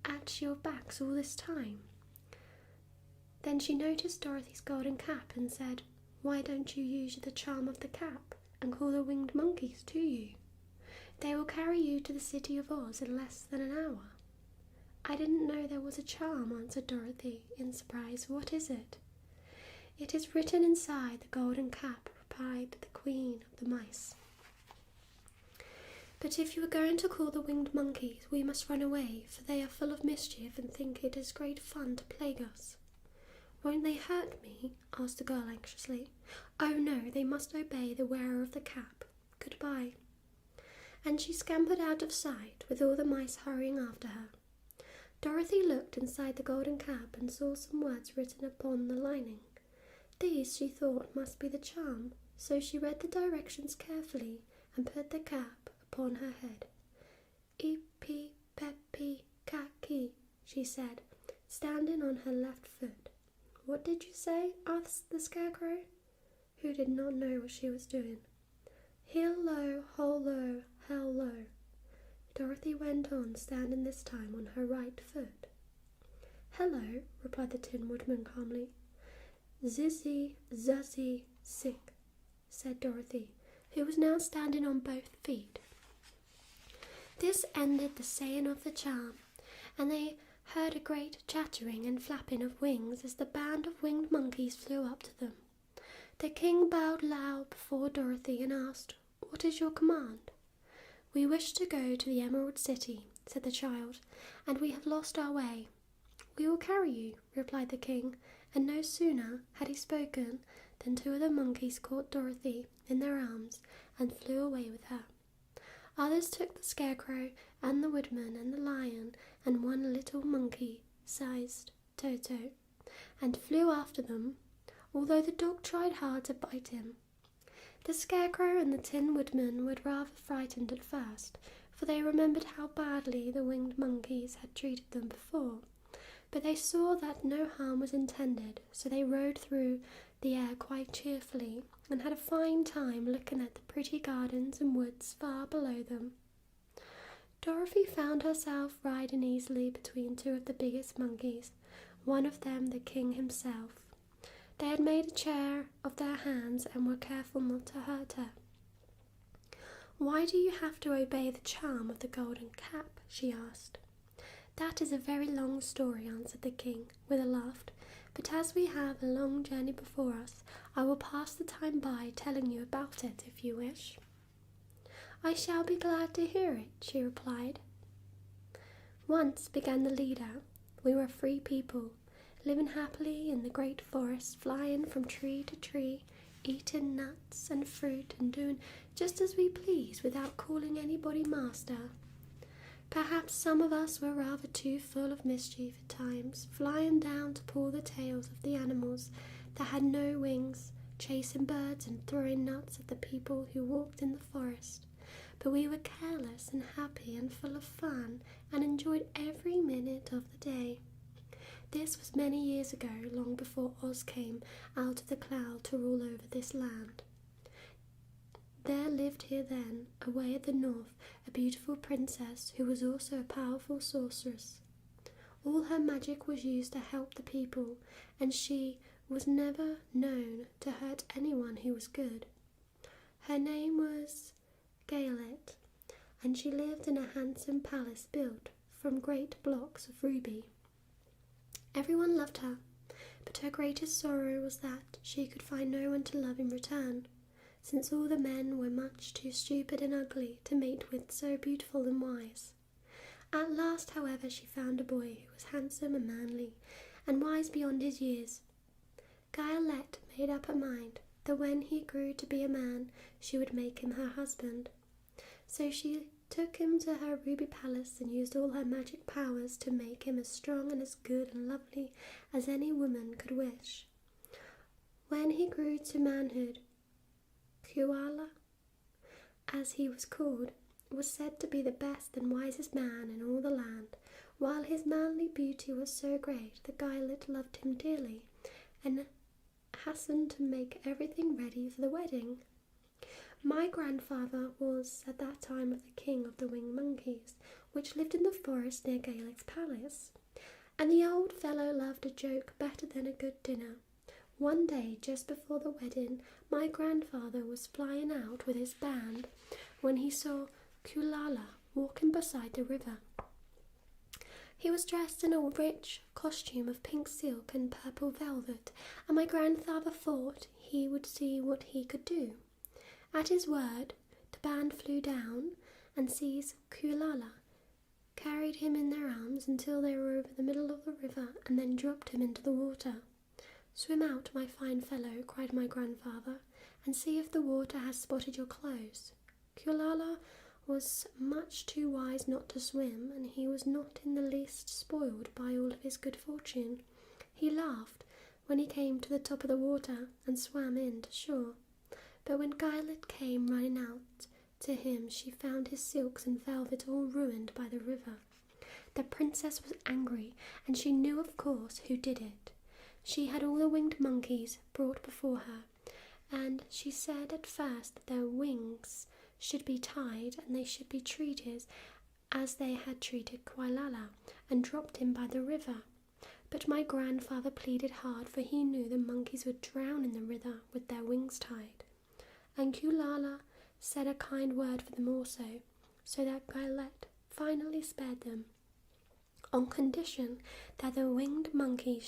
at your backs all this time." Then she noticed Dorothy's golden cap and said, "Why don't you use the charm of the cap and call the winged monkeys to you? They will carry you to the City of Oz in less than an hour." "I didn't know there was a charm," answered Dorothy in surprise. "What is it?" "It is written inside the golden cap," replied the Queen of the Mice. "But if you are going to call the winged monkeys, we must run away, for they are full of mischief and think it is great fun to plague us." "Won't they hurt me?" asked the girl anxiously. "Oh no, they must obey the wearer of the cap. Goodbye." And she scampered out of sight, with all the mice hurrying after her. Dorothy looked inside the golden cap and saw some words written upon the lining. These, she thought, must be the charm, so she read the directions carefully and put the cap upon her head. "Eepy peppy kaki," she said, standing on her left foot. "What did you say?" asked the Scarecrow, who did not know what she was doing. "Heel low, hole low, hell low," Dorothy went on, standing this time on her right foot. "Hello," replied the Tin Woodman calmly. "Zizzy, zuzzy, sick," said Dorothy, who was now standing on both feet. This ended the saying of the charm, and they heard a great chattering and flapping of wings as the band of winged monkeys flew up to them. The king bowed low before Dorothy and asked, "What is your command?" "We wish to go to the Emerald City," said the child, "and we have lost our way." "We will carry you," replied the king, and no sooner had he spoken than two of the monkeys caught Dorothy in their arms and flew away with her. Others took the Scarecrow and the Woodman and the Lion and one little monkey-sized Toto and flew after them, although the dog tried hard to bite him. The Scarecrow and the Tin Woodman were rather frightened at first, for they remembered how badly the winged monkeys had treated them before, but they saw that no harm was intended, so they rode through the air quite cheerfully and had a fine time looking at the pretty gardens and woods far below them. Dorothy found herself riding easily between two of the biggest monkeys, one of them the king himself. They had made a chair of their hands and were careful not to hurt her. "Why do you have to obey the charm of the golden cap?" she asked. "That is a very long story," answered the king, with a laugh, "but as we have a long journey before us, I will pass the time by telling you about it if you wish." "I shall be glad to hear it," she replied. "Once," began the leader, "we were free people, living happily in the great forest, flying from tree to tree, eating nuts and fruit and doing just as we pleased without calling anybody master. Perhaps some of us were rather too full of mischief at times, flying down to pull the tails of the animals that had no wings, chasing birds and throwing nuts at the people who walked in the forest. but we were careless and happy and full of fun and enjoyed every minute of the day. This was many years ago, long before Oz came out of the cloud to rule over this land. There lived here then, away at the north, a beautiful princess who was also a powerful sorceress. All her magic was used to help the people, and she was never known to hurt anyone who was good. Her name was Gaylet, and she lived in a handsome palace built from great blocks of ruby. Everyone loved her, but her greatest sorrow was that she could find no one to love in return, since all the men were much too stupid and ugly to mate with so beautiful and wise. At last, however, she found a boy who was handsome and manly, and wise beyond his years. Gaylet made up her mind that when he grew to be a man, she would make him her husband. So she took him to her ruby palace and used all her magic powers to make him as strong and as good and lovely as any woman could wish. When he grew to manhood, Kuala, as he was called, was said to be the best and wisest man in all the land, while his manly beauty was so great that Gaylet loved him dearly and hastened to make everything ready for the wedding. My grandfather was at that time the king of the winged monkeys, which lived in the forest near Gaylet's palace, and the old fellow loved a joke better than a good dinner. One day, just before the wedding, my grandfather was flying out with his band when he saw Kulala walking beside the river. He was dressed in a rich costume of pink silk and purple velvet, and my grandfather thought he would see what he could do. At his word, the band flew down and seized Kulala, carried him in their arms until they were over the middle of the river, and then dropped him into the water. "Swim out, my fine fellow," cried my grandfather, "and see if the water has spotted your clothes." Kulala was much too wise not to swim, and he was not in the least spoiled by all of his good fortune. He laughed when he came to the top of the water and swam in to shore. But when Gaylet came running out to him, she found his silks and velvet all ruined by the river. The princess was angry, and she knew, of course, who did it. She had all the winged monkeys brought before her, and she said at first that their wings should be tied and they should be treated as they had treated Quilala and dropped him by the river. But my grandfather pleaded hard, for he knew the monkeys would drown in the river with their wings tied. And Kulala said a kind word for them also, so that Gaylet finally spared them, on condition that the winged monkeys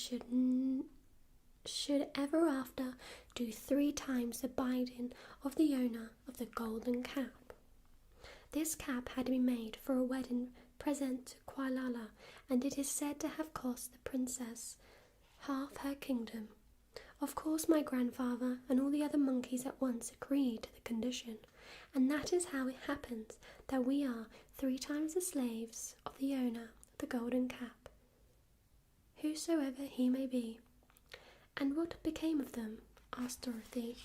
should ever after do 3 times the bidding of the owner of the golden cap. This cap had been made for a wedding present to Quilala, and it is said to have cost the princess half her kingdom. Of course, my grandfather and all the other monkeys at once agreed to the condition, and that is how it happens that we are 3 times the slaves of the owner of the golden cap, whosoever he may be. "And what became of them?" asked Dorothy,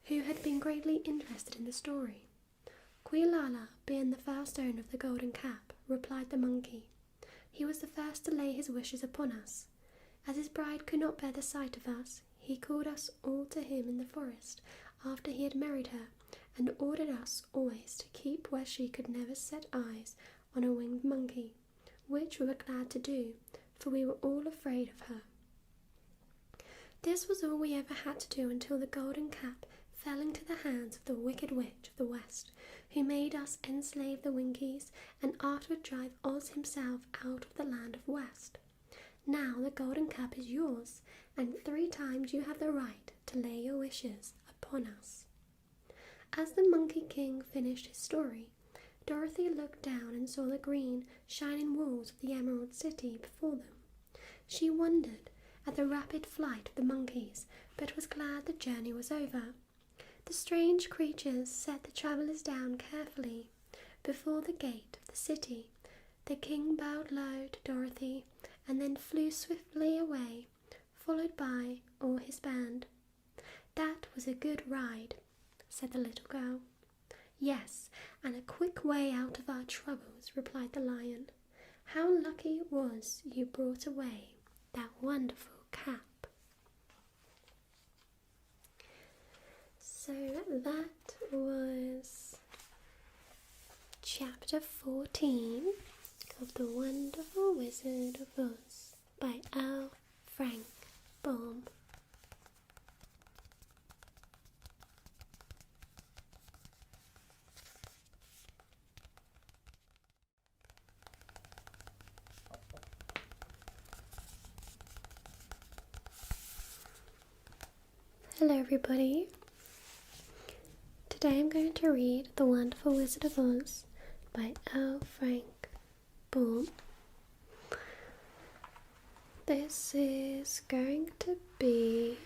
who had been greatly interested in the story. "Quilala, being the first owner of the golden cap," replied the monkey, "he was the first to lay his wishes upon us. As his bride could not bear the sight of us, he called us all to him in the forest after he had married her, and ordered us always to keep where she could never set eyes on a winged monkey, which we were glad to do, for we were all afraid of her. This was all we ever had to do until the golden cap fell into the hands of the wicked witch of the west, who made us enslave the Winkies and afterward drive Oz himself out of the land of West. Now the golden cap is yours, and 3 times you have the right to lay your wishes upon us." As the Monkey King finished his story, Dorothy looked down and saw the green, shining walls of the Emerald City before them. She wondered at the rapid flight of the monkeys, but was glad the journey was over. The strange creatures set the travellers down carefully before the gate of the city. The king bowed low to Dorothy and then flew swiftly away, followed by all his band. "That was a good ride," said the little girl. "Yes, and a quick way out of our troubles," replied the lion. "How lucky it was you brought away that wonderful cap." So that was chapter 14 of The Wonderful Wizard of Oz by L. Frank Baum. Hello everybody. Today I'm going to read The Wonderful Wizard of Oz by L. Frank Baum. This is going to be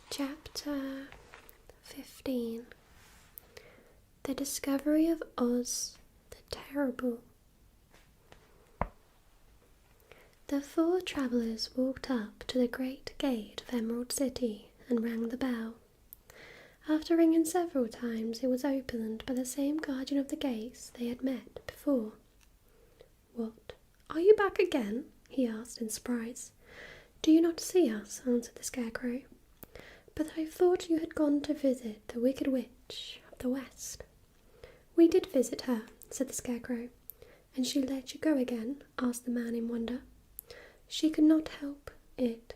chapter 15, The Discovery of Oz the Terrible. The four travellers walked up to the great gate of Emerald City and rang the bell. After ringing several times, it was opened by the same guardian of the gates they had met before. "What, are you back again?" he asked in surprise. "Do you not see us?" answered the Scarecrow. "But I thought you had gone to visit the Wicked Witch of the West." "We did visit her," said the Scarecrow. "And she let you go again?" asked the man in wonder. "She could not help it,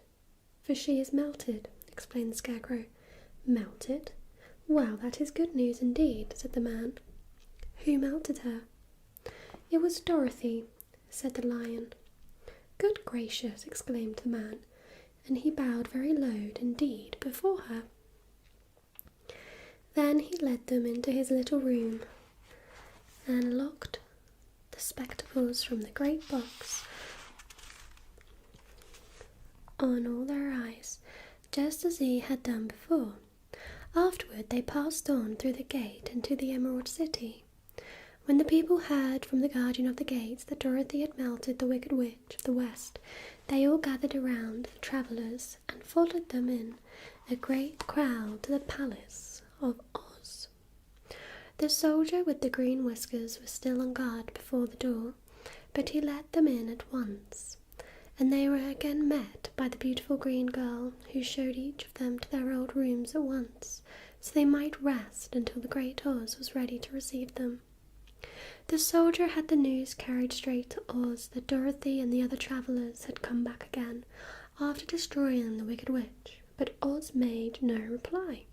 for she is melted," explained the Scarecrow. "Melted? Well, that is good news indeed," said the man. "Who melted her?" "It was Dorothy," said the lion. "Good gracious!" exclaimed the man, and he bowed very low indeed before her. Then he led them into his little room and locked the spectacles from the great box on all their eyes, just as he had done before. Afterward they passed on through the gate into the Emerald City. When the people heard from the guardian of the gates that Dorothy had melted the Wicked Witch of the West, they all gathered around the travellers and followed them in a great crowd to the palace of Oz. The soldier with the green whiskers was still on guard before the door, but he let them in at once, and they were again met by the beautiful green girl, who showed each of them to their old rooms at once, so they might rest until the great Oz was ready to receive them. The soldier had the news carried straight to Oz that Dorothy and the other travellers had come back again after destroying the Wicked Witch, but Oz made no reply.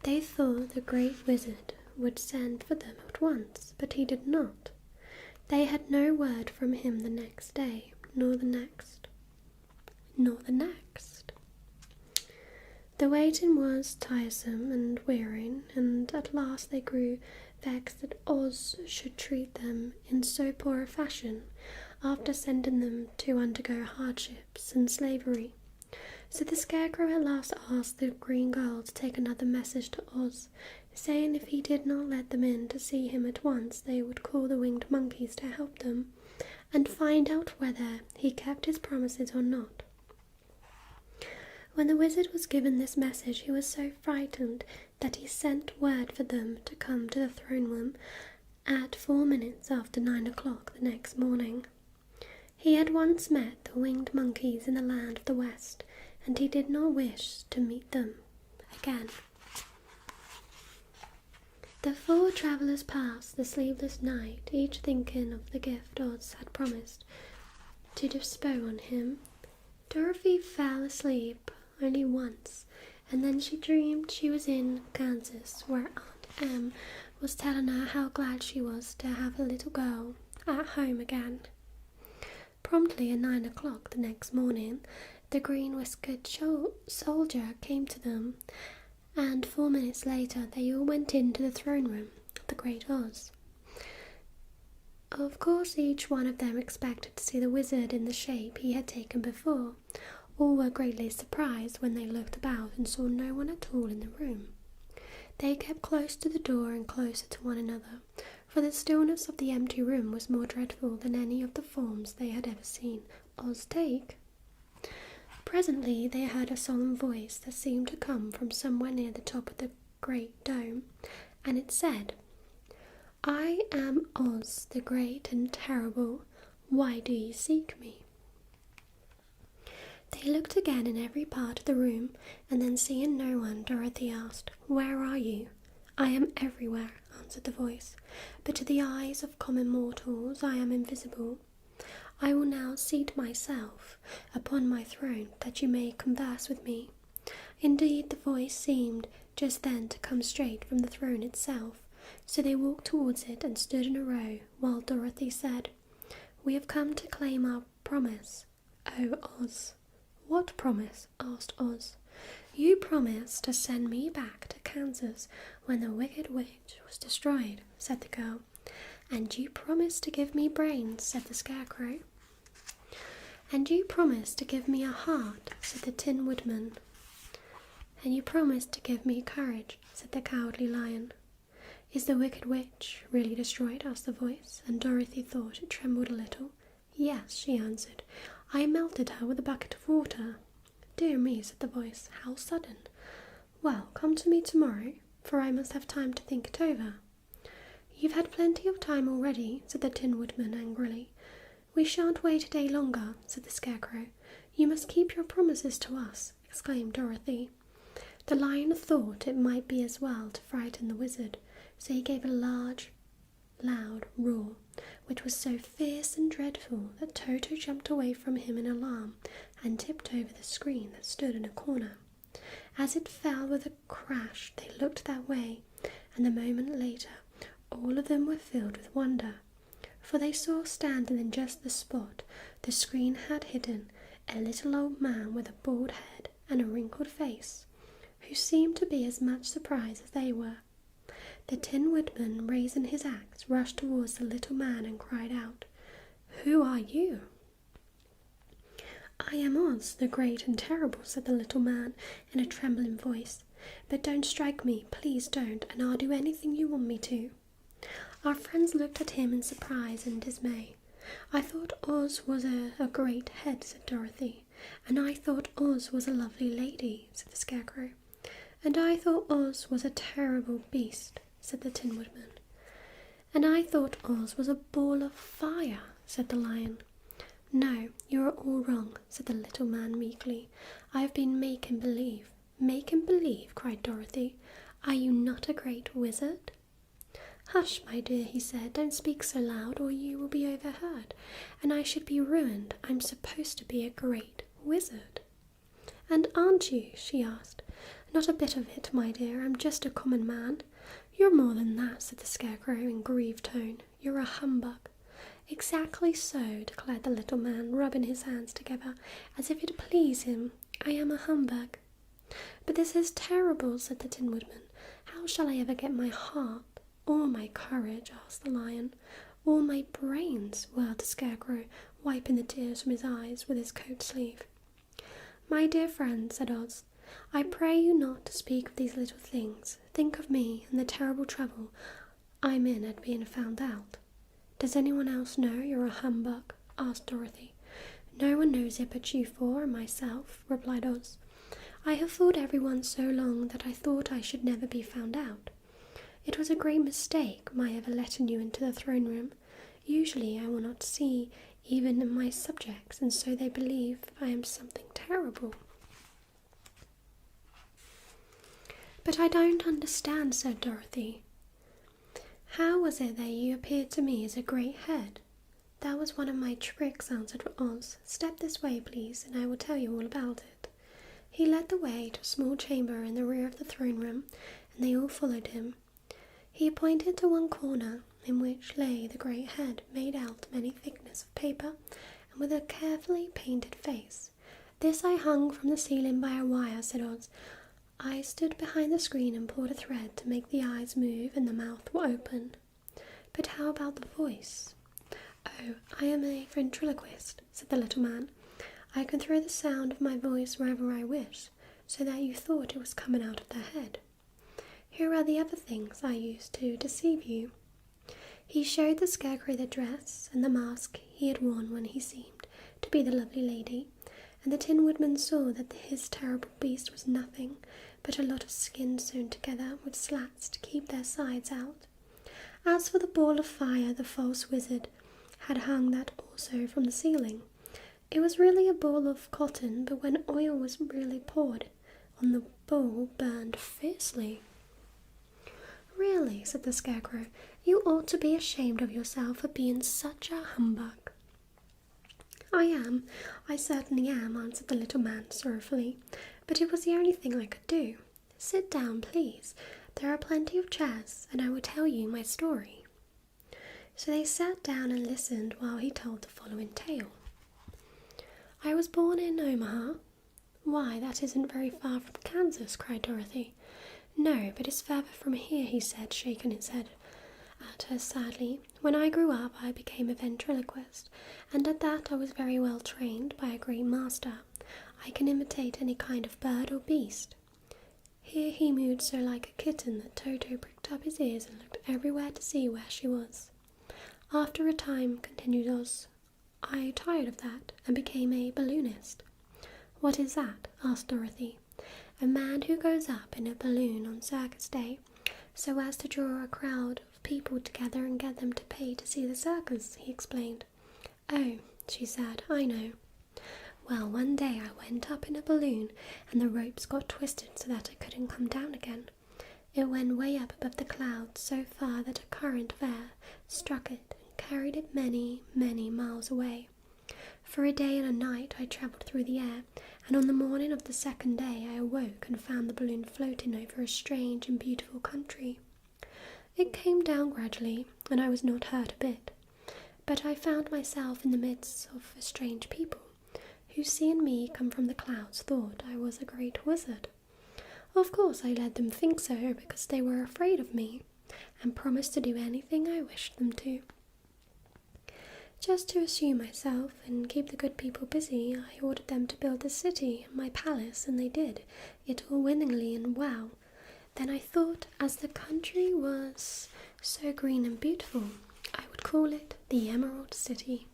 They thought the great wizard would send for them at once, but he did not. They had no word from him the next day, nor the next. The waiting was tiresome and wearying, and at last they grew vexed that Oz should treat them in so poor a fashion after sending them to undergo hardships and slavery. So the Scarecrow at last asked the green girl to take another message to Oz, saying if he did not let them in to see him at once, they would call the winged monkeys to help them and find out whether he kept his promises or not. When the wizard was given this message, he was so frightened that he sent word for them to come to the throne room at 4 minutes after 9 o'clock the next morning. He had once met the winged monkeys in the land of the West, and he did not wish to meet them again. The four travellers passed the sleepless night, each thinking of the gift Oz had promised to bestow on him. Dorothy fell asleep only once, and then she dreamed she was in Kansas, where Aunt Em was telling her how glad she was to have a little girl at home again. Promptly at 9 o'clock the next morning, the green-whiskered soldier came to them, and 4 minutes later they all went into the throne room of the Great Oz. Of course, each one of them expected to see the wizard in the shape he had taken before. All were greatly surprised when they looked about and saw no one at all in the room. They kept close to the door and closer to one another, for the stillness of the empty room was more dreadful than any of the forms they had ever seen Oz take. Presently they heard a solemn voice that seemed to come from somewhere near the top of the great dome, and it said, "I am Oz, the great and terrible. Why do you seek me?" They looked again in every part of the room, and then seeing no one, Dorothy asked, "Where are you?" "I am everywhere," answered the voice, "but to the eyes of common mortals I am invisible. I will now seat myself upon my throne, that you may converse with me." Indeed, the voice seemed just then to come straight from the throne itself, so they walked towards it and stood in a row, while Dorothy said, "We have come to claim our promise, O Oz." "What promise?" asked Oz. "You promised to send me back to Kansas when the Wicked Witch was destroyed," said the girl. "And you promised to give me brains," said the Scarecrow. "And you promised to give me a heart," said the Tin Woodman. "And you promised to give me courage," said the Cowardly Lion. "Is the Wicked Witch really destroyed?" asked the voice, and Dorothy thought it trembled a little. "Yes," she answered. "I melted her with a bucket of water." "Dear me," said the voice, "how sudden. Well, come to me tomorrow, for I must have time to think it over." "You've had plenty of time already," said the Tin Woodman angrily. "We shan't wait a day longer," said the Scarecrow. "You must keep your promises to us," exclaimed Dorothy. The Lion thought it might be as well to frighten the Wizard, so he gave a large, loud roar, which was so fierce and dreadful that Toto jumped away from him in alarm and tipped over the screen that stood in a corner. As it fell with a crash, they looked that way, and a moment later all of them were filled with wonder, for they saw standing in just the spot the screen had hidden a little old man with a bald head and a wrinkled face, who seemed to be as much surprised as they were. The Tin Woodman, raising his axe, rushed towards the little man and cried out, "Who are you?" "I am Oz, the great and terrible," said the little man in a trembling voice. "But don't strike me, please don't, and I'll do anything you want me to." Our friends looked at him in surprise and dismay. "I thought Oz was a great head," said Dorothy. "And I thought Oz was a lovely lady," said the Scarecrow. "And I thought Oz was a terrible beast," said the Tin Woodman. "And I thought Oz was a ball of fire," said the Lion. "No, you are all wrong," said the little man meekly. "I have been making believe." "Making believe?" cried Dorothy. "Are you not a great wizard?" "Hush, my dear," he said. "Don't speak so loud, or you will be overheard, and I should be ruined. I'm supposed to be a great wizard." "And aren't you?" she asked. "Not a bit of it, my dear. I'm just a common man." "You're more than that," said the Scarecrow in grieved tone. "You're a humbug." "Exactly so," declared the little man, rubbing his hands together as if it pleased him. "I am a humbug." "But this is terrible," said the Tin Woodman. "How shall I ever get my heart? Or my courage?" asked the Lion. "Or my brains?" wailed the Scarecrow, wiping the tears from his eyes with his coat sleeve. "My dear friend," said Oz, "I pray you not to speak of these little things. Think of me and the terrible trouble I'm in at being found out." "Does anyone else know you're a humbug?" asked Dorothy. "No one knows it but you four and myself," replied Oz. "I have fooled everyone so long that I thought I should never be found out. It was a great mistake my ever letting you into the throne room. Usually I will not see even my subjects, and so they believe I am something terrible." "But I don't understand," said Dorothy. "How was it that you appeared to me as a great head?" "That was one of my tricks," answered Oz. "Step this way, please, and I will tell you all about it." He led the way to a small chamber in the rear of the throne room, and they all followed him. He pointed to one corner, in which lay the great head, made out of many thickness of paper, and with a carefully painted face. "This I hung from the ceiling by a wire," said Oz. "I stood behind the screen and pulled a thread to make the eyes move and the mouth open." "But how about the voice?" "Oh, I am a ventriloquist," said the little man. "I can throw the sound of my voice wherever I wish, so that you thought it was coming out of the head. Here are the other things I used to deceive you." He showed the Scarecrow the dress and the mask he had worn when he seemed to be the lovely lady, and the Tin Woodman saw that his terrible beast was nothing but a lot of skin sewn together with slats to keep their sides out. As for the ball of fire, the false wizard had hung that also from the ceiling. It was really a ball of cotton, but when oil was really poured on the ball, burned fiercely. "Really," said the Scarecrow, "you ought to be ashamed of yourself for being such a humbug." I certainly am," answered the little man sorrowfully, "but it was the only thing I could do. Sit down, please. There are plenty of chairs, and I will tell you my story." So they sat down and listened while he told the following tale. "I was born in Omaha." "Why, that isn't very far from Kansas," cried Dorothy. "No, but it's further from here," he said, shaking his head at her sadly. "When I grew up, I became a ventriloquist, and at that I was very well trained by a great master. I can imitate any kind of bird or beast." Here he mewed so like a kitten that Toto pricked up his ears and looked everywhere to see where she was. "After a time," continued Oz, "I tired of that and became a balloonist." "What is that?" asked Dorothy. "A man who goes up in a balloon on circus day, so as to draw a crowd of people together and get them to pay to see the circus," he explained. "Oh," she said, "I know. Well, one day I went up in a balloon and the ropes got twisted so that I couldn't come down again. It went way up above the clouds, so far that a current of air struck it and carried it many, many miles away. For a day and a night I travelled through the air, and on the morning of the second day I awoke and found the balloon floating over a strange and beautiful country. It came down gradually, and I was not hurt a bit, but I found myself in the midst of a strange people, who, seeing me come from the clouds, thought I was a great wizard. Of course I let them think so because they were afraid of me, and promised to do anything I wished them to. Just to assume myself and keep the good people busy, I ordered them to build a city in my palace, and they did it all willingly and well. Then I thought, as the country was so green and beautiful, I would call it the Emerald City.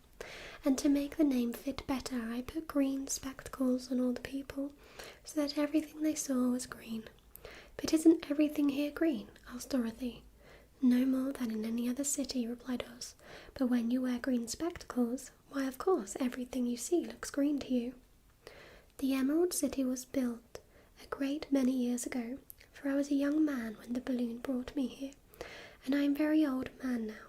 And to make the name fit better, I put green spectacles on all the people, so that everything they saw was green." "But isn't everything here green?" asked Dorothy. "No more than in any other city," replied Oz. "But when you wear green spectacles, why, of course, everything you see looks green to you." "The Emerald City was built a great many years ago, for I was a young man when the balloon brought me here, and I am a very old man now.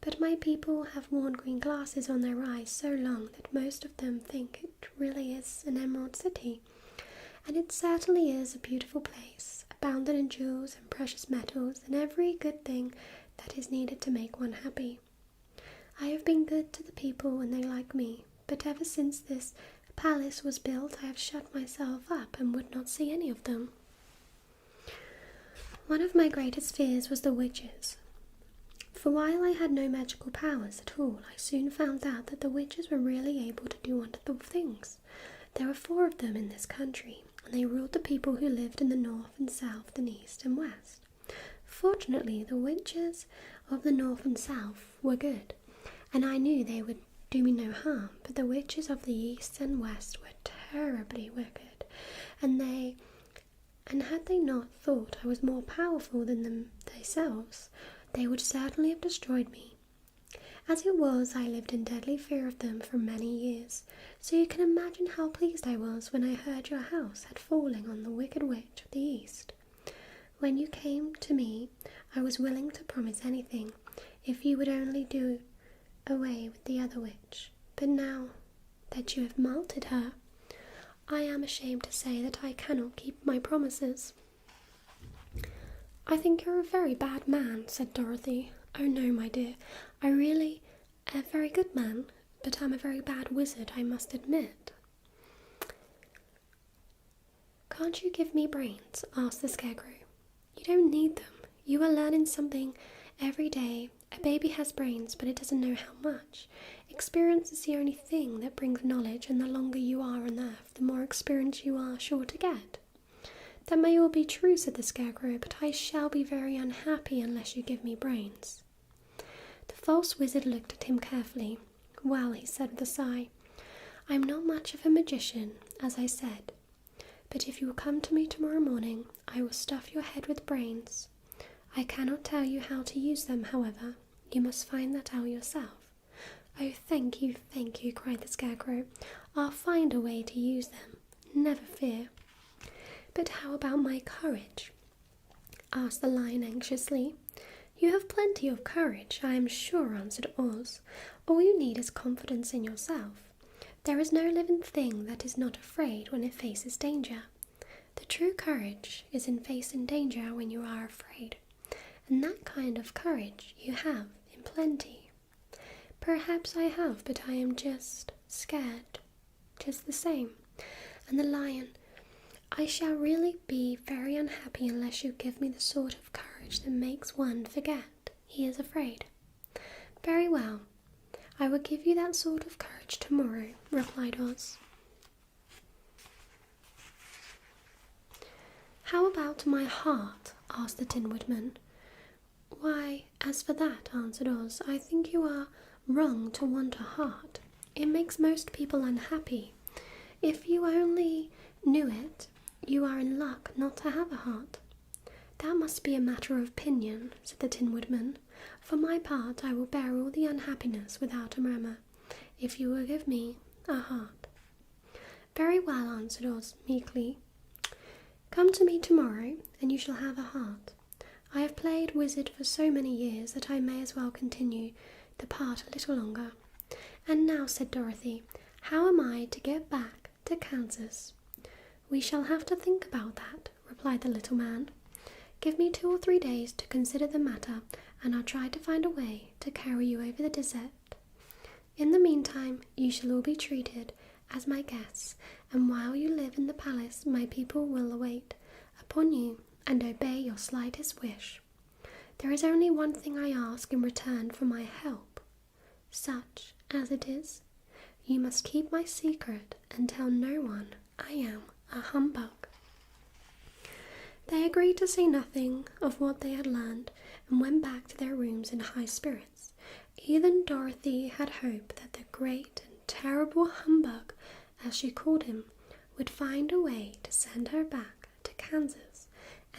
But my people have worn green glasses on their eyes so long that most of them think it really is an Emerald City. And it certainly is a beautiful place, abounding in jewels and precious metals and every good thing that is needed to make one happy. I have been good to the people and they like me, but ever since this palace was built I have shut myself up and would not see any of them. One of my greatest fears was the witches. For while I had no magical powers at all, I soon found out that the witches were really able to do wonderful things. There were 4 of them in this country, and they ruled the people who lived in the north and south and east and west. Fortunately, the witches of the north and south were good, and I knew they would do me no harm, but the witches of the east and west were terribly wicked, and had they not thought I was more powerful than them themselves, they would certainly have destroyed me. As it was, I lived in deadly fear of them for many years, so you can imagine how pleased I was when I heard your house had fallen on the wicked witch of the east. When you came to me, I was willing to promise anything, if you would only do away with the other witch. But now that you have melted her, I am ashamed to say that I cannot keep my promises." "I think you're a very bad man," said Dorothy. "Oh no, my dear, I really am a very good man, but I'm a very bad wizard, I must admit." "Can't you give me brains?" asked the Scarecrow. "You don't need them. You are learning something every day. A baby has brains, but it doesn't know how much. Experience is the only thing that brings knowledge, and the longer you are on Earth, the more experience you are sure to get." "That may all be true," said the Scarecrow, "but I shall be very unhappy unless you give me brains." The false wizard looked at him carefully. "Well," he said with a sigh, I'm not much of a magician, as I said, but if you will come to me tomorrow morning, I will stuff your head with brains. I cannot tell you how to use them, however. You must find that out yourself. Oh, thank you, cried the Scarecrow. I'll find a way to use them, never fear. But how about my courage? Asked the Lion anxiously. You have plenty of courage, I am sure, answered Oz. All you need is confidence in yourself. There is no living thing that is not afraid when it faces danger. The true courage is in facing danger when you are afraid, and that kind of courage you have in plenty. Perhaps I have, but I am just scared, just the same. And the Lion, I shall really be very unhappy unless you give me the sort of courage that makes one forget he is afraid. Very well, I will give you that sort of courage tomorrow, replied Oz. How about my heart? Asked the Tin Woodman. Why, as for that, answered Oz, I think you are wrong to want a heart. It makes most people unhappy. If you only knew it, you are in luck not to have a heart. That must be a matter of opinion, said the Tin Woodman. For my part, I will bear all the unhappiness without a murmur, if you will give me a heart. Very well, answered Oz meekly. Come to me tomorrow, and you shall have a heart. I have played wizard for so many years that I may as well continue the part a little longer. And now, said Dorothy, how am I to get back to Kansas? We shall have to think about that, replied the little man. Give me 2 or 3 days to consider the matter, and I'll try to find a way to carry you over the desert. In the meantime, you shall all be treated as my guests, and while you live in the palace, my people will wait upon you and obey your slightest wish. There is only one thing I ask in return for my help. Such as it is, you must keep my secret and tell no one I am a humbug. They agreed to say nothing of what they had learned and went back to their rooms in high spirits. Even Dorothy had hoped that the great and terrible Humbug, as she called him, would find a way to send her back to Kansas,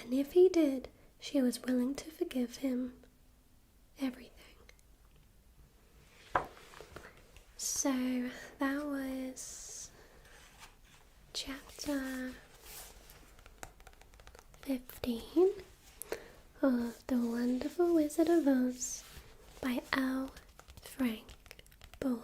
and if he did, she was willing to forgive him everything. So that was chapter 15 of The Wonderful Wizard of Oz by L. Frank Baum.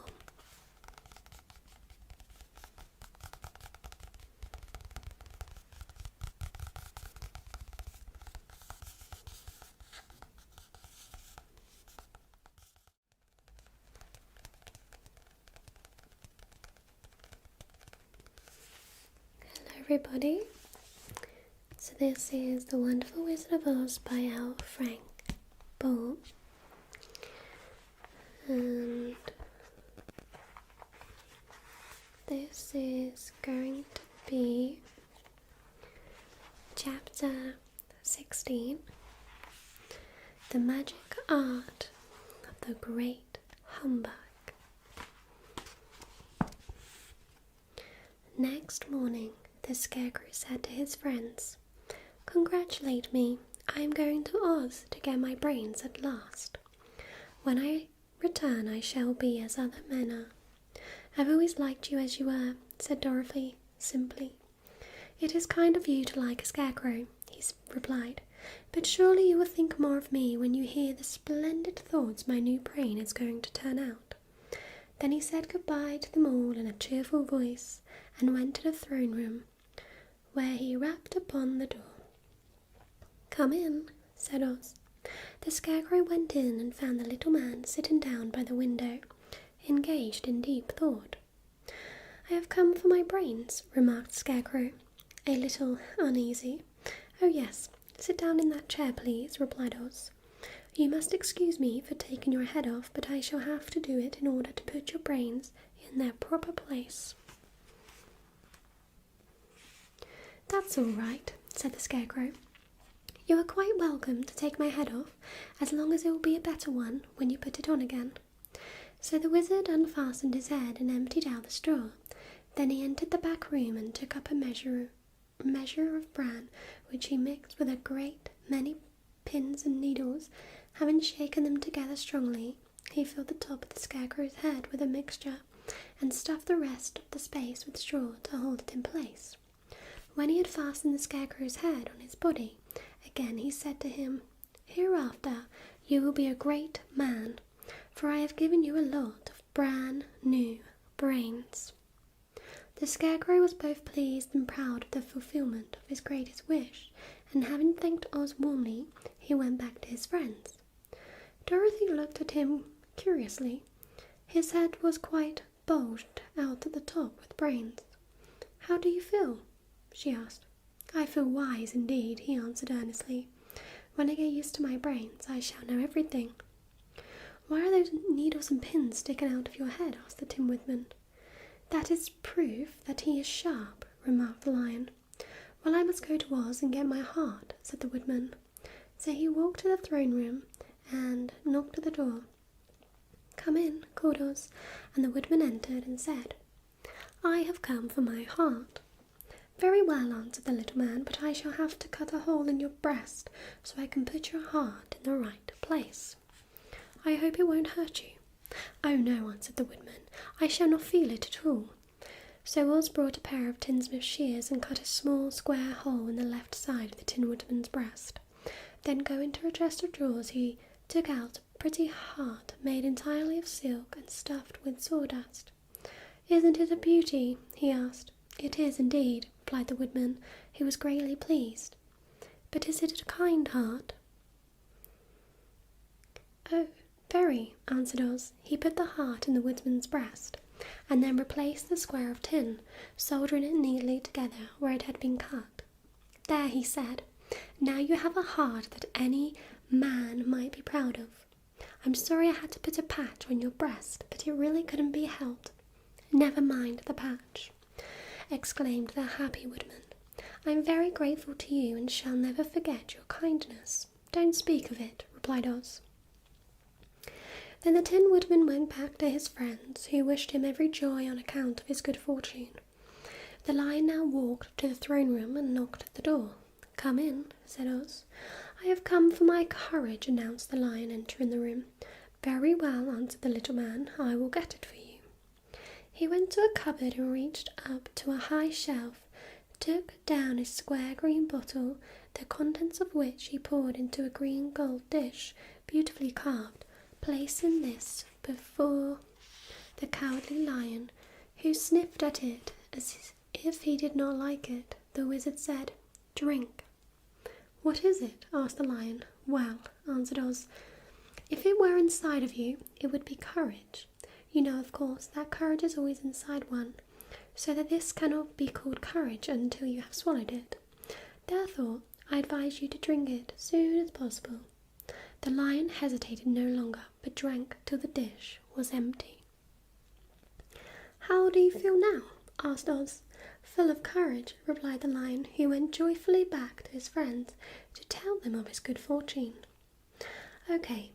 Hello everybody. So this is The Wonderful Wizard of Oz by L. Frank Baum. And this is going to be chapter 16, The Magic Art of the Great Humbug. Next morning, the Scarecrow said to his friends, "Congratulate me, I am going to Oz to get my brains at last. When I return, I shall be as other men are." "I've always liked you as you are," said Dorothy, simply. "It is kind of you to like a Scarecrow," he replied, "but surely you will think more of me when you hear the splendid thoughts my new brain is going to turn out." Then he said goodbye to them all in a cheerful voice and went to the throne room, where he rapped upon the door. "Come in," said Oz. The Scarecrow went in and found the little man sitting down by the window, engaged in deep thought. "I have come for my brains," remarked the Scarecrow, a little uneasy. "Oh yes, sit down in that chair, please," replied Oz. "You must excuse me for taking your head off, but I shall have to do it in order to put your brains in their proper place." "That's all right," said the Scarecrow. "You are quite welcome to take my head off, as long as it will be a better one when you put it on again." So the wizard unfastened his head and emptied out the straw, Then he entered the back room and took up a measure of bran, which he mixed with a great many pins and needles. Having shaken them together strongly, he filled the top of the Scarecrow's head with a mixture and stuffed the rest of the space with straw to hold it in place. When he had fastened the Scarecrow's head on his body, again he said to him, "Hereafter you will be a great man, for I have given you a lot of brand new brains." The Scarecrow was both pleased and proud of the fulfillment of his greatest wish, and having thanked Oz warmly, he went back to his friends. Dorothy looked at him curiously. His head was quite bulged out at the top with brains. "How do you feel?" she asked. "I feel wise indeed," he answered earnestly. "When I get used to my brains, I shall know everything." "Why are those needles and pins sticking out of your head?" asked the Tin Woodman. "That is proof that he is sharp," remarked the Lion. "Well, I must go to Oz and get my heart," said the Woodman. So he walked to the throne room and knocked at the door. "Come in," called Oz, and the Woodman entered and said, "I have come for my heart." "Very well," answered the little man, "but I shall have to cut a hole in your breast so I can put your heart in the right place." "I hope it won't hurt you." "Oh no," answered the Woodman, "I shall not feel it at all." So Oz brought a pair of tinsmith's shears and cut a small square hole in the left side of the Tin Woodman's breast. Then going to a chest of drawers, he took out a pretty heart made entirely of silk and stuffed with sawdust. "Isn't it a beauty?" he asked. "It is indeed," replied the Woodman, who was greatly pleased. "But is it a kind heart?" "Oh, very," answered Oz. He put the heart in the Woodman's breast, and then replaced the square of tin, soldering it neatly together where it had been cut. "There," he said, "now you have a heart that any man might be proud of. I'm sorry I had to put a patch on your breast, but it really couldn't be helped." "Never mind the patch," exclaimed the happy Woodman. "I'm very grateful to you and shall never forget your kindness." "Don't speak of it," replied Oz. Then the Tin Woodman went back to his friends, who wished him every joy on account of his good fortune. The Lion now walked to the throne room and knocked at the door. "Come in," said Oz. "I have come for my courage," announced the Lion, entering the room. "Very well," answered the little man, "I will get it for you." He went to a cupboard and reached up to a high shelf, took down a square green bottle, the contents of which he poured into a green gold dish, beautifully carved, placing this before the Cowardly Lion, who sniffed at it as if he did not like it. The Wizard said, "Drink." "What is it?" asked the Lion. "Well," answered Oz, "if it were inside of you, it would be courage. You know, of course, that courage is always inside one, so that this cannot be called courage until you have swallowed it. Therefore, I advise you to drink it as soon as possible." The Lion hesitated no longer, but drank till the dish was empty. "How do you feel now?" asked Oz. "Full of courage," replied the Lion, who went joyfully back to his friends to tell them of his good fortune. Okay.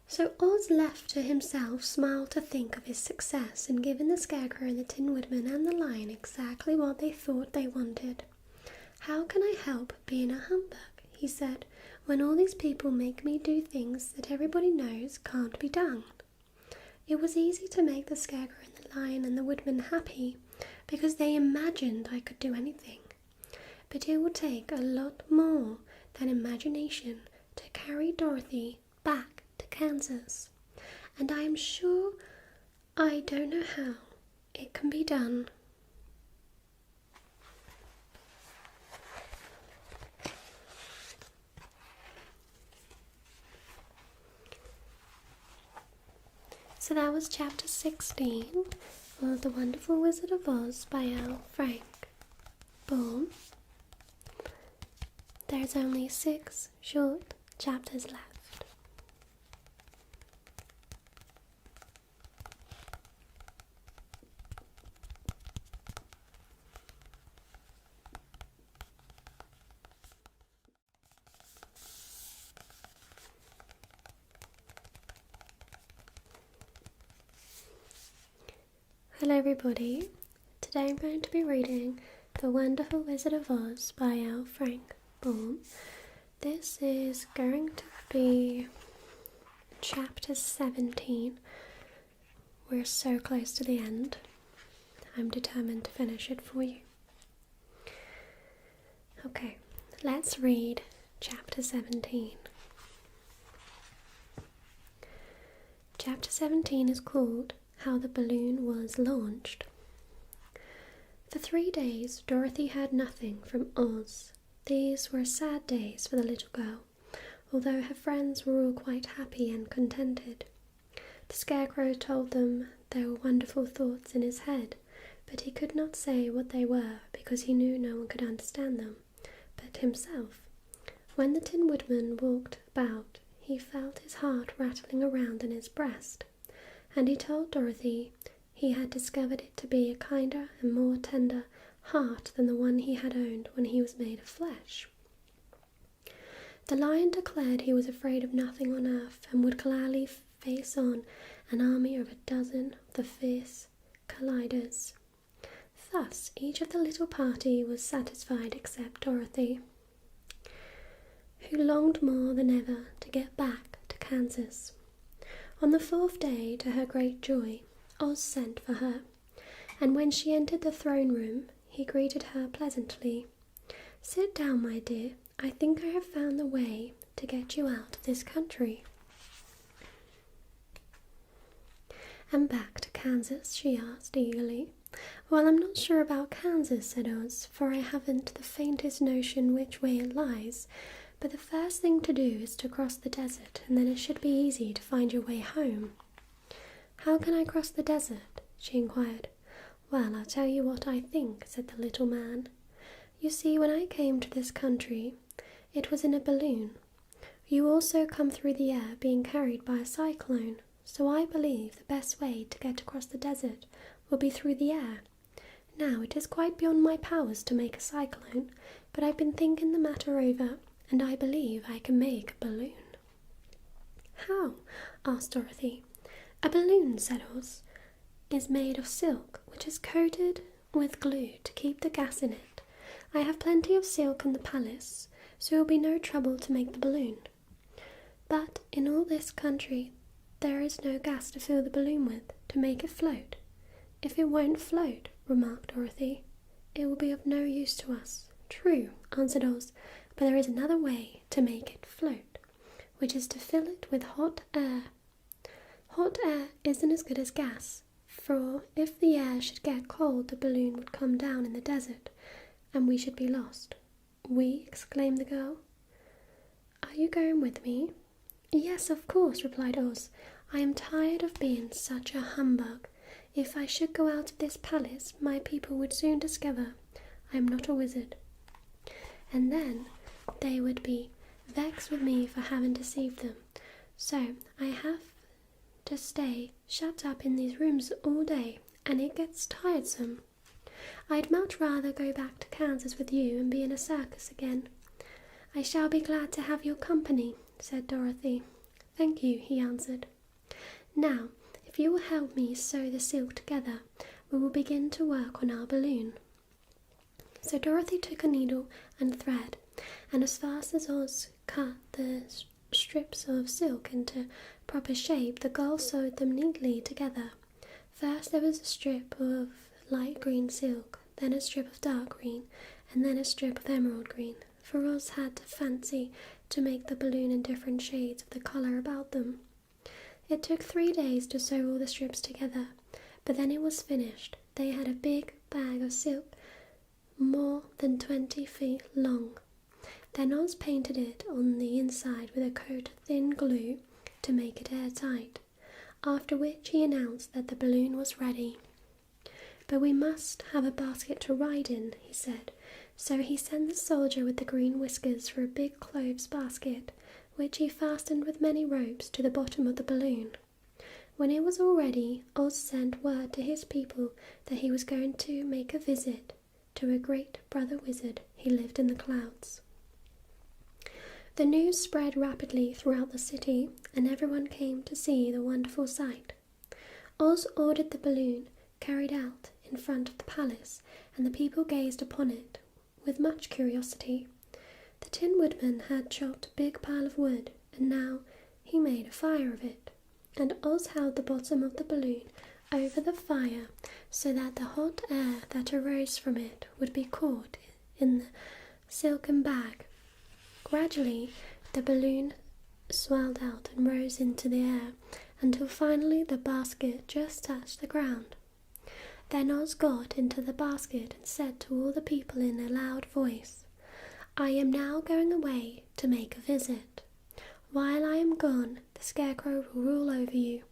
So Oz, left to himself, smiled to think of his success in giving the Scarecrow and the Tin Woodman and the Lion exactly what they thought they wanted. "How can I help being a humbug," he said, "when all these people make me do things that everybody knows can't be done?" It was easy to make the Scarecrow and the Lion and the Woodman happy, because they imagined I could do anything. But it would take a lot more than imagination to carry Dorothy back to Kansas, and I am sure I don't know how it can be done. So that was chapter 16 of The Wonderful Wizard of Oz by L. Frank Baum. There's only 6 short chapters left. Hello everybody, today I'm going to be reading The Wonderful Wizard of Oz by L. Frank Baum. This is going to be chapter 17. We're so close to the end. I'm determined to finish it for you. Okay, let's read chapter 17. Chapter 17 is called How the Balloon Was Launched. For 3 days, Dorothy heard nothing from Oz. These were sad days for the little girl, although her friends were all quite happy and contented. The Scarecrow told them there were wonderful thoughts in his head, but he could not say what they were because he knew no one could understand them but himself. When the Tin Woodman walked about, he felt his heart rattling around in his breast, and he told Dorothy he had discovered it to be a kinder and more tender heart than the one he had owned when he was made of flesh. The lion declared he was afraid of nothing on earth and would gladly face on an army of 12 of the fierce colliders. Thus, each of the little party was satisfied except Dorothy, who longed more than ever to get back to Kansas. On the 4th day, to her great joy, Oz sent for her, and when she entered the throne room, he greeted her pleasantly. "Sit down, my dear. I think I have found the way to get you out of this country." "And back to Kansas?" she asked eagerly. "Well, I'm not sure about Kansas," said Oz, "for I haven't the faintest notion which way it lies. But the first thing to do is to cross the desert, and then it should be easy to find your way home." "How can I cross the desert?" she inquired. "Well, I'll tell you what I think," said the little man. "You see, when I came to this country, it was in a balloon. You also come through the air being carried by a cyclone, so I believe the best way to get across the desert will be through the air. Now, it is quite beyond my powers to make a cyclone, but I've been thinking the matter over, and I believe I can make a balloon." "How?" asked Dorothy. "A balloon," said Oz, "is made of silk, which is coated with glue to keep the gas in it. I have plenty of silk in the palace, so it will be no trouble to make the balloon. But in all this country, there is no gas to fill the balloon with, to make it float." "If it won't float," remarked Dorothy, "it will be of no use to us." "True," answered Oz, "but there is another way to make it float, which is to fill it with hot air. Hot air isn't as good as gas, for if the air should get cold, the balloon would come down in the desert, and we should be lost." "We?" exclaimed the girl. "Are you going with me?" "Yes, of course," replied Oz. "I am tired of being such a humbug. If I should go out of this palace, my people would soon discover I am not a wizard, and then they would be vexed with me for having deceived them. So I have to stay shut up in these rooms all day, and it gets tiresome. I'd much rather go back to Kansas with you and be in a circus again." "I shall be glad to have your company," said Dorothy. "Thank you," he answered. "Now, if you will help me sew the silk together, we will begin to work on our balloon." So Dorothy took a needle and thread, and as fast as Oz cut the strips of silk into proper shape, the girl sewed them neatly together. First there was a strip of light green silk, then a strip of dark green, and then a strip of emerald green, for Oz had the fancy to make the balloon in different shades of the colour about them. It took 3 days to sew all the strips together, but then it was finished. They had a big bag of silk more than 20 feet long. Then Oz painted it on the inside with a coat of thin glue to make it airtight, after which he announced that the balloon was ready. "But we must have a basket to ride in," he said, so he sent the soldier with the green whiskers for a big clothes basket, which he fastened with many ropes to the bottom of the balloon. When it was all ready, Oz sent word to his people that he was going to make a visit to a great brother wizard who lived in the clouds. The news spread rapidly throughout the city, and everyone came to see the wonderful sight. Oz ordered the balloon carried out in front of the palace, and the people gazed upon it with much curiosity. The Tin Woodman had chopped a big pile of wood, and now he made a fire of it, and Oz held the bottom of the balloon over the fire so that the hot air that arose from it would be caught in the silken bag. Gradually, the balloon swelled out and rose into the air until finally the basket just touched the ground. Then Oz got into the basket and said to all the people in a loud voice, "I am now going away to make a visit. While I am gone, the Scarecrow will rule over you.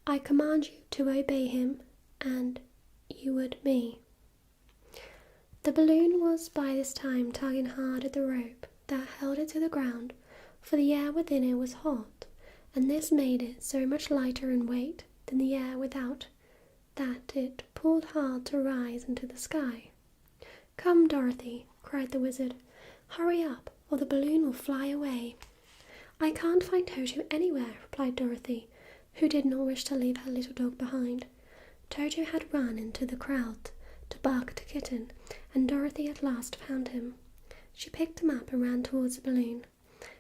I command you to obey him, and you would me." The balloon was by this time tugging hard at the rope that held it to the ground, for the air within it was hot, and this made it so much lighter in weight than the air without that it pulled hard to rise into the sky. "Come, Dorothy," cried the wizard. "Hurry up, or the balloon will fly away." "I can't find Toto anywhere," replied Dorothy, who did not wish to leave her little dog behind. Toto had run into the crowd to bark at a kitten, and Dorothy at last found him. She picked him up and ran towards the balloon.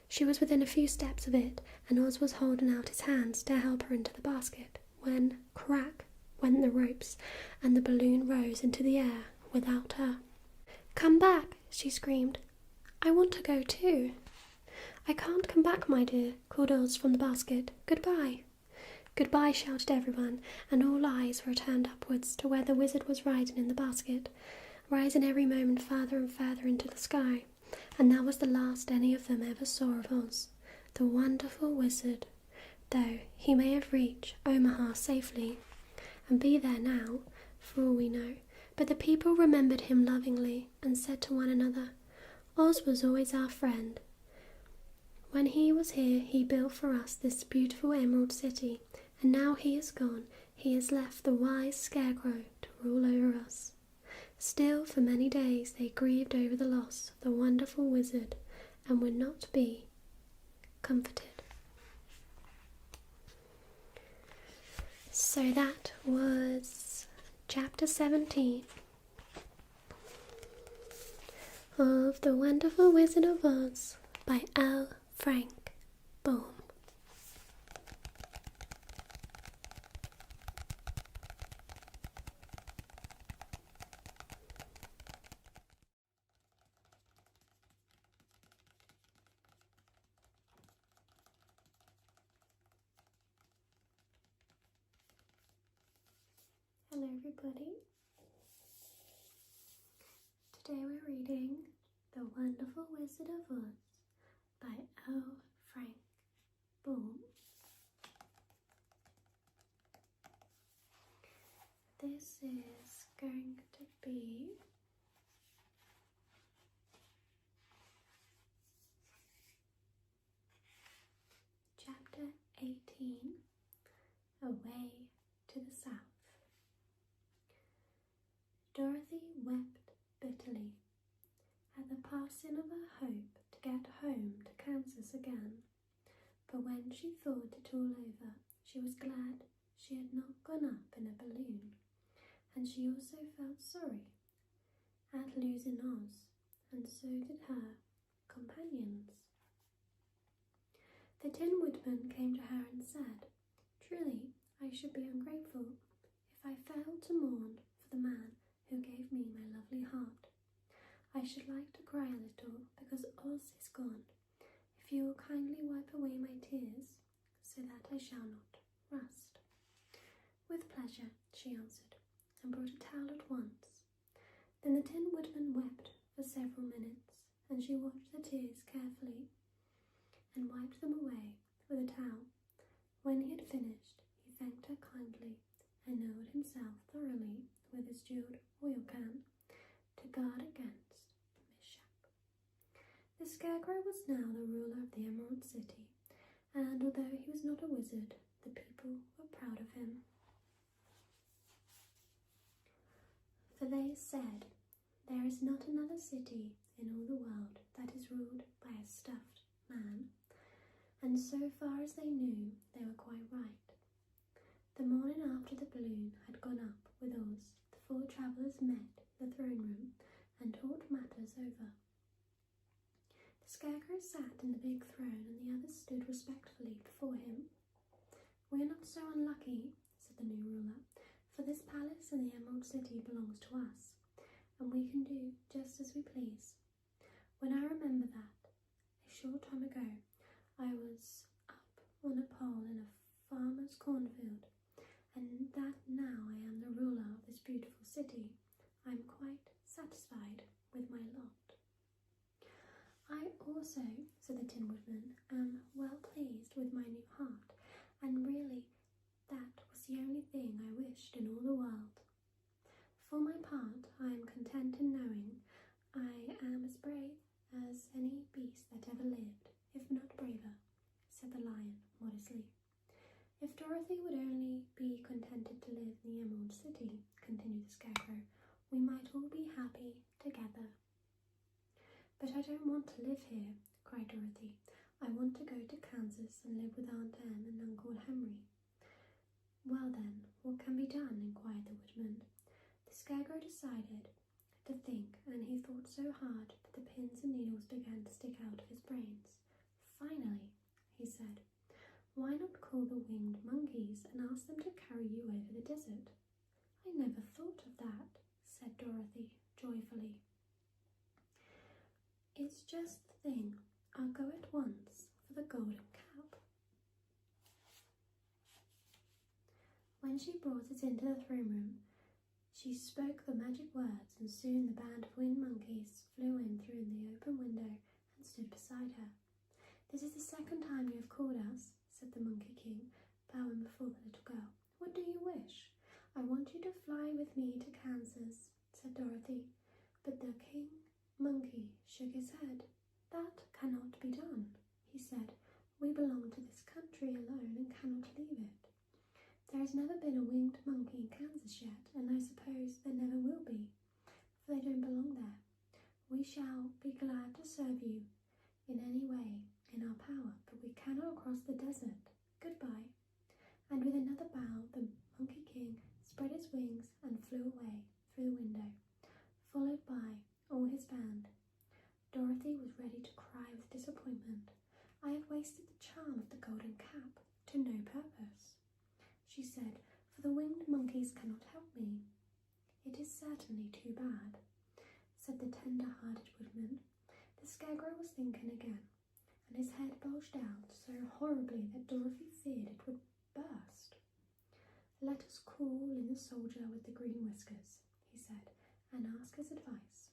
She was within a few steps of it, and Oz was holding out his hands to help her into the basket, when crack went the ropes, and the balloon rose into the air without her. "Come back," she screamed. "I want to go too." "I can't come back, my dear," called Oz from the basket. "Goodbye." "Goodbye," shouted everyone, and all eyes were turned upwards to where the wizard was riding in the basket, rising every moment further and further into the sky, and that was the last any of them ever saw of Oz, the wonderful wizard, though he may have reached Omaha safely, and be there now, for all we know. But the people remembered him lovingly, and said to one another, "Oz was always our friend. When he was here, he built for us this beautiful Emerald City, and now he is gone, he has left the wise Scarecrow to rule over us." Still, for many days they grieved over the loss of the wonderful wizard, and would not be comforted. So that was chapter 17 of The Wonderful Wizard of Oz by L. Frank Baum. Hello everybody. Today we're reading The Wonderful Wizard of Oz by L. Frank Baum. This is going to be chapter 18, Away to the South. Dorothy wept bitterly at the passing of her hope to get home to Kansas again, but when she thought it all over, she was glad she had not gone up in a balloon, and she also felt sorry at losing Oz, and so did her companions. The Tin Woodman came to her and said, "Truly, I should be ungrateful if I failed to mourn for the man who gave me my lovely heart. I should like to cry a little because Oz is gone, if you will kindly wipe away my tears so that I shall not rust." "With pleasure," she answered, and brought a towel at once. Then the Tin Woodman wept for several minutes, and she watched the tears carefully and wiped them away with a towel. When he had finished, he thanked her kindly and oiled himself thoroughly with his jeweled oil can to guard against mishap. The Scarecrow was now the ruler of the Emerald City, and although he was not a wizard, the people were proud of him. For they said, "There is not another city in all the world that is ruled by a stuffed man," and so far as they knew, they were quite right. The morning after the balloon had gone up with all travellers met in the throne room and talked matters over. The Scarecrow sat in the big throne and the others stood respectfully before him. "We are not so unlucky," said the new ruler, "for this palace in the Emerald City belongs to us, and we can do just as we please. When I remember that, a short time ago, I was up on a pole in a farmer's cornfield, and that now I am the ruler of this beautiful city, I am quite satisfied with my lot." "I also," said the Tin Woodman, "am well pleased with my new heart, and really that was the only thing I wished in all the world. For my part, I am content in knowing I am as brave as any beast that ever lived, if not braver," said the Lion modestly. "If Dorothy would only be contented to live in the Emerald City," continued the Scarecrow, "we might all be happy together." "But I don't want to live here," cried Dorothy. "I want to go to Kansas and live with Aunt Em and Uncle Henry." "Well then, what can be done?" inquired the Woodman. The Scarecrow decided to think, and he thought so hard that the pins and needles began to stick out of his brains. "Finally," he said, "why not call the winged monkeys and ask them to carry you over the desert?" "I never thought of that," said Dorothy joyfully. "It's just the thing. I'll go at once for the golden cap." When she brought it into the throne room, she spoke the magic words, and soon the band of winged monkeys flew in through the open window and stood beside her. "This is the second time you have called us," said the Monkey King, bowing before the little girl. "What do you wish?" "I want you to fly with me to Kansas," said Dorothy. But the King Monkey shook his head. "That cannot be done," he said. "We belong to this country alone and cannot leave it. There has never been a winged monkey in Kansas yet, and I suppose there never will be, for they don't belong there. We shall be glad to serve you in any way in our power, but we cannot cross the desert. Goodbye." And with another bow, the Monkey King spread his wings and flew away through the window, followed by all his band. Dorothy was ready to cry with disappointment. "I have wasted the charm of the golden cap to no purpose," she said, "for the winged monkeys cannot help me." "It is certainly too bad," said the tender-hearted Woodman. The Scarecrow was thinking again, and his head bulged out so horribly that Dorothy feared it would burst. "Let us call in the soldier with the green whiskers," he said, "and ask his advice."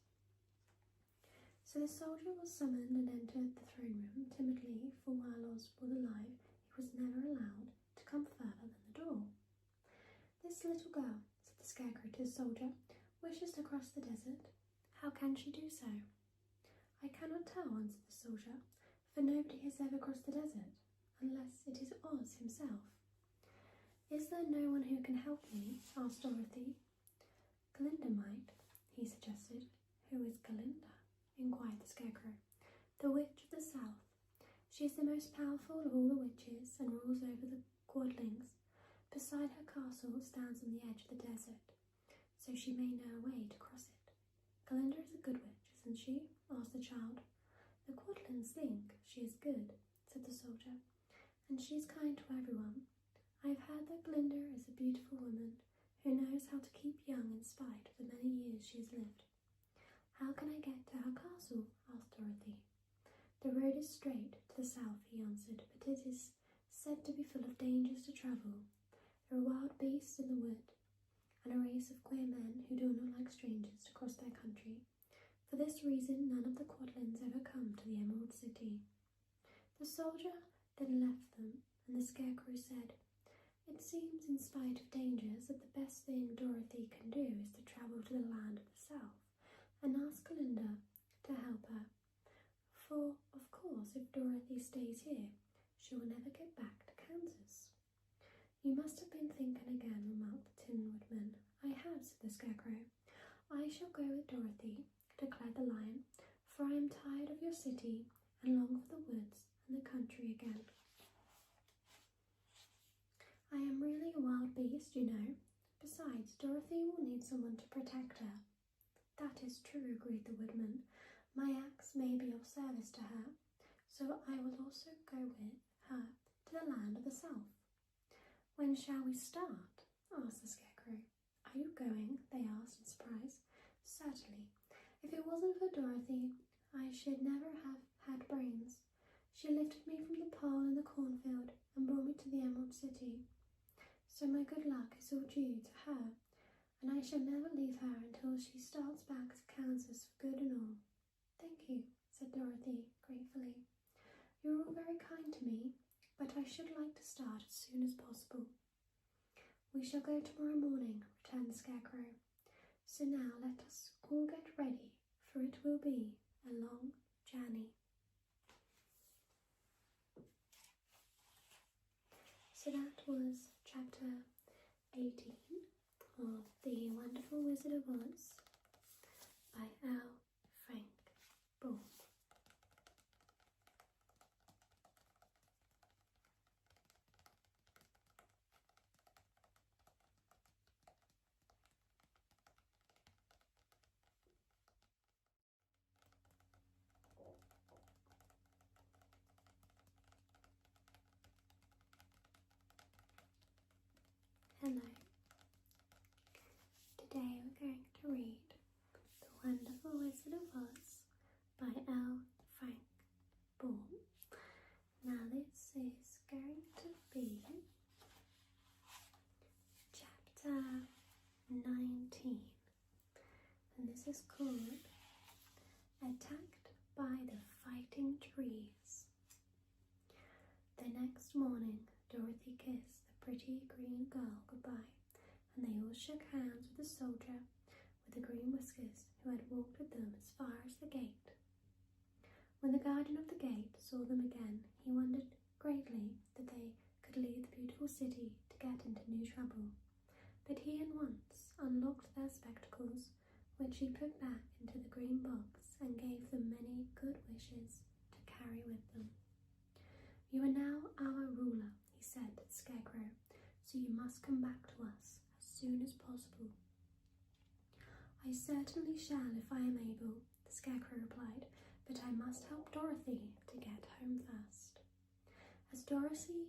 So the soldier was summoned and entered the throne room timidly, for while Oz was alive, he was never allowed to come further than the door. "This little girl," said the Scarecrow to the soldier, "wishes to cross the desert. How can she do so?" "I cannot tell," answered the soldier, "for nobody has ever crossed the desert, unless it is Oz himself." "Is there no one who can help me?" asked Dorothy. "Glinda might," he suggested. "Who is Glinda?" inquired the Scarecrow. "The Witch of the South. She is the most powerful of all the witches and rules over the Quadlings. Beside her castle stands on the edge of the desert, so she may know a way to cross it." "Glinda is a good witch, isn't she?" asked the child. "The Quadlings think she is good," said the soldier, "and she is kind to everyone. I have heard that Glinda is a beautiful woman who knows how to keep young in spite of the many years she has lived." "How can I get to her castle?" asked Dorothy. "The road is straight to the south," he answered, "but it is said to be full of dangers to travel. There are wild beasts in the wood, and a race of queer men who do not like strangers to cross their country. For this reason, none of the Quadlings ever come to the Emerald City." The soldier then left them, and the Scarecrow said, "It seems, in spite of dangers, that the best thing Dorothy can do is to travel to the land of the south and ask Glinda to help her. For, of course, if Dorothy stays here, she will never get back to Kansas." "You must have been thinking again," remarked the Tin Woodman. "I have," said the Scarecrow. "I shall go with Dorothy," declared the Lion, "for I am tired of your city and long for the woods and the country again. I am really a wild beast, you know. Besides, Dorothy will need someone to protect her. That is true, agreed the Woodman. My axe may be of service to her, so I will also go with her to the land of the south. When shall we start? Asked the Scarecrow. Are you going? They asked in surprise. Certainly. If it wasn't for Dorothy, I should never have had brains. She lifted me from the pole in the cornfield and brought me to the Emerald City. So my good luck is all due to her, and I shall never leave her until she starts back to Kansas for good and all. Thank you, said Dorothy gratefully. You're all very kind to me, but I should like to start as soon as possible. We shall go tomorrow morning, returned the Scarecrow. So now let us all get ready, for it will be a long journey. So that was chapter 18 of The Wonderful Wizard of Oz by L. Frank Baum. Hello. Today we're going to read The Wonderful Wizard of Oz by L. Frank Baum. Now this is going to be chapter 19, and this is called Attacked by the Fighting Trees. The next morning, Dorothy kissed the pretty green girl goodbye, and they all shook hands with the soldier with the green whiskers who had walked with them as far as the gate. When the guardian of the gate saw them again, he wondered greatly that they could leave the beautiful city to get into new trouble. But he at once unlocked their spectacles, which he put back into the green box and gave them many good wishes to carry with them. You are now our ruler, he said to the Scarecrow, so you must come back to us as soon as possible. I certainly shall if I am able, the Scarecrow replied, but I must help Dorothy to get home first. As Dorothy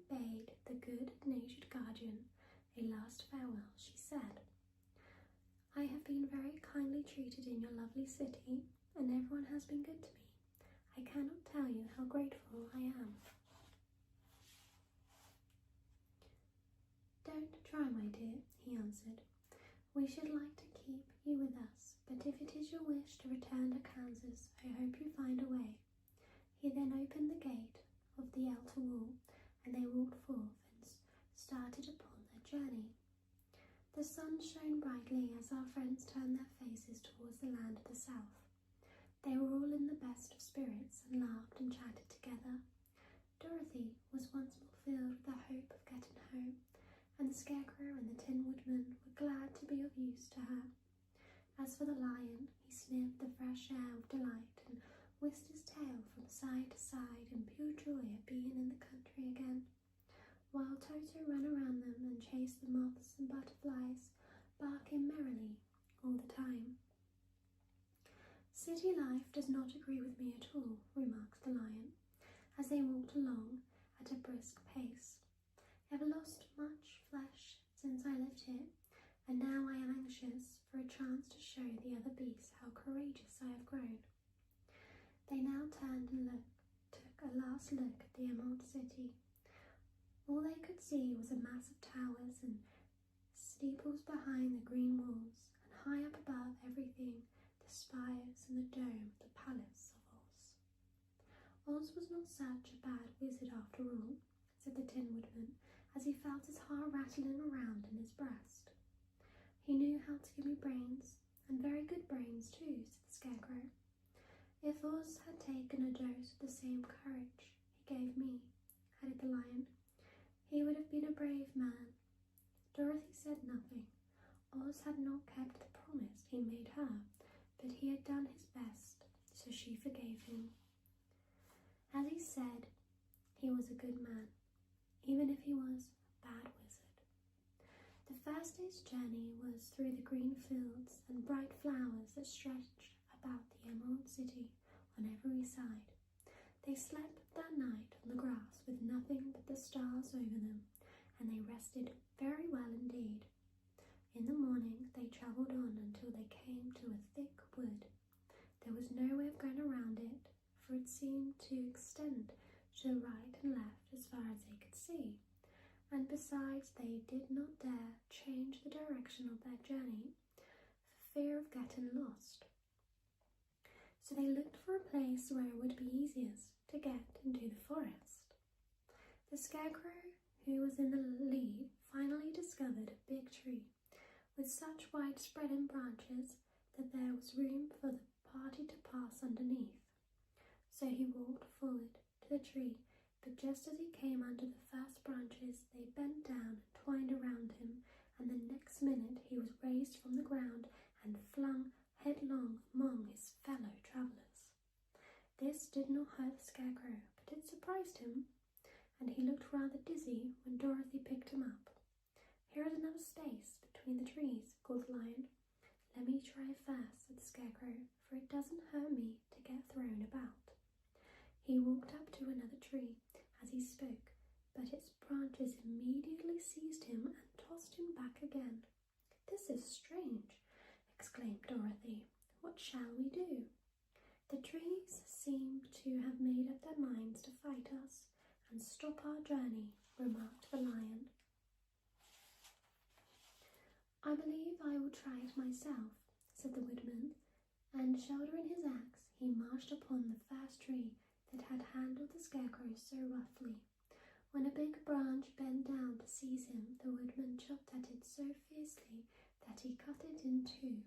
bade the good-natured guardian a last farewell, she said, I have been very kindly treated in your lovely city, and everyone has been good to me. I cannot tell you how grateful I am. Don't try, my dear, he answered. We should like to keep you with us, but if it is your wish to return to Kansas, I hope you find a way. He then opened the gate of the outer wall, and they walked forth and started upon their journey. The sun shone brightly as our friends turned their faces towards the land of the south. They were all in the best of spirits and laughed and chatted together. Dorothy was once more filled with the hope of getting home, and the Scarecrow and the Tin Woodman were glad to be of use to her. As for the lion, he sniffed the fresh air with delight and whisked his tail from side to side in pure joy at being in the country again, while Toto ran around them and chased the moths and butterflies, barking merrily all the time. City life does not agree with me at all, remarked the lion, as they walked along at a brisk pace. I have lost much flesh since I lived here, and now I am anxious for a chance to show the other beasts how courageous I have grown. They now turned and took a last look at the Emerald City. All they could see was a mass of towers and steeples behind the green walls, and high up above everything, the spires and the dome of the Palace of Oz. Oz was not such a bad wizard after all, said the Tin Woodman, as he felt his heart rattling around in his breast. He knew how to give me brains, and very good brains too, said the Scarecrow. If Oz had taken a dose of the same courage he gave me, added the lion, he would have been a brave man. Dorothy said nothing. Oz had not kept the promise he made her, but he had done his best, so she forgave him. As he said, he was a good man, even if he was a bad wizard. The first day's journey was through the green fields and bright flowers that stretched about the Emerald City on every side. They slept that night on the grass with nothing but the stars over them, and they rested very well indeed. In the morning they travelled on until they came to a thick wood. There was no way of going around it, for it seemed to extend to the right and left as far as they could see, and besides they did not dare change the direction of their journey for fear of getting lost. So they looked for a place where it would be easiest to get into the forest. The Scarecrow, who was in the lead, finally discovered a big tree with such wide-spreading branches that there was room for the party to pass underneath. So he walked forward to the tree, but just as he came under the first branches, they bent down and twined around him, and the next minute he was raised from the ground and flung headlong among his fellow travellers. This did not hurt the Scarecrow, but it surprised him, and he looked rather dizzy when Dorothy picked him up. "Here is another space between the trees," called the Lion. "Let me try first," said the Scarecrow, "for it doesn't hurt me to get thrown about." He walked up to another tree as he spoke, but its branches immediately seized him and tossed him back again. "This is strange," exclaimed Dorothy. "What shall we do?" "The trees seem to have made up their minds to fight us and stop our journey," remarked the Lion. "I believe I will try it myself," said the Woodman, and shouldering his axe, he marched upon the first tree that had handled the Scarecrow so roughly. When a big branch bent down to seize him, the Woodman chopped at it so fiercely that he cut it in two.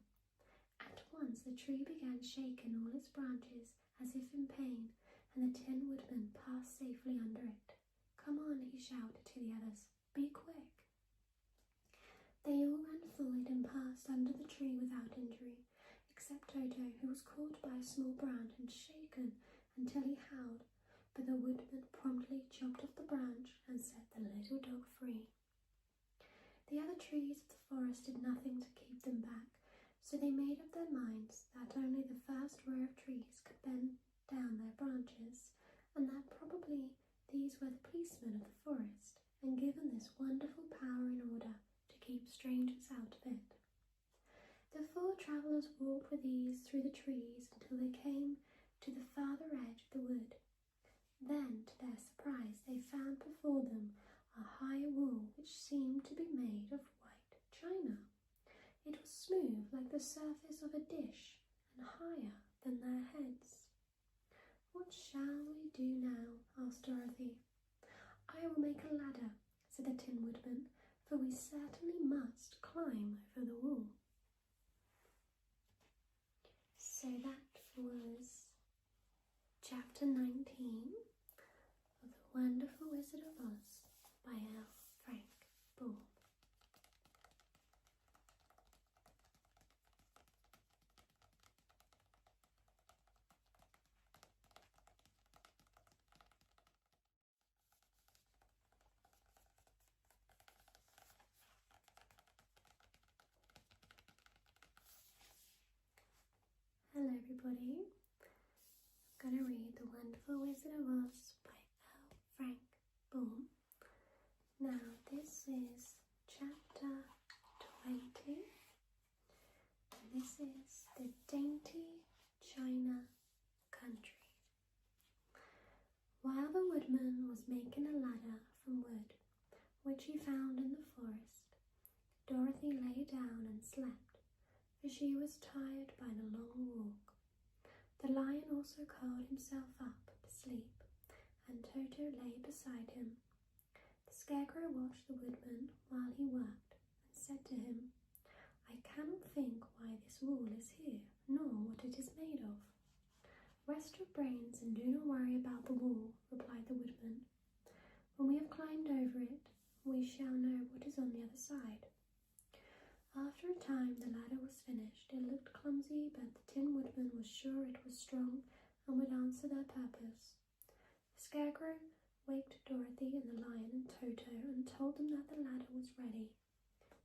At once the tree began shaking all its branches as if in pain, and the Tin Woodman passed safely under it. "Come on," he shouted to the others. "Be quick." They all ran forward and passed under the tree without injury, except Toto, who was caught by a small branch and shaken until he howled, but the Woodman promptly chopped off the branch and set the little dog free. The other trees of the forest did nothing to keep them back, so they made up their minds that only the first row of trees could bend down their branches, and that probably these were the policemen of the forest, and given this wonderful power in order to keep strangers out of it. The four travellers walked with ease through the trees until they came to the farther edge of the wood. Then, to their surprise, they found before them a high wall which seemed to be made of white china. It was smooth like the surface of a dish and higher than their heads. "What shall we do now?" asked Dorothy. "I will make a ladder," said the Tin Woodman, "for we certainly must climb over the wall." So that was Chapter 19 of The Wonderful Wizard of Oz by L. Frank Baum. Hello everybody, I'm going to read The Wonderful Wizard of Oz by L. Frank Baum. Now this is chapter 20, and this is the Dainty China Country. While the Woodman was making a ladder from wood, which he found in the forest, Dorothy lay down and slept, for she was tired by the long walk. The Lion also curled himself up to sleep, and Toto lay beside him. The Scarecrow watched the Woodman while he worked, and said to him, "I cannot think why this wall is here, nor what it is made of." "Rest your brains and do not worry about the wall," replied the Woodman. "When we have climbed over it, we shall know what is on the other side." After a time the ladder was finished. It looked clumsy, but the Tin Woodman was sure it was strong and would answer their purpose. The Scarecrow waked Dorothy and the Lion and Toto and told them that the ladder was ready.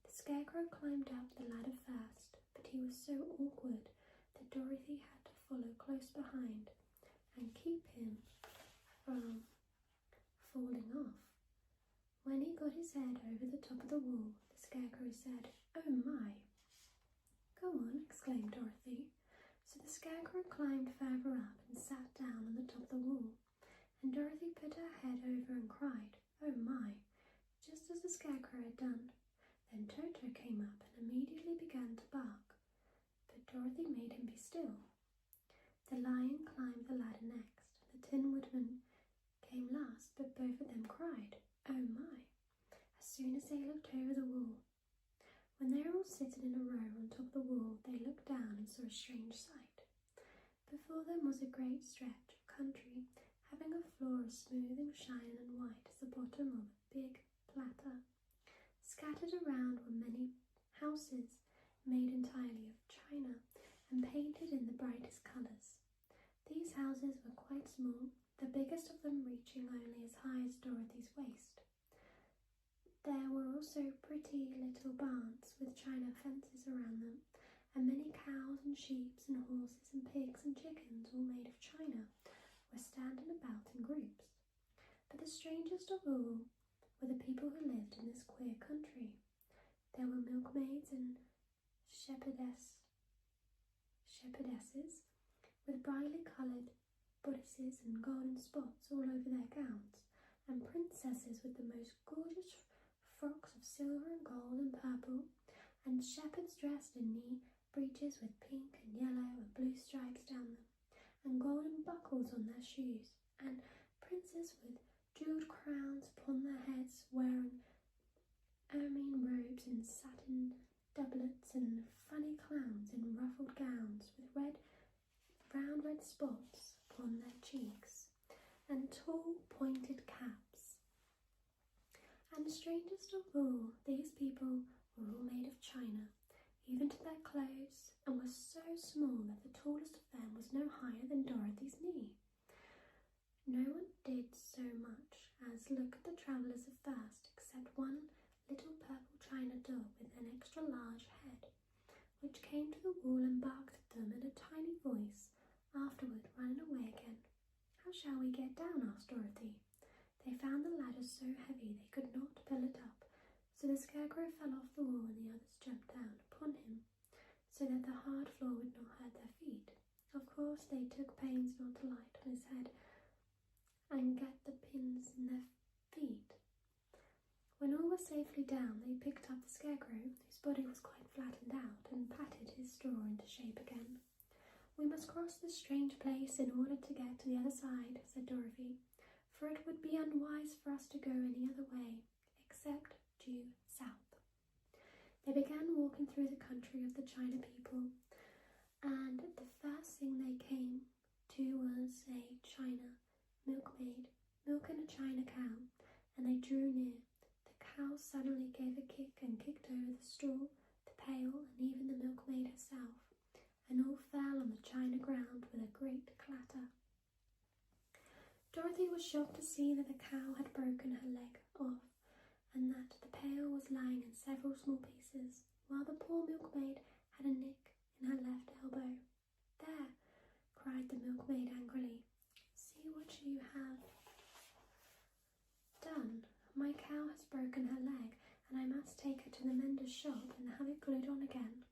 The Scarecrow climbed up the ladder first, but he was so awkward that Dorothy had to follow close behind and keep him from falling off. When he got his head over the top of the wall, the Scarecrow said, "Oh my!" "Go on," exclaimed Dorothy. So the Scarecrow climbed further up and sat down on the top of the wall, and Dorothy put her head over and cried, "Oh my!" just as the Scarecrow had done. Then Toto came up and immediately began to bark, but Dorothy made him be still. The Lion climbed the ladder next. The Tin Woodman came last, but both of them cried, "Oh my!" as soon as they looked over the wall. When they were all sitting in a row on top of the wall, they looked down and saw a strange sight. Before them was a great stretch of country, having a floor as smooth and shining and white as the bottom of a big platter. Scattered around were many houses made entirely of china and painted in the brightest colours. These houses were quite small, the biggest of them reaching only as high as Dorothy's waist. There were also pretty little barns with china fences around them, and many cows and sheep and horses and pigs and chickens, all made of china, were standing about in groups. But the strangest of all were the people who lived in this queer country. There were milkmaids and shepherdesses with brightly coloured bodices and golden spots all over their gowns, and princesses with the most gorgeous frocks of silver and gold and purple, and shepherds dressed in knee breeches with pink and yellow and blue stripes down them, and golden buckles on their shoes, and princes with jewelled crowns upon their heads, wearing ermine robes and satin doublets, and funny clowns in ruffled gowns with round red spots upon their cheeks, and tall pointed caps. And strangest of all, these people were all made of china, even to their clothes, and were so small that the tallest of them was no higher than Dorothy's knee. No one did so much as look at the travellers at first, except one little purple china dog with an extra large head, which came to the wall and barked at them in a tiny voice, afterward running away again. "How shall we get down?" asked Dorothy. They found the ladder so heavy they could not pull it up, so the Scarecrow fell off the wall and the others jumped down upon him, so that the hard floor would not hurt their feet. Of course, they took pains not to light on his head and get the pins in their feet. When all were safely down, they picked up the Scarecrow, whose body was quite flattened out, and patted his straw into shape again. "We must cross this strange place in order to get to the other side," said Dorothy, "for it would be unwise for us to go any other way, except due south." They began walking through the country of the China people, and the first thing they came to was a China milkmaid milking a China cow, and they drew near. The cow suddenly gave a kick and kicked over the straw, the pail, and even the milkmaid herself, and all fell on the china ground with a great clatter. Dorothy was shocked to see that the cow had broken her leg off, and that the pail was lying in several small pieces, while the poor milkmaid had a nick in her left elbow. "There!" cried the milkmaid angrily. "See what you have done. My cow has broken her leg, and I must take her to the mender's shop and have it glued on again."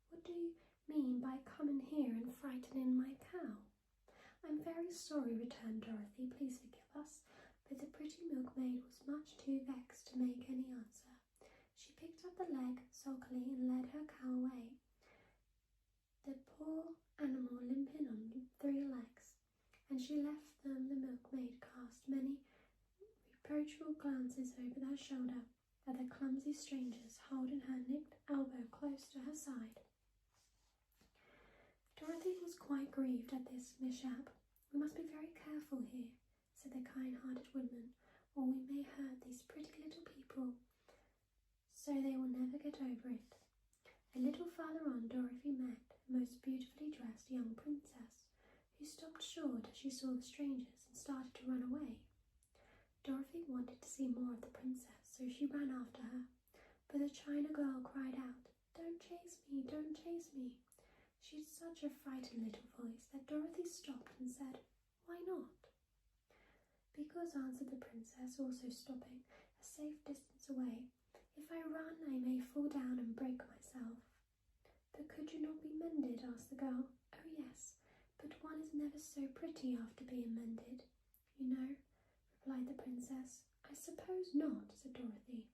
"What do you mean by coming here and frightening my cow?" "I'm very sorry," returned Dorothy. "Please forgive us." But the pretty milkmaid was much too vexed to make any answer. She picked up the leg sulkily and led her cow away, the poor animal limping on 3 legs, and she left them. The milkmaid cast many reproachful glances over their shoulder at the clumsy strangers, holding her nicked elbow close to her side. Dorothy was quite grieved at this mishap. "We must be very careful here," said the kind-hearted woodman, "or we may hurt these pretty little people, so they will never get over it." A little farther on, Dorothy met a most beautifully dressed young princess, who stopped short as she saw the strangers and started to run away. Dorothy wanted to see more of the princess, so she ran after her, But the China girl cried out, "Don't chase me, don't chase me." She had such a frightened little voice that Dorothy stopped and said, "Why not?" "Because," answered the princess, also stopping a safe distance away, "if I run I may fall down and break myself." "But could you not be mended?" asked the girl. "Oh yes, but one is never so pretty after being mended, you know," replied the princess. "I suppose not," said Dorothy.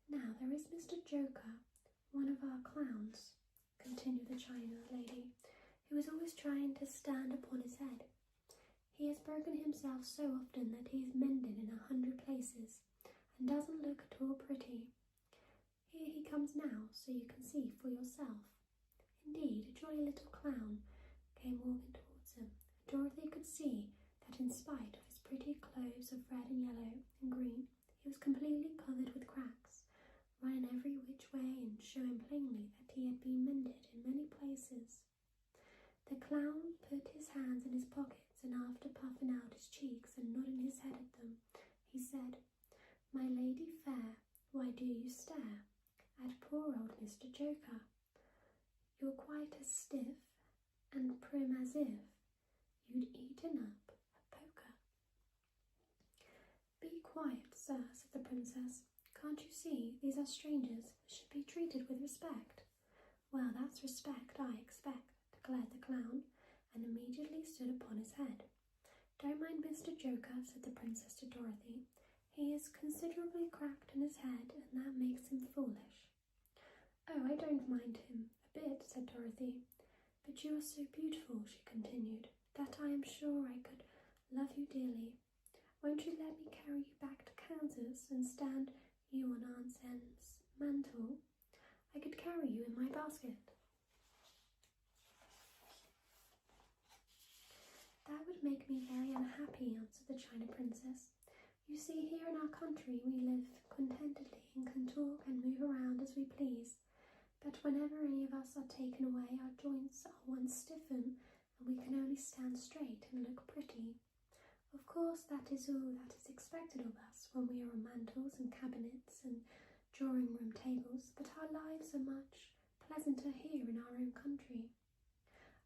"Now there is Mr. Joker, one of our clowns," continued the China lady, "who is always trying to stand upon his head. He has broken himself so often that he is mended in 100 places, and doesn't look at all pretty. Here he comes now, so you can see for yourself." Indeed, a jolly little clown came walking towards him, and Dorothy could see that in spite of his pretty clothes of red and yellow and green, he was completely covered with cracks, running every which way and showing plainly that he had been mended in many places. The clown put his hands in his pockets, and after puffing out his cheeks and nodding his head at them, he said, "My lady fair, why do you stare at poor old Mr. Joker? You're quite as stiff and prim as if you'd eaten up a poker." "Be quiet, sir," said the princess. "Can't you see these are strangers and should be treated with respect?" "Well, that's respect I expect," declared the clown, and immediately stood upon his head. "Don't mind Mr. Joker," said the princess to Dorothy. "He is considerably cracked in his head, and that makes him foolish." "Oh, I don't mind him a bit," said Dorothy. "But you are so beautiful," she continued, "that I am sure I could love you dearly. Won't you let me carry you back to Kansas and stand you on Aunt Em's mantle? I could carry you in my basket." "That would make me very unhappy," answered the China princess. "You see, here in our country we live contentedly and can talk and move around as we please. But whenever any of us are taken away, our joints are once stiffen, and we can only stand straight and look pretty. Of course, that is all that is expected of us when we are on mantles and cabinets and drawing-room tables, but our lives are much pleasanter here in our own country.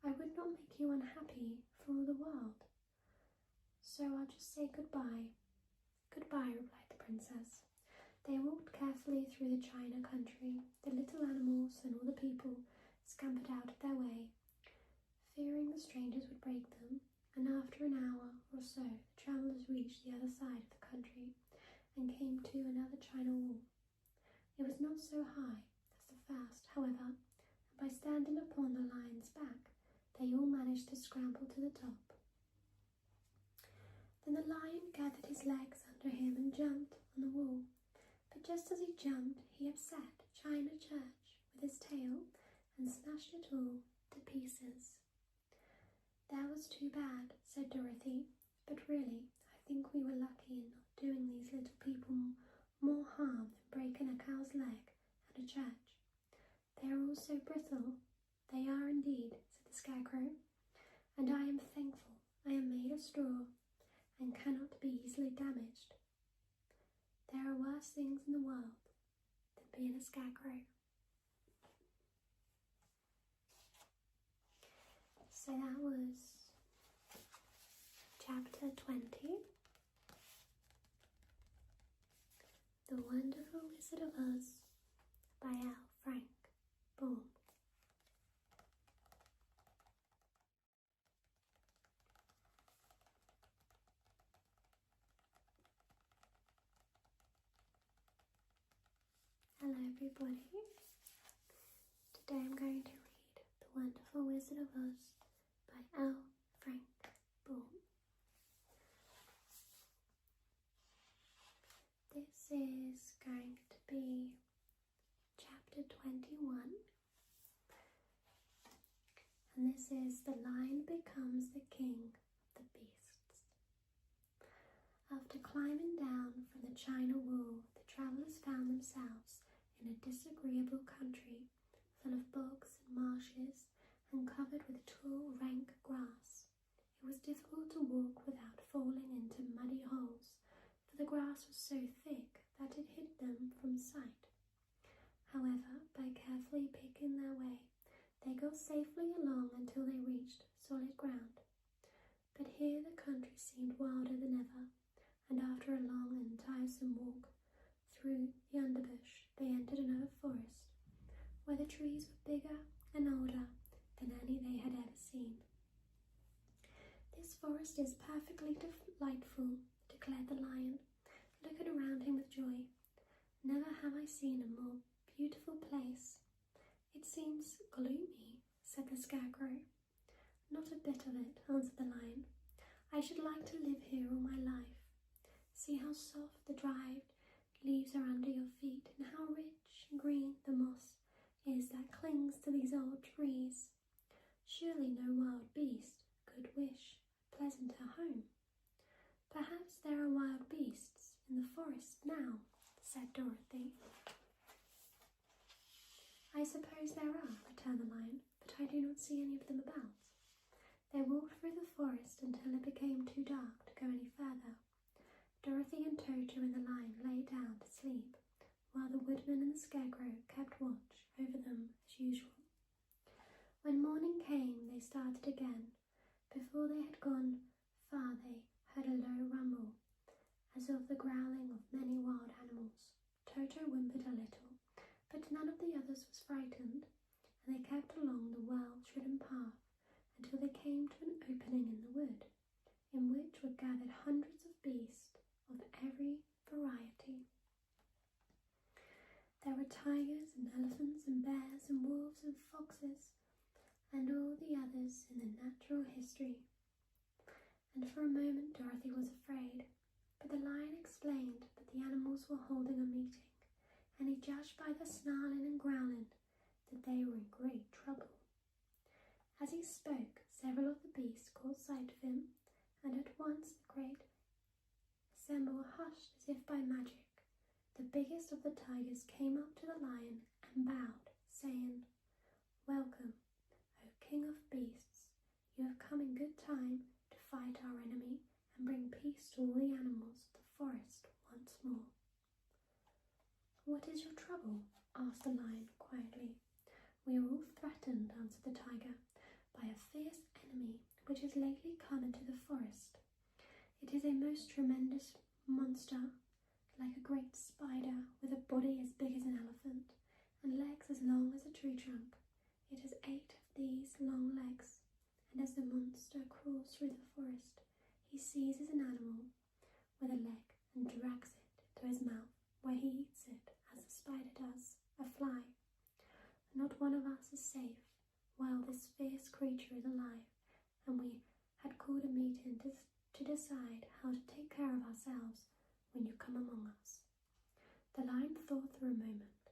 I would not make you unhappy for all the world. So I'll just say goodbye." "Goodbye," replied the princess. They walked carefully through the China country. The little animals and all the people scampered out of their way, fearing the strangers would break them, and after an hour or so the travellers reached the other side of the country and came to another China wall. It was not so high as the first, however, and by standing upon the lion's back, they all managed to scramble to the top. Then the lion gathered his legs under him and jumped on the wall. But just as he jumped, he upset China Church with his tail and smashed it all to pieces. "That was too bad," said Dorothy, "but really, I think we were lucky in not doing these little people more harm than breaking a cow's leg at a church. They are all so brittle." "They are indeed," said the Scarecrow, "and I am thankful I am made of straw and cannot be easily damaged. There are worse things in the world than being a scarecrow." So that was chapter 20, The Wonderful Wizard of Oz by L. Frank Baum. Hello everybody. Today I'm going to read The Wonderful Wizard of Oz by L. Frank Baum. This is going to be chapter 21, and this is The Lion Becomes the King of the Beasts. After climbing down from the China wall, the travellers found themselves in a disagreeable country full of bogs and marshes and covered with tall, rank grass. It was difficult to walk without falling into muddy holes, for the grass was so thick that it hid them from sight. However, by carefully picking their way, they got safely along until they reached solid ground. But here the country seemed wilder than ever, and after a long and tiresome walk through the underbush, they entered another forest, where the trees were bigger and older than any they had ever seen. "This forest is perfectly delightful," declared the lion, looking around him with joy. "Never have I seen a more beautiful place." "It seems gloomy," said the Scarecrow. "Not a bit of it," answered the lion. "I should like to live here all my life. See how soft the dried leaves are under your feet, and how rich and green the moss is that clings to these old trees. Surely no wild beast could wish a pleasanter home." "Perhaps there are wild beasts in the forest now," said Dorothy. "I suppose there are," returned the lion, "but I do not see any of them about." They walked through the forest until it became too dark to go any further. Dorothy and Toto and the lion lay down to sleep, while the Woodman and the Scarecrow kept watch over them as usual. When morning came, they started again. Before they had gone far, they heard a low rumble, as of the growling of many wild animals. Toto whimpered a little, but none of the others was frightened, and they kept along the well-trodden path until they came to an opening in the wood, in which were gathered hundreds of beasts of every variety. There were tigers and elephants and bears and wolves and foxes and all the others in the natural history. And for a moment Dorothy was afraid, but the lion explained that the animals were holding a meeting, and he judged by their snarling and growling that they were in great trouble. As he spoke, several of the beasts caught sight of him, and at once the great assembly hushed as if by magic. The biggest of the tigers came up to the lion and bowed, saying, "Welcome, O King of Beasts. You have come in good time to fight our enemy and bring peace to all the animals of the forest once more." "What is your trouble?" asked the lion quietly. "We are all threatened," answered the tiger, "by a fierce enemy which has lately come into the forest. It is a most tremendous monster, like a great spider, with a body as big as an elephant and legs as long as a tree trunk. It has 8 of these long legs, and as the monster crawls through the forest, he seizes an animal with a leg and drags it into his mouth, where he eats it as the spider does a fly. Not one of us is safe while this fierce creature is alive, and we had called a meeting to decide how to take care of ourselves when you come among us." The lion thought for a moment.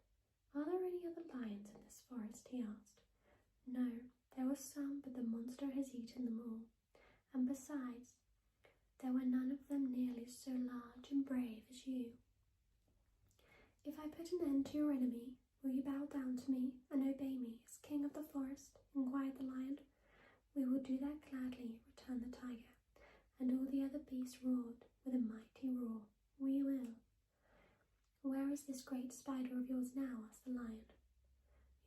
"Are there any other lions in this forest?" he asked. "No, there were some, but the monster has eaten them all. And besides, there were none of them nearly so large and brave as you. If I put an end to your enemy, will you bow down to me and obey me as king of the forest?" inquired the lion. "We will do that gladly," returned the tiger, and all the other beasts roared with a mighty roar. "We will." "Where is this great spider of yours now?" asked the lion.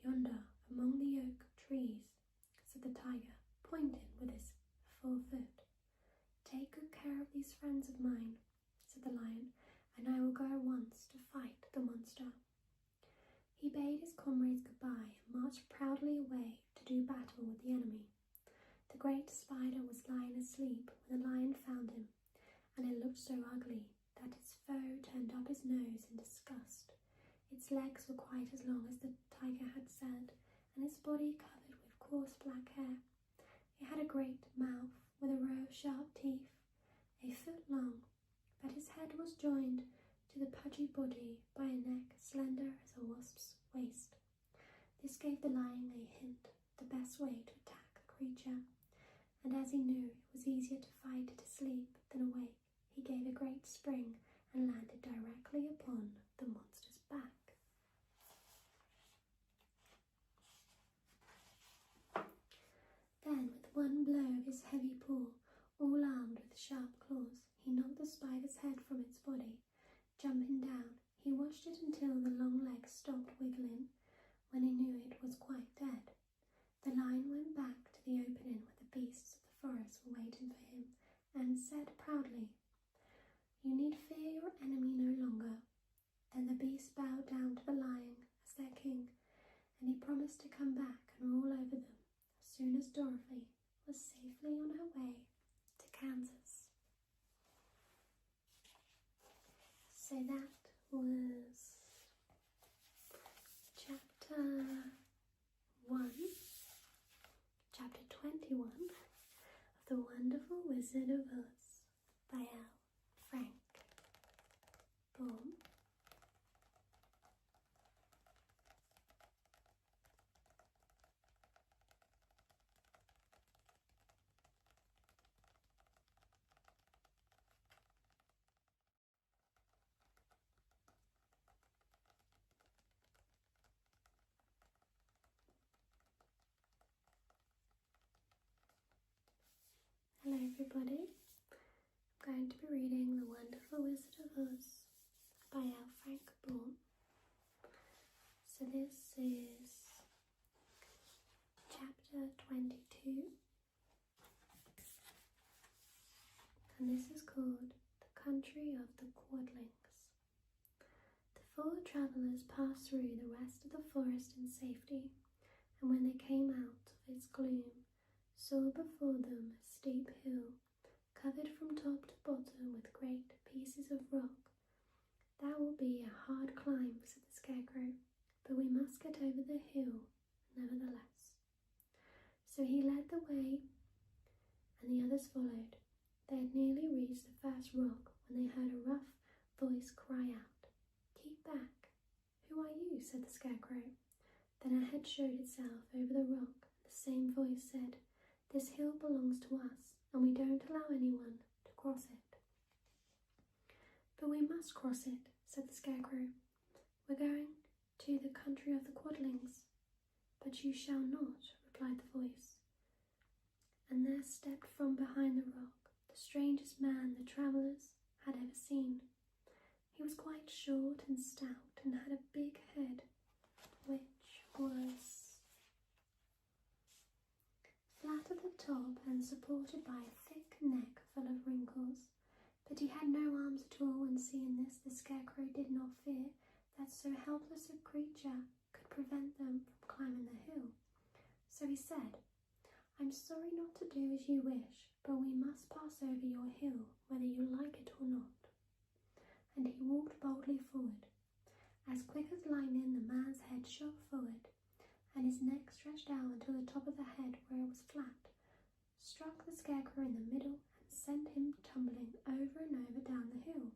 "Yonder, among the oak trees," said the tiger, pointing with his forefoot. "Take good care of these friends of mine," said the lion, "and I will go at once to fight the monster." He bade his comrades goodbye and marched proudly away to do battle with the enemy. The great spider was lying asleep when the lion found him, and it looked so ugly that its foe turned up his nose in disgust. Its legs were quite as long as the tiger had said, and its body covered with coarse black hair. It had a great mouth with a row of sharp teeth, a foot long, but its head was joined to the pudgy body by a neck slender as a wasp's waist. This gave the lion a hint the best way to attack the creature, and as he knew it was easier to fight it asleep than awake, he gave a great spring and landed directly upon the monster's back. Then, with one blow of his heavy paw, all armed with sharp claws, he knocked the spider's head from its body. Jumping down, he watched it until the long legs legs stopped wiggling when he knew it was quite dead. The lion went back to the opening where the beasts of the forest were waiting for him and said proudly, "You need fear your enemy no longer." Then the beasts bowed down to the lion as their king, and he promised to come back and rule over them as soon as Dorothy was safely on her way to Kansas. So that was chapter 21 of The Wonderful Wizard of Oz by Frank Baum. Hello everybody, I'm going to be reading The Wonderful Wizard of Oz by Frank Baum. So this is chapter 22, and this is called The Country of the Quadlings. The four travellers passed through the rest of the forest in safety, and when they came out of its gloom, saw before them a steep hill, covered from top to bottom with great pieces of rock. "That will be a hard climb," said the Scarecrow, "but we must get over the hill nevertheless." So he led the way, and the others followed. They had nearly reached the first rock when they heard a rough voice cry out, "Keep back!" "Who are you?" said the Scarecrow. Then a head showed itself over the rock, and the same voice said, "This hill belongs to us, and we don't allow anyone to cross it." "But we must cross it," said the Scarecrow. "We're going to the country of the Quadlings." "But you shall not," replied the voice. And there stepped from behind the rock the strangest man the travellers had ever seen. He was quite short and stout and had a big head, which was flat at the top and supported by a thick neck full of wrinkles. But he had no arms at all, and seeing this, the Scarecrow did not fear that so helpless a creature could prevent them from climbing the hill. So he said, "I'm sorry not to do as you wish, but we must pass over your hill, whether you like it or not." And he walked boldly forward. As quick as lightning, the man's head shot forward, and his neck stretched out until the top of the head, where it was flat, struck the Scarecrow in the middle and sent him tumbling over and over down the hill.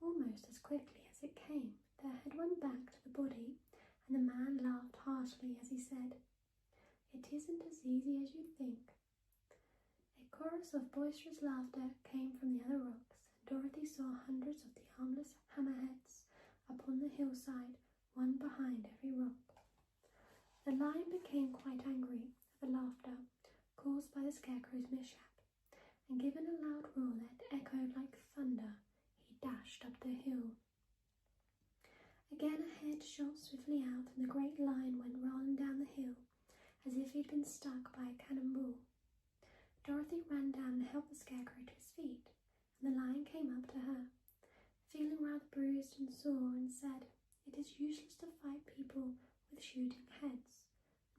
Almost as quickly as it came, the head went back to the body, and the man laughed harshly as he said, "It isn't as easy as you think." A chorus of boisterous laughter came from the other rocks, and Dorothy saw hundreds of the harmless hammerheads upon the hillside, one behind every rock. The lion became quite angry at the laughter caused by the Scarecrow's mishap, and giving a loud roar that echoed like thunder, he dashed up the hill. Again a head shot swiftly out, and the great lion went rolling down the hill as if he'd been struck by a cannonball. Dorothy ran down and helped the Scarecrow to his feet, and the lion came up to her, feeling rather bruised and sore, and said, "It is useless to fight people with shooting heads.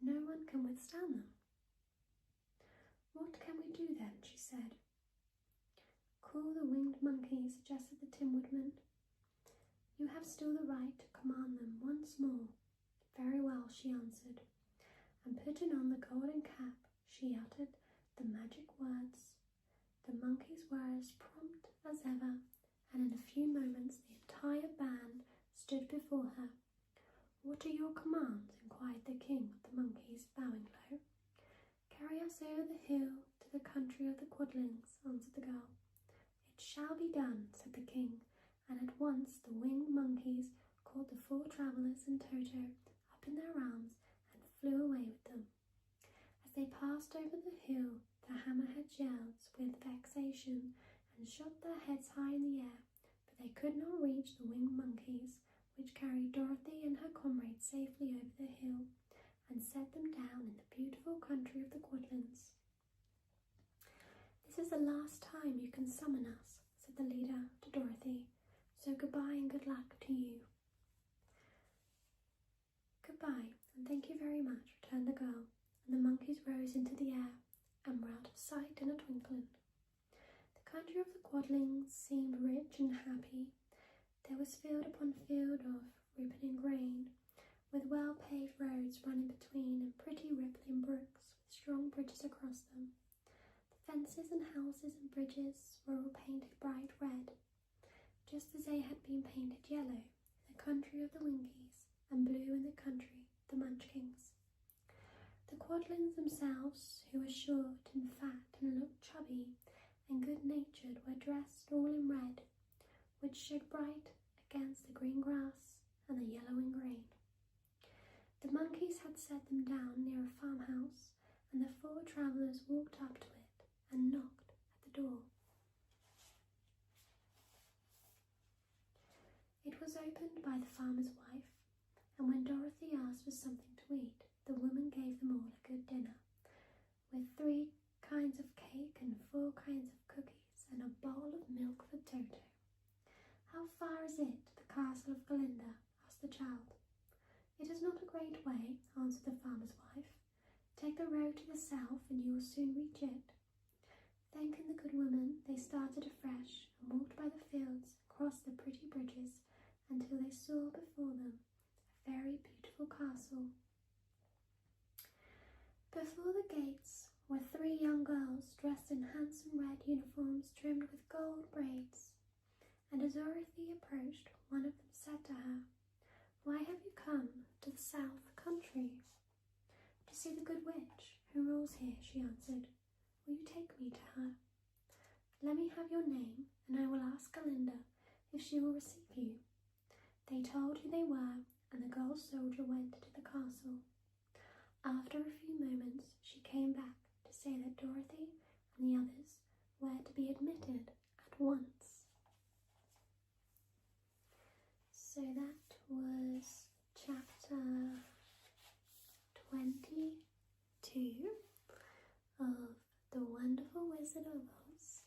No one can withstand them." "What can we do then?" she said. "Call the winged monkeys," suggested the Tin Woodman. "You have still the right to command them once more." "Very well," she answered, and putting on the golden cap, she uttered the magic words. The monkeys were as prompt as ever, and in a few moments the entire band stood before her. "What are your commands?" inquired the king of the monkeys, bowing low. "Carry us over the hill to the country of the Quadlings," answered the girl. "It shall be done," said the king, and at once the winged monkeys caught the four travellers and Toto up in their arms and flew away with them. As they passed over the hill, the hammerheads yelled with vexation and shot their heads high in the air, but they could not reach the winged monkeys, which carried Dorothy and comrades safely over the hill and set them down in the beautiful country of the Quadlings. "This is the last time you can summon us," said the leader to Dorothy, "so goodbye and good luck to you." "Goodbye, and thank you very much," returned the girl, and the monkeys rose into the air and were out of sight in a twinkling. The country of the Quadlings seemed rich and happy. There was field upon field of ripening grain, with well-paved roads running between and pretty rippling brooks with strong bridges across them. The fences and houses and bridges were all painted bright red, just as they had been painted yellow in the country of the Winkies and blue in the country of the Munchkins. The Quadlings themselves, who were short and fat and looked chubby and good-natured, were dressed all in red, which showed bright against the green grass and the yellowing grain. The monkeys had set them down near a farmhouse, and the four travellers walked up to it and knocked at the door. It was opened by the farmer's wife, and when Dorothy asked for something to eat, the woman gave them all a good dinner, with 3 kinds of cake and 4 kinds of cookies and a bowl of milk for Toto. "How far is it to the castle of Glinda?" asked the child. "It is not a great way," answered the farmer's wife. "Take the road to the south and you will soon reach it." Thanking the good woman, they started afresh and walked by the fields, across the pretty bridges, until they saw before them a very beautiful castle. Before the gates were 3 young girls dressed in handsome red uniforms trimmed with gold braids, and as Dorothy approached, one of them said to her, "Why have you come to the south country?" "To see the good witch who rules here," she answered. "Will you take me to her?" "Let me have your name, and I will ask Glinda if she will receive you." They told who they were, and the girl soldier went to the castle. After a few moments, she came back to say that Dorothy and the others were to be admitted at once. So that was chapter 22 of The Wonderful Wizard of Oz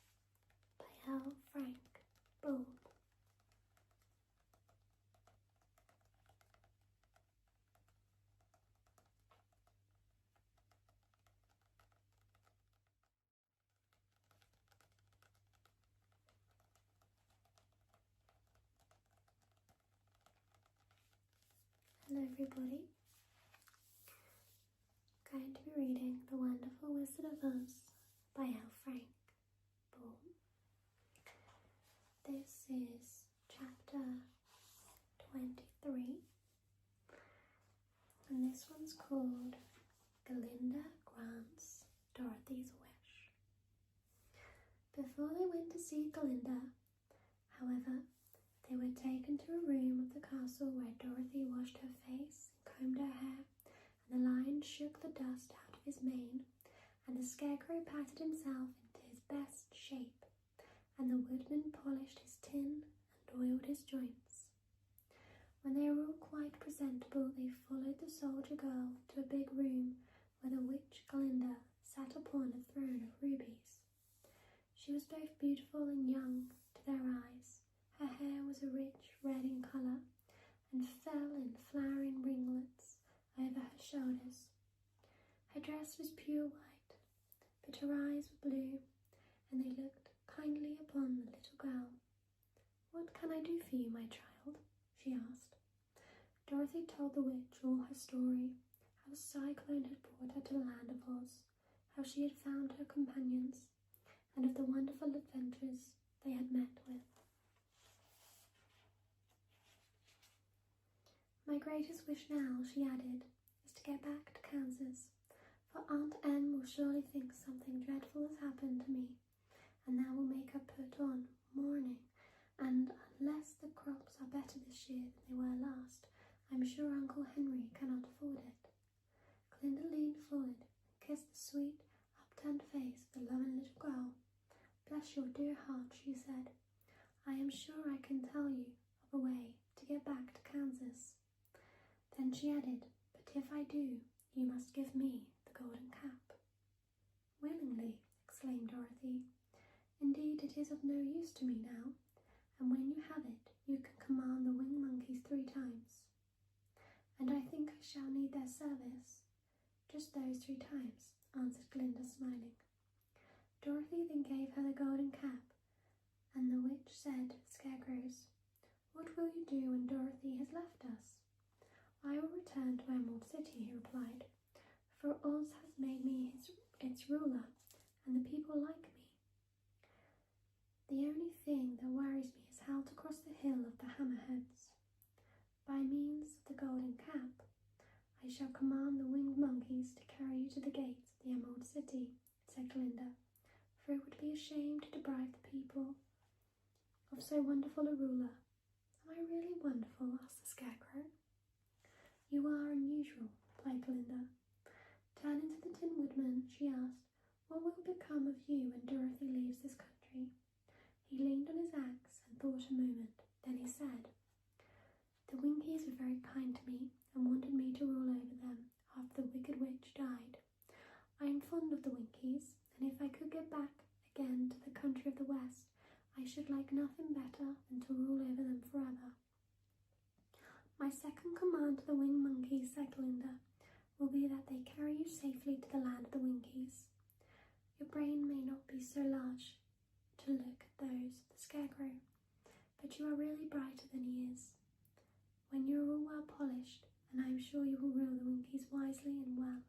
by L. Frank Baum. Hello everybody, I'm going to be reading The Wonderful Wizard of Oz by L. Frank Baum. This is chapter 23, and this one's called Glinda Grants Dorothy's Wish. Before they went to see Glinda, however, they were taken to a room of the castle where Dorothy washed her face and combed her hair, and the lion shook the dust out of his mane, and the Scarecrow patted himself into his best shape, and the Woodman polished his tin and oiled his joints. When they were all quite presentable, they followed the soldier girl to a big room where the witch Glinda sat upon a throne of rubies. She was both beautiful and young to their eyes. Her hair was a rich red in colour and fell in flowering ringlets over her shoulders. Her dress was pure white, but her eyes were blue, and they looked kindly upon the little girl. "What can I do for you, my child?" she asked. Dorothy told the witch all her story, how Cyclone had brought her to the land of Oz, how she had found her companions, and of the wonderful adventures they had met with. "My greatest wish now," she added, "is to get back to Kansas, for Aunt Em will surely think something dreadful has happened to me, and that will make her put on mourning, and unless the crops are better this year than they were last, I'm sure Uncle Henry cannot afford it." Glinda leaned forward and kissed the sweet, upturned face of the loving little girl. "Bless your dear heart," she said. "I am sure I can tell you of a way to get back to Kansas." Then she added, "But if I do, you must give me the golden cap." "Willingly," exclaimed Dorothy. "Indeed, it is of no use to me now, and when you have it, you can command the winged monkeys 3 times. And I think I shall need their service." "Just those 3 times," answered Glinda, smiling. Dorothy then gave her the golden cap, and the witch said to the scarecrows, "What will you do when Dorothy has left us?" "I will return to Emerald City," he replied, "for Oz has made me its ruler, and the people like me. The only thing that worries me is how to cross the hill of the Hammerheads. By means of the golden cap, I shall command the winged monkeys to carry you to the gates of the Emerald City," said Glinda, "for it would be a shame to deprive the people of so wonderful a ruler." "Am I really wonderful?" asked the Scarecrow. "You are unusual," replied Glinda. Turning to the Tin Woodman, she asked, "What will become of you when Dorothy leaves this country?" He leaned on his axe and thought a moment. Then he said, "The Winkies were very kind to me and wanted me to rule over them after the Wicked Witch died. I am fond of the Winkies, and if I could get back again to the country of the West, I should like nothing better than to rule over them forever." "My second command to the winged monkeys," said Glinda, "will be that they carry you safely to the land of the Winkies. Your brain may not be so large to look at those of the Scarecrow, but you are really brighter than he is. When you are all well polished, and I am sure you will rule the Winkies wisely and well."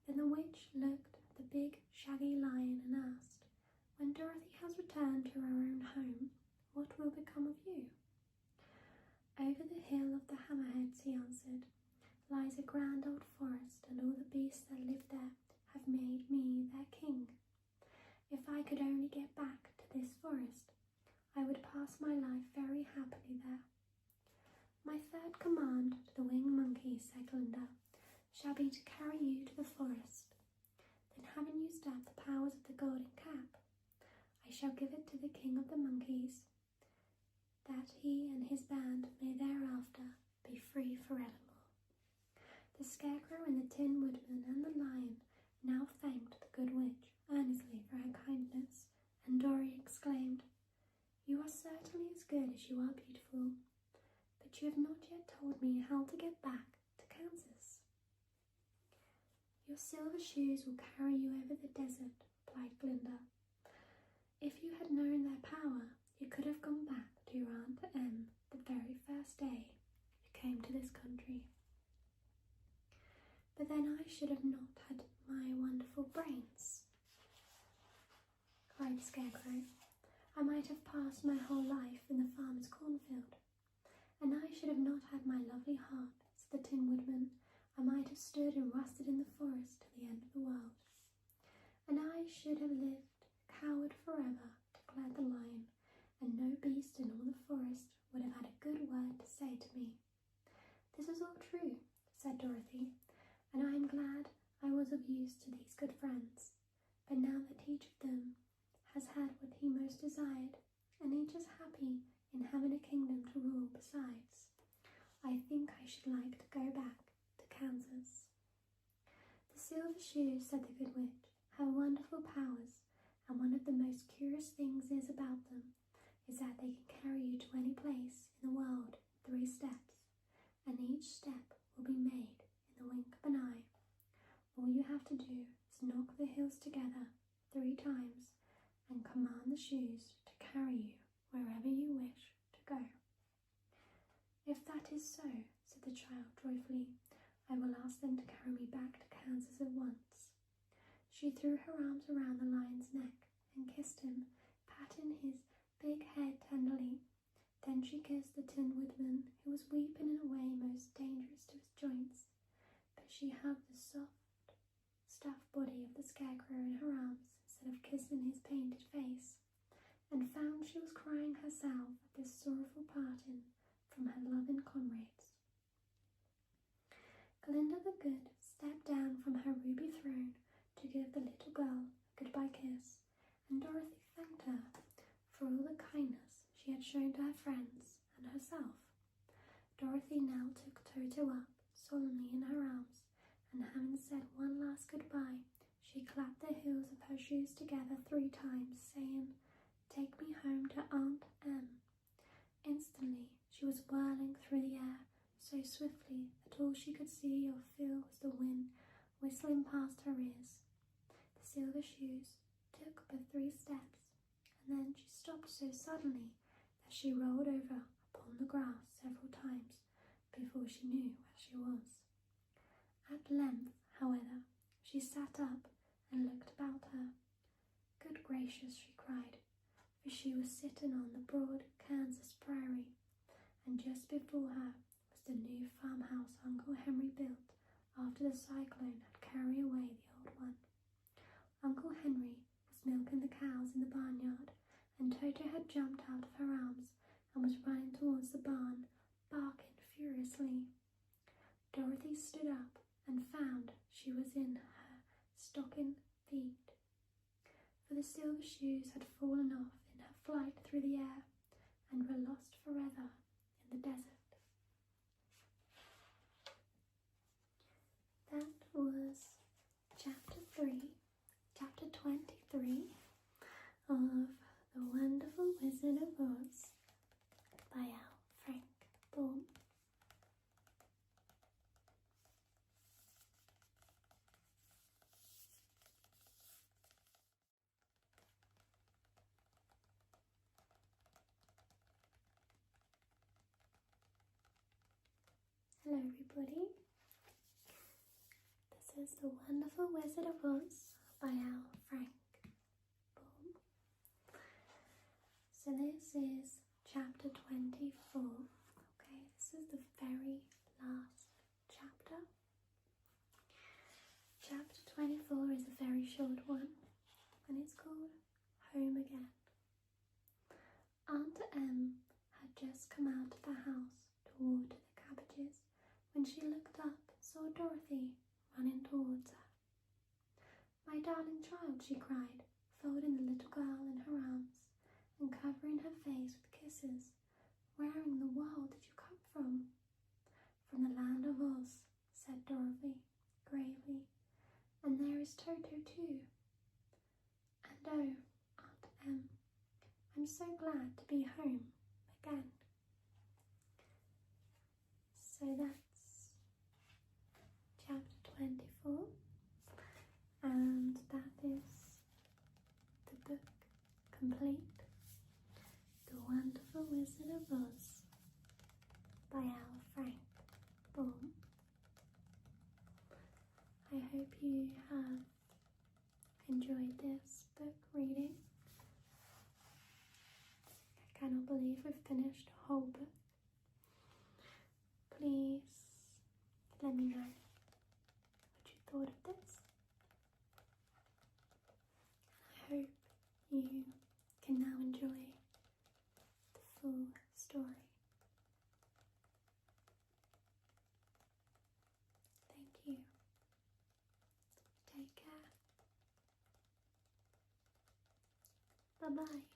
Then the witch looked at the big shaggy lion and asked, "When Dorothy has returned to her own home, what will become of you?" "Over the hill of the Hammerheads," he answered, "lies a grand old forest, and all the beasts that live there have made me their king. If I could only get back to this forest, I would pass my life very happily there." "My third command to the winged monkeys," said Glinda, "shall be to carry you to the forest. Then, having used up the powers of the golden cap, I shall give it to the king of the monkeys, that he and his band may thereafter be free forevermore." The Scarecrow and the Tin Woodman and the Lion now thanked the good witch earnestly for her kindness, and Dorothy exclaimed, "You are certainly as good as you are beautiful, but you have not yet told me how to get back to Kansas." "Your silver shoes will carry you over the desert," replied Glinda. "If you had known their power, you could have gone back to your Aunt Em the very first day you came to this country." "But then I should have not had my wonderful brains," cried the Scarecrow. "I might have passed my whole life in the farmer's cornfield." "And I should have not had my lovely heart," said the Tin Woodman. "I might have stood and rusted in the forest till the end of the world." "And I should have lived a coward forever," declared the Lion, "and no beast in all the forest would have had a good word to say to me." "This is all true," said Dorothy, "and I am glad I was of use to these good friends. But now that each of them has had what he most desired, and each is happy in having a kingdom to rule besides, I think I should like to go back to Kansas." "The silver shoes," said the good witch, "have wonderful powers, and one of the most curious things about them is that they can carry you to any place in the world in 3 steps, and each step will be made in the wink of an eye. All you have to do is knock the heels together 3 times and command the shoes to carry you wherever you wish to go." "If that is so," said the child joyfully, "I will ask them to carry me back to Kansas at once." She threw her arms around the lion's neck and kissed him, patting his big head tenderly. Then she kissed the Tin Woodman, who was weeping in a way most dangerous to his joints, but she hugged the soft, stuffed body of the Scarecrow in her arms instead of kissing his painted face, and found she was crying herself at this sorrowful parting from her loving comrades. Glinda the Good stepped down from her ruby throne to give the little girl a goodbye kiss, and Dorothy thanked her for all the kindness she had shown to her friends and herself. Dorothy knelt took Toto up solemnly in her arms, and having said one last goodbye, she clapped the heels of her shoes together 3 times, saying, "Take me home to Aunt Em." Instantly she was whirling through the air so swiftly that all she could see or feel was the wind whistling past her ears. The silver shoes took but 3 steps, and then she stopped so suddenly that she rolled over upon the grass several times before she knew where she was. At length, however, she sat up and looked about her. "Good gracious," she cried, for she was sitting on the broad Kansas prairie, and just before her was the new farmhouse Uncle Henry built after the cyclone had carried away the old one. Uncle Henry was milking the cows in the barnyard, and Toto had jumped out of her arms and was running towards the barn, barking furiously. Dorothy stood up and found she was in her stocking feet, for the silver shoes had fallen off in her flight through the air and were lost forever in the desert. That was chapter 23 of The Wonderful Wizard of Oz by our Frank Baum. Hello everybody, this is The Wonderful Wizard of Oz by our Frank Baum. So this is chapter 24, okay, this is the very last chapter. Chapter 24 is a very short one, and it's called Home Again. Aunt Em had just come out of the house to water the cabbages when she looked up and saw Dorothy running towards her. "My darling child," she cried, folding the little girl in her arms and covering her face with kisses. "Where in the world did you come from?" "From the land of Oz," said Dorothy gravely, "and there is Toto too. And oh, Aunt Em, I'm so glad to be home again." So that's chapter 24, and that is the book complete, The Wonderful Wizard of Oz by our Frank Baum. I hope you have enjoyed this book reading. I cannot believe we've finished a whole book. Please let me know what you thought of this. I hope you can now enjoy the full story. Thank you. Take care. Bye-bye.